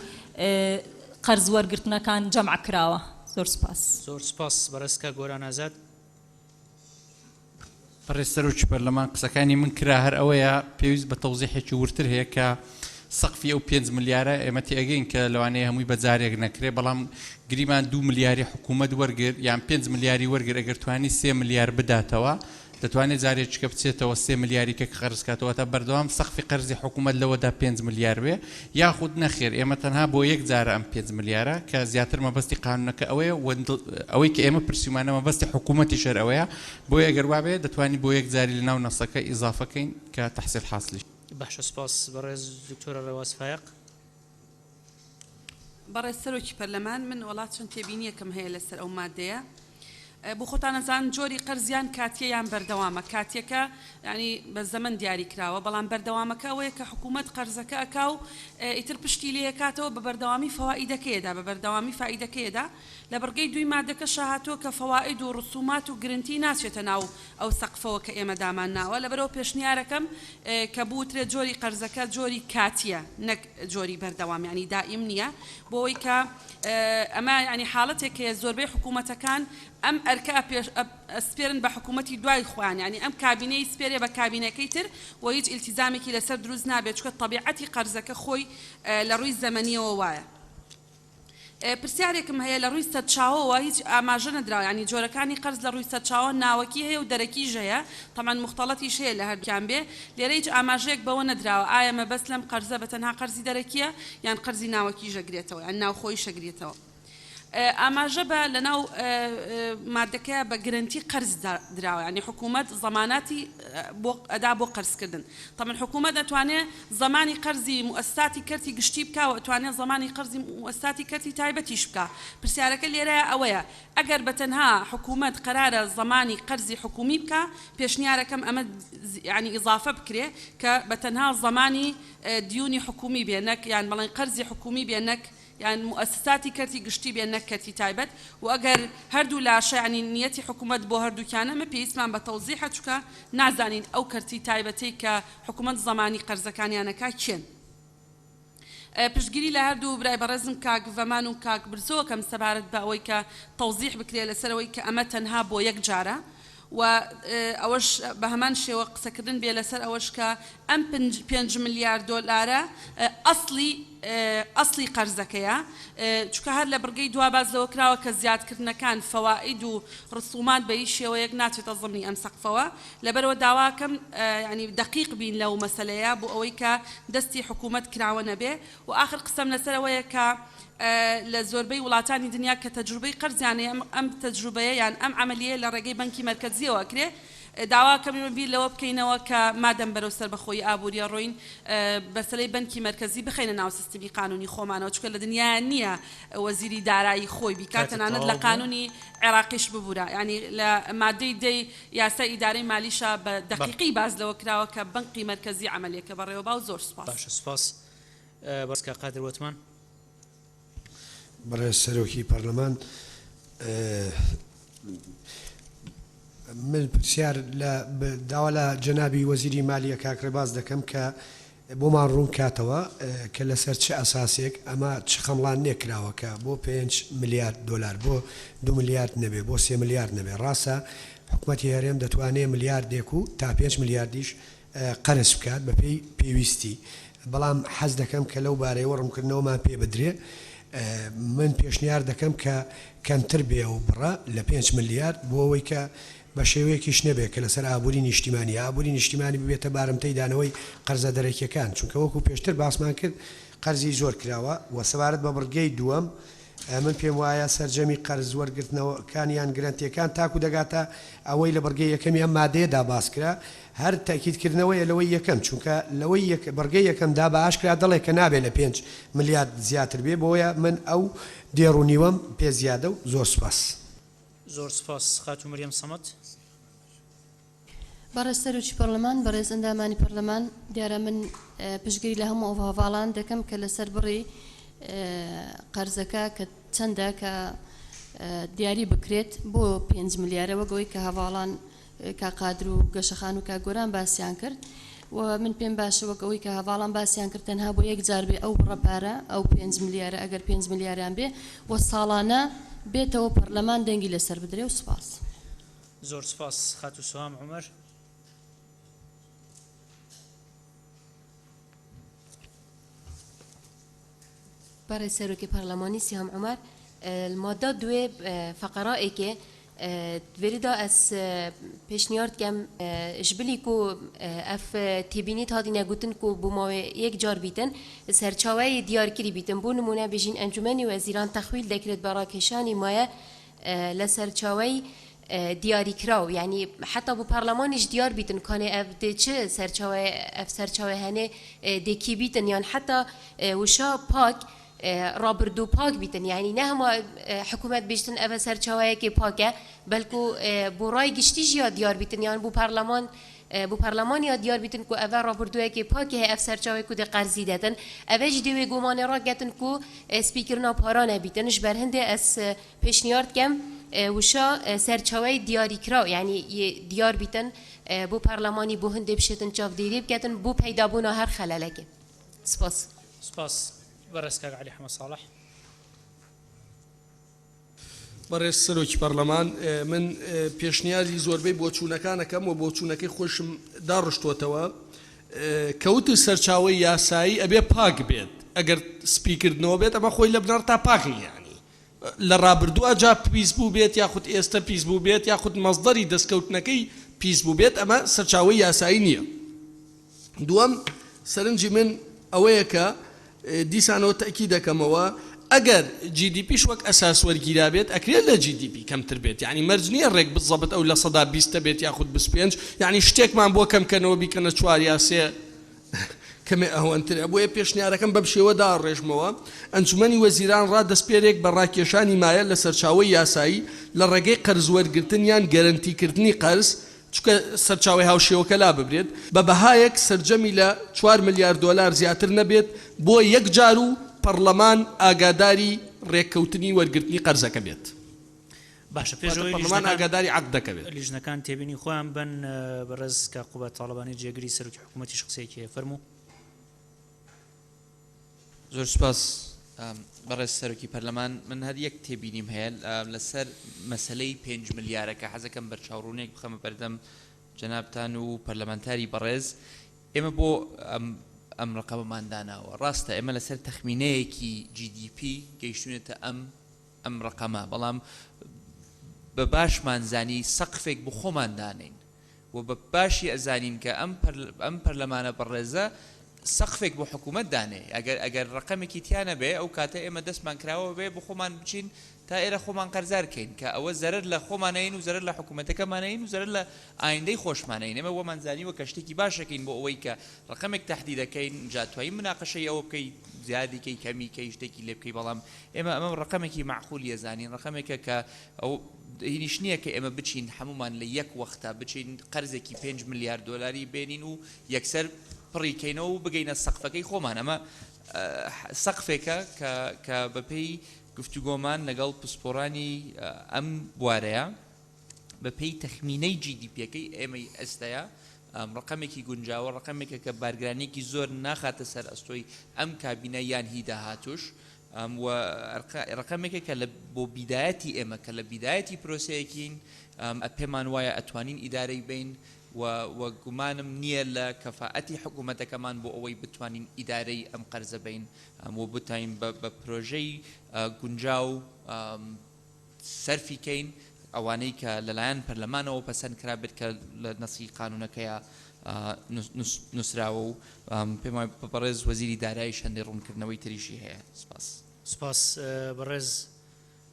قەرز وەرگرتنەکان جەمع کراوە. زۆر سپاس. زۆر سپاس بەڕێزکە گۆران ئازاد. بەڕێز سەرۆکی پەرلەمان قسەکانی من کرا هەر ئەوەیە پێویست بە تەوزیحێکی ورتر هەیە کە سەقفی ئەو 5 ملیارە ئێمە تێگەین کە لەوانەیە هەمووی بەجارێک نەکرێ بەڵام گریمان 2 ملیاری حکوومەت وەرگر یان 5 ملیاری وەرگر ئەگەر توانی 3 ملیار بداتەوە دەتوانێت جارێکیکە بچێتەوە 3 ملیاریکە قەرز کاتەوە تا بەردەوام سەقفی قەرزی حکوومەت لەوەدا 5 ملیار بێ یاخود نەخێر ئێمە تەنها بۆ یەک جارە ئەم 5 ملیارە کە زیاتر مەبەستی قانونەکە ئەوەیە ئەوەی کە ئێمە پرسیمانە مەبەستی حکوومەتی شەر ئەوەیە بۆیە ئەگەر وابێ دەتوانی بۆ یەک جاری لەناو نەسەکە ئیزافەکەین کە تەحسیل حاصلی. بەخشە سپاس بەڕێز دکتۆرە ڕێواز فایق. بەڕێز سەرۆکی پەرلەمان من وڵات چەند تێبینیەکەم هەیە لەسەر ئەو مادەیە بۆ خۆتان نەزان جۆری قەرزیان کاتیەیان بەردەوامە کاتێکە ینی بە زەمن دیاری کراوە بەڵام بەردەوامەکە ئەوەیە کە حکوومەت قەرزەکە ئەکا و ئیتر پشتی لێ کاتەوە بە بەردەوامی فەوائیدەکەیەدا بە بەردەوامی فائیدەکەیەدا لە بەرگەی دوی مادەکە شاهاتۆ کە فەوائید و ڕسومات و گرنتی ناچێتە ناو ئەو سەقفەوە کە ئێمە دامان ناوە لەبەرەوە پێشنیارەکەم کە بوترێت جۆری قەرزەکە جۆری کاتیە نەک جۆری بەردەوام ینی دائیم نییە بۆەوەی کە ئەمە ینی حاڵەتێک کە زۆربەی حکوومەتەکان ئەم ئەرکە ئەسپێرن بە حکوومەتی دوای خۆیان ینی ئەم کابینەی سپێرێ بە کابینەکەی تر و هیچ ئیلتیزامێکی لەسەر دروست نابێت چکە طبیعەتی قەرزەکە خۆی لە ڕووی زەمەنیەوە وایە. پرسیارێکم هەیە لە ڕووی سەرچاوەوە هیچ ئاماژە نەدراوە ینی جۆرەکانی قەرز لە ڕووی سەرچاوە ناوەکی هەیە و دەرەکیش هەیە تەمان مختەڵەتیش هەیە لە هەردووکیان بێ لێرە هیچ ئاماژەیەک بەوە نەدراوە ئایا مەبەست لەم قەرزە بە تەنها قەرزی دەرەکیە یان قەرزی ناوەکی ژەگرێتەوە یان ناوخۆی شەگرێتەوە. ئاماژە بە لەناو مادەکەیە بە گرنتی قەرز دراوە ینی حکوومەت زەماناتی ئەدا بۆ قەرزکردن تەمەن حکوومەت دەتوانێت زمانی قەرزی مؤسساتی کەرتی گشتی بکە و ئەتوانێت زمانی قەرزی مؤسساتی کەرتی تایبەتیش بکە پرسیارەکە لێرەیە ئەوەیە ئەگەر بە تەنها حکوومەت قەرارە زمانی قەرزی حکومی بکە پێشنیارەکەم ئەمە ینی ئیضافە بکرێ کە بە تەنها زمانی دیونی حکومی بێنەک یان بەڵێن قەرزی حکومی بێنەک یان مؤسساتی کەرتی گشتی بێن نەک کەرتی تایبەت و ئەگەر هەردوو لاشە ینی نیەتی حکوومەت بۆ هەردووکیانە مە پێویستمان بە تەوزیحە چووکە نازانین ئەو کەرتی تایبەتەی کە حکوومەت زمانی قەرزەکانیانەکە چێن. پشتگیری لە هەردوو برای بەڕێزم کاک ڤەمان و کاک برزۆکەم سەبارەت بە ئەوەی کە تەوزیح بکرێت لەسەرەوەی کە ئەمە تەنها بۆ یەک جارە و ئەوەش بە هەمان شێوە قسەکردن بێ لەسەر ئەوەش کە ئەم 5 ملیار دۆلارە ئەسلی قەرزەکەیە چونکە هەر لە بڕگەی دوا باز لەوە کراوە کە زیادکردنەکان فەوائید و ڕسومات بە هیچ شێوەیەک ناچێتە زەمنی ئەم سەقفەوە لەبەرەوە داواکەم ینی دقیق بین لەو مەسەلەیە بۆ ئەوەی کە دەستی حکوومەت کراوە نەبێ و آخر قسەم لەسەرەوەیە کە لە زۆربەی وڵاتانی دنیا کە تەجروبەی قەرزیانەیە ئەم تەجروبەیە یان ئەم عملیە لە ڕێگەی بەنکی مرکزیەوە کرێ داواکەمی بیر لەوە بکەینەوە کە مادەم بەرەو بەخۆی ئابوووریە ڕۆین بەسەرەی بەنکی مرکزی بخەینە ناو سیستمی قانونی خۆمانەوە چکە لە دنیا نییە وەزیری دارایی خۆی بیکاتەنانەت لە قانونی عێراقیش ببوورە ینی لە مادەی دەی یاسای ئیدارەی مالیشە بە دقیقی باز لەوە کراوە کە بەنکی مرکزی عملیەکە بەڕێوە باو زۆر سپاس. باشە سپاس. بەرزکە قادر وتمان. بەڕێز سەرۆکی پەرلەمان من پرسیار داوا لە جەنابی وەزیری مالیە کاک ڕێباز دەکەم کە بۆمان ڕوون کاتەوە کە لەسەر چه ئەساسێک ئەمە چ خەمڵان نێکراوە کە بۆ 5 ملیارد دلار بۆ 2 ملیارد نەبێ بۆ 3 ملیارد نەبێ ڕاستە حکوومەتی هەرێم دەتوانێت ملیاردێک و تا 5 ملیاردیش قەرز بکات بە پێی پێویستی بەڵام حەز دەکەم کە لەو بارەیەوە ڕوونکردنەوەمان پێ بدرێ من پێشنیار دەکەم کە کەمتر بێ و بڕە لە 5 ملیارد بۆ ئەوەی کە بە شێوەیەکیش نەبێت کە لەسەر ئابووری نیشتیمانی ئابووری نیشتیمانی ببێتە بارمتەی دانەوەی قەرزە دەرەکیەکان چونکە وەکو پێشتر باسمان کرد قەرزی زۆر کراوە و سەبارەت بە بڕگەی دووەم من پێم وایە سەرجەمی قەرز وەرگرتنەوەکانیان گرنتیەکان تاکو دەگاتە ئەوەی لە بڕگەی یەکەمی ئەم مادەیەدا باسکرا هەر تاکیدکردنەوەیە لەوەی یەکەم چونکە لەوەی بڕگەی یەکەمدا بە ئاشکرا دەڵێ کە نابێت لە 5 ملیارد زیاتر بێ بۆیە من ئەو دێڕوونیوەم پێ زیادە و زۆر سپاس. زۆر سپاس خاتو مریەم سەمەد. بەڕێز سەرۆکی پەرلەمان بەڕێز ئەندامانی پەرلەمان دیارە من پشتگیری لە هەموو ئەوهاواڵان دەکەم کە لەسەر بڕی قەرزەکە کە چەندە کە دیاری بکرێت بۆ 5 ملیارە وەگەوەی کە هەواڵان کاقادر و گەشەخان و کاگۆران باسییان کرد و من پێم باشە وەکەوەی کە هەواڵان باسییان کرد تەنها بۆ یەک جار بێ ئەو بڕەپارە ئەو 5 ملیارە ئەگەر 5 ملیاریان بێ و ساڵانە بێتەوە پەرلەمان دەنگی لەسەر بدرێ و سپاس. زۆر سپاس خاتو سوام عومەر. بەڕێز سەرۆکی پەرلەمانی سیهام عومەر المادە دوێ فقرائێکێ دوێریدا ئەس پێشنیارد کەم ژبلی کو ئەف تێبینیت هاتینە گوتن کو بووماوێ یەک جار بیتن سەرچاوەی دیارکری بیتن بۆ نمونە بێژین ئەنجومەنی وەزیران تەخویل دەکرێت بە ڕاکێشانی مایە لە سەرچاوەی دیاریکراو یعنی حتا بۆ پەرلەمانیش دیار بیتن کانێ ئەف چه سەرچاوە هەنێ دێکی بیتن یان حتا وشا پاک رابردو پاک بیتن یعنی نه هەموو حکوومەت بیشتن ئەvە سەرچاوەیەکی پاکە بەلکو بۆ ڕای گشتیش یا دیار بیتن یان بۆ پەرلەمان یا دیار بیتن کو ئەvە رابردووەیەکی پاکە هەیە ئەف سەرچاوەی کو دێ قەرزی دەتن ئەvەش دەوێ گومانێ ڕاگەتن کو سپیکرنا پارانە بیتنش بەر هەندێ ئەس پێشنیارد کەم وشا سەرچاوەی دیاریکراو یعنی دیار بیتن بۆ پەرلەمانی بۆ هەندێ بشێتن چاودێری بکەتن بۆ پەیدابوونا هەر خەلەلەکێ. سپاس. سپاس. بەڕێز کاک عەلی حەمەد ساڵح. بەڕێز سەرۆکی پەرلەمان من پێشنیاری زۆربەی بۆچوونەکانەکەم و بۆچوونەکەی خۆشم داڕشتوتەوە کەوتە سەرچاوەی یاسایی ئەبێ پاک بێت ئەگەر سپیکردنەوە بێت ئەمە خۆی لە بنەر تا پاکی یعنی لە ڕابردووە جا پیس بوو بێت یاخود ئێستا پیس بوو بێت یاخود مەزدەری دەستکەوتنەکەی پیس بوو بێت ئەمە سەرچاوەی یاسایی نییە. دووەم سەرنجی من ئەوەیە کە دیسانەوە تەکی دەکەمەوە ئەگەر GDPش وەک ئەساس وەرگیرا بێت ئەکرێت لە GDP کەمتر بێت یعنی مەرج نییە ڕێک بزەبت ئەو لە 120 بێت یاخود 25 یعنی شتێکمان بۆ کەمکەنەوە بیکەنە 4 یا 3 کەمێ ئەوەنترە بۆیە پێشنیارەکەم بەم شێوەدا ڕێژمەوە ئەنجومەنی وەزیران ڕادەسپێرێک بە ڕاکێشانی مایە لە سەرچاوەی یاسایی لە ڕێگەی قەرز وەرگرتن یان گەرەنتیکردنی قەرز چونکە سەرچاوی هاوشێوەکە لا ببرێت بە بەهایەک سەرجەمی لە 4 ملیارد دلار زیاتر نەبێت بۆ یەک جار و پەرلەمان ئاگاداری ڕێککەوتنی وەرگرتنی قەرزەکە بێت. باشە پێشەوەی پەرلەمان ئاگاداری عەقد دەکەوێت. لیژنەکان تێبینی خۆیان بن بەڕێز کاک قوبەت تاڵەبانی جێگری سەرۆکی حکوومەتیش قسەیەکی فەرموو. زۆر سپاس بەڕێز سەرۆکی پەرلەمان من هەر یەک تێبینیم هەیە لەسەر مەسەلەی 5 ملیارەکە حەزەکەم بەرچاوڕوونێک بخەمە بەردەم جەنابتان و پەرلەمانتاری بەڕێز ئێمە بۆ ئەم ڕقەمەمانداناوە ڕاستە ئێمە لەسەر تەخمینەیەکی GDP گەیشتونێتە ئەم ڕقەمە بەڵام بە باشمان زانی سەقفێک بۆ خۆمان دانین و بە باشی ئەزانین کە ئەم پەرلەمانە بەڕێزە سەقفێک بۆ حکوومەت دانێ ئەگەر ڕقەمێکی تیانە بێ ئەو کاتە ئێمە دەستمان کراوە بێ بۆ خۆمان بچین تا ئێرە خۆمان قەرزارکەین کە ئەوە زەرر لە خۆمانەین و زەرر لە حکوومەتەکەمانەین و زەرر لە ئایندەی خۆشمانەین ئێمە وەمان زانیوە کە شتێکی باشەکەین بۆ ئەوەی کە ڕقەمێک تەحدیدەکەین جاتوایی مناقەشەی ئەوە بکەی زیادیکەی کەمیکەی شتێکی لێ بکەی بەڵام ئێمە ئەمە ڕقەمێکی معقولیە زانین ڕقەمێکە کە ئەو هینیش نییە کە ئێمە بچین هەمومان لە یەک وەختە بچین قەرزێکی 5 ملیارد دلاری بێنین و یەکسەر پڕیکەینەوە و بگەینە سەقفەکەی خۆمان ئەمە سەقفێکە کە بەپێی گفتوگۆمان لەگەڵ پسپۆرانی ئەم بوارەیە بەپێی تەخمینەی GDPەکەی ئێمەی ئێستەیە ڕقەمێکی گونجاوە ڕقەمێکە کە بارگرانێکی زۆر ناخاتە سەر ئەستۆی ئەم کابینە یان هی داهاتوش ورقمێکێک کە لە بۆ بیدایەتی ئێمە کە لە بیدایەتی پرۆسەیەکین پێمان وایە ئەتوانین ئیدارەی بین و گومانم نییە لە کەفاەتی حکوومەتەکەمان بۆ ئەوەی بتوانین ئیدارەی ئەم قەرزە بین و بتوانین بە پرۆژەی گونجاو سەرفیکەین ئەوانەی کە لەلایەن پەرلەمانەوە پەسەند کرا بێت کە لە نەسی قانونەکەیە نووسراوە و پێم وایە بەڕێز وەزیری دارایی شەندەی ڕوونکردنەوەی تریشی هەیە. سپاس بەڕێز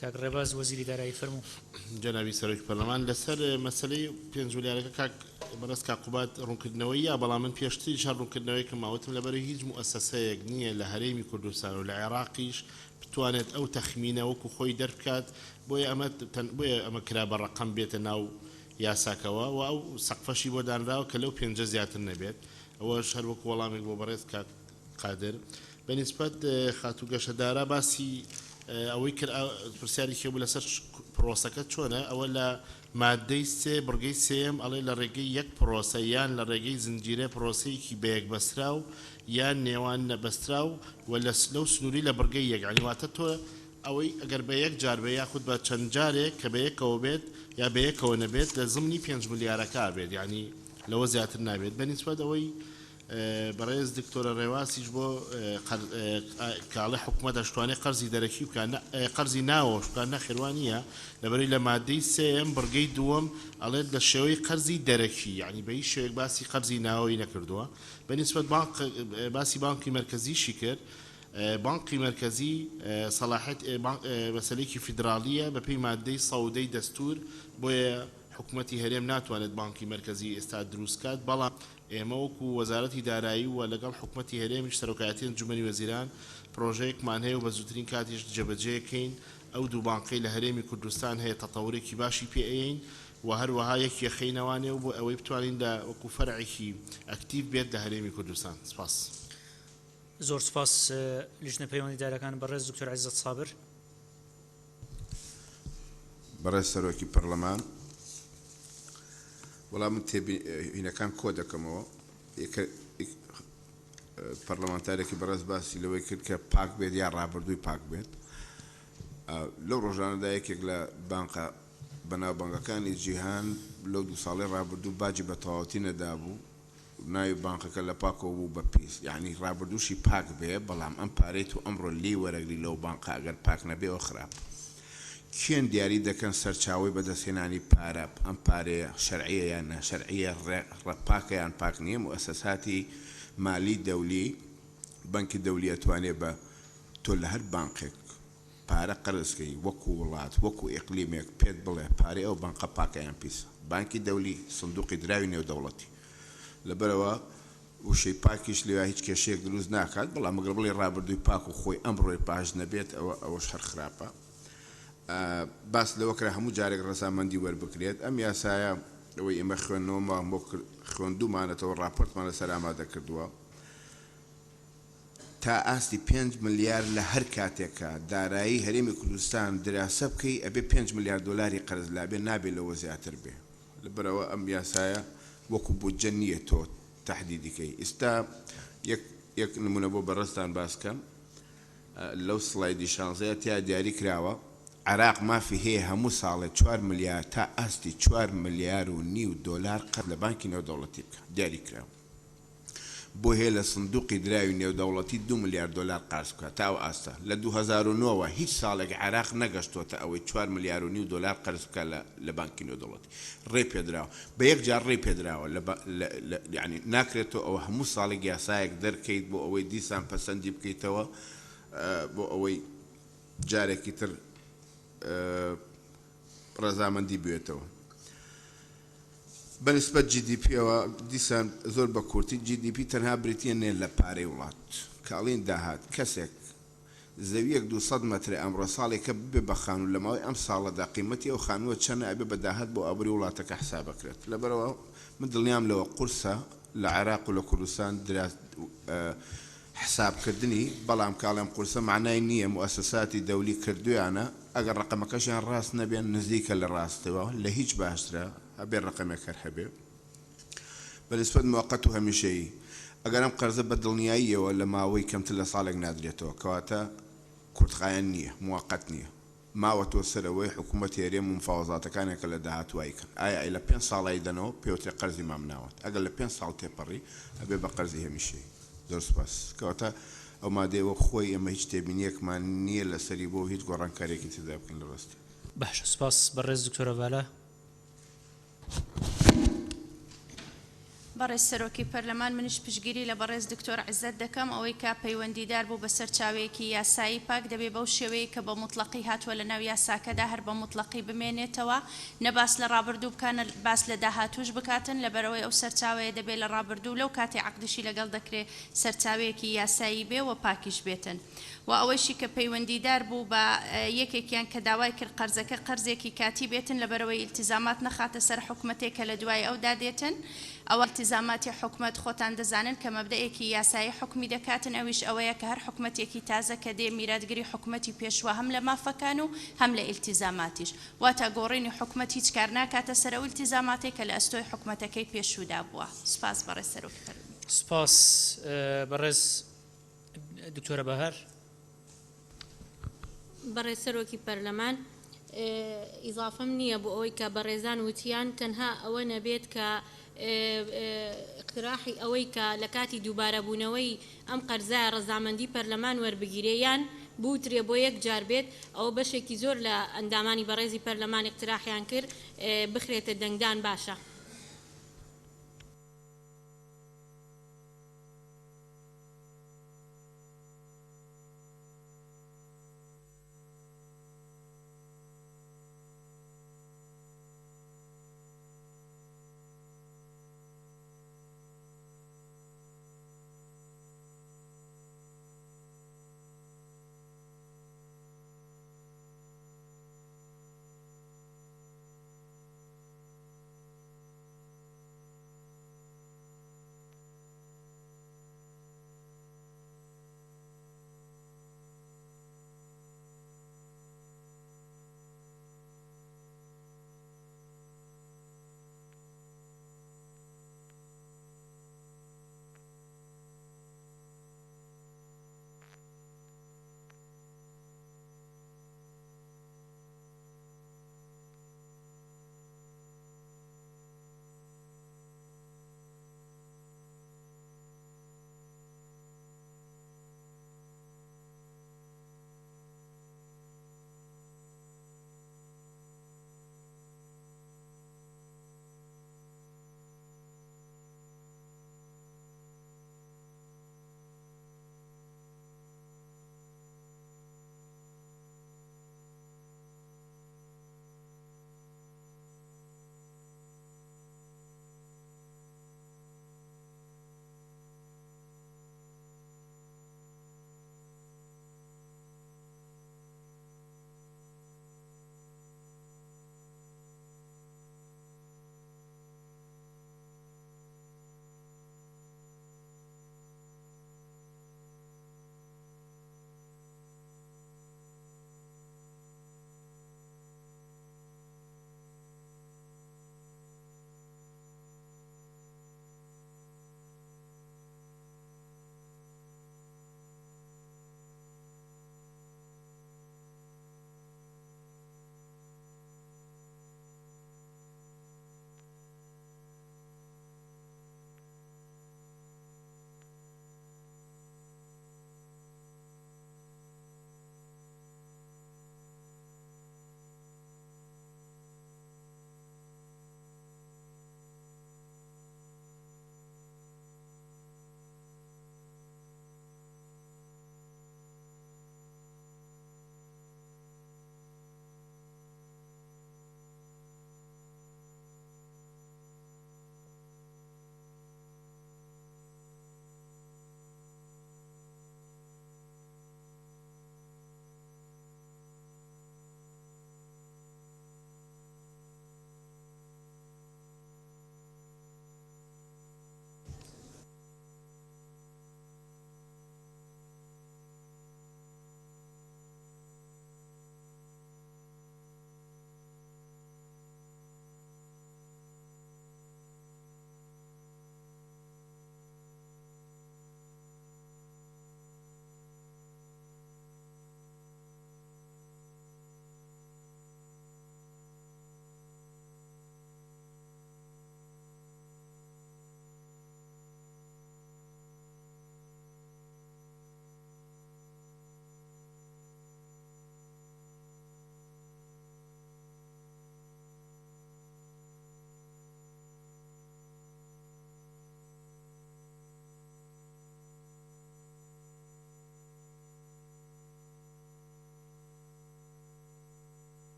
کاک ڕێباز وەزیری دارایی فەرموو. جەنابی سەرۆکی پەرلەمان لەسەر مەسەلەی 5 ملیارەکە کاک بەڕێز کاقوبات ڕوونکردنەوەی یا بەڵام من پێشتریشان ڕوونکردنەوەی کە ماوەتم لەبەرەوەی هیچ مؤسسەیەک نییە لە هەرێمی کوردستان و لە عێراقیش بتوانێت ئەو تەخمینە وەکو خۆی دەربکات بۆیە ئەمە کرا بە ڕەقەم بێتە ناو یاساکەوە و ئەو سەقفەشی بۆ دانراوە کە لەو 5 زیاتر نەبێت ئەوەش هەر وەکو وەڵامێک بۆ بەڕێز کاک قادر بەنسبەت خاتوو گەشەدارە باسی ئەوەی کرد پرسیاری کێبوو لەسەر پرۆسەکە چۆنە ئەوە لە مادەی سێ بڕگەی سێم ئەڵێ لە ڕێگەی یەک پرۆسە یان لە ڕێگەی زنجیرە پرۆسەیەکی بەیەک بەسترا و یان نێوان نەبەسترا و لەو سنووری لە بڕگەی یەک عنیواتە تۆ ئەوەی ئەگەر بە یەک جار بە یاخود بە چەند جارێک کە بە یەکەوە بێت یا بە یەکەوە نەبێت لە زمنی 5 ملیارەکە بێت یعنی لەوە زیاتر نابێت بەنسبەت ئەوەی بەڕێز دکتۆرە ڕێواسیش بۆ کاڵێ حکوومەت دەشتوانێت قەرزی دەرەکی بکات قەرزی ناوە شکان نەخێوانیە لەبەری لە مادەی سێم بڕگەی دووەم ئەڵێت لە شێوەی قەرزی دەرەکی یعنی بە هیچ شێوەیەک باسی قەرزی ناوەی نەکردووە بەنسبەت باسی بانکی مرکزیشی کرد بانکی مرکزی صلاحیت مەسەلەیەکی فیدرالیە بەپێی مادەی سەودەی دەستور بۆیە حکوومەتی هەرێم ناتوانێت بانکی مرکزی ئێستا دروستکات بەڵام ئێمە وەکو وەزارەتی دارایی و لەگەڵ حکوومەتی هەرێمیش سەرۆکایەتی ئەنجومەنی وەزیران پرۆژەیەکمان هەیە و بە زووترین کاتیش جێبەجێکەین ئەو دوو بانکەی لە هەرێمی کوردستان هەیە تەتەورێکی باشی پێئین و هەروەها یەک یەخینەوانێ و بۆ ئەوەی بتوانین لە وەکو فەرعێکی ئەکتیڤ بێت لە هەرێمی کوردستان. سپاس. زۆر سپاس لیژنە پەیوەندیدارەکان بەڕێز دکتۆر عەزیزەت سابر. بەڕێز سەرۆکی پەرلەمان وەڵام من هینەکان کۆ دەکەمەوە پەرلەمانتارێکی بەڕێز باسی لەوەی کرد کە پاک بێت یا ڕابردووی پاک بێت لەو ڕۆژانەدا یەکێک لە بانقە بەناو بانگەکانی جیهان لەو 2 ساڵی ڕابردوو باجی بە تەواوەتی نەدابوو ناوی بانقەکە لە پاکەوە بوو بە پیس یعنی ڕابردووشی پاک بێ بەڵام ئەم پارەی و ئەمڕۆ لی وەرەگری لەو بانقە ئەگەر پاک نەبێەوە خراپ کێن دیاری دەکەن سەرچاوی بەدەستهێنانی پارە ئەم پارەیە شەرعیە یان ناشەرعیە پاکە یان پاک نییە مؤسساتی مالی دەولی بانکی دەولی ئەتوانێت بە تۆ لە هەر بانقێک پارە قەرزکەی وەکو وڵات وەکو ئیقلیمێک پێت بڵێ پارەی ئەو بانقە پاکە یان پیسە بانکی دەولی سندوقی دراوی نێودەوڵەتی لەبەرەوە وشەی پاکیش لێوە هیچ کێشەیەک دروست ناکات بەڵام ئەگەر بڵێ ڕابردووی پاک و خۆی ئەمڕۆی پاش نەبێت ئەوەش هەر خراپە باس لەوە کرا هەموو جارێک ڕەسامەندی وەربکرێت ئەم یاسایە ئەوەی ئێمە خوێندنەوەمان بۆ خوێندومانەتەوە ڕاپۆرتمان لەسەر ئامادە کردووە تا ئاستی 5 ملیار لە هەر کاتێکە دارایی هەرێمی کوردستان دراسە بکەی ئەبێ 5 ملیار دلاری قەرز لابێ نابێت لەوە زیاتر بێ لەبەرەوە ئەم یاسایە وەکو بودجە نییە تۆ تەحدیدیکەی ئێستا یەک نمونە بۆ بەڕێستان باسکەم لەو سڵایدی 16 تیا دیاری کراوە عراق مافی هەیە هەموو ساڵێ 4 ملیار تا ئاستی 4 ملیار و نیو دۆلار قەت لە بانکی نێودەوڵەتی بکە دیاری کراوە بۆ هەیە لە سندوقی دراوی نێودەوڵەتی 2 ملیار دلار قارس بکات تا ئەو ئاستا لە 2009 هیچ ساڵێک عراق نەگەشتۆتە ئەوەی 4 ملیار و نیو دلار قەرز بکات لە بانکی نێودەوڵەتی ڕێ پێدراوە بە یەک جار ڕێ پێدراوە یعنی ناکرێتەوە ئەوە هەموو ساڵێک یاسایەک دەرکەیت بۆ ئەوەی دیسان پەسەندی بکەیتەوە بۆ ئەوەی جارێکی تر ڕەزامەندی بێتەوە بەنسبەت GDPەوە دیسان زۆر بە کورتی GDP تەنها بریتە نێ لە پارەی وڵات کاڵین داهات کەسێک زەویەک 200 مەتر ئەمڕۆ ساڵێکە ببێ بە خانوو لە ماوەی ئەم ساڵەدا قیمەتی ئەو خانووە چەنە ئەبێ بە داهات بۆ ئابووری وڵاتەکە حسابەکرێت لەبەرەوە من دڵنیام لەوە قورسە لە عێراق و لە کوردستان حسابکردنی بەڵام کاڵێم قورسە معنای نییە مؤسساتی دەولی کردویانە ئەگەر ڕقەمەکەشیان ڕاست نەبێن نزیکە لە ڕاستەوە لە هیچ باشترە هەبێ ڕقەمێکەر هەبێ بەنسبەت موقەت و هەمیشەیی ئەگەر ئەم قەرزە بە دڵنیاییەوە لە ماوەی کەمتر لە ساڵێک نادرێتەوە کەواتە کورتخایان نییە موقت نییە ماوەتۆ سەرەوەی حکوومەت هێرێ مفاوەزاتەکانێکە لە داهاتوایکن ئایا لە 5 ساڵی دەنەوە پێوترێ قەرزی مام ناوەت ئەگەر لە 5 ساڵ تێپەڕی ئەبێ بە قەرزی هەمیشەی زۆر سوپاس کەواتە ئەو مادەیەوە خۆی ئێمە هیچ تێبینیەکمان نییە لەسەری بۆ هیچ گۆڕانکارێکی تێدا بکەین لە ڕاستی باش سپاس بەڕێز دکتۆرە ڤالە بەڕێز سەرۆکی پەرلەمان منش پشگیری لە بەڕێز دکتۆر عزت دەکەم ئەوەی کا پەیوەندیدار بوو بە سەرچاوەیەکی یاسایی پاک دەبێ بەو شێوەیە کە بە مطلقی هاتووە لە ناو یاساکەدا هەر بە مطلقی بمێنێتەوە نەباس لە ڕابردوو بکانە باس لە داهاتوش بکاتن لەبەرەوەی ئەو سەرچاوەیە دەبێت لە ڕابردوو لەو کاتی عقدشی لەگەڵ دەکرێت سەرچاوەیەکی یاسایی بێ و پاکیش بێتن و ئەوەیشی کە پەیوەندیدار بوو بە یەکێکیان کە داوای کرد قەرزەکە قەرزێکی کاتی بێتن لەبەرەوەی ئیلتیزامات نەخاتە سەر حکوومەتێکە لە دوای ئەودا دێتن ئەوە التزاماتی حکومت خۆتان دەزانن کە مەبدەیەکی یاسایی حکمی دەکاتن ئەویش ئەوەیە کە هەر حکومەتێکی تازە کە دێ میراتگری حکومەتی پێشوە هەم لە مافەکان و هەم لە ئیلتیزاماتیش واتە گۆڕینی حکومەت هیچ کار ناکاتە سەر ئەو ئیلتیزاماتێک کە لە ئەستۆی حکومەتەکەی پێشوودا بووە سپاس بەڕێز سەرۆکی پەرلەمان سپاس بەڕێز دکتۆرە بەهار بەڕێز سەرۆکی پەرلەمان ئیضافەم نییە بۆ ئەوەی کە بەڕێزان وتیان تەنها ئەوە نەبێت کە اقتراحی ئەوەی کە لە کاتی دووبارەبوونەوەی ئەم قەرزایە ڕەزامەندی پەرلەمان وەربگیرێیان بوترێ بۆ یەک جار بێت ئەوە بەشێکی زۆر لە ئەندامانی بەڕێزی پەرلەمان اقتراحیان کرد بخرێتە دەنگدان باشە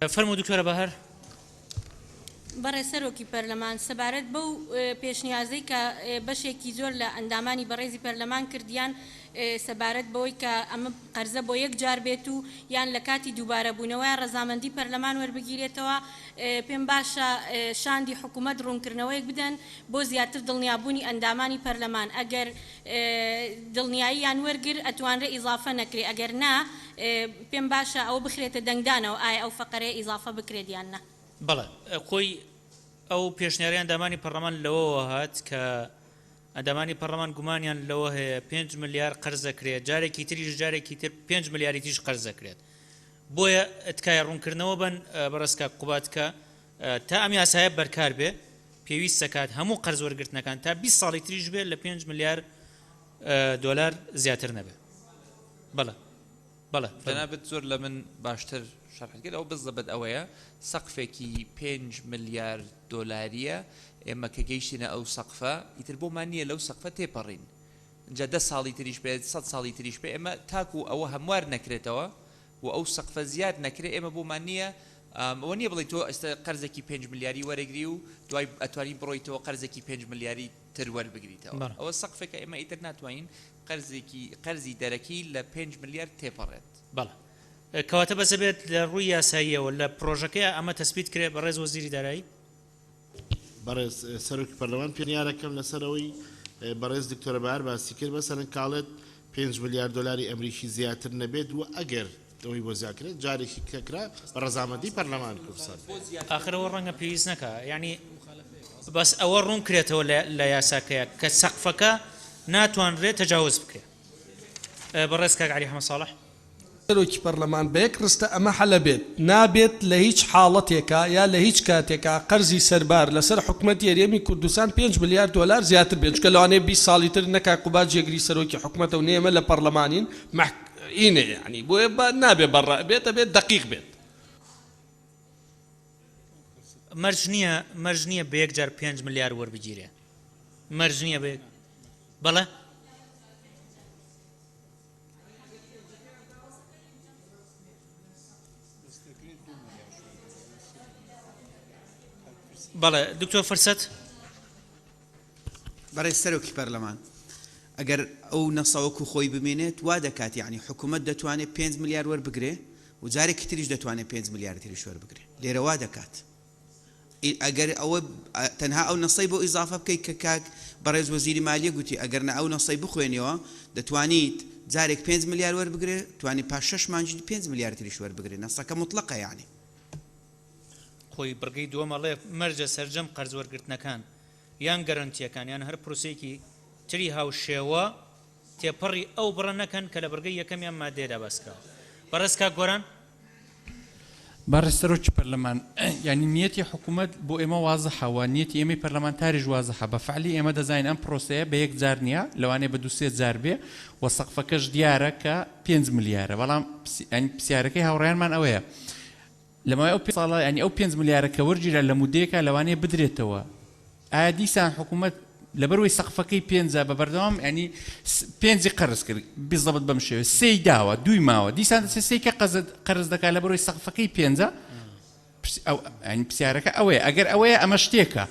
فەرموو دکتۆرە بەهەر. بەڕێ سەرۆکی پەرلەمان سەبارەت بەو پێشنیازەی کە بەشێکی زۆر لە ئەندامانی بەڕێزی پەرلەمان کردیان سەبارەت بەوەی کە ئەمە قەرزە بۆ یەک جار بێت و یان لە کاتی دووبارەبوونەوەی ڕەزامەندی پەرلەمان وەربگیرێتەوە پێم باشە شاندی حکوومەت ڕوونکردنەوەیەک بدەن بۆ زیاتر دڵنیابوونی ئەندامانی پەرلەمان ئەگەر دڵنیاییان وەرگر ئەتوانرێ ئیزافە نەکرێ ئەگەر نا پێم باشە ئەوە بخرێتە دەنگدانەوە ئایا ئەو فەقەرێ ئیزافە بکرێت یان نا. بەڵێ خۆی ئەو پێشنیاری ئەندامانی پەرلەمان لەوەوە هات کە ئەندامانی پەرلەمان گومانیان لەوە هەیە 5 ملیار قەرز دەکرێت جارێکی تریش جارێکی تر 5 ملیاری تیش قەرز دەکرێت بۆیە تکایە ڕوونکردنەوە بن بەڕێزکە قوبات کە تا ئەم یاسایە بەرکار بێ پێویستە کات هەموو قەرز وەرگرتنەکان تا 20 ساڵی تریش بێت لە 5 ملیار دۆلار زیاتر نەبێت. بەڵێ بەڵێ جەنابەت زۆر لە من باشتر شەرحکرد ئەو بزەبەت ئەوەیە سەقفێکی 5 ملیار دۆلاریە ئێمە کە گەیشتینە ئەو سەقفە ئیتر بۆمان نییە لەو سەقفە تێپەڕین اینجا 10 ساڵی تریش بێت 100 ساڵی تریش بێ ئێمە تاکو ئەوە هەموار نەکرێتەوە و ئەو سەقفە زیاد نەکرێت ئێمە بۆمان نییە ئەوە نییە بڵێ تۆ ئێستا قەرزێکی 5 ملیاری وەرەگری و دوای ئەتوانین بڕۆیتەوە قەرزێکی 5 ملیاری تر وەربگریتەوە ئەوە سەقفێکە ئێمە ئیتر ناتوانین قەرزی دەرەکی لە 5 ملیار تێپەڕێت. بەڵێ کەواتە بەسە بێت لە ڕووی یاساییەوە لە پرۆژەکەی ئەمە تەسبیت کرێت بەڕێز وەزیری دارایی. بەڕێز سەرۆکی پەرلەمان پێنیارەکەم لەسەرەوەی بەڕێز دکتۆرە بەهار باسی کرد بەسەرن کاڵێت 5 ملیار دۆلاری ئەمریکی زیاتر نەبێت و ئەگەر ئەوەی بۆ زیاکرێت جارێکی کەکرا بە ڕەزامەندی پەرلەمان کوردستان ئاخرەوە ڕەنگە پێویست نەکە یعنی بەس ئەوە ڕوون کرێتەوە لە یاساکەیە کە سەقفەکە ناتوانرێت تەجاوز بکرێت. بەڕێز کاک عەلی حەمەد ساڵح سەرۆکی پەرلەمان بە یەک ڕستە ئەمە حەلە بێت نابێت لە هیچ حاڵەتێکە یا لە هیچ کاتێکە قەرزی سەربار لەسەر حکوومەتی هەرێمی کوردستان 5 ملیار دۆلار زیاتر بێت چکە لەوانەیە 20 ساڵی تر نەکا قوبات جێگری سەرۆکی حکوومەتە و نێمە لە پەرلەمانین ئینە یعنی بۆیە نابێت بەڕە بێتە بێت دقیق بێت. مەرج نییە بە یەک جار 5 ملیار وەربگیرێ مەرج نییە بێت بەڵێ بەڵێ دکتۆر فرسەت. بەڕێز سەرۆکی پەرلەمان ئەگەر ئەو نەسەوەکو خۆی بمێنێت وا دەکات یعنی حکوومەت دەتوانێت 5 ملیار وەربگرێ و جارێکی تریش دەتوانێت 5 ملیار تریش وەربگرێ لێرە وا دەکات ئەگەر ئەوە تەنها ئەو نەسەی بۆ ئیزافە بکەیت کە کاک بەڕێز وەزیری مالیە گوتی ئەگەر نە ئەو نەسەی بخوێنیەوە دەتوانیت جارێک 5 ملیار وەربگرێ توانی پاش 6 مانجی 5 ملیار تریش وەربگرێ نەسەکە مطلقە یعنی خۆی بڕگەی دووەمەڵێ مەرجە سەرجەم قەرز وەرگرتنەکان یان گەرانتیەکان یان هەر پرۆسەیەکی تری هاوشێوە تێپەڕی ئەو بڕە نەکەن کە لە بەرگەی یەکەمیان مادێدا باسکەوە. بەڕێز کاک گۆران. بەڕێز سەرۆکی پەرلەمان یعنی نیەتی حکوومەت بۆ ئێمە وازەحە و نیەتی ئێمەی پەرلەمانتاریش وازەحە بە فعلی ئێمە دەزانین ئەم پرۆسەیە بە یەک جار نییە لەوانەیە بە 2-3 جار بێ و سەقفەکەش دیارە کە 5 ملیارە بەڵام پرسیارەکەی هاوڕێیانمان ئەوەیە لەمای ئەو ساڵە ینی ئەو 5 ملیارەکە وەرگیرە لە مودەیەکە لەوانەیە بدرێتەوە ئایا دیسان حکوومەت لەبەرەوەی سەقفەکەی 5 بە بەردەوام ینی 5 قەرز کرد بزەبت بەم شێوە 3 داوە 2 ماوە دیسان 3 کە قەرز دەکات لەبەرەوەی سەقفەکەی 5 ینی پرسیارەکە ئەوەیە ئەگەر ئەوەیە ئەمە شتێکە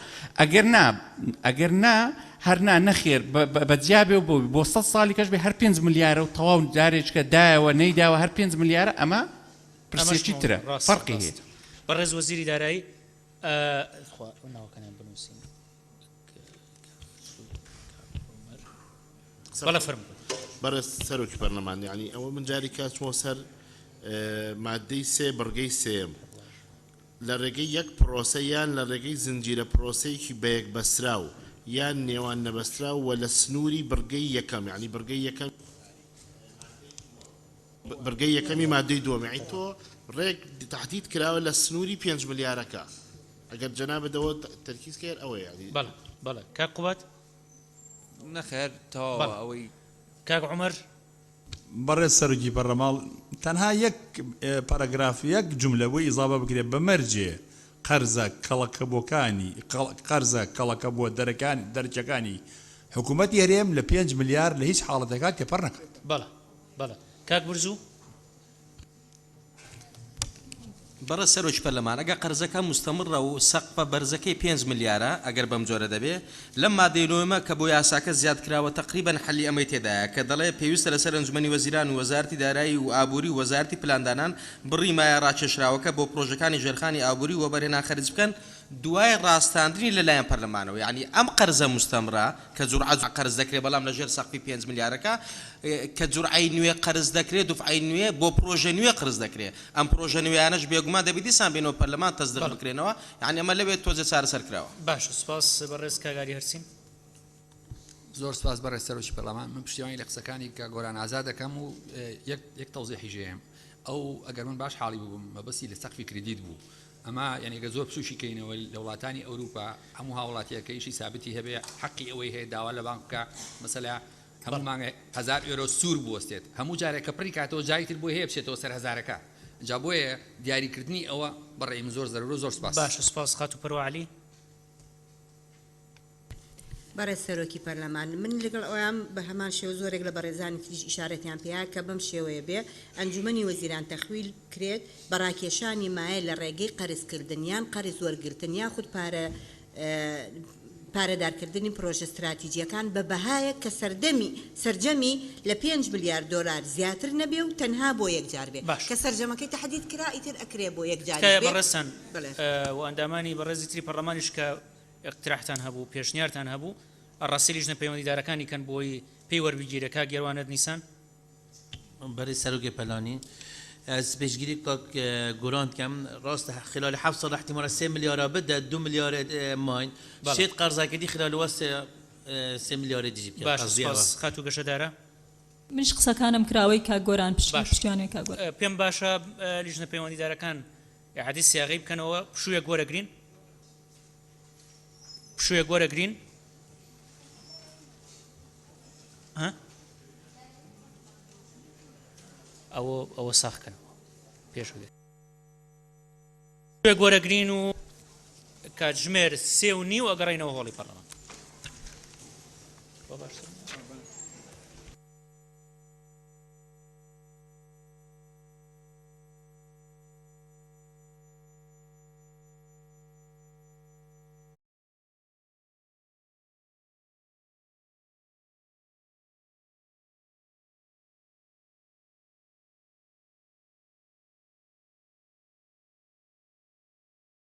ئەگەر نا هەرنا نەخێر بەجیابێ و بۆ 100 ساڵی کەش بێ هەر 5 ملیارە و تەواو جارێککە دایەوە نەیداوە هەر 5 ملیارە ئەمە پرسیێکی ترە فەرقی هەیە. بەڕێز وەزیری دارایی بەڕێز سەرۆکی پەرلەمان یعنی ئەوە من جاری کاتچمەوە سەر مادەی 3 بڕگەی 3 لە ڕێگەی یەک پرۆسە یان لە ڕێگەی زنجیرە پرۆسەیەکی بەیەک بەستراو یان نێوان نەبەستراو و لە سنووری بڕگەی یەکەم یعنی بڕگەی یەکەمی مادەی دووەم یعنی تۆ ڕێک تهدید کراوە لە سنووری 5 ملیارەکە ئەگەر جەنابەتەوە تەرکیز کرد ئەوە یعنی بەڵێ کاک قوبات نەخێر تەواوە ئەوەی کاک عومەر. بەڕێز سەرۆکی پەرلەمان تەنها یەک پاراگراف یەک جملەوەی ئیزابە بکرێت بە مەرجێ قەرزە کەڵەکەبۆکانی قەرزە کەڵەکە بۆ دەرەجەکانی حکوومەتی هەرێم لە 5 ملیار لە هیچ حاڵەتێکا تێپەڕ نەکات. بەڵێ کاک برزوو. بەڕە سەرۆکی پەرلەمان ئەگە قەرزەکە مستەمڕە و سەقفە بەرزەکەی 5 ملیارە ئەگەر بەم جۆرە دەبێ لەم مادەی نۆمە کە بۆ یاساکە زیاد کراوە تقریبا حەلی ئەمەی تێدایە کە دەڵێ پێویستە لەسەر ئەنجومەنی وەزیران و وەزارەتی دارایی و ئابووری و وەزارەتی پلاندانان بڕی مایە ڕاکێشراوەکە بۆ پرۆژەکانی ژێرخانی ئابووری و وەبەرهێنان خەرج بکەن دوای ڕاستاندنی لەلایەن پەرلەمانەوە یعنی ئەم قەرزە مستەمڕە کە جورعە قەرز دەکرێت بەڵام لەژێر سەقفی 5 ملیارەکە کە جورعەی نوێ قەرز دەکرێت دفعەی نوێ بۆ پرۆژە نوێ قرز دەکرێت ئەم پرۆژە نوێیانەش بێگومان دەبێت دیسان بێنەوە پەرلەمان تەصدیق بکرێنەوە یعنی ئەمە لەوێت تۆزە چارەسەر کراوە. باش سپاس بەڕێز کاگاری هەرسین. زۆر سپاس بەڕێز سەرۆکی پەرلەمان من پشتیوانی لە قسەکانی کە گۆران ئازاد دەکەم و یەک تەوزیحی ژێم ئەو ئەگەر من باش حاڵی بووم مەبەستی لە سەقفی کردیت بوو ئەمە یعنی گە زۆر پسوشی کەینەوە لە وڵاتانی ئەوروپا هەموو هاوڵاتیەکەیشی سابتی هەبێ حەقی ئەوەی هەیە داوا لە بانکە مەسەلا هەموو مانگە 1000 یۆرۆ سوور بوەستێت هەموو جارێک کە پڕی کاتەوە جای تر بۆ هەیە بچێتەوە سەر هەزارەکە جا بۆیە دیاریکردنی ئەوە بەڕێم زۆر زەرورە زۆر سپاس. باش سپاس خات و پەروعلی. بەڕێز سەرۆکی پەرلەمان من لەگەڵ ئەویان بە هەمان شێوە زۆرێک لە بەڕێزانی تریش ئیشارەتیان پێیا کە بەم شێوەیە بێ ئەنجومەنی وەزیران تەخویل کرێت بە ڕاکێشانی مایە لە ڕێگەی قەرزکردنیان قەرز وەرگرتن یاخود پارەدارکردنی پرۆژە استراتیجیەکان بە بەهایە کە سەرجەمی لە 5 ملیار دۆلار زیاتر نەبێ و تەنها بۆ یەکجار بێ کە سەرجەمەکەی تەحدید کرا ئیتر ئەکرێ بۆ یەکجار بێ. بەڕێستان و ئەندامانی بەڕێزی تری پەرلەمانیش کە اقتراحتان هەبوو پێشنیارتان هەبوو ئەڕاستی لیژنە پەیوەندیدارەکانی کەن بۆی پێی وەربگیرەکە گێڕوانت نیسان. برای سەرۆکی پەلانی از پیشگیری که گرانت کم راست خلال 7 سال احتمال 3 میلیارد بده 2 میلیارد ماین شد قرضه کردی خلال واسه 3 میلیارد دیجی باش سپاس خاتو گەشە دارە. منش قسەکانم کراوەی کە گۆران پشتیوانی کە گۆران پێم باشە لیژنە پەیوەندیدارەکان عادی سیاغی بکەنەوە پشوویە گۆرەگرین پشوویە گۆرەگرین ئەوە ساخکەنەوە پێشوێ گۆرەگرین و کاتژمێر 3:30 ئەگەڕێنەوە هۆڵی پەرلەمان.